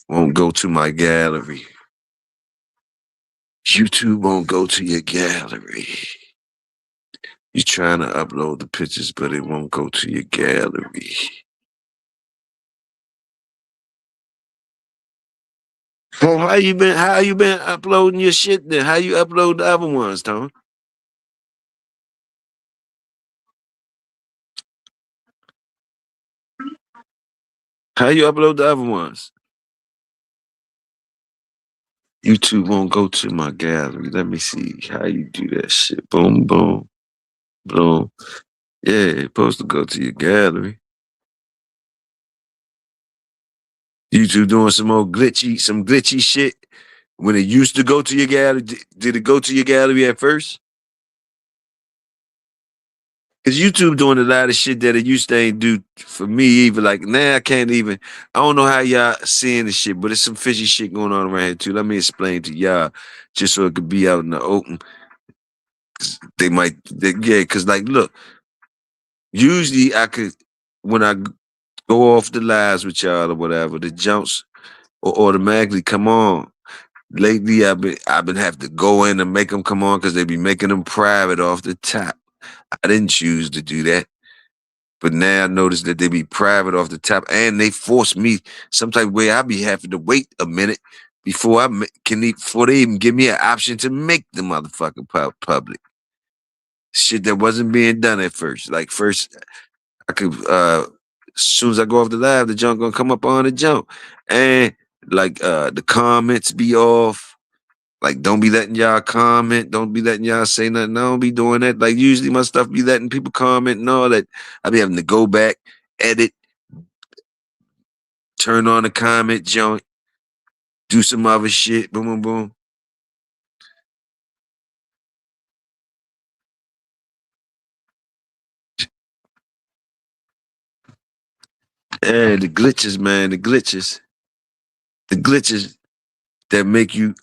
won't go to my gallery. YouTube won't go to your gallery. You're trying to upload the pictures, but it won't go to your gallery. Well, how you been uploading your shit then? How you upload the other ones, Tom? How you upload the other ones? YouTube won't go to my gallery. Let me see how you do that shit. Boom, boom, boom. Yeah, it's supposed to go to your gallery. YouTube doing some glitchy shit. When it used to go to your gallery, did it go to your gallery at first? Cause YouTube doing a lot of shit that it used to ain't do for me either. Like now I can't even. I don't know how y'all seeing the shit, but it's some fishy shit going on around here too. Let me explain to y'all, just so it could be out in the open. Cause like, look, usually I could when I go off the lives with y'all or whatever, the jumps will automatically come on. lately I've been having to go in and make them come on because they be making them private off the top. I didn't choose to do that, but now I notice that they be private off the top, and they force me some type of way. I be having to wait a minute before before they even give me an option to make the motherfucking public. Shit that wasn't being done at first. Like first, I could as soon as I go off the live, the junk gonna come up on the jump, and like the comments be off. Like, don't be letting y'all comment. Don't be letting y'all say nothing. I don't be doing that. Like, usually my stuff be letting people comment and all that. I be having to go back, edit, turn on the comment joint, do some other shit. Boom, boom, boom. And the glitches, man, the glitches that make you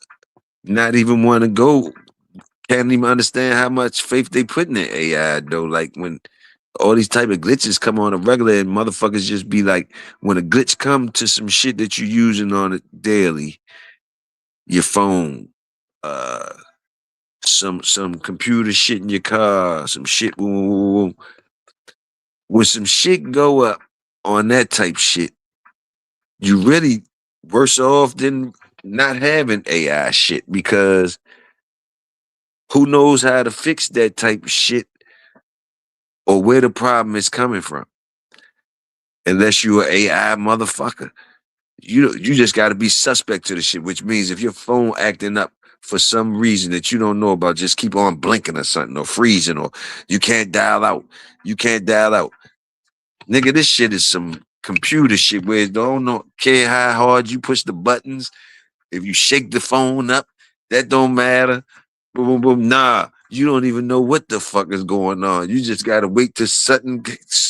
not even want to go. Can't even understand how much faith they put in the AI though. Like when all these type of glitches come on a regular and motherfuckers just be like, when a glitch come to some shit that you're using on it daily, your phone, uh, some computer shit in your car, some shit, boom, boom, boom, boom. When some shit go up on that type shit, you really worse off than not having AI shit because who knows how to fix that type of shit or where the problem is coming from. Unless you're an AI motherfucker. You just got to be suspect to the shit, which means if your phone acting up for some reason that you don't know about, just keep on blinking or something or freezing or you can't dial out. You can't dial out. Nigga, this shit is some computer shit where it don't care how hard you push the buttons. If you shake the phone up, that don't matter. Boom, boom, boom. Nah, you don't even know what the fuck is going on. You just gotta wait till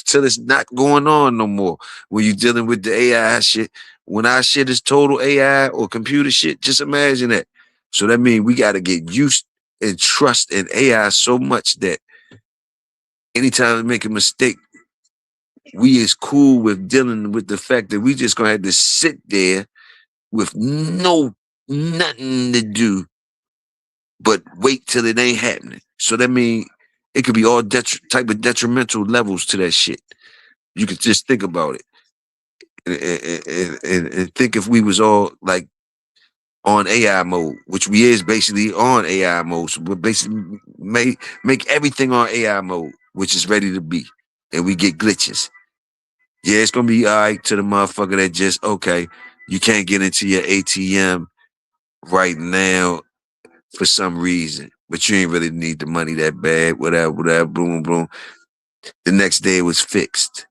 till it's not going on no more. When you dealing with the AI shit, when our shit is total AI or computer shit, just imagine that. So that means we gotta get used and trust in AI so much that anytime we make a mistake, we is cool with dealing with the fact that we just gonna have to sit there with nothing to do but wait till it ain't happening. So that means it could be all type of detrimental levels to that shit. You could just think about it and think if we was all like on AI mode, which we is basically on AI mode. So we're basically make everything on AI mode, which is ready to be, and we get glitches. Yeah, it's gonna be all right to the motherfucker that just okay, you can't get into your ATM right now for some reason, but you ain't really need the money that bad, whatever, boom, boom. The next day it was fixed.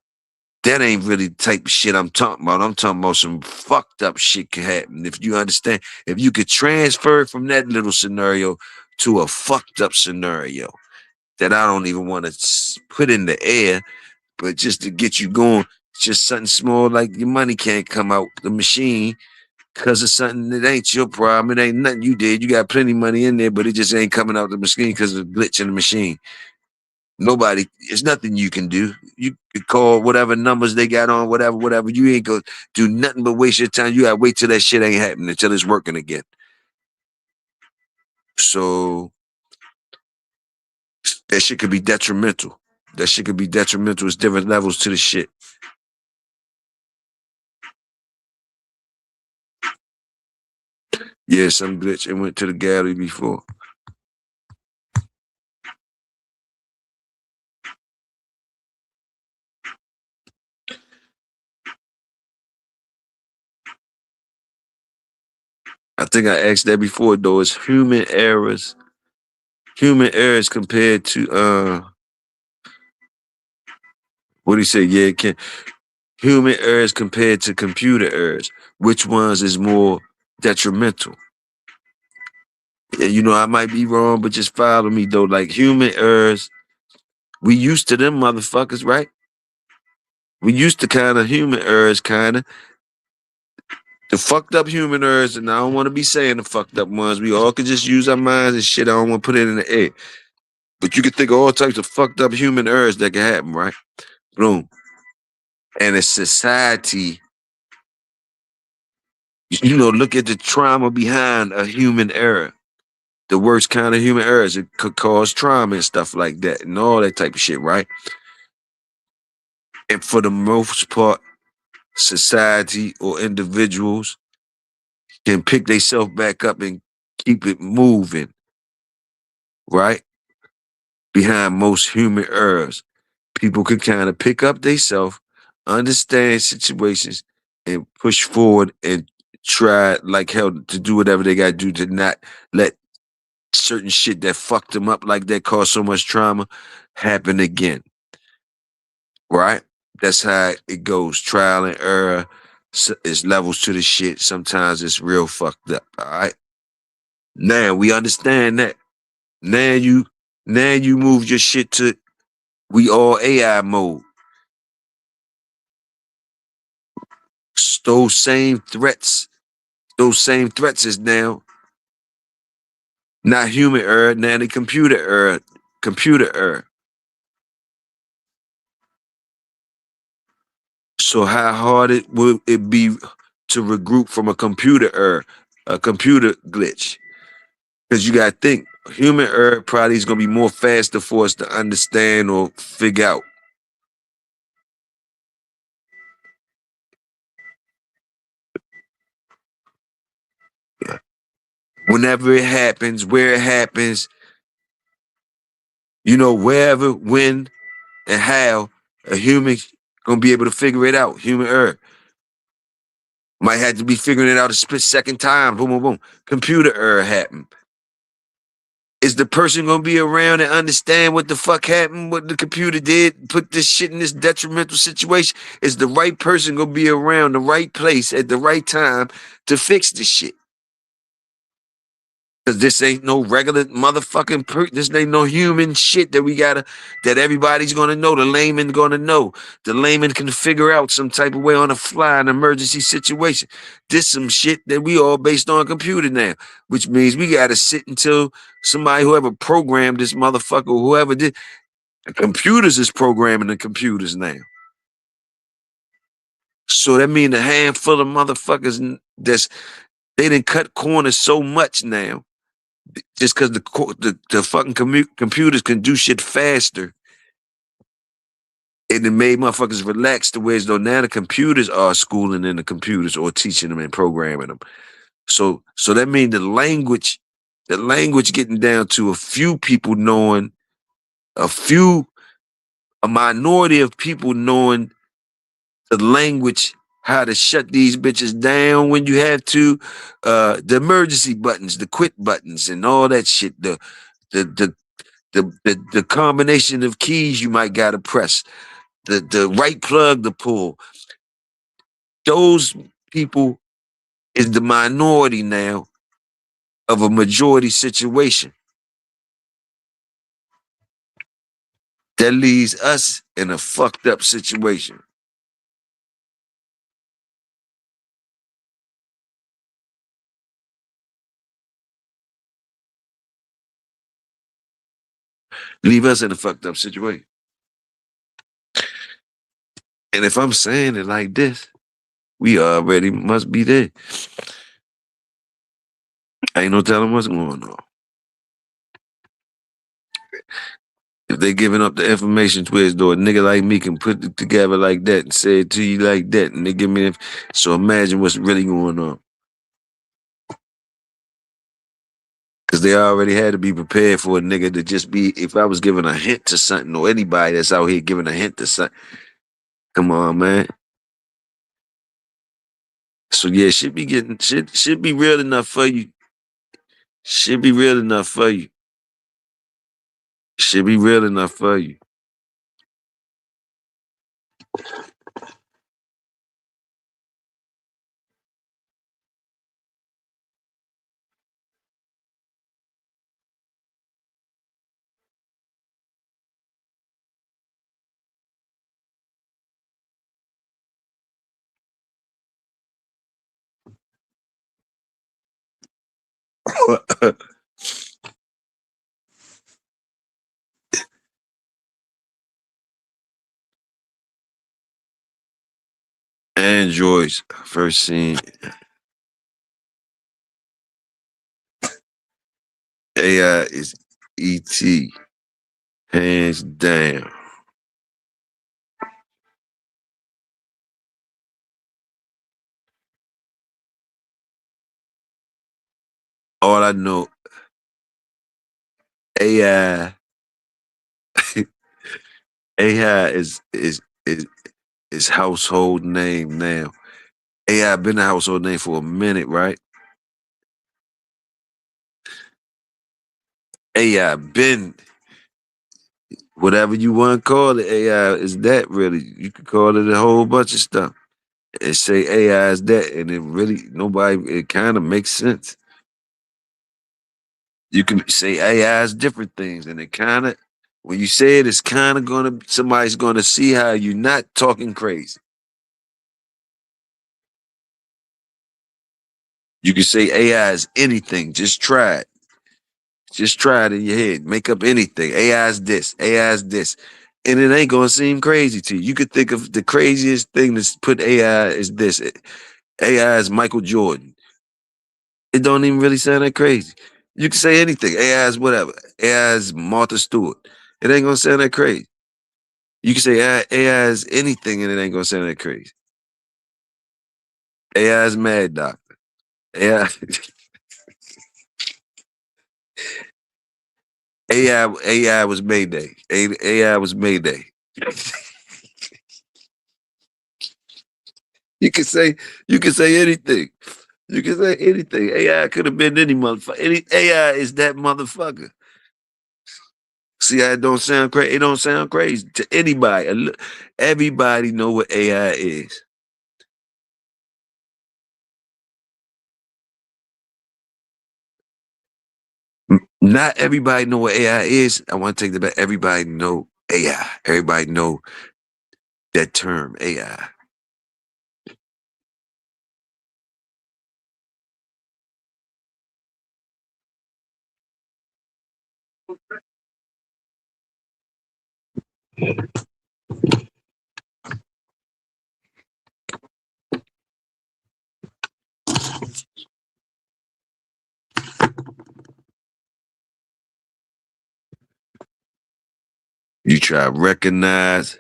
That ain't really the type of shit I'm talking about. I'm talking about some fucked up shit can happen. If you understand, if you could transfer from that little scenario to a fucked up scenario that I don't even want to put in the air, but just to get you going, just something small like your money can't come out the machine because of something that ain't your problem. It ain't nothing you did. You got plenty of money in there, but it just ain't coming out the machine because of a glitch in the machine. Nobody, it's nothing you can do. You could call whatever numbers they got on, whatever. You ain't gonna do nothing but waste your time. You gotta wait till that shit ain't happening, until it's working again. So that shit could be detrimental. That shit could be detrimental. It's different levels to the shit. Yeah, some glitch. It went to the gallery before. I think I asked that before though. It's human errors compared to what do you say? Yeah, human errors compared to computer errors. Which ones is more detrimental? And you know, I might be wrong, but just follow me though. Like human errors, we used to them motherfuckers, right? We used to kind of human errors, kind of. The fucked up human errors, and I don't want to be saying the fucked up ones. We all could just use our minds and shit. I don't want to put it in the air. But you can think of all types of fucked up human errors that can happen, right? Boom. And a society You know, look at the trauma behind a human error. The worst kind of human errors, it could cause trauma and stuff like that and all that type of shit, right? And for the most part, society or individuals can pick themselves back up and keep it moving, right? Behind most human errors, people can kind of pick up themselves, understand situations, and push forward and try like hell to do whatever they got to do to not let certain shit that fucked them up like that caused so much trauma happen again, right? That's how it goes. Trial and error. It's levels to the shit. Sometimes it's real fucked up. All right. Now we understand that. Now you now you move your shit to we all AI mode. Those same threats is now not human error, now the computer error. Computer error. So how hard it will it be to regroup from a computer error, a computer glitch? Because you gotta think, human error probably is gonna be more faster for us to understand or figure out. Whenever it happens, where it happens, you know, wherever, when, and how a human gonna be able to figure it out. Human error. Might have to be figuring it out a split second time. Boom, boom, boom. Computer error happened. Is the person gonna be around and understand what the fuck happened, what the computer did, put this shit in this detrimental situation? Is the right person gonna be around the right place at the right time to fix this shit? Cause this ain't no regular motherfucking this ain't no human shit that we gotta that everybody's gonna know. The layman gonna know. The layman can figure out some type of way on the fly an emergency situation. This some shit that we all based on computer now, which means we gotta sit until somebody whoever programmed this motherfucker, whoever did the computers is programming the computers now. So that means a handful of motherfuckers that's they didn't cut corners so much now. Just because the fucking computers can do shit faster, and it made motherfuckers relax the ways though now the computers are schooling in the computers or teaching them and programming them. So that means the language getting down to a few people knowing, a minority of people knowing the language, how to shut these bitches down when you have to, the emergency buttons, the quit buttons, and all that shit. The the combination of keys you might gotta press, the right plug to pull. Those people is the minority now of a majority situation. That leaves us in a fucked up situation. Leave us in a fucked up situation. And if I'm saying it like this, we already must be there. Ain't no telling what's going on. If they giving up the information twist, though, a nigga like me can put it together like that and say it to you like that, and they give me so imagine what's really going on. Because they already had to be prepared for a nigga to just be, if I was giving a hint to something, or anybody that's out here giving a hint to something, come on, man. So yeah, should be real enough for you. Should be real enough for you. Should be real enough for you. Androids first seen AI is ET, hands down. All I know, AI, AI is household name now. AI been a household name for a minute, right? AI been whatever you want to call it. AI is that really? You could call it a whole bunch of stuff and say AI is that, and it really nobody. It kind of makes sense. You can say AI is different things, and it kind of when you say it, it's kind of gonna somebody's gonna see how you're not talking crazy. You can say AI is anything. Just try it. Just try it in your head. Make up anything. AI is this. AI is this. And it ain't gonna seem crazy to you. You could think of the craziest thing to put AI is this. AI is Michael Jordan. It don't even really sound that crazy. You can say anything. AI is whatever. AI is Martha Stewart. It ain't gonna sound that crazy. You can say AI is anything and it ain't gonna sound that crazy. AI is Mad Doctor. AI AI was Mayday. AI was Mayday. You can say you can say anything. You can say anything. AI could have been any motherfucker. Any AI is that motherfucker. See how it don't sound crazy? It don't sound crazy to anybody. Everybody know what AI is. Not everybody know what AI is. I want to take the back. Everybody know AI. Everybody know that term AI. You try to recognize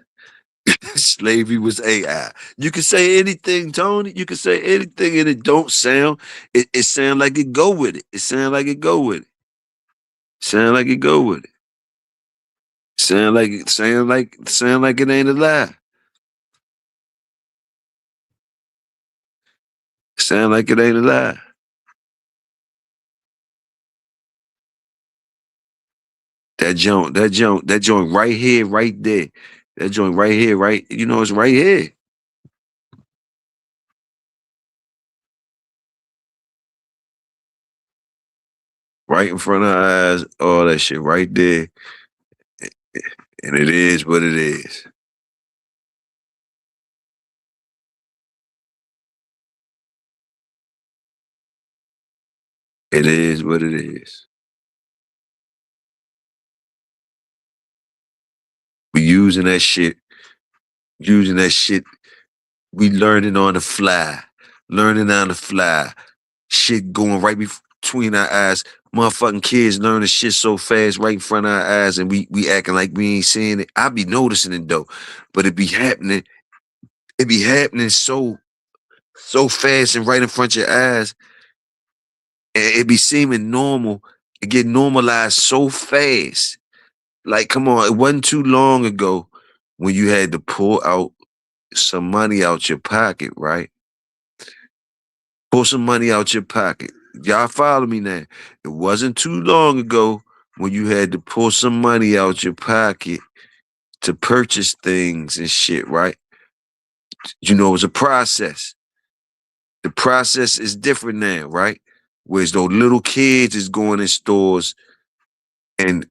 slavery was AI. You can say anything, Tony. You can say anything, and it don't sound. It sound like it go with it. It sound like it go with it. Sound like it go with it. Sound like it ain't a lie. Sound like it ain't a lie. That joint right here, right there. That joint right here, right. You know it's right here, right in front of our eyes. All that shit right there, and it is what it is. It is what it is. We using that shit. We learning on the fly, learning on the fly. Shit going right between our eyes. Motherfucking kids learning shit so fast right in front of our eyes, and we acting like we ain't seeing it. I be noticing it though, but it be happening. It be happening so fast and right in front of your eyes, and it be seeming normal. It get normalized so fast. Like, come on, it wasn't too long ago when you had to pull out some money out your pocket, right? Pull some money out your pocket. Y'all follow me now. It wasn't too long ago when you had to pull some money out your pocket to purchase things and shit, right? You know, it was a process. The process is different now, right? Whereas those little kids is going in stores and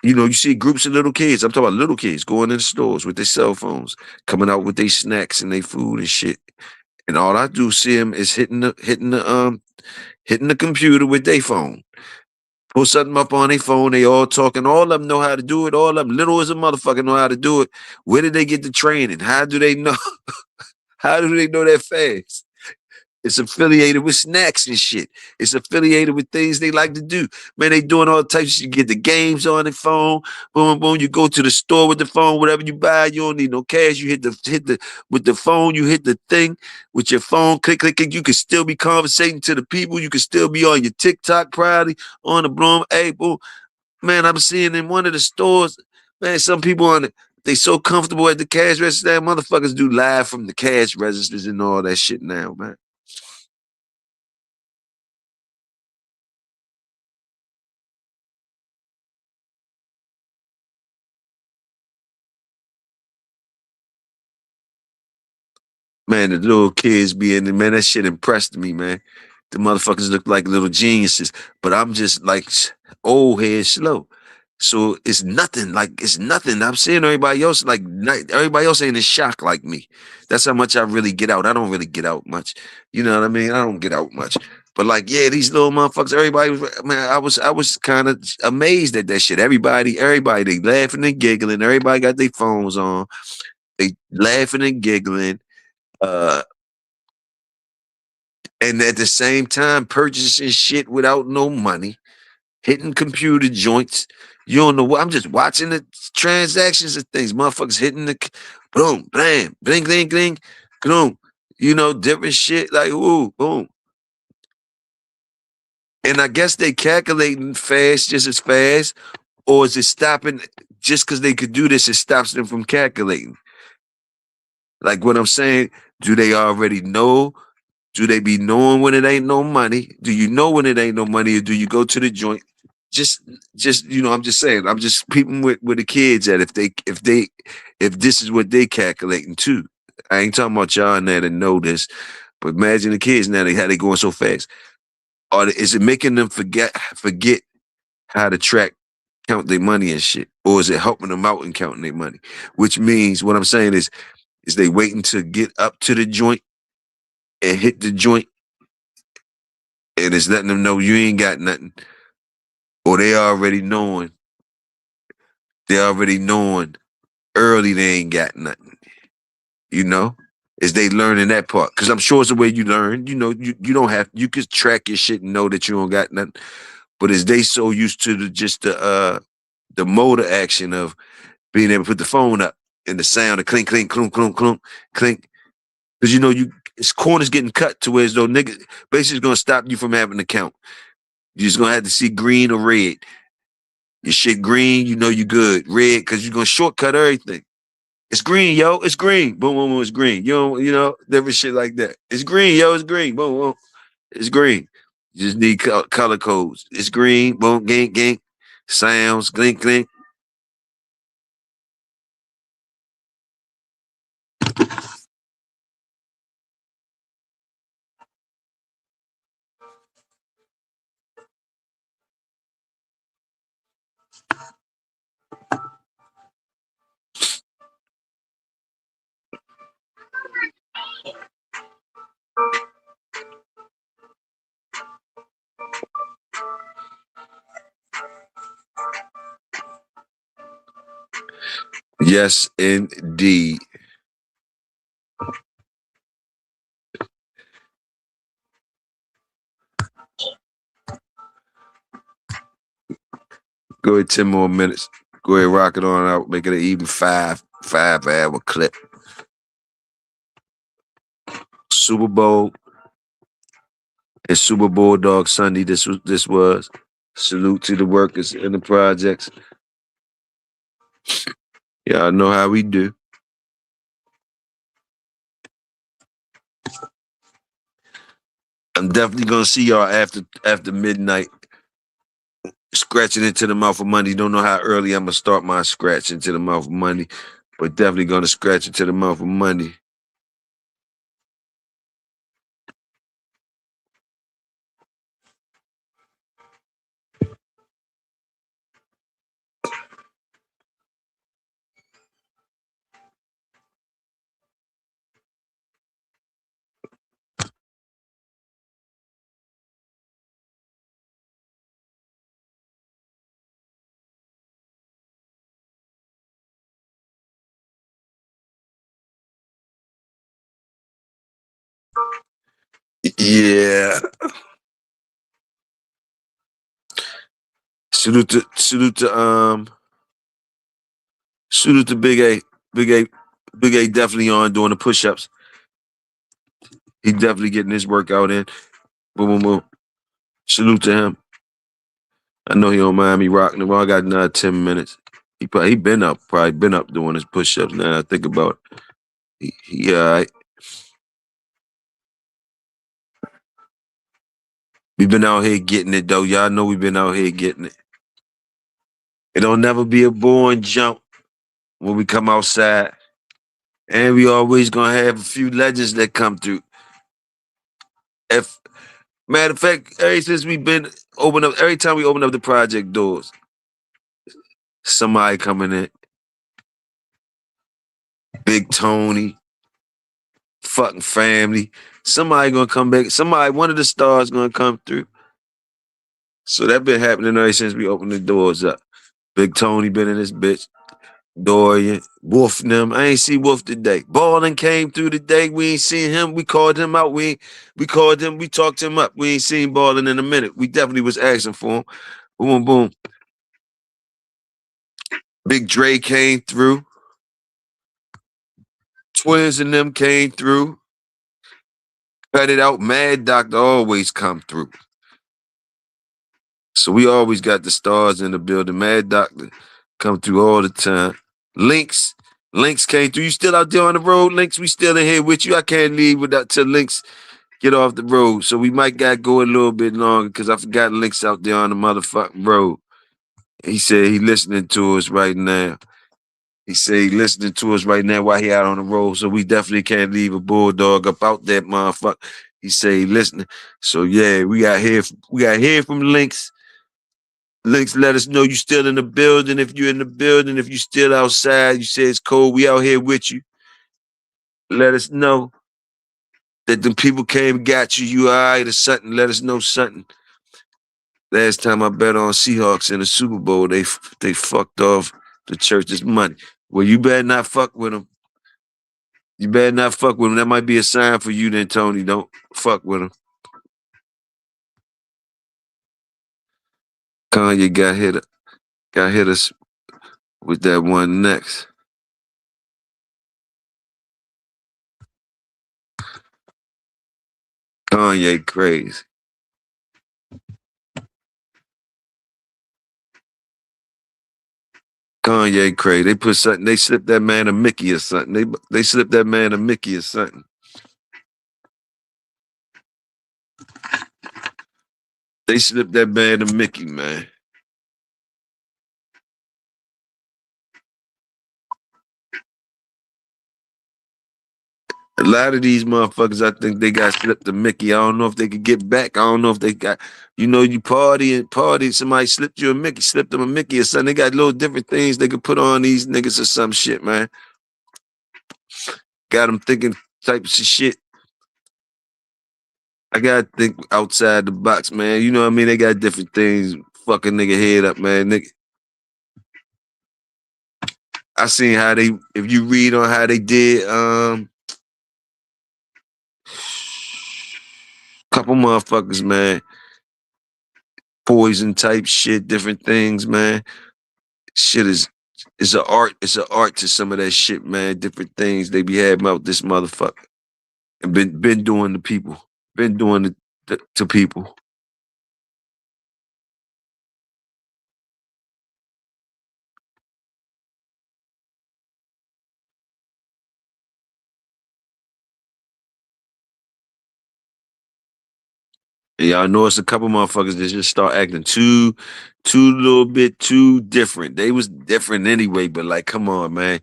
you see groups of little kids. I'm talking about little kids going in stores with their cell phones, coming out with their snacks and their food and shit. And all I do see them is hitting the computer with their phone. Pull something up on their phone. They all talking. All of them know how to do it. All of them, little as a motherfucker, know how to do it. Where did they get the training? How do they know? How do they know that fast? It's affiliated with snacks and shit. It's affiliated with things they like to do. Man, they doing all types of shit. You get the games on their phone. Boom, boom. You go to the store with the phone. Whatever you buy, you don't need no cash. You hit the with the phone. You hit the thing with your phone. Click, click, click. You can still be conversating to the people. You can still be on your TikTok, probably on the Bloom. Hey, boom. Man, I'm seeing in one of the stores. Man, some people on it. They so comfortable at the cash register. That motherfuckers do live from the cash registers and all that shit now, man. Man, the little kids be in there, man, that shit impressed me, man. The motherfuckers look like little geniuses, but I'm just like old head slow. So it's nothing, like it's nothing. I'm seeing everybody else, like everybody else ain't in shock like me. That's how much I really get out. I don't really get out much. You know what I mean? I don't get out much. But like, yeah, these little motherfuckers, everybody was, man, I was kind of amazed at that shit. Everybody, they laughing and giggling. Everybody got their phones on. They laughing and giggling. Uh, and at the same time purchasing shit without no money, hitting computer joints. You don't know what. I'm just watching the transactions of things. Motherfuckers hitting the boom, blam, bling, bling, bling, boom. You know, different shit like ooh, boom. And I guess they calculating fast, just as fast, or is it stopping just because they could do this? It stops them from calculating. Like what I'm saying, do they already know? Do they be knowing when it ain't no money? Do you know when it ain't no money, or do you go to the joint? Just, I'm just saying. I'm just peeping with the kids at if this is what they calculating too. I ain't talking about y'all now that know this, but imagine the kids now how they going so fast. Or is it making them forget how to count their money and shit, or is it helping them out in counting their money? Which means what I'm saying is they waiting to get up to the joint and hit the joint and it's letting them know you ain't got nothing, or they already knowing early they ain't got nothing. You know, is they learning that part? Because I'm sure it's the way you learn. You know, you don't have you could track your shit and know that you don't got nothing. But is they so used to the motor action of being able to put the phone up and the sound of clink clink clunk clunk clunk clink? Because you know it's corners getting cut to where as though niggas basically gonna stop you from having to count. You're just gonna have to see green or red. Your shit green, you know you good. Red, because you're gonna shortcut everything. It's green, yo. It's green. Boom, boom, boom. It's green. Different shit like that. It's green, yo. It's green. Boom, boom. It's green. You just need color codes. It's green. Boom, gink, gink. Sounds, glink, glink. Yes, indeed. Go ahead, 10 more minutes. Go ahead, rock it on out. Make it an even five-hour clip. Super Bowl and Super Bulldog Sunday. This was. Salute to the workers in the projects. Y'all know how we do. I'm definitely gonna see y'all after midnight. Scratching into the mouth of money. Don't know how early I'm gonna start my scratch into the mouth of money, but definitely gonna scratch into the mouth of money. Yeah. Salute to Big A. Big A. Big A definitely on doing the push-ups. He definitely getting his workout in. Boom, boom, boom. Salute to him. I know he don't mind me rocking him. I got another 10 minutes. He been up doing his push-ups. Now I think about it. He all right. We been out here getting it though. Y'all know we been out here getting it. It don't never be a boring jump when we come outside. And we always gonna have a few legends that come through. If matter of fact, ever since we been open up, every time we open up the project doors, somebody coming in. Big Tony, fucking family. Somebody gonna come back. Somebody, one of the stars gonna come through. So that been happening ever since we opened the doors up. Big Tony been in this bitch. Dorian, Wolf and them. I ain't see Wolf today. Ballin came through today. We ain't seen him. We called him out. We called him. We talked him up. We ain't seen Ballin in a minute. We definitely was asking for him. Boom, boom. Big Dre came through. Twins and them came through. Cut it out. Mad Doctor always come through. So we always got the stars in the building. Mad Doctor come through all the time. Links came through. You still out there on the road, Links? We still in here with you. I can't leave without till Links get off the road. So we might got to go a little bit longer because I forgot Links out there on the motherfucking road. He said he listening to us right now. He said he listening to us right now while he out on the road. So we definitely can't leave a Bulldog up out that motherfucker. He said he listening. So yeah, we got here from Links. Links, let us know you still in the building. If you're in the building, if you still outside, you say it's cold, we out here with you. Let us know that the people came and got you. You all right or something. Let us know something. Last time I bet on Seahawks in the Super Bowl, they fucked off the church's money. Well, you better not fuck with them. You better not fuck with them. That might be a sign for you then, Tony. Don't fuck with them. Kanye got hit us with that one next. Kanye crazy. Kanye crazy. They put something. They slipped that man a Mickey or something. They slipped that man a Mickey or something. They slipped that man a Mickey, man. A lot of these motherfuckers, I think they got slipped a Mickey. I don't know if they could get back. I don't know if they got, you party, somebody slipped you a Mickey, slipped them a Mickey or something. They got little different things they could put on these niggas or some shit, man. Got them thinking types of shit. I gotta think outside the box, man. You know what I mean? They got different things. Fucking nigga head up, man. Nigga. I seen how they, if you read on how they did, couple motherfuckers, man. Poison type shit, different things, man. Shit it's an art. It's an art to some of that shit, man. Different things they be having out this motherfucker. And been doing to people. Been doing it to people. And y'all know it's a couple motherfuckers that just start acting too little bit too different. They was different anyway, but like, come on, man.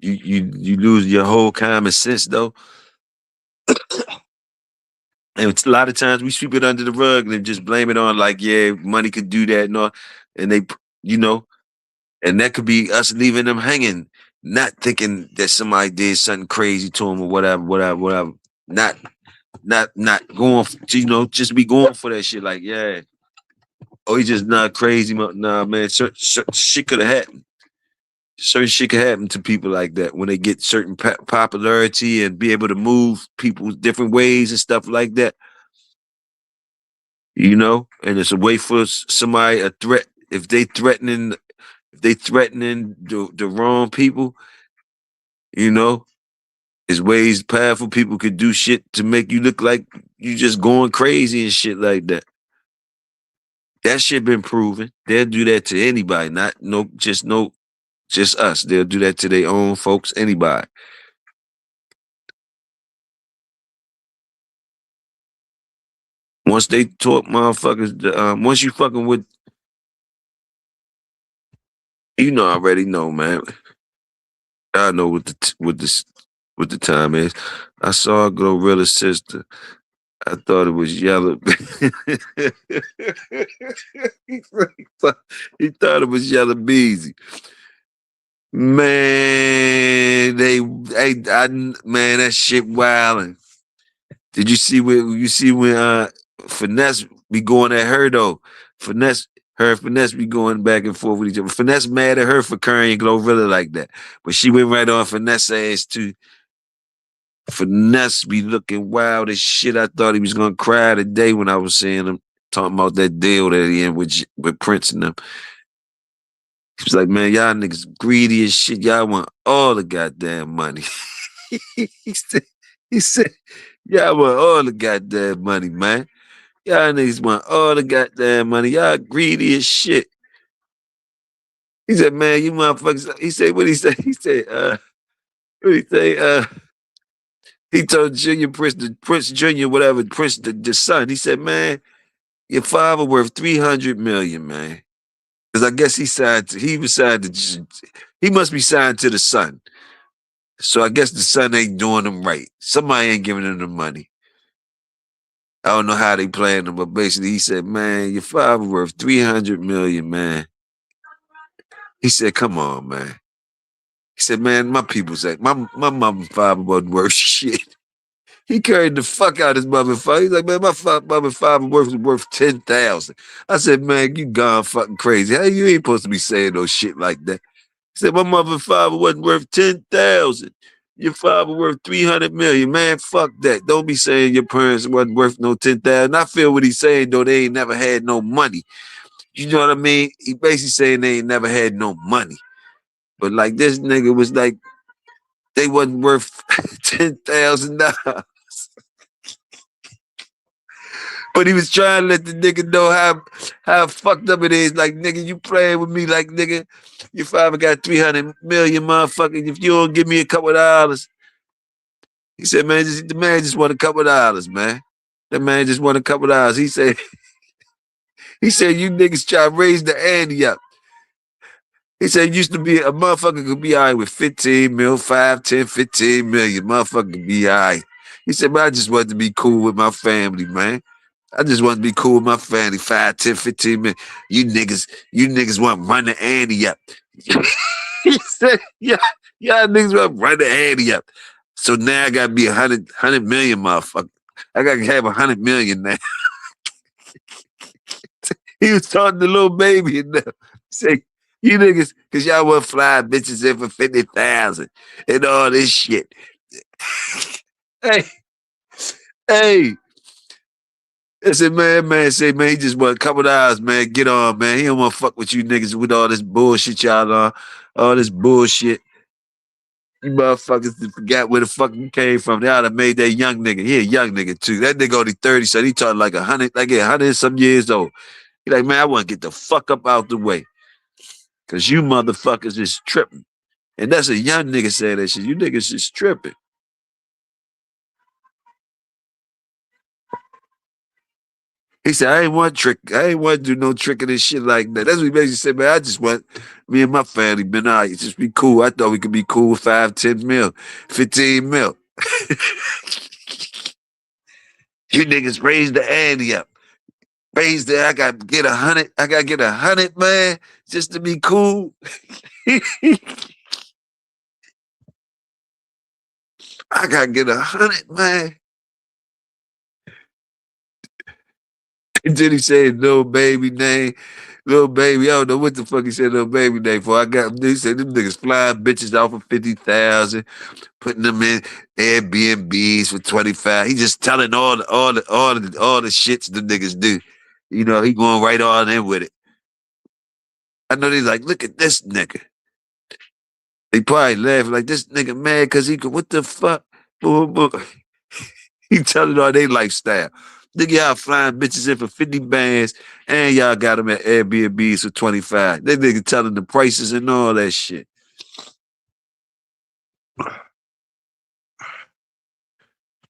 You lose your whole common sense though. And it's a lot of times we sweep it under the rug and just blame it on like, yeah, money could do that and all. And they, and that could be us leaving them hanging, not thinking that somebody did something crazy to them or whatever. Not going, just be going for that shit. Like, yeah, oh, he just not crazy. Nah, man, shit could have happened. Certain shit could happen to people like that when they get certain popularity and be able to move people different ways and stuff like that. You know, and it's a way for somebody a threat. If they threatening the wrong people, you know, it's ways powerful people could do shit to make you look like you just going crazy and shit like that. That shit been proven. They'll do that to anybody, just us. They'll do that to their own folks, anybody. Once they talk motherfuckers, once you fucking with, you know, I already know, man. I know what the time is. I saw a Glorilla's sister. I thought it was yellow. he thought it was Yellow Beezy. Man, man, that shit wildin'. Did you see when Finesse be going at her though? Finesse be going back and forth with each other. Finesse mad at her for carrying Glorilla like that. But she went right on Finesse ass too. Finesse be looking wild as shit. I thought he was gonna cry today when I was seeing him talking about that deal that he in with Prince and them. He was like, man, y'all niggas greedy as shit. Y'all want all the goddamn money. he said, y'all want all the goddamn money, man. Y'all niggas want all the goddamn money. Y'all greedy as shit. He said, man, you motherfuckers. He said, what he say? He said, what he say? He told Junior Prince Junior, whatever, Prince the son. He said, man, your father worth $300 million, man. Because I guess he must be signed to the son. So I guess the son ain't doing him right. Somebody ain't giving him the money. I don't know how they playing him, but basically he said, man, your father worth $300 million, man. He said, come on, man. He said, man, my people say, my mom and father wasn't worth shit. He carried the fuck out his mother and father. He's like, man, my mother and father worth 10,000. I said, man, you gone fucking crazy. How you ain't supposed to be saying no shit like that? He said, my mother and father wasn't worth 10,000. Your father worth 300 million. Man, fuck that. Don't be saying your parents wasn't worth no 10,000. I feel what he's saying, though. They ain't never had no money. You know what I mean? He basically saying they ain't never had no money. But like this nigga was like, they wasn't worth $10,000. But he was trying to let the nigga know how fucked up it is. Like, nigga, you playing with me like, nigga, your father got 300 million, motherfucker. If you don't give me a couple of dollars. He said, man, the man just want a couple of dollars, man. The man just want a couple of dollars. He said, you niggas try to raise the ante up. He said, used to be a motherfucker could be all right with 15 mil, 5, 10, 15 million. Motherfucker could be all right. He said, but I just wanted to be cool with my family, man. I just want to be cool with my family. 5, 10, 15 minutes. You niggas want to run the ante up. He said, y'all niggas want to run the ante up. So now I gotta be 100 million, motherfucker. I gotta have 100 million now. He was talking to little baby and say, you niggas, cause y'all want to fly bitches in for 50,000 and all this shit. hey. I said, man, say, man, he just want a couple of hours, man. Get on, man. He don't want to fuck with you niggas with all this bullshit y'all on. All this bullshit. You motherfuckers forgot where the fuck you came from. They ought to made that young nigga. He a young nigga, too. That nigga only 30, so he talking like 100, like 100 and some years old. He like, man, I want to get the fuck up out the way. Because you motherfuckers is tripping. And that's a young nigga saying that shit. You niggas is tripping. He said, I ain't want to do no tricking and shit like that. That's what he basically said, man. I just want me and my family been all right. Just be cool. I thought we could be cool with 5, 10 mil, 15 mil. You niggas raised the ante up. Raised it. I got to get 100. I got to get 100, man, just to be cool. I got to get 100, man. And then he said, little baby name. Little baby, I don't know what the fuck he said little baby name for. He said them niggas flying bitches off for 50,000, putting them in Airbnbs for 25. He just telling all the shits the niggas do. You know, he going right on in with it. I know they like, look at this nigga. They probably laughing like this nigga mad because he could, what the fuck? Boom, boom. He telling all they lifestyle. Nigga, y'all flying bitches in for 50 bands and y'all got them at Airbnbs for 25. That nigga telling the prices and all that shit.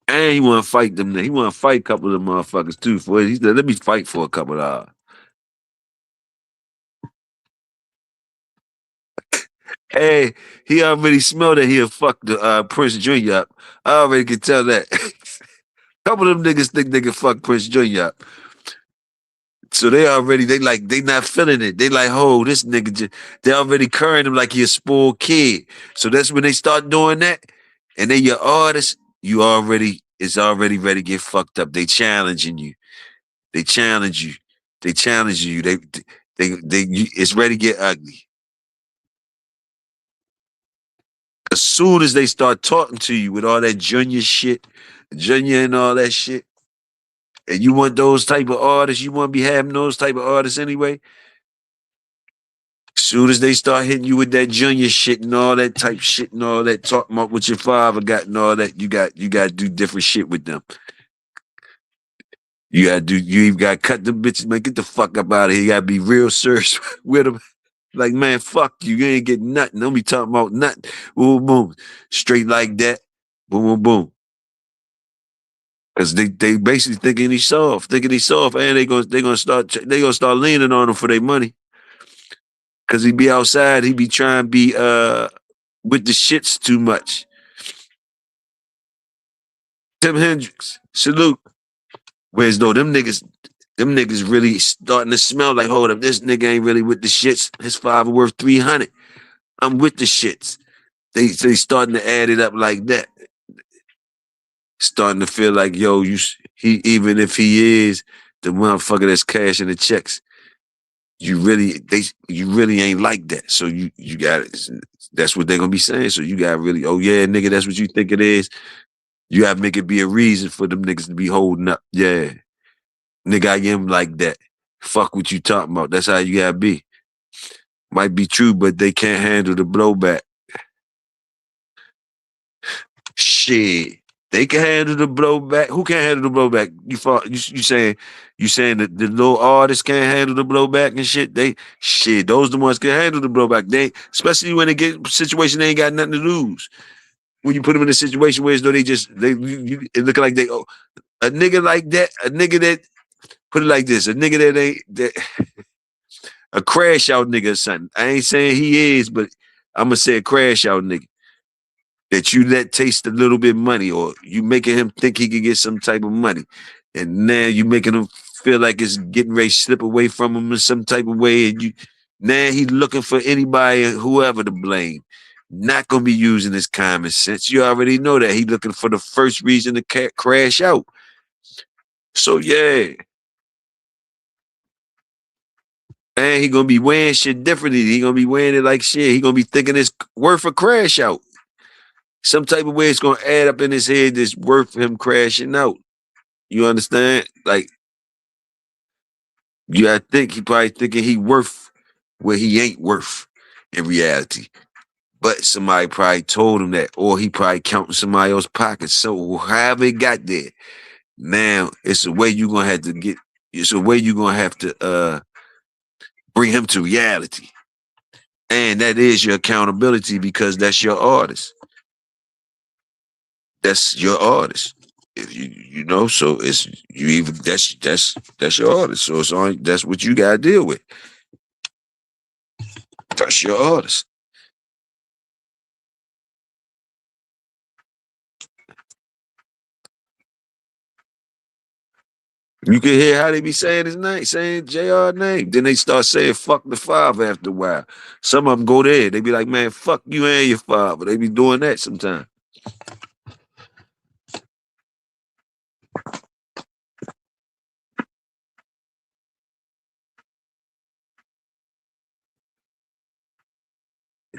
And he want to fight them. He want to fight a couple of them motherfuckers too. For it. He said, let me fight for a couple of hours. Hey, he already smelled that he'll fuck the Prince Jr. up. I already can tell that. Couple of them niggas think they can fuck Prince Jr. up. So they not feeling it. They like, oh, this nigga they already currying him like he a spoiled kid. So that's when they start doing that. And then your artist, it's already ready to get fucked up. They challenging you. They challenge you. They challenge you. It's ready to get ugly. As soon as they start talking to you with all that junior shit, junior and all that shit, and you want those type of artists, you want to be having those type of artists anyway. As soon as they start hitting you with that junior shit and all that type shit and all that, talking about what your father got and all that, you got to do different shit with them. You even got to cut them bitches, man, get the fuck up out of here. You got to be real serious with them. Like, man, fuck you. You ain't getting nothing. Don't be talking about nothing. Boom, boom. Straight like that. Boom, boom, boom. Because they basically thinking he's soft. And they gonna start leaning on him for their money. Because he be outside, he be trying to be with the shits too much. Tim Hendrix, salute. Whereas though them niggas really starting to smell like, hold up, this nigga ain't really with the shits. His father worth 300. I'm with the shits. They starting to add it up like that. Starting to feel like, yo, even if he is the motherfucker that's cashing the checks, you really ain't like that. So you got it. That's what they're gonna be saying. So you got really, oh yeah, nigga, that's what you think it is. You gotta make it be a reason for them niggas to be holding up. Yeah. Nigga, I am like that. Fuck what you talking about. That's how you gotta be. Might be true, but they can't handle the blowback. Shit. They can handle the blowback. Who can't handle the blowback? You saying that the little artists can't handle the blowback and shit? Those the ones can handle the blowback. Especially when they get a situation they ain't got nothing to lose. When you put them in a situation where as though it look like a nigga like that, a nigga that put it like this, a nigga that ain't a crash out nigga or something. I ain't saying he is, but I'm gonna say a crash out nigga. That you let taste a little bit of money, or you making him think he could get some type of money. And now you making him feel like it's getting ready to slip away from him in some type of way. And now he looking for anybody, whoever to blame. Not gonna be using his common sense. You already know that. He looking for the first reason to crash out. So yeah. And he gonna be weighing shit differently. He gonna be weighing it like shit. He gonna be thinking it's worth a crash out. Some type of way it's gonna add up in his head that's worth him crashing out. You understand? Like, I think he probably thinking he worth where he ain't worth in reality. But somebody probably told him that, or he probably counting somebody else's pockets. So however it got there, now it's a way you're gonna have to get. It's a way you're gonna have to bring him to reality, and that is your accountability because that's your artist. That's your artist. If you know, so it's you even that's your artist. So it's on. That's what you gotta deal with. That's your artist. You can hear how they be saying his name, saying JR name. Then they start saying fuck the father after a while. Some of them go there. They be like, man, fuck you and your father. They be doing that sometimes.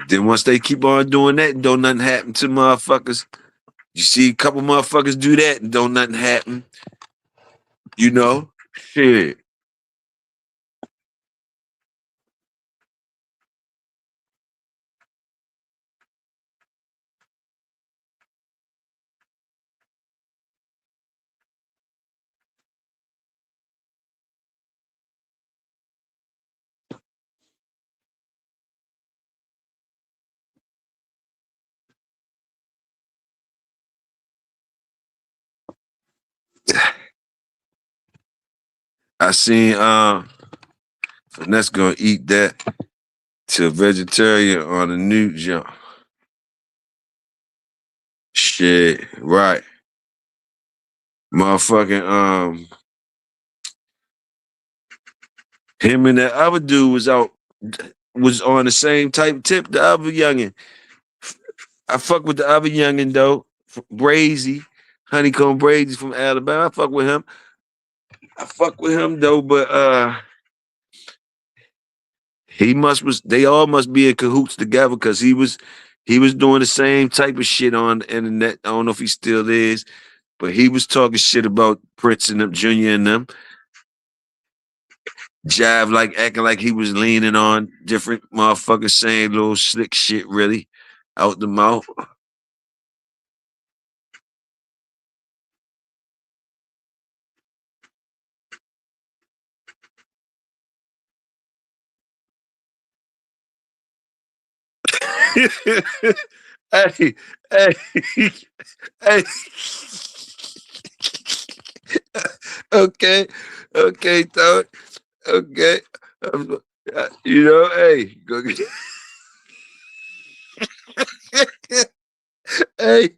Then once they keep on doing that and don't nothing happen to motherfuckers, you see a couple motherfuckers do that and don't nothing happen. You know? Shit. I seen Finesse gonna eat that to vegetarian on a new jump. Shit, right. Motherfucking him and that other dude was on the same type tip, the other youngin. I fuck with the other youngin though. Brazy, Honeycomb Brazy from Alabama. I fuck with him. I fuck with him though, but they all must be in cahoots together because he was doing the same type of shit on the internet. I don't know if he still is, but he was talking shit about Prince and them, Junior and them. Jive like acting like he was leaning on different motherfuckers saying little slick shit really out the mouth. Hey, hey, hey. Okay, okay, Todd. Okay. You know, hey, go get hey,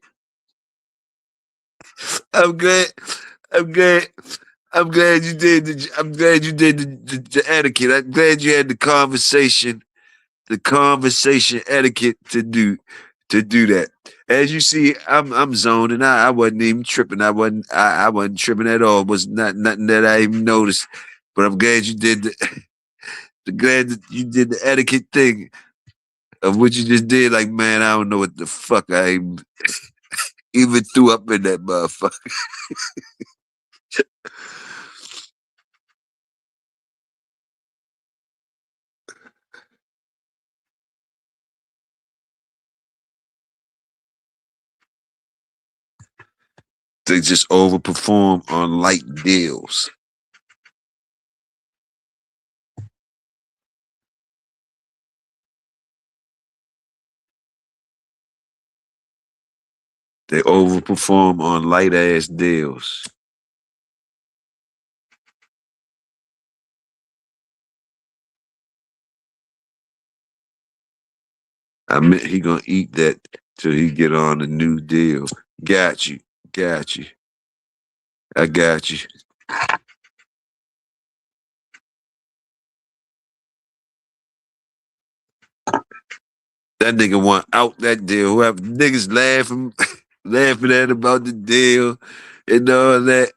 I'm glad. I'm glad. I'm glad you did. I'm glad you did the etiquette. I'm glad you had the conversation etiquette to do that. As you see, I'm zoning. I wasn't even tripping. I wasn't tripping at all. It was not nothing that I even noticed. But I'm glad you did glad that you did the etiquette thing of what you just did. Like, man, I don't know what the fuck I even threw up in that motherfucker. They just overperform on light deals. They overperform on light ass deals. I meant he gonna eat that till he get on a new deal. Got you. Got you. I got you. That nigga want out that deal. Whoever niggas laughing, laughing at about the deal and all that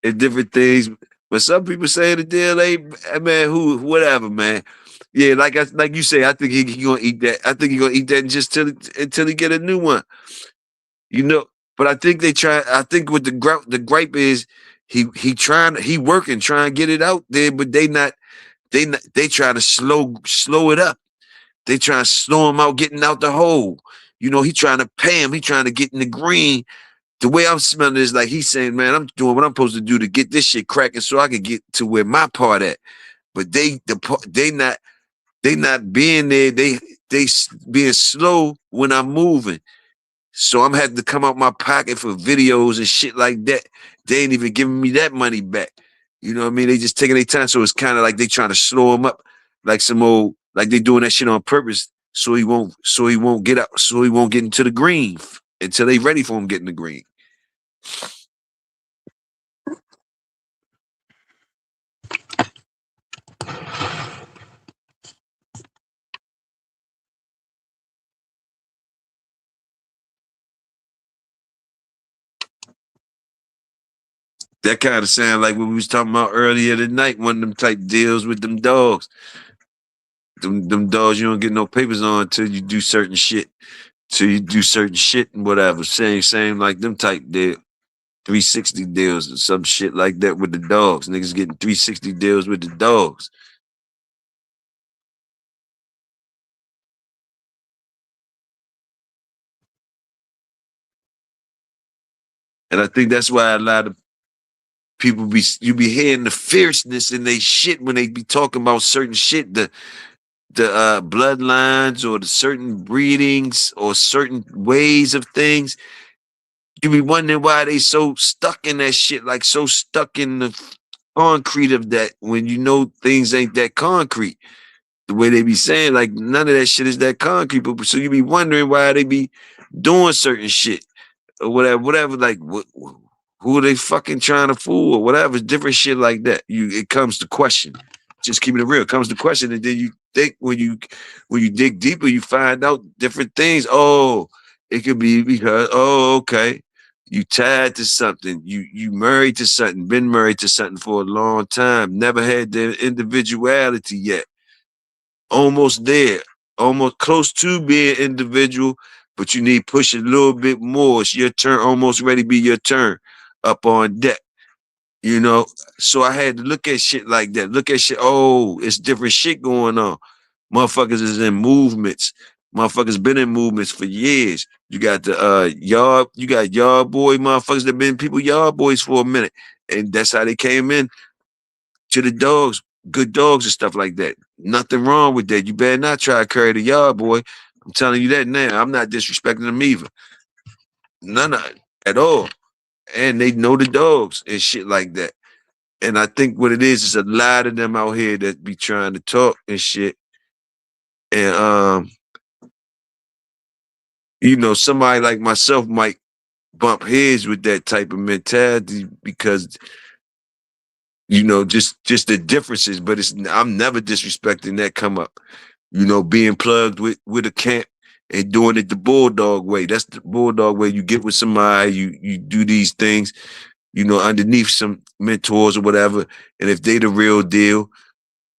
and different things. But some people say the deal ain't, man, whatever, man. Yeah, like you say, I think he gonna eat that. I think he gonna eat that just until he get a new one. You know, but I think they try. I think what the gripe is, he working trying to get it out there, but they try to slow it up. They trying to slow him out getting out the hole. You know, he trying to pay him. He trying to get in the green. The way I'm smelling is like he's saying, man, I'm doing what I'm supposed to do to get this shit cracking so I can get to where my part at. But they not being there. They being slow when I'm moving. So I'm having to come out my pocket for videos and shit like that. They ain't even giving me that money back. You know what I mean? They just taking their time. So it's kind of like they trying to slow him up, like some old, like they doing that shit on purpose, so he won't get out, so he won't get into the green until they ready for him getting the green. That kind of sound like what we was talking about earlier tonight. One of them type deals with them dogs. Them dogs you don't get no papers on until you do certain shit. Till you do certain shit and whatever. Same like them type deal. 360 deals or some shit like that with the dogs. Niggas getting 360 deals with the dogs. And I think that's why a lot of people you be hearing the fierceness in they shit when they be talking about certain shit, the bloodlines or the certain breedings or certain ways of things. You be wondering why they so stuck in that shit, like so stuck in the concrete of that when you know things ain't that concrete. The way they be saying, like none of that shit is that concrete. But so you be wondering why they be doing certain shit or whatever. Like who are they fucking trying to fool or whatever? Different shit like that. It comes to question. Just keeping it real. It comes to question, and then you think when you dig deeper, you find out different things. Oh, it could be because okay, you tied to something. You married to something. Been married to something for a long time. Never had the individuality yet. Almost there, almost close to being individual, but you need push a little bit more. It's your turn, almost ready to be your turn up on deck, you know? So I had to look at shit like that. Look at shit, oh, it's different shit going on. Motherfuckers is in movements. Motherfuckers been in movements for years. You got the you got yard boy motherfuckers that been people yard boys for a minute. And that's how they came in to the dogs, good dogs and stuff like that. Nothing wrong with that. You better not try to carry the yard, boy. I'm telling you that now. I'm not disrespecting them either. None of it at all. And they know the dogs and shit like that. And I think what it is a lot of them out here that be trying to talk and shit. And you know, somebody like myself might bump heads with that type of mentality because you know, just the differences, but I'm never disrespecting that come up. You know, being plugged with a camp and doing it the Bulldog way. That's the Bulldog way. You get with somebody, you do these things, you know, underneath some mentors or whatever. And if they the real deal,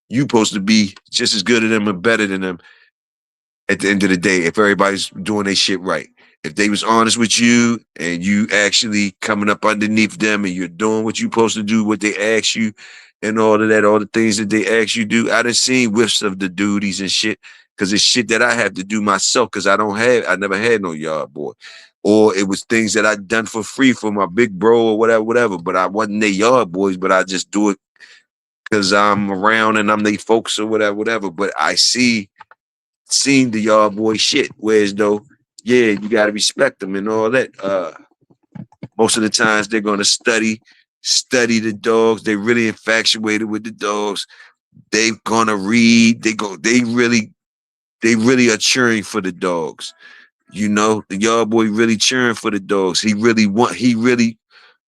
you supposed to be just as good as them or better than them at the end of the day, if everybody's doing their shit right. If they was honest with you and you actually coming up underneath them and you're doing what you supposed to do, what they ask you and all of that, all the things that they ask you to do. I done seen whiffs of the duties and shit because it's shit that I have to do myself because I never had no yard boy. Or it was things that I done for free for my big bro or whatever, but I wasn't their yard boys, but I just do it because I'm around and I'm they folks or whatever. But I seen the yard boy shit. Whereas though, yeah, you gotta respect them and all that. Most of the times they're gonna study the dogs. They really infatuated with the dogs. They gonna read. They really are cheering for the dogs. You know, the yard boy really cheering for the dogs. He really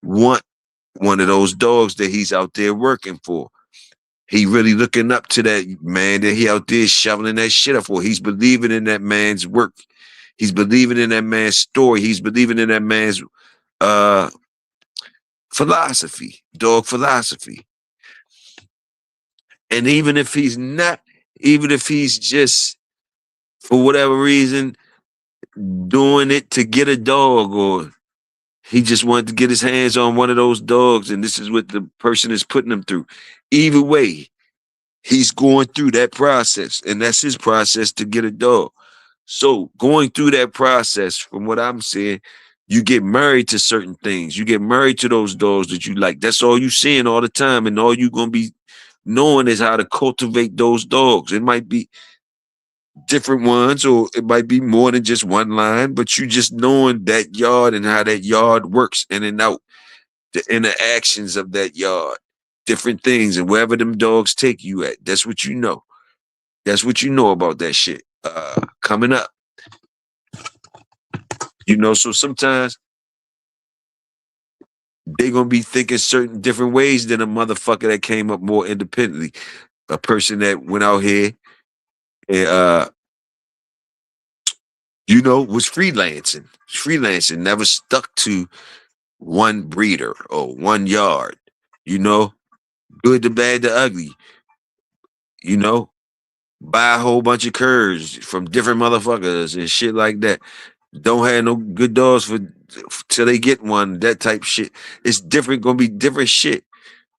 want one of those dogs that he's out there working for. He really looking up to that man that he out there shoveling that shit up for. He's believing in that man's work. He's believing in that man's story. He's believing in that man's uh philosophy, dog philosophy. And even if he's not, even if he's just for whatever reason doing it to get a dog or he just wanted to get his hands on one of those dogs and this is what the person is putting him through. Either way, he's going through that process, and that's his process to get a dog. So going through that process, from what I'm saying, you get married to certain things. You get married to those dogs that you like. That's all you seeing all the time, and all you gonna be knowing is how to cultivate those dogs. It might be different ones, or it might be more than just one line, but you just knowing that yard and how that yard works in and out, the interactions of that yard, different things, and wherever them dogs take you at. That's what you know. That's what you know about that shit. Coming up. You know, so sometimes they gonna be thinking certain different ways than a motherfucker that came up more independently. A person that went out here and you know, was freelancing. Freelancing, never stuck to one breeder or one yard, you know, good, the bad, the ugly, you know, buy a whole bunch of curs from different motherfuckers and shit like that. Don't have no good dogs for till they get one, that type shit. It's different, gonna be different shit.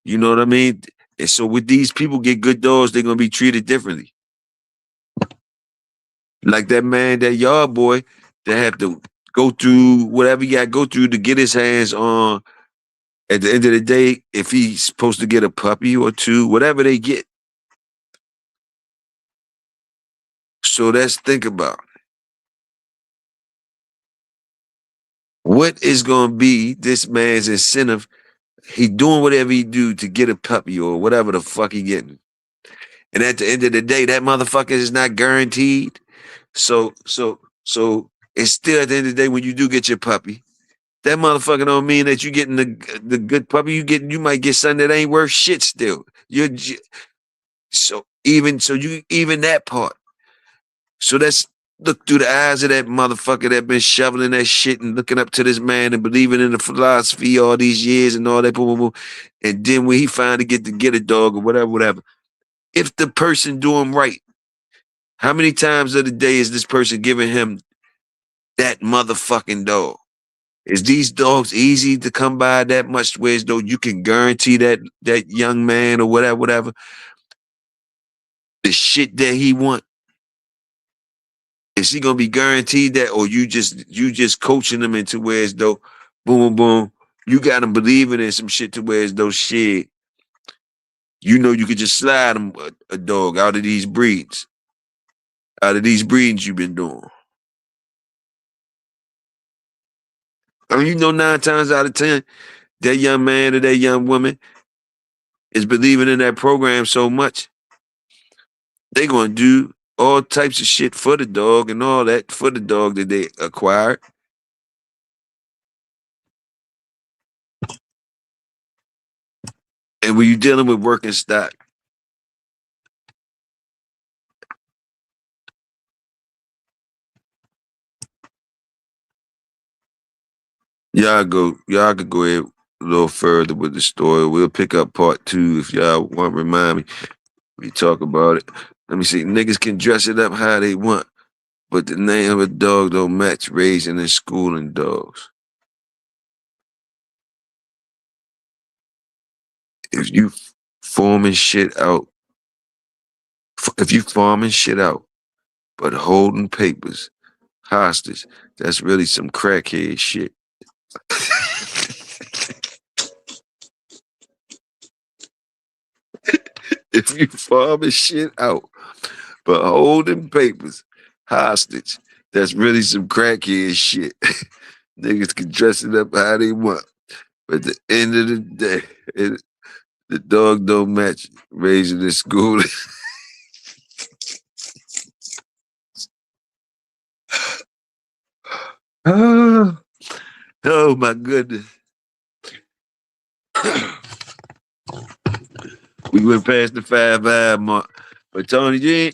You know what I mean? And so with these people get good dogs, they're gonna be treated differently. Like that man, that yard boy, that have to go through whatever he got to go through to get his hands on. At the end of the day, if he's supposed to get a puppy or two, whatever they get. So let's think about. What is gonna be this man's incentive? He doing whatever he do to get a puppy or whatever the fuck he getting. And at the end of the day, that motherfucker is not guaranteed. So it's still at the end of the day when you do get your puppy, that motherfucker don't mean that you getting the good puppy. You might get something that ain't worth shit still. You even that part. So that's look through the eyes of that motherfucker that been shoveling that shit and looking up to this man and believing in the philosophy all these years and all that boom, boom, boom. And then when he finally get to get a dog or whatever, if the person do him right, how many times of the day is this person giving him that motherfucking dog? Is these dogs easy to come by that much where as though you can guarantee that young man or whatever, the shit that he want? Is he gonna be guaranteed that, or you just coaching him into where as though, boom, boom, boom, you got him believing in some shit to where as though shit, you know you could just slide him a dog out of these breeds you've been doing. I mean, 9 times out of 10, that young man or that young woman is believing in that program so much, they gonna do all types of shit for the dog and all that for the dog that they acquired. And when you're dealing with working stock, y'all could go ahead a little further with the story. We'll pick up part 2 if y'all want. Remind me. We talk about it. Let me see. Niggas can dress it up how they want, but the name of a dog don't match raising and schooling dogs. If you farming shit out, but holding papers hostage, that's really some crackhead shit. If you farming shit out, but holding papers hostage, that's really some crackhead shit. Niggas can dress it up how they want. But at the end of the day, the dog don't match raising in school. Oh my goodness. We went past the 5 hour mark. But Tony, hey,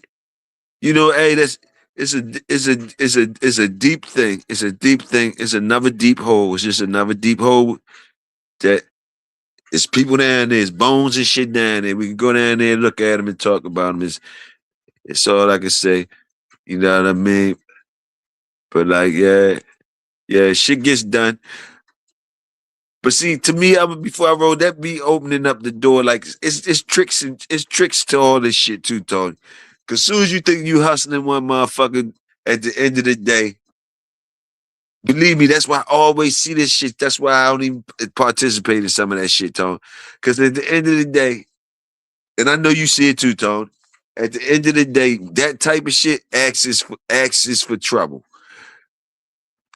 it's a deep thing. It's a deep thing. It's another deep hole. It's just another deep hole that it's people down there, it's bones and shit down there. We can go down there and look at them and talk about them. It's all I can say. You know what I mean? But like, yeah, shit gets done. But see, to me, before I roll, that be opening up the door. Like it's tricks and it's tricks to all this shit too, Tony. Cause soon as you think you hustling one motherfucker, at the end of the day, believe me, that's why I always see this shit. That's why I don't even participate in some of that shit, Tone. Cause at the end of the day, and I know you see it too, Tone. At the end of the day, that type of shit acts for trouble.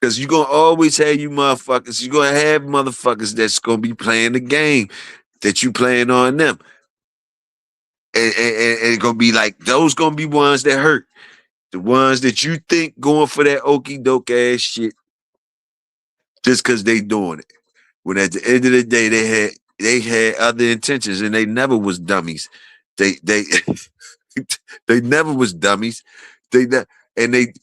Cause you're gonna always have you motherfuckers. You're gonna have motherfuckers that's gonna be playing the game that you playing on them. And it's gonna be like those gonna be ones that hurt. The ones that you think going for that okey doke ass shit just cause they doing it. When at the end of the day they had other intentions and they never was dummies. They they never was dummies. And they,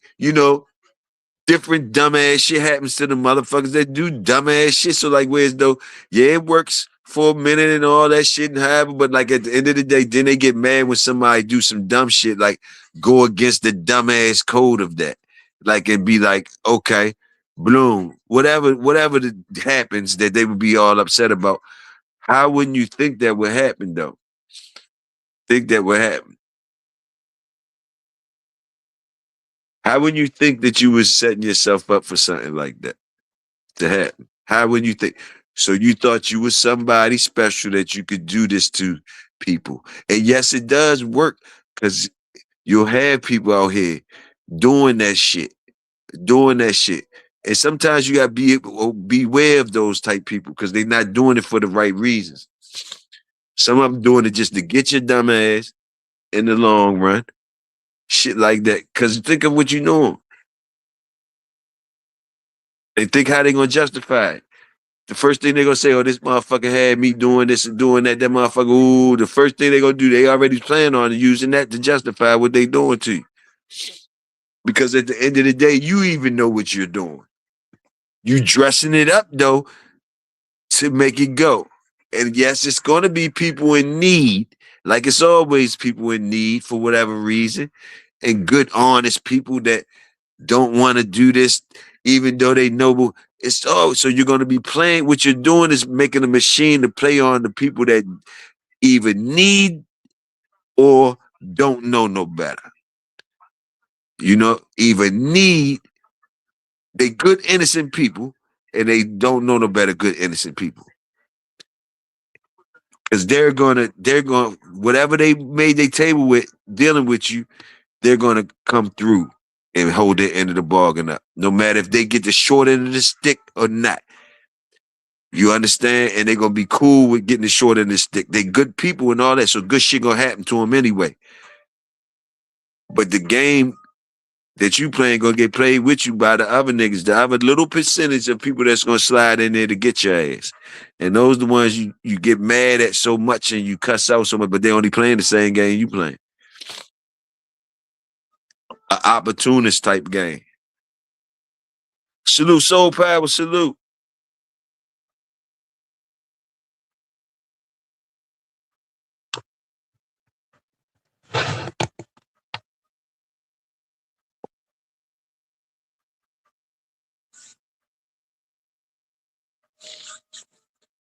different dumbass shit happens to the motherfuckers that do dumbass shit. So like, whereas though, yeah, it works for a minute and all that shit and happen, but like at the end of the day, then they get mad when somebody do some dumb shit, like go against the dumbass code of that. Like it'd be like, okay, bloom, whatever that happens that they would be all upset about. How wouldn't you think that would happen though? Think that would happen. How would you think that you was setting yourself up for something like that to happen? How would you think? So you thought you was somebody special that you could do this to people. And yes, it does work because you'll have people out here doing that shit. And sometimes you gotta beware of those type people because they're not doing it for the right reasons. Some of them doing it just to get your dumb ass in the long run. Shit like that. Cause think of what you know. They think how they gonna justify it. The first thing they gonna say, oh, this motherfucker had me doing this and doing that. That motherfucker, ooh, the first thing they gonna do, they already plan on using that to justify what they doing to you. Because at the end of the day, you even know what you're doing. You dressing it up though to make it go. And yes, it's gonna be people in need, like it's always people in need for whatever reason, and good, honest people that don't want to do this, even though they know it's so you're going to be playing. What you're doing is making a machine to play on the people that either need or don't know no better. You know, either need, they good innocent people and they don't know no better good innocent people. Because they're gonna whatever they made their table with dealing with you, they're gonna come through and hold their end of the bargain up, no matter if they get the short end of the stick or not. You understand? And they're gonna be cool with getting the short end of the stick. They good people and all that, so good shit gonna happen to them anyway. But the game that you playing gonna get played with you by the other niggas, the other little percentage of people that's gonna slide in there to get your ass. And those the ones you get mad at so much and you cuss out so much, but they only playing the same game you playing. An opportunist type game. Salute, Soul Power, salute.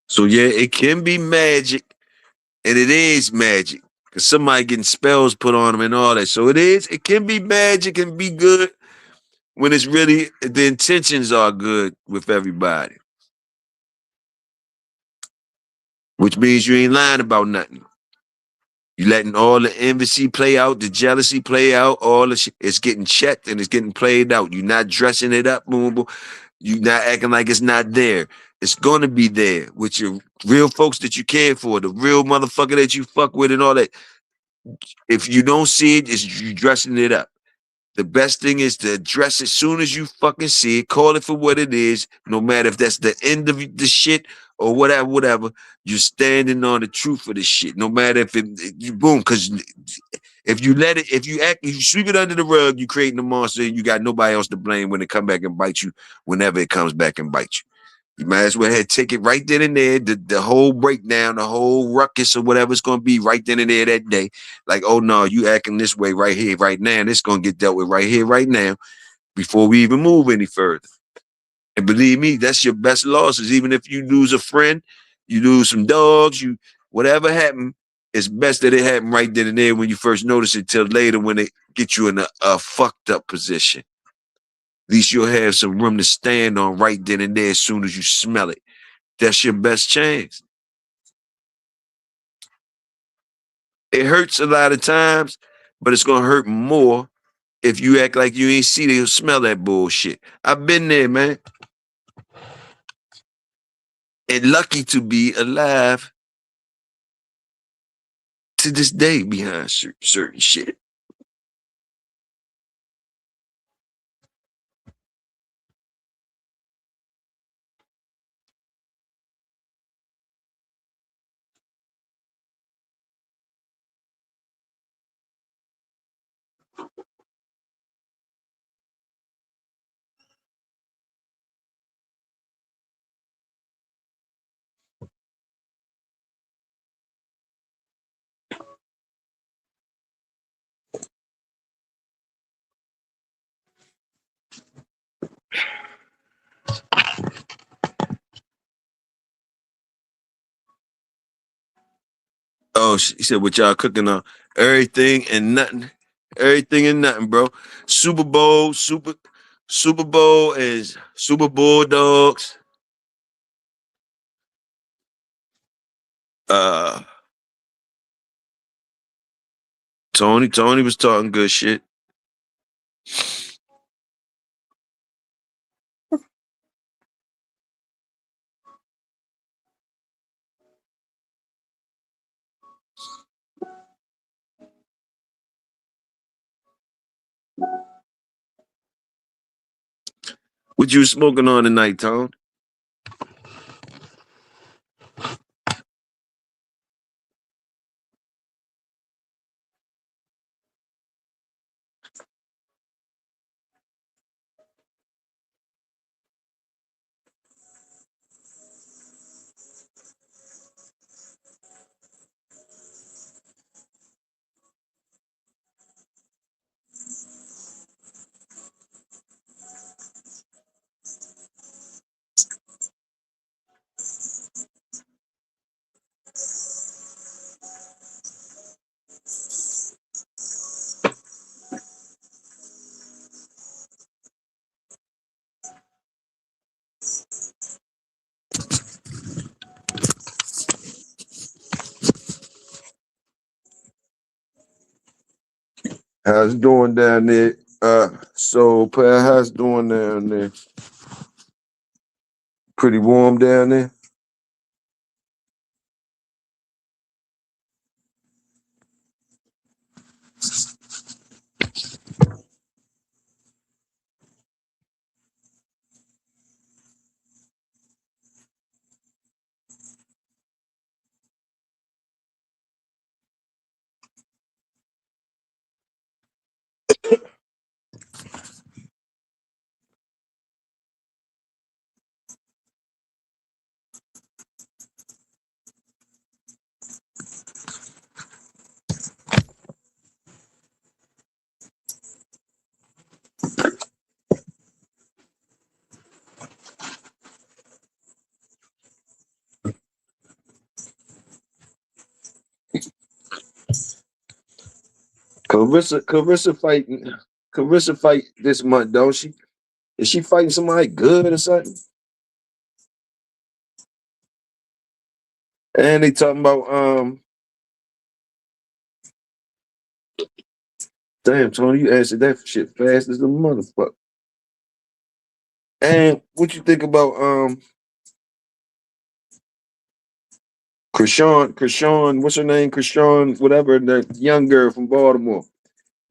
So yeah, it can be magic, and it is magic. Cause somebody getting spells put on them and all that. So it can be magic and be good when it's really the intentions are good with everybody. Which means you ain't lying about nothing. You letting all the envy play out, the jealousy play out, all the shit. It's getting checked and it's getting played out. You're not dressing it up, boom, boom. You're not acting like it's not there. It's gonna be there with your real folks that you care for, the real motherfucker that you fuck with and all that. If you don't see it, it's you dressing it up. The best thing is to address it as soon as you fucking see it, call it for what it is, no matter if that's the end of the shit or whatever, you're standing on the truth of the shit. No matter if you boom, because if you let it, if you sweep it under the rug, you're creating a monster and you got nobody else to blame when it come back and bite you whenever it comes back and bite you. You might as well take it right then and there, the whole breakdown, the whole ruckus or whatever it's going to be right then and there that day. Like, oh no, you acting this way right here, right now. And it's going to get dealt with right here, right now, before we even move any further. And believe me, that's your best losses. Even if you lose a friend, you lose some dogs, you whatever happened, it's best that it happened right then and there when you first notice it till later when they get you in a fucked up position. At least you'll have some room to stand on right then and there as soon as you smell it. That's your best chance. It hurts a lot of times, but it's gonna hurt more if you act like you ain't see they smell that bullshit. I've been there, man. And lucky to be alive to this day behind certain shit. Oh, he said, what y'all cooking on? Everything and nothing. Everything and nothing, bro. Super Bowl, Super Bowl is Super Bulldogs. Uh Tony was talking good shit. What you smoking on tonight, Tone? How's it doing down there? So Pat, how's it doing down there? Pretty warm down there. Carissa fight this month, don't she? Is she fighting somebody good or something? And they talking about damn Tony, you answered that shit fast as a motherfucker. And what you think about Krishan, what's her name? Krishan, whatever, the young girl from Baltimore.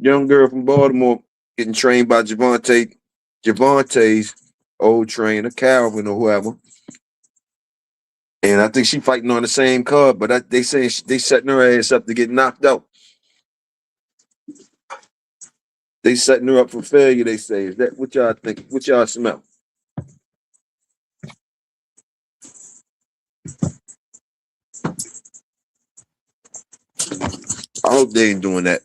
Young girl from Baltimore getting trained by Javante's old trainer, Calvin or whoever. And I think she fighting on the same card, but they saying they setting her ass up to get knocked out. They setting her up for failure, they say. Is that what y'all think? What y'all smell? I hope they ain't doing that.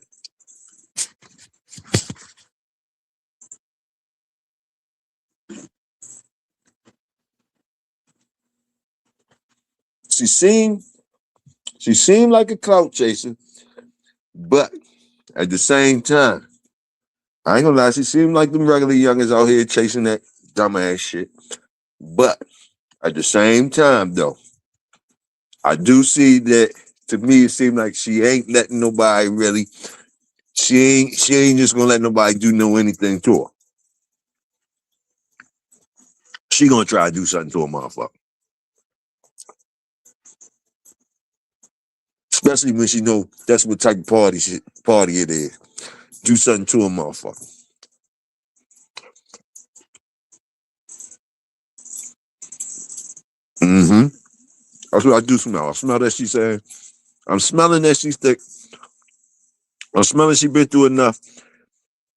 She seemed like a clout chaser, but at the same time, I ain't gonna lie, she seemed like them regular youngers out here chasing that dumbass shit. But at the same time, though, I do see that to me it seemed like she ain't letting nobody really. She ain't just gonna let nobody do no anything to her. She gonna try to do something to a motherfucker. Especially when she know that's what type of party it is. Do something to a motherfucker. Mm-hmm. That's what I do smell. I smell that she's saying. I'm smelling that she's thick. I'm smelling she been through enough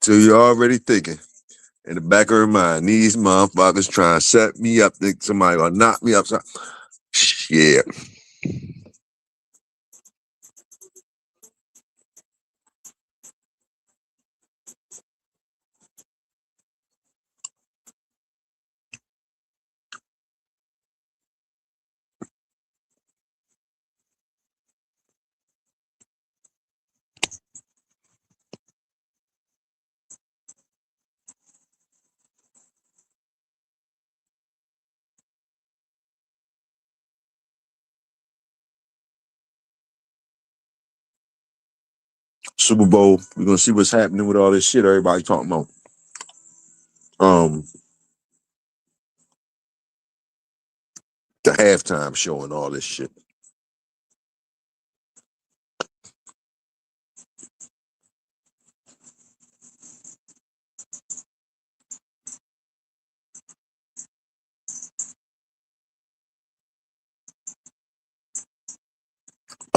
till you're already thinking in the back of her mind, these motherfuckers trying to set me up, think somebody gonna knock me upside. Yeah. Super Bowl, we're gonna see what's happening with all this shit everybody talking about. Um, the halftime show and all this shit.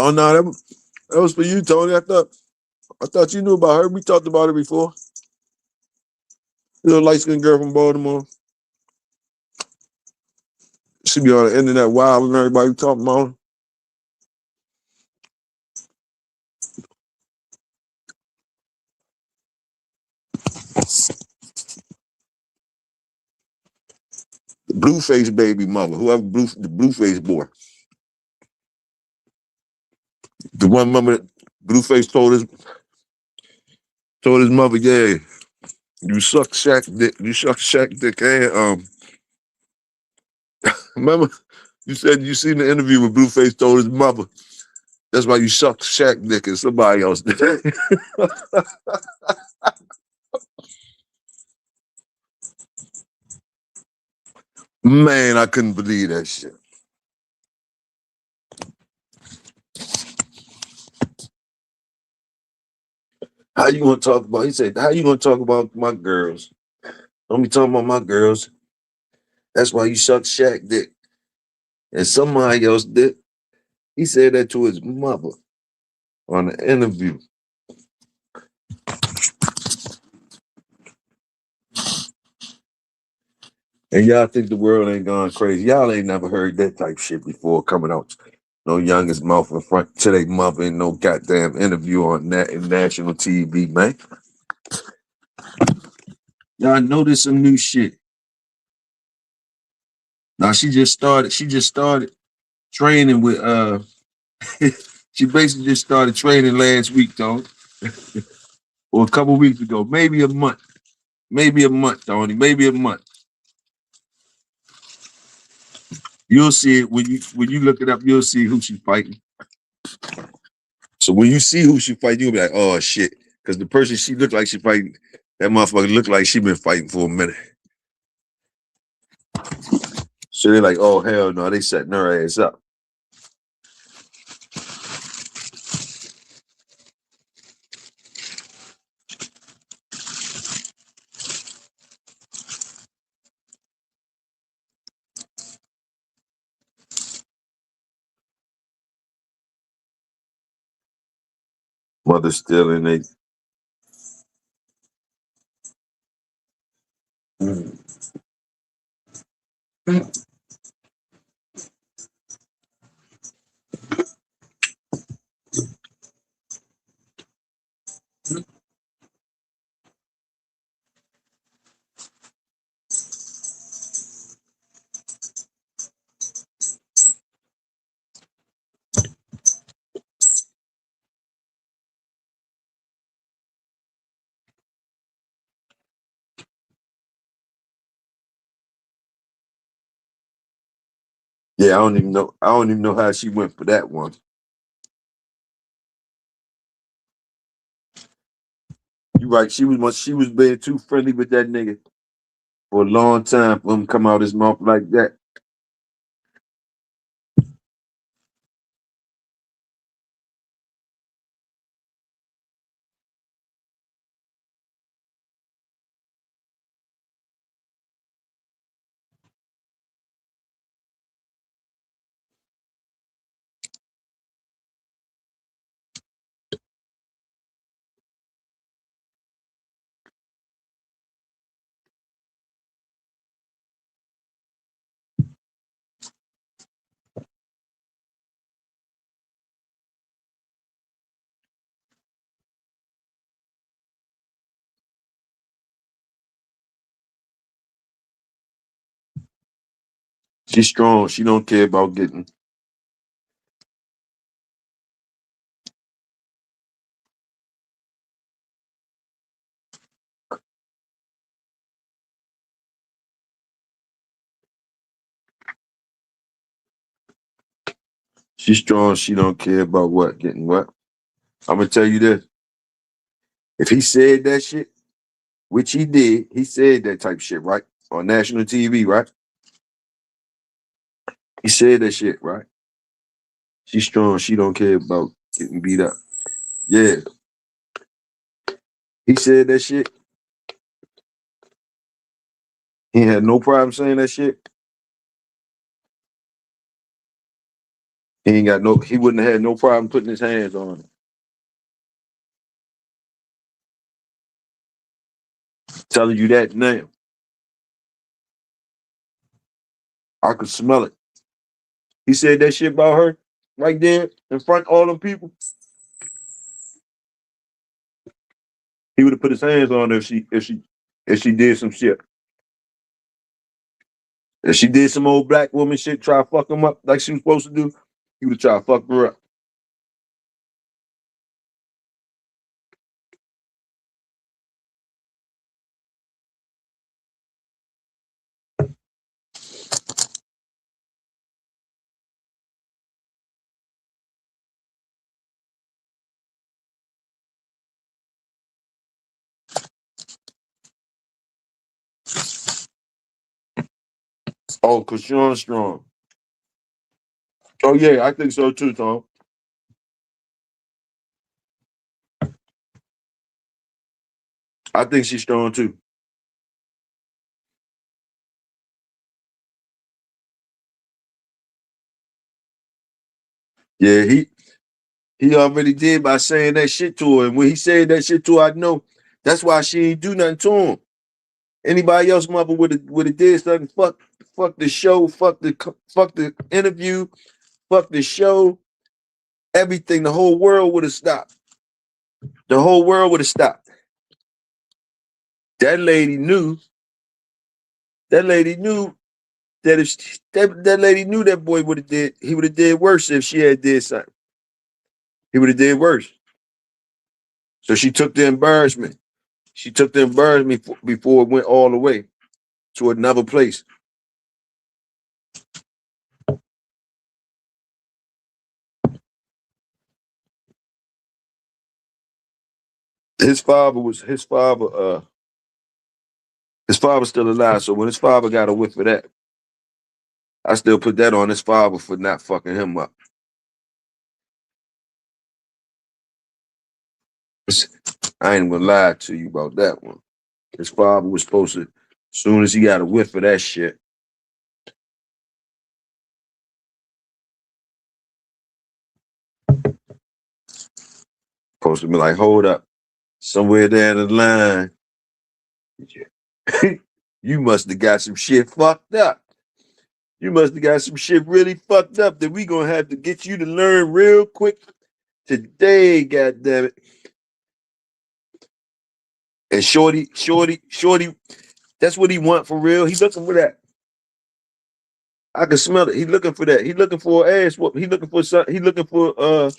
Oh no, that was for you, Tony. I thought you knew about her. We talked about her before. Little light skinned girl from Baltimore. She be on the internet wild and everybody talking about her. The Blueface baby mother, whoever the Blueface boy. The one mother that Blueface told his mother, yeah, you suck Shaq dick. You suck Shaq dick and remember you said you seen the interview with Blueface told his mother. That's why you suck Shaq dick and somebody else did. Man, I couldn't believe that shit. How you gonna talk about? He said, "How you gonna talk about my girls? Don't be talking about my girls. That's why you suck Shaq dick and somebody else did." He said that to his mother on the interview. And y'all think the world ain't gone crazy. Y'all ain't never heard that type shit before coming out. No youngest mouth in front to their mother in no goddamn interview on national TV, man. Y'all notice some new shit. Now she just started training with she basically just started training last week, though. Or a couple weeks ago. Maybe a month. Tony. Maybe a month. You'll see it when you look it up, you'll see who she's fighting. So when you see who she fighting, you'll be like, oh shit. Because the person she looked like she fighting, that motherfucker looked like she been fighting for a minute. So they're like, oh hell no, they setting her ass up. Mother still in they. Yeah, I don't even know. I don't even know how she went for that one. You right. She was being too friendly with that nigga for a long time for him to come out his mouth like that. She's strong. She don't care about getting. She's strong. She don't care about what getting what. I'm gonna tell you this. If he said that shit, which he did, he said that type of shit, right? On national TV, right? He said that shit, right? She's strong. She don't care about getting beat up. Yeah. He said that shit. He had no problem saying that shit. He wouldn't have had no problem putting his hands on it. Telling you that now. I could smell it. He said that shit about her right there in front of all them people. He would have put his hands on her if she did some shit. If she did some old black woman shit, try to fuck him up like she was supposed to do, he would have tried to fuck her up. Oh, cause Sean strong. Oh yeah, I think so too, Tom. I think she's strong too. Yeah, he already did by saying that shit to her. And when he said that shit to her, I know that's why she ain't do nothing to him. Anybody else mother would have did something. Fuck the show. Fuck the interview. Fuck the show. Everything. The whole world would have stopped. The whole world would have stopped. That lady knew. That lady knew that if that lady knew that boy would have did. He would have did worse if she had did something. He would have did worse. So she took the embarrassment. She took the embarrassment before it went all the way to another place. His father's still alive. So when his father got a whiff of that, I still put that on his father for not fucking him up. I ain't gonna lie to you about that one. His father was supposed to, as soon as he got a whiff of that shit, supposed to be like, hold up, somewhere down the line, you must have got some shit fucked up. You must have got some shit really fucked up that we gonna have to get you to learn real quick today, goddammit. And Shorty, that's what he want for real. He looking for that. I can smell it. He looking for that. He looking for an ass whoop. He looking for something. He looking for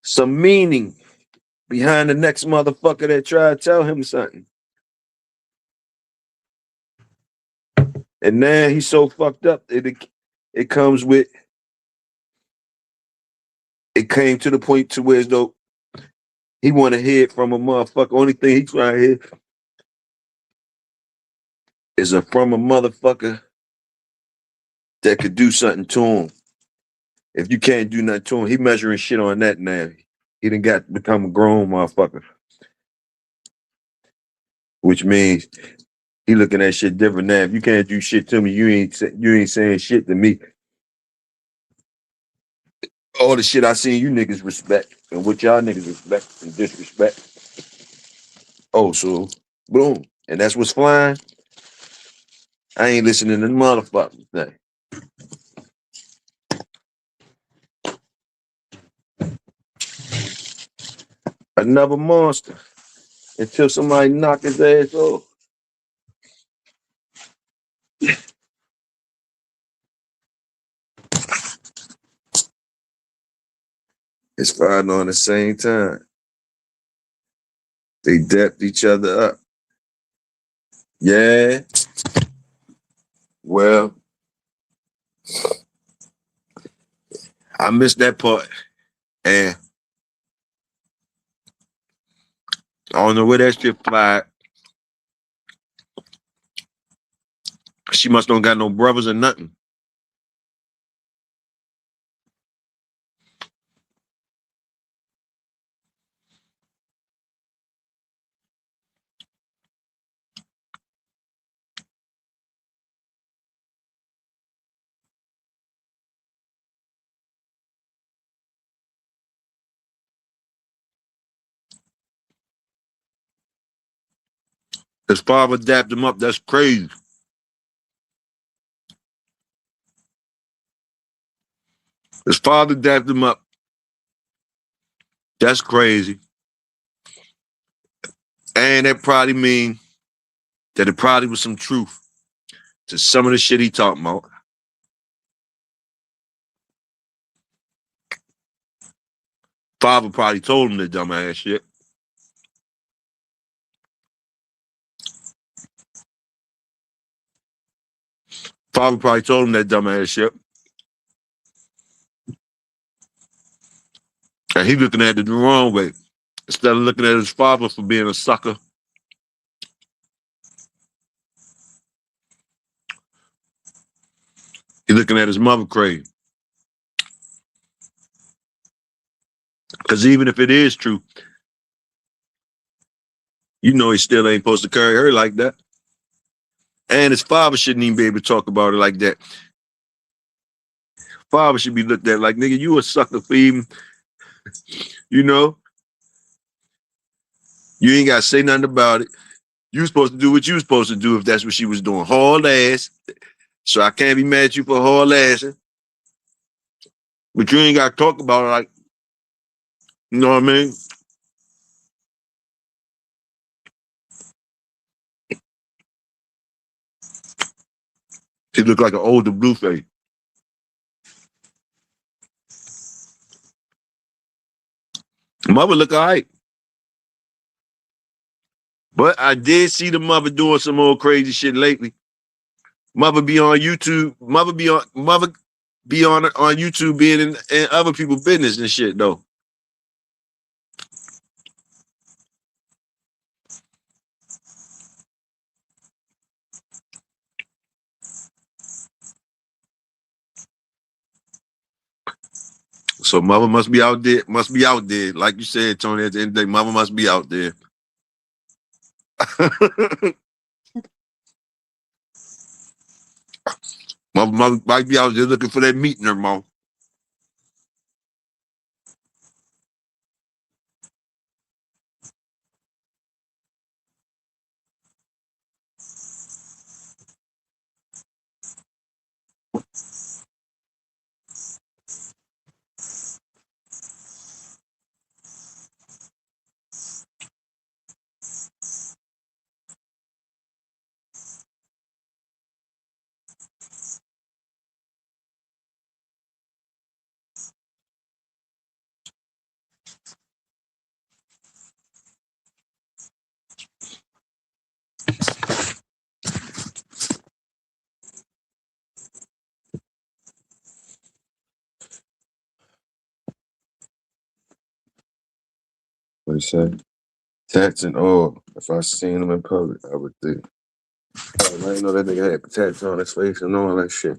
some meaning behind the next motherfucker that tried to tell him something. And now he's so fucked up that it comes with. It came to the point to where though he want to hear it from a motherfucker. Only thing he trying to hear is from a motherfucker that could do something to him. If you can't do nothing to him, he measuring shit on that now. He done got become a grown motherfucker, which means he looking at shit different now. If you can't do shit to me, you ain't saying shit to me. All the shit I seen you niggas respect and what y'all niggas respect and disrespect. Oh, so boom, and that's what's flying. I ain't listening to the motherfucking thing. Another monster until somebody knock his ass off. It's fighting on the same time. They dapped each other up. Yeah. Well, I missed that part. And I don't know where that shit fly. She must don't got no brothers or nothing. His father dapped him up. That's crazy. His father dapped him up. That's crazy. And that probably mean that it probably was some truth to some of the shit he talking about. Father probably told him that dumbass shit. Father probably told him that dumbass shit. And he looking at it the wrong way. Instead of looking at his father for being a sucker, he looking at his mother crazy. Because even if it is true, you know he still ain't supposed to carry her like that. And his father shouldn't even be able to talk about it like that. Father should be looked at like, nigga, you a sucker for even, you know? You ain't got to say nothing about it. You supposed to do what you supposed to do if that's what she was doing. Haul ass. So I can't be mad at you for haul assing. But you ain't got to talk about it like, you know what I mean? He looked like an older Blueface. Mother look all right. But I did see the mother doing some old crazy shit lately. Mother be on YouTube. Mother be on YouTube being in other people's business and shit though. So mother must be out there. Like you said, Tony, at the end of the day, mother must be out there. Mother might be out there looking for that meat in her mouth. What he said? Tats and all. If I seen him in public, I would think. I didn't know that nigga had tats on his face and all that shit.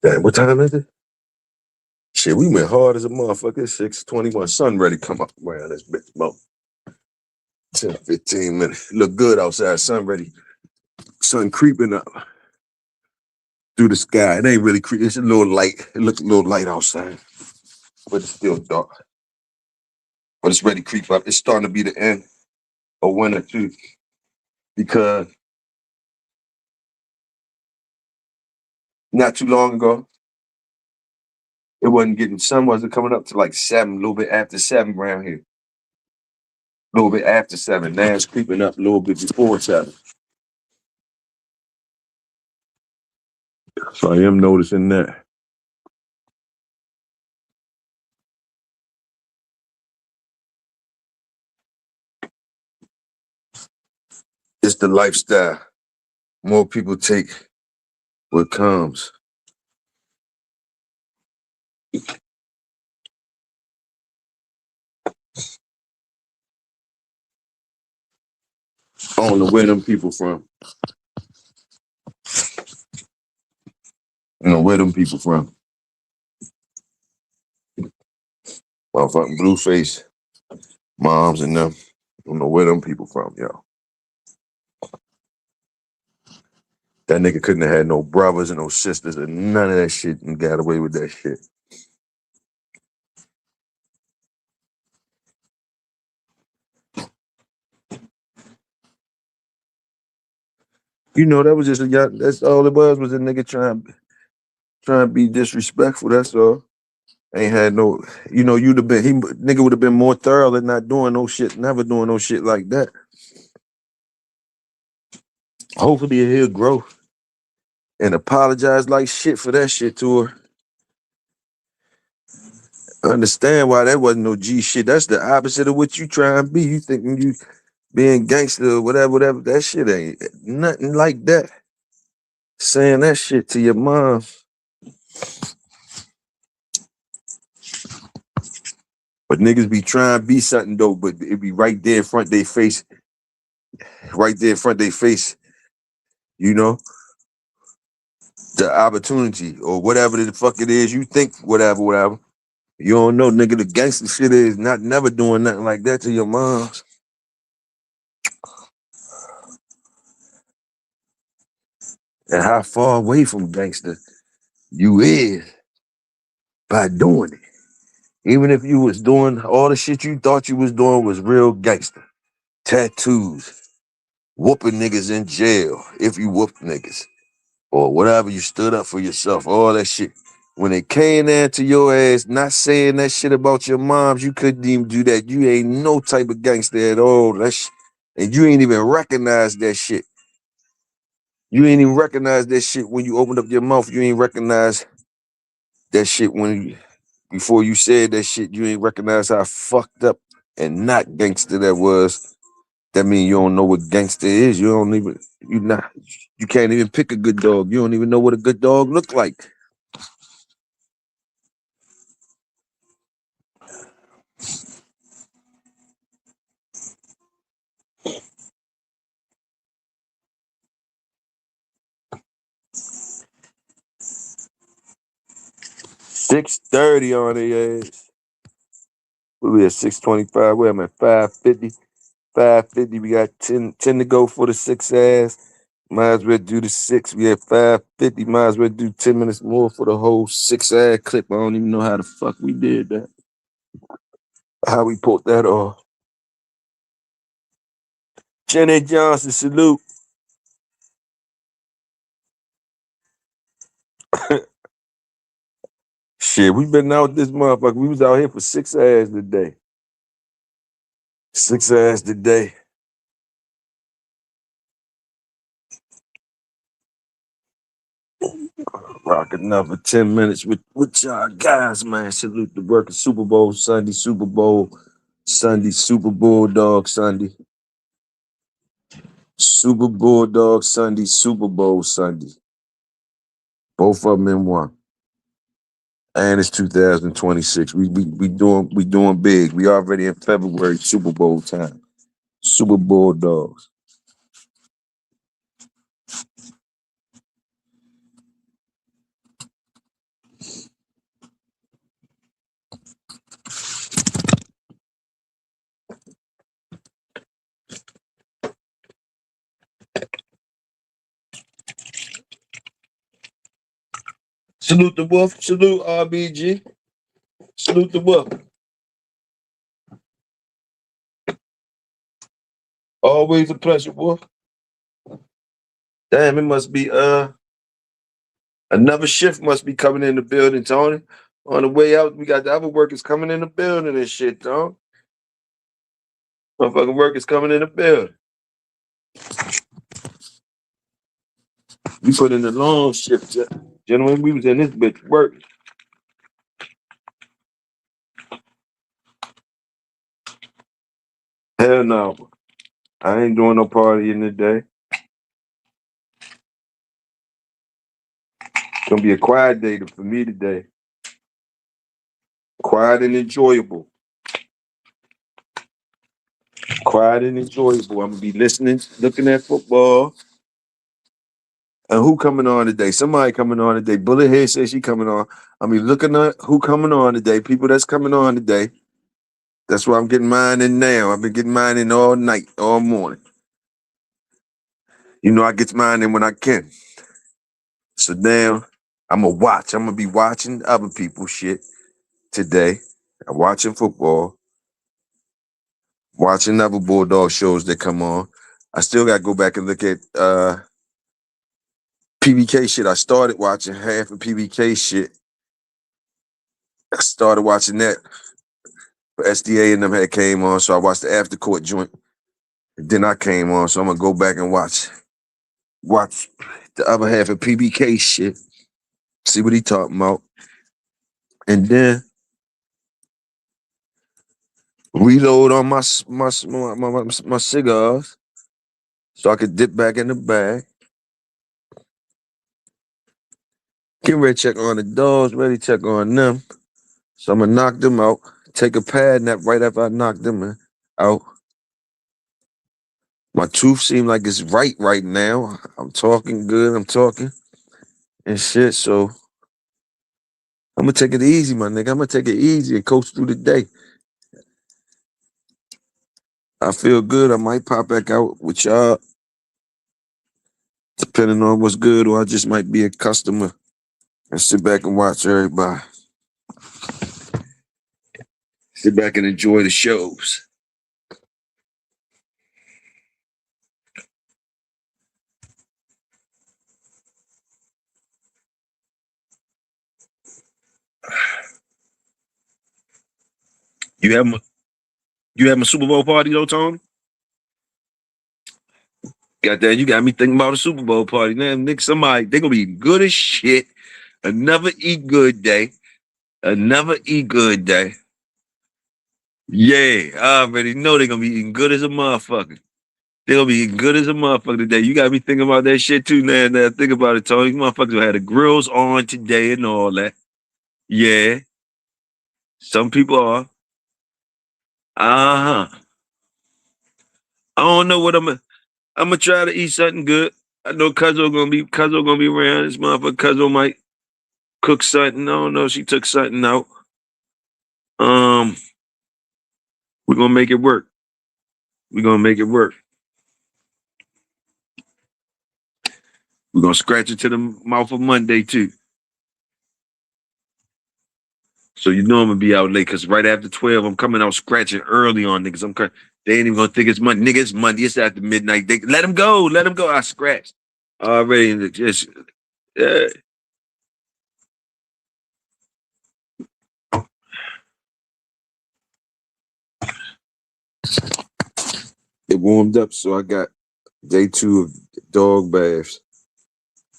Damn, what time is it? Shit, we went hard as a motherfucker. 6:21. Sun ready to come up around this bitch about 10, 15 minutes. Look good outside. Sun ready. Sun creeping up through the sky. It ain't really creeping. It's a little light. It looks a little light outside, but it's still dark. But it's ready to creep up. It's starting to be the end of winter too, because not too long ago, it wasn't getting, sun wasn't coming up to like 7, a little bit after 7 around here. A little bit after 7. Now it's creeping up a little bit before 7. So I am noticing that. It's the lifestyle. More people take what comes. I don't know where them people from. You know where them people from? Motherfucking Blueface, moms and them. I don't know where them people from, yo. That nigga couldn't have had no brothers and no sisters and none of that shit and got away with that shit. You know, that was just that's all it was a nigga trying to be disrespectful, that's all. Ain't had no, you know, nigga would have been more thorough and not doing no shit, never doing no shit like that. Hopefully he'll grow and apologize like shit for that shit to her. Understand why that wasn't no G shit. That's the opposite of what you trying to be. You thinking you being gangster or whatever. That shit ain't nothing like that. Saying that shit to your mom. But niggas be trying to be something though, but it be right there in front they face. Right there in front they face, you know, the opportunity or whatever the fuck it is. You think whatever. You don't know, nigga, the gangster shit is not never doing nothing like that to your moms. And how far away from gangster you is by doing it. Even if you was doing all the shit you thought you was doing was real gangster. Tattoos, whooping niggas in jail if you whooped niggas. Or whatever, you stood up for yourself, all that shit. When it came down to your ass not saying that shit about your moms, you couldn't even do that. You ain't no type of gangster at all. And you ain't even recognize that shit. You ain't even recognize that shit when you opened up your mouth. You ain't recognize that shit before you said that shit. You ain't recognize how fucked up and not gangster that was. That mean you don't know what gangster is. You can't even pick a good dog. You don't even know what a good dog look like. $6.30 on the ass. We at 625. Where am I? 550. 550. We got 10 to go for the 6 ass. Might as well do the 6. We at 550. Might as well do 10 minutes more for the whole 6 ass clip. I don't even know how the fuck we did that. How we pulled that off. Jenny Johnson, salute. Shit, we been out this motherfucker. We was out here for 6 hours today. 6 hours today. Rock another 10 minutes with y'all guys, man. Salute the working Super Bowl Sunday, Super Bowl Sunday, Super Bulldog Sunday. Super Bulldog Sunday, Super Bowl Sunday. Both of them in one. And it's 2026. We doing big. We already in February, Super Bowl time. Super Bulldogs. Salute the Wolf. Salute RBG. Salute the Wolf. Always a pleasure, Wolf. Damn, it must be another shift must be coming in the building, Tony. On the way out, we got the other workers coming in the building and shit, Tony. Motherfucking workers coming in the building. We put in the long shift, gentlemen. We was in this bitch working. Hell no. I ain't doing no partying today. It's gonna be a quiet day for me today. Quiet and enjoyable. Quiet and enjoyable. I'm gonna be listening, looking at football. And who coming on today? Somebody coming on today. Bullethead says she coming on. I mean, looking at who coming on today. People that's coming on today. That's why I'm getting mine in now. I've been getting mine in all night, all morning. You know, I get mine in when I can. So now I'm going to watch. I'm going to be watching other people's shit today. I'm watching football. Watching other Bulldog shows that come on. I still got to go back and look at PBK shit. I started watching half of PBK shit. I started watching that. But SDA and them had came on, so I watched the after court joint. And then I came on, so I'm going to go back and watch the other half of PBK shit. See what he talking about. And then reload on my cigars so I could dip back in the bag. Get ready to check on the dogs, ready to check on them. So I'm going to knock them out. Take a pad nap right after I knock them out. My tooth seems like it's right now. I'm talking good. I'm talking and shit. So I'm going to take it easy, my nigga. I'm going to take it easy and coast through the day. I feel good. I might pop back out with y'all, depending on what's good, or I just might be a customer and sit back and watch everybody. Sit back and enjoy the shows. You have my Super Bowl party though, Tony? Goddamn, you got me thinking about a Super Bowl party. Man, nigga, somebody, they gonna be good as shit. Another eat good day. Another eat good day. Yeah, I already know they gonna be eating good as a motherfucker. They gonna be eating good as a motherfucker today. You got me thinking about that shit too, man. Now think about it, Tony. These motherfuckers will have the grills on today and all that. Yeah. Some people are. Uh-huh. I don't know what I'm gonna try to eat something good. I know Cuzzo gonna be around. This motherfucker Cuzzo might cook something. I don't know. She took something out. We're gonna make it work. We're gonna make it work. We're gonna scratch it to the mouth of Monday too. So you know I'm gonna be out late because right after 12, I'm coming out scratching early on niggas. They ain't even gonna think it's Monday. Nigga, it's Monday. It's after midnight. Let them go. Let them go. I scratched already. Just yeah. It warmed up, so I got day 2 of dog baths.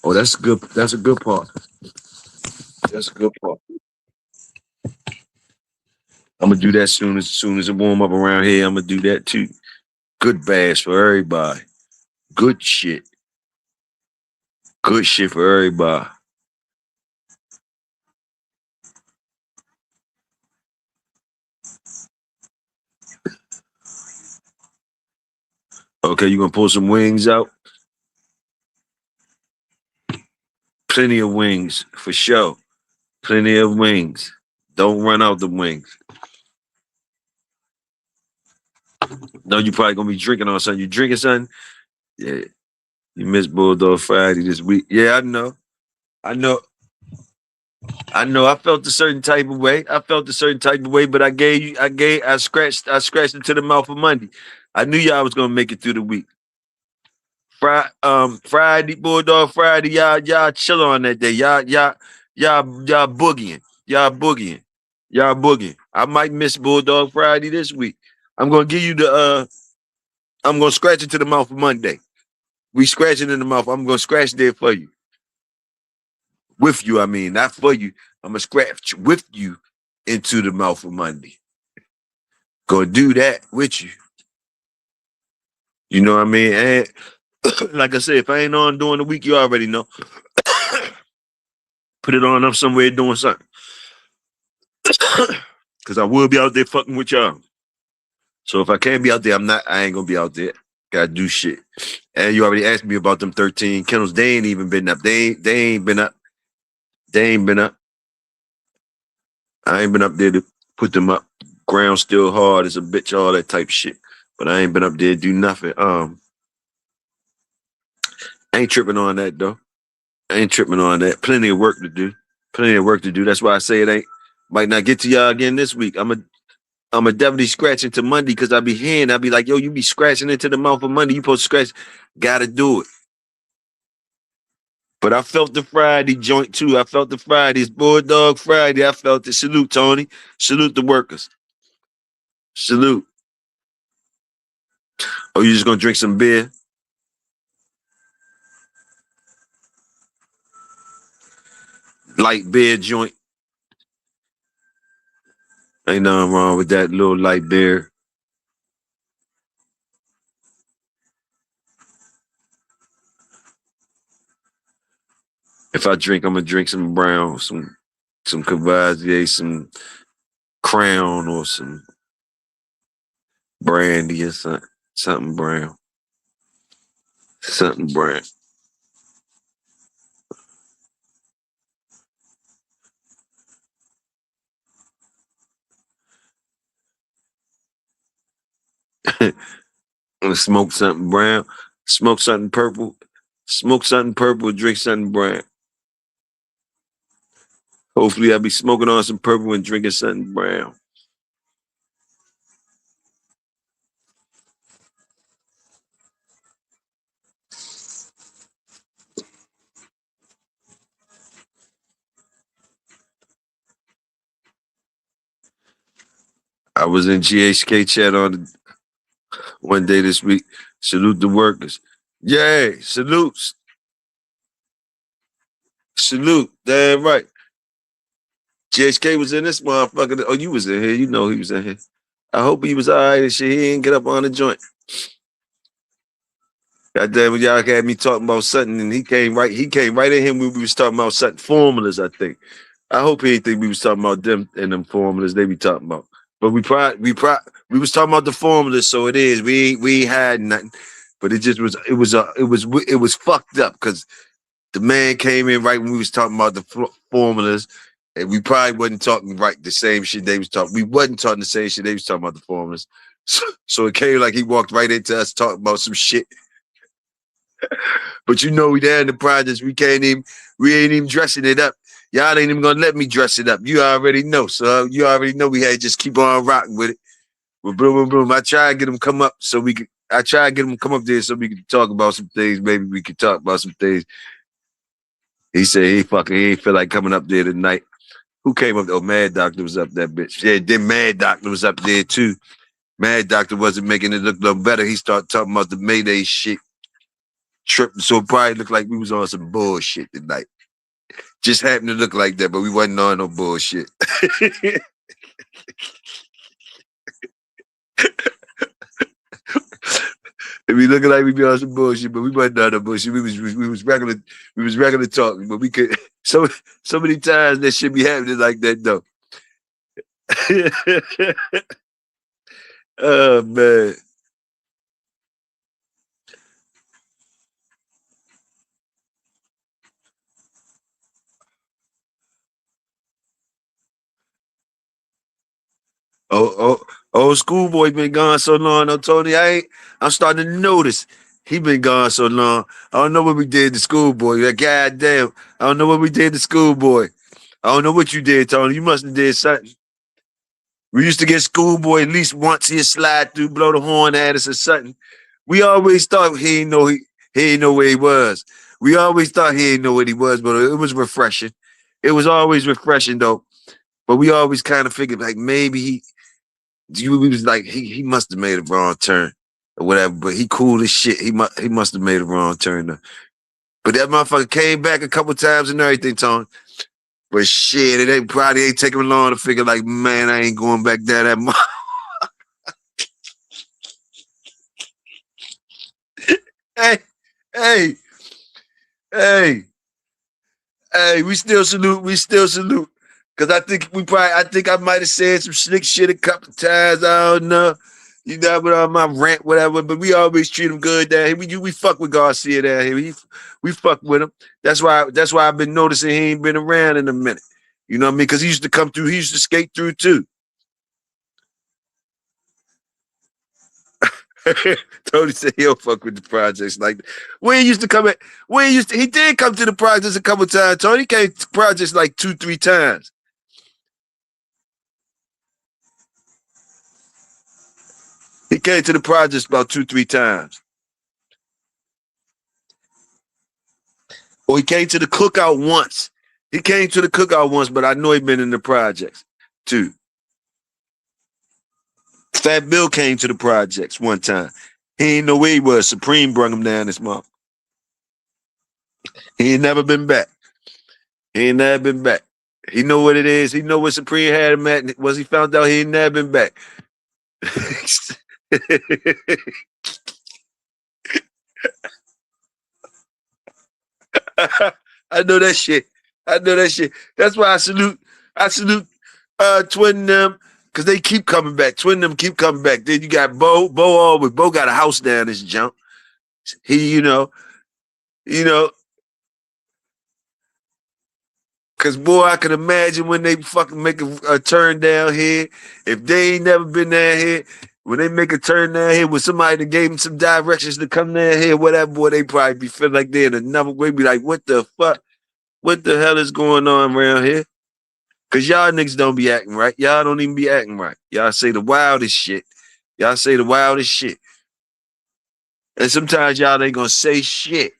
Oh, that's good. That's a good part. That's a good part. I'm gonna do that soon as it warm up around here. I'm gonna do that too. Good baths for everybody. Good shit. Good shit for everybody. Okay, you gonna pull some wings out? Plenty of wings, for sure. Plenty of wings. Don't run out the wings. No, you probably gonna be drinking on something. You drinking something? Yeah. You missed Bulldog Friday this week. Yeah, I know. I felt a certain type of way. But I scratched into the mouth of Monday. I knew y'all was gonna make it through the week. Friday, Bulldog Friday, y'all chill on that day. Y'all boogieing. Y'all boogieing. I might miss Bulldog Friday this week. I'm gonna give you I'm gonna scratch it to the mouth of Monday. We scratching in the mouth. I'm gonna scratch there for you. With you, I mean, not for you. I'm gonna scratch with you into the mouth of Monday. Gonna do that with you. You know what I mean? And like I said, if I ain't on during the week, you already know. Put it on up somewhere doing something. Cause I will be out there fucking with y'all. So if I can't be out there, I ain't gonna be out there. Gotta do shit. And you already asked me about them 13 kennels. They ain't even been up. They ain't been up. They ain't been up. I ain't been up there to put them up. Ground still hard as a bitch, all that type shit. But I ain't been up there to do nothing. I ain't tripping on that though. I ain't tripping on that. Plenty of work to do. Plenty of work to do. That's why I say it ain't might not get to y'all again this week. I'm a definitely scratch into Monday because I be hearing, I be like, yo, you be scratching into the mouth of Monday. You supposed to scratch. Gotta do it. But I felt the Friday joint too. I felt the Friday. It's Bulldog Friday. I felt it. Salute, Tony. Salute the workers. Salute. Oh, you just gonna drink some beer? Light beer joint. Ain't nothing wrong with that little light beer. If I drink, I'm gonna drink some brown, some Cavazier, some Crown, or some brandy or something brown. Something brown. I'm gonna smoke something brown, smoke something purple, drink something brown. Hopefully I'll be smoking on some purple and drinking something brown. I was in GHK chat on one day this week. Salute the workers. Yay, salutes. Salute. Damn right. GHK was in this motherfucker. Oh, you was in here. You know he was in here. I hope he was all right and shit. He didn't get up on the joint. Goddamn it, y'all had me talking about something, and he came right in here when we was talking about certain formulas, I think. I hope he didn't think we was talking about them and them formulas they be talking about. But we was talking about the formulas, so it is. We ain't had nothing. But it just was it was fucked up because the man came in right when we was talking about the formulas, and we probably wasn't talking right the same shit they was talking. We wasn't talking the same shit they was talking about the formulas. So it came like he walked right into us talking about some shit. But you know we there in the projects. We ain't even dressing it up. Y'all ain't even gonna let me dress it up. You already know. So you already know we had to just keep on rocking with it. But boom, boom, boom. I try to get them come up so we could. I try to get them come up there so we could talk about some things. Maybe we could talk about some things. He said he ain't feel like coming up there tonight. Who came up? Oh, Mad Doctor was up that bitch. Yeah, then Mad Doctor was up there too. Mad Doctor wasn't making it look no better. He started talking about the Mayday shit. Tripping, so it probably looked like we was on some bullshit tonight. Just happened to look like that, but we wasn't on no bullshit. It be looking like we be on some bullshit, but we wasn't on no bullshit. We was regular talking, but we could so many times that shit be happening like that though. Oh man. Old schoolboy been gone so long, though, Tony. I'm starting to notice he been gone so long. I don't know what we did to schoolboy. Like, goddamn, I don't know what we did to schoolboy. I don't know what you did, Tony. You must have did something. We used to get schoolboy at least once he'd slide through, blow the horn at us or something. We always thought he ain't know where he was. We always thought he ain't know what he was, but it was refreshing. It was always refreshing though. But we always kind of figured like maybe he was like he must have made a wrong turn or whatever. But he cool as shit. He must have made a wrong turn though. But that motherfucker came back a couple times and everything, Tony. But shit, it probably ain't taking him long to figure like, man, I ain't going back there that much. Hey, we still salute. Cause I think I might have said some slick shit a couple times. I don't know. You know, but on my rant, whatever. But we always treat him good down here. We fuck with Garcia down here. We fuck with him. That's why I've been noticing he ain't been around in a minute. You know what I mean? Because he used to come through. He used to skate through too. Tony said he don't fuck with the projects like that. When he used to come at, he did come to the projects a couple times. Tony came to projects like 2-3 times. He came to the projects about 2-3 times. Or he came to the cookout once. He came to the cookout once, but I know he been in the projects too. Fat Bill came to the projects one time. He ain't know where he was. Supreme brung him down this month. He ain't never been back. He ain't never been back. He know what it is. He know what Supreme had him at. Once he found out, he ain't never been back. I know that shit. That's why I salute Twin them, because they keep coming back. Twin them keep coming back. Then you got Bo always. Bo got a house down this jump. He, you know, because boy, I can imagine when they fucking make a turn down here. If they ain't never been down here, when they make a turn down here with somebody that gave them some directions to come down here, whatever, boy, they probably be feeling like they're in another way. Be like, what the fuck? What the hell is going on around here? Because y'all niggas don't be acting right. Y'all don't even be acting right. Y'all say the wildest shit. And sometimes y'all ain't gonna say shit.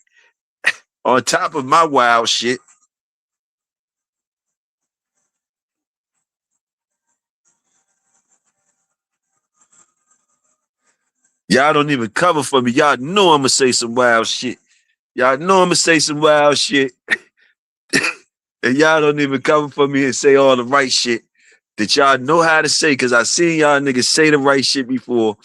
On top of my wild shit, y'all don't even cover for me. Y'all know I'm gonna say some wild shit. And y'all don't even cover for me and say all the right shit that y'all know how to say, because I seen y'all niggas say the right shit before.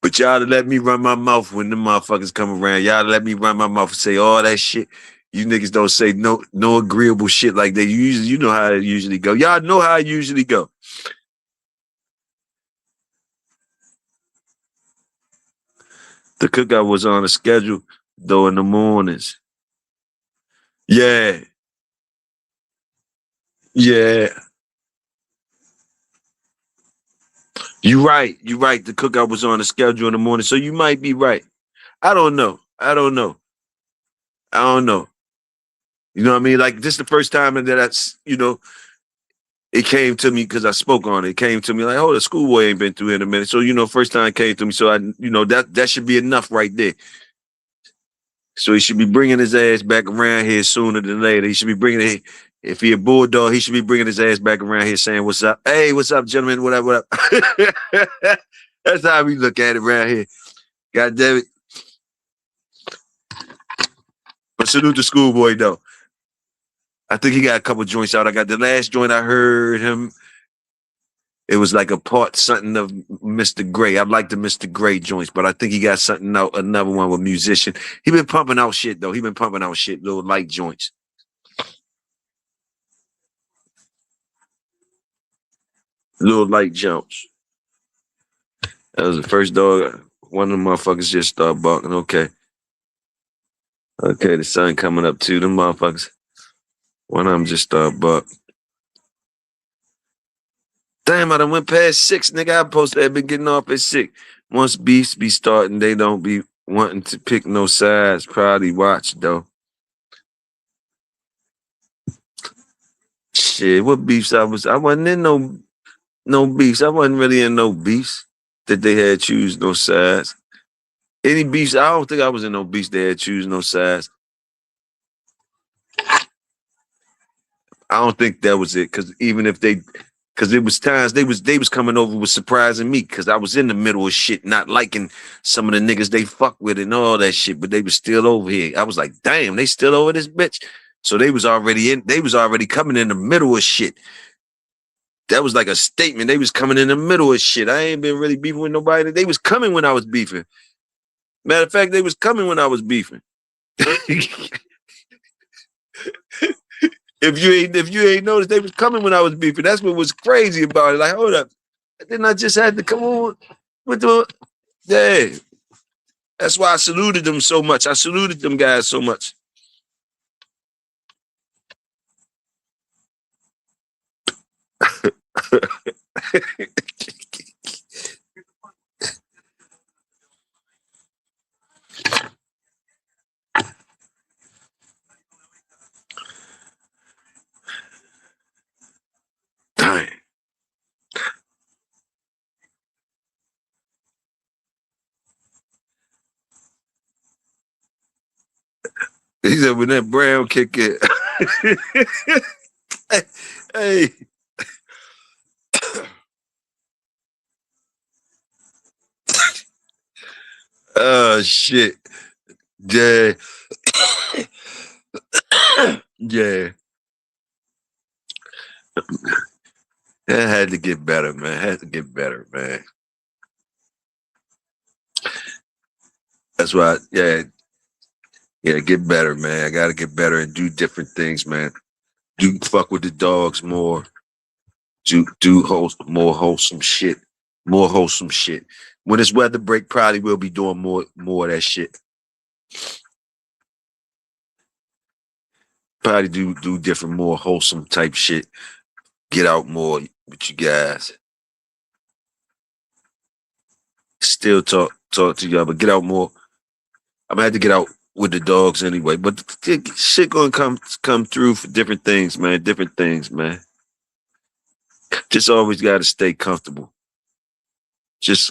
But y'all let me run my mouth when the motherfuckers come around. Y'all let me run my mouth and say all that shit. You niggas don't say no agreeable shit like that. You know how it usually go. Y'all know how it usually go. The cookout was on a schedule, though, in the mornings. Yeah. You right. The cookout was on a schedule in the morning, so you might be right. I don't know. You know what I mean? Like, this is the first time that that's, it came to me because I spoke on it. It came to me like, oh, the schoolboy ain't been through here in a minute. So, first time it came to me. So, that should be enough right there. So he should be bringing his ass back around here sooner than later. He should be bringing it. If he a Bulldog, he should be bringing his ass back around here saying, what's up? Hey, what's up, gentlemen? What up? That's how we look at it around here. God damn it. But salute the schoolboy, though. I think he got a couple joints out. I got the last joint I heard him. It was like a part something of Mr. Gray. I like the Mr. Gray joints, but I think he got something out, another one with Musician. He been pumping out shit, though. Little light joints. Little light jumps. That was the first dog. One of the motherfuckers just started barking. Okay, the sun coming up too. Them motherfuckers. One of them just started barking. Damn, I done went past 6, nigga. I supposed to have been getting off at 6. Once beefs be starting, they don't be wanting to pick no sides. Probably watch, though. Shit, what beefs I wasn't in no beefs. I wasn't really in no beefs that they had choose no sides. Any beefs, I don't think I was in no beefs they had choose no sides. I don't think that was it, because it was times they was coming over with surprising me, because I was in the middle of shit, not liking some of the niggas they fuck with and all that shit, but they was still over here. I was like, damn, they still over this bitch. So they was already coming in the middle of shit. That was like a statement. They was coming in the middle of shit. I ain't been really beefing with nobody. They was coming when I was beefing. Matter of fact, they was coming when I was beefing. If you ain't noticed, they was coming when I was beefing. That's what was crazy about it. Like, hold up. Then I just had to come on with the yeah. That's why I saluted them so much. I saluted them guys so much. Dang. He said when that brown kick in. Hey. Oh shit. Yeah. Yeah. That had to get better, man. Had to get better, man. That's why, yeah, get better, man. I gotta get better and do different things, man. Do fuck with the dogs more. Do more wholesome shit. More wholesome shit. When it's weather break, probably we'll be doing more of that shit. Probably do different, more wholesome type shit. Get out more with you guys. Still talk to y'all, but get out more. I'm gonna have to get out with the dogs anyway. But the shit gonna come through for different things, man. Different things, man. Just always gotta stay comfortable. Just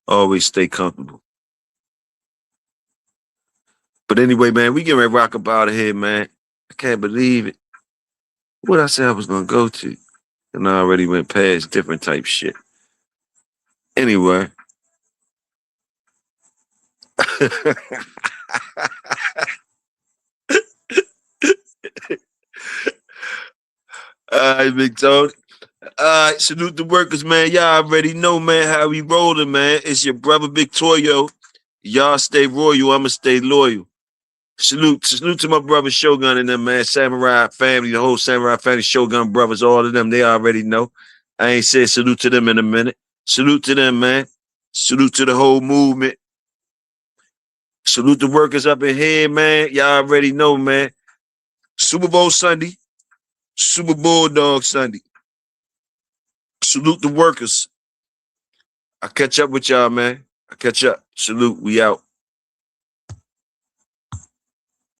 always stay comfortable. But anyway, man, we getting ready to rock up out of here, man. I can't believe it. What I said I was gonna go to. And I already went past different type shit. Anyway. All right, Big Tony. All right, salute the workers, man. Y'all already know, man, how we rolling, man. It's your brother, Big Toyo. Y'all stay royal. I'ma stay loyal. Salute to my brother Shogun and them, man. Samurai family, the whole Samurai family, Shogun brothers, all of them. They already know. I ain't said salute to them in a minute. Salute to them, man. Salute to the whole movement. Salute the workers up in here, man. Y'all already know, man. Super Bowl Sunday. Super Bulldog Sunday. Salute the workers. I'll catch up with y'all, man. I'll catch up. Salute. We out.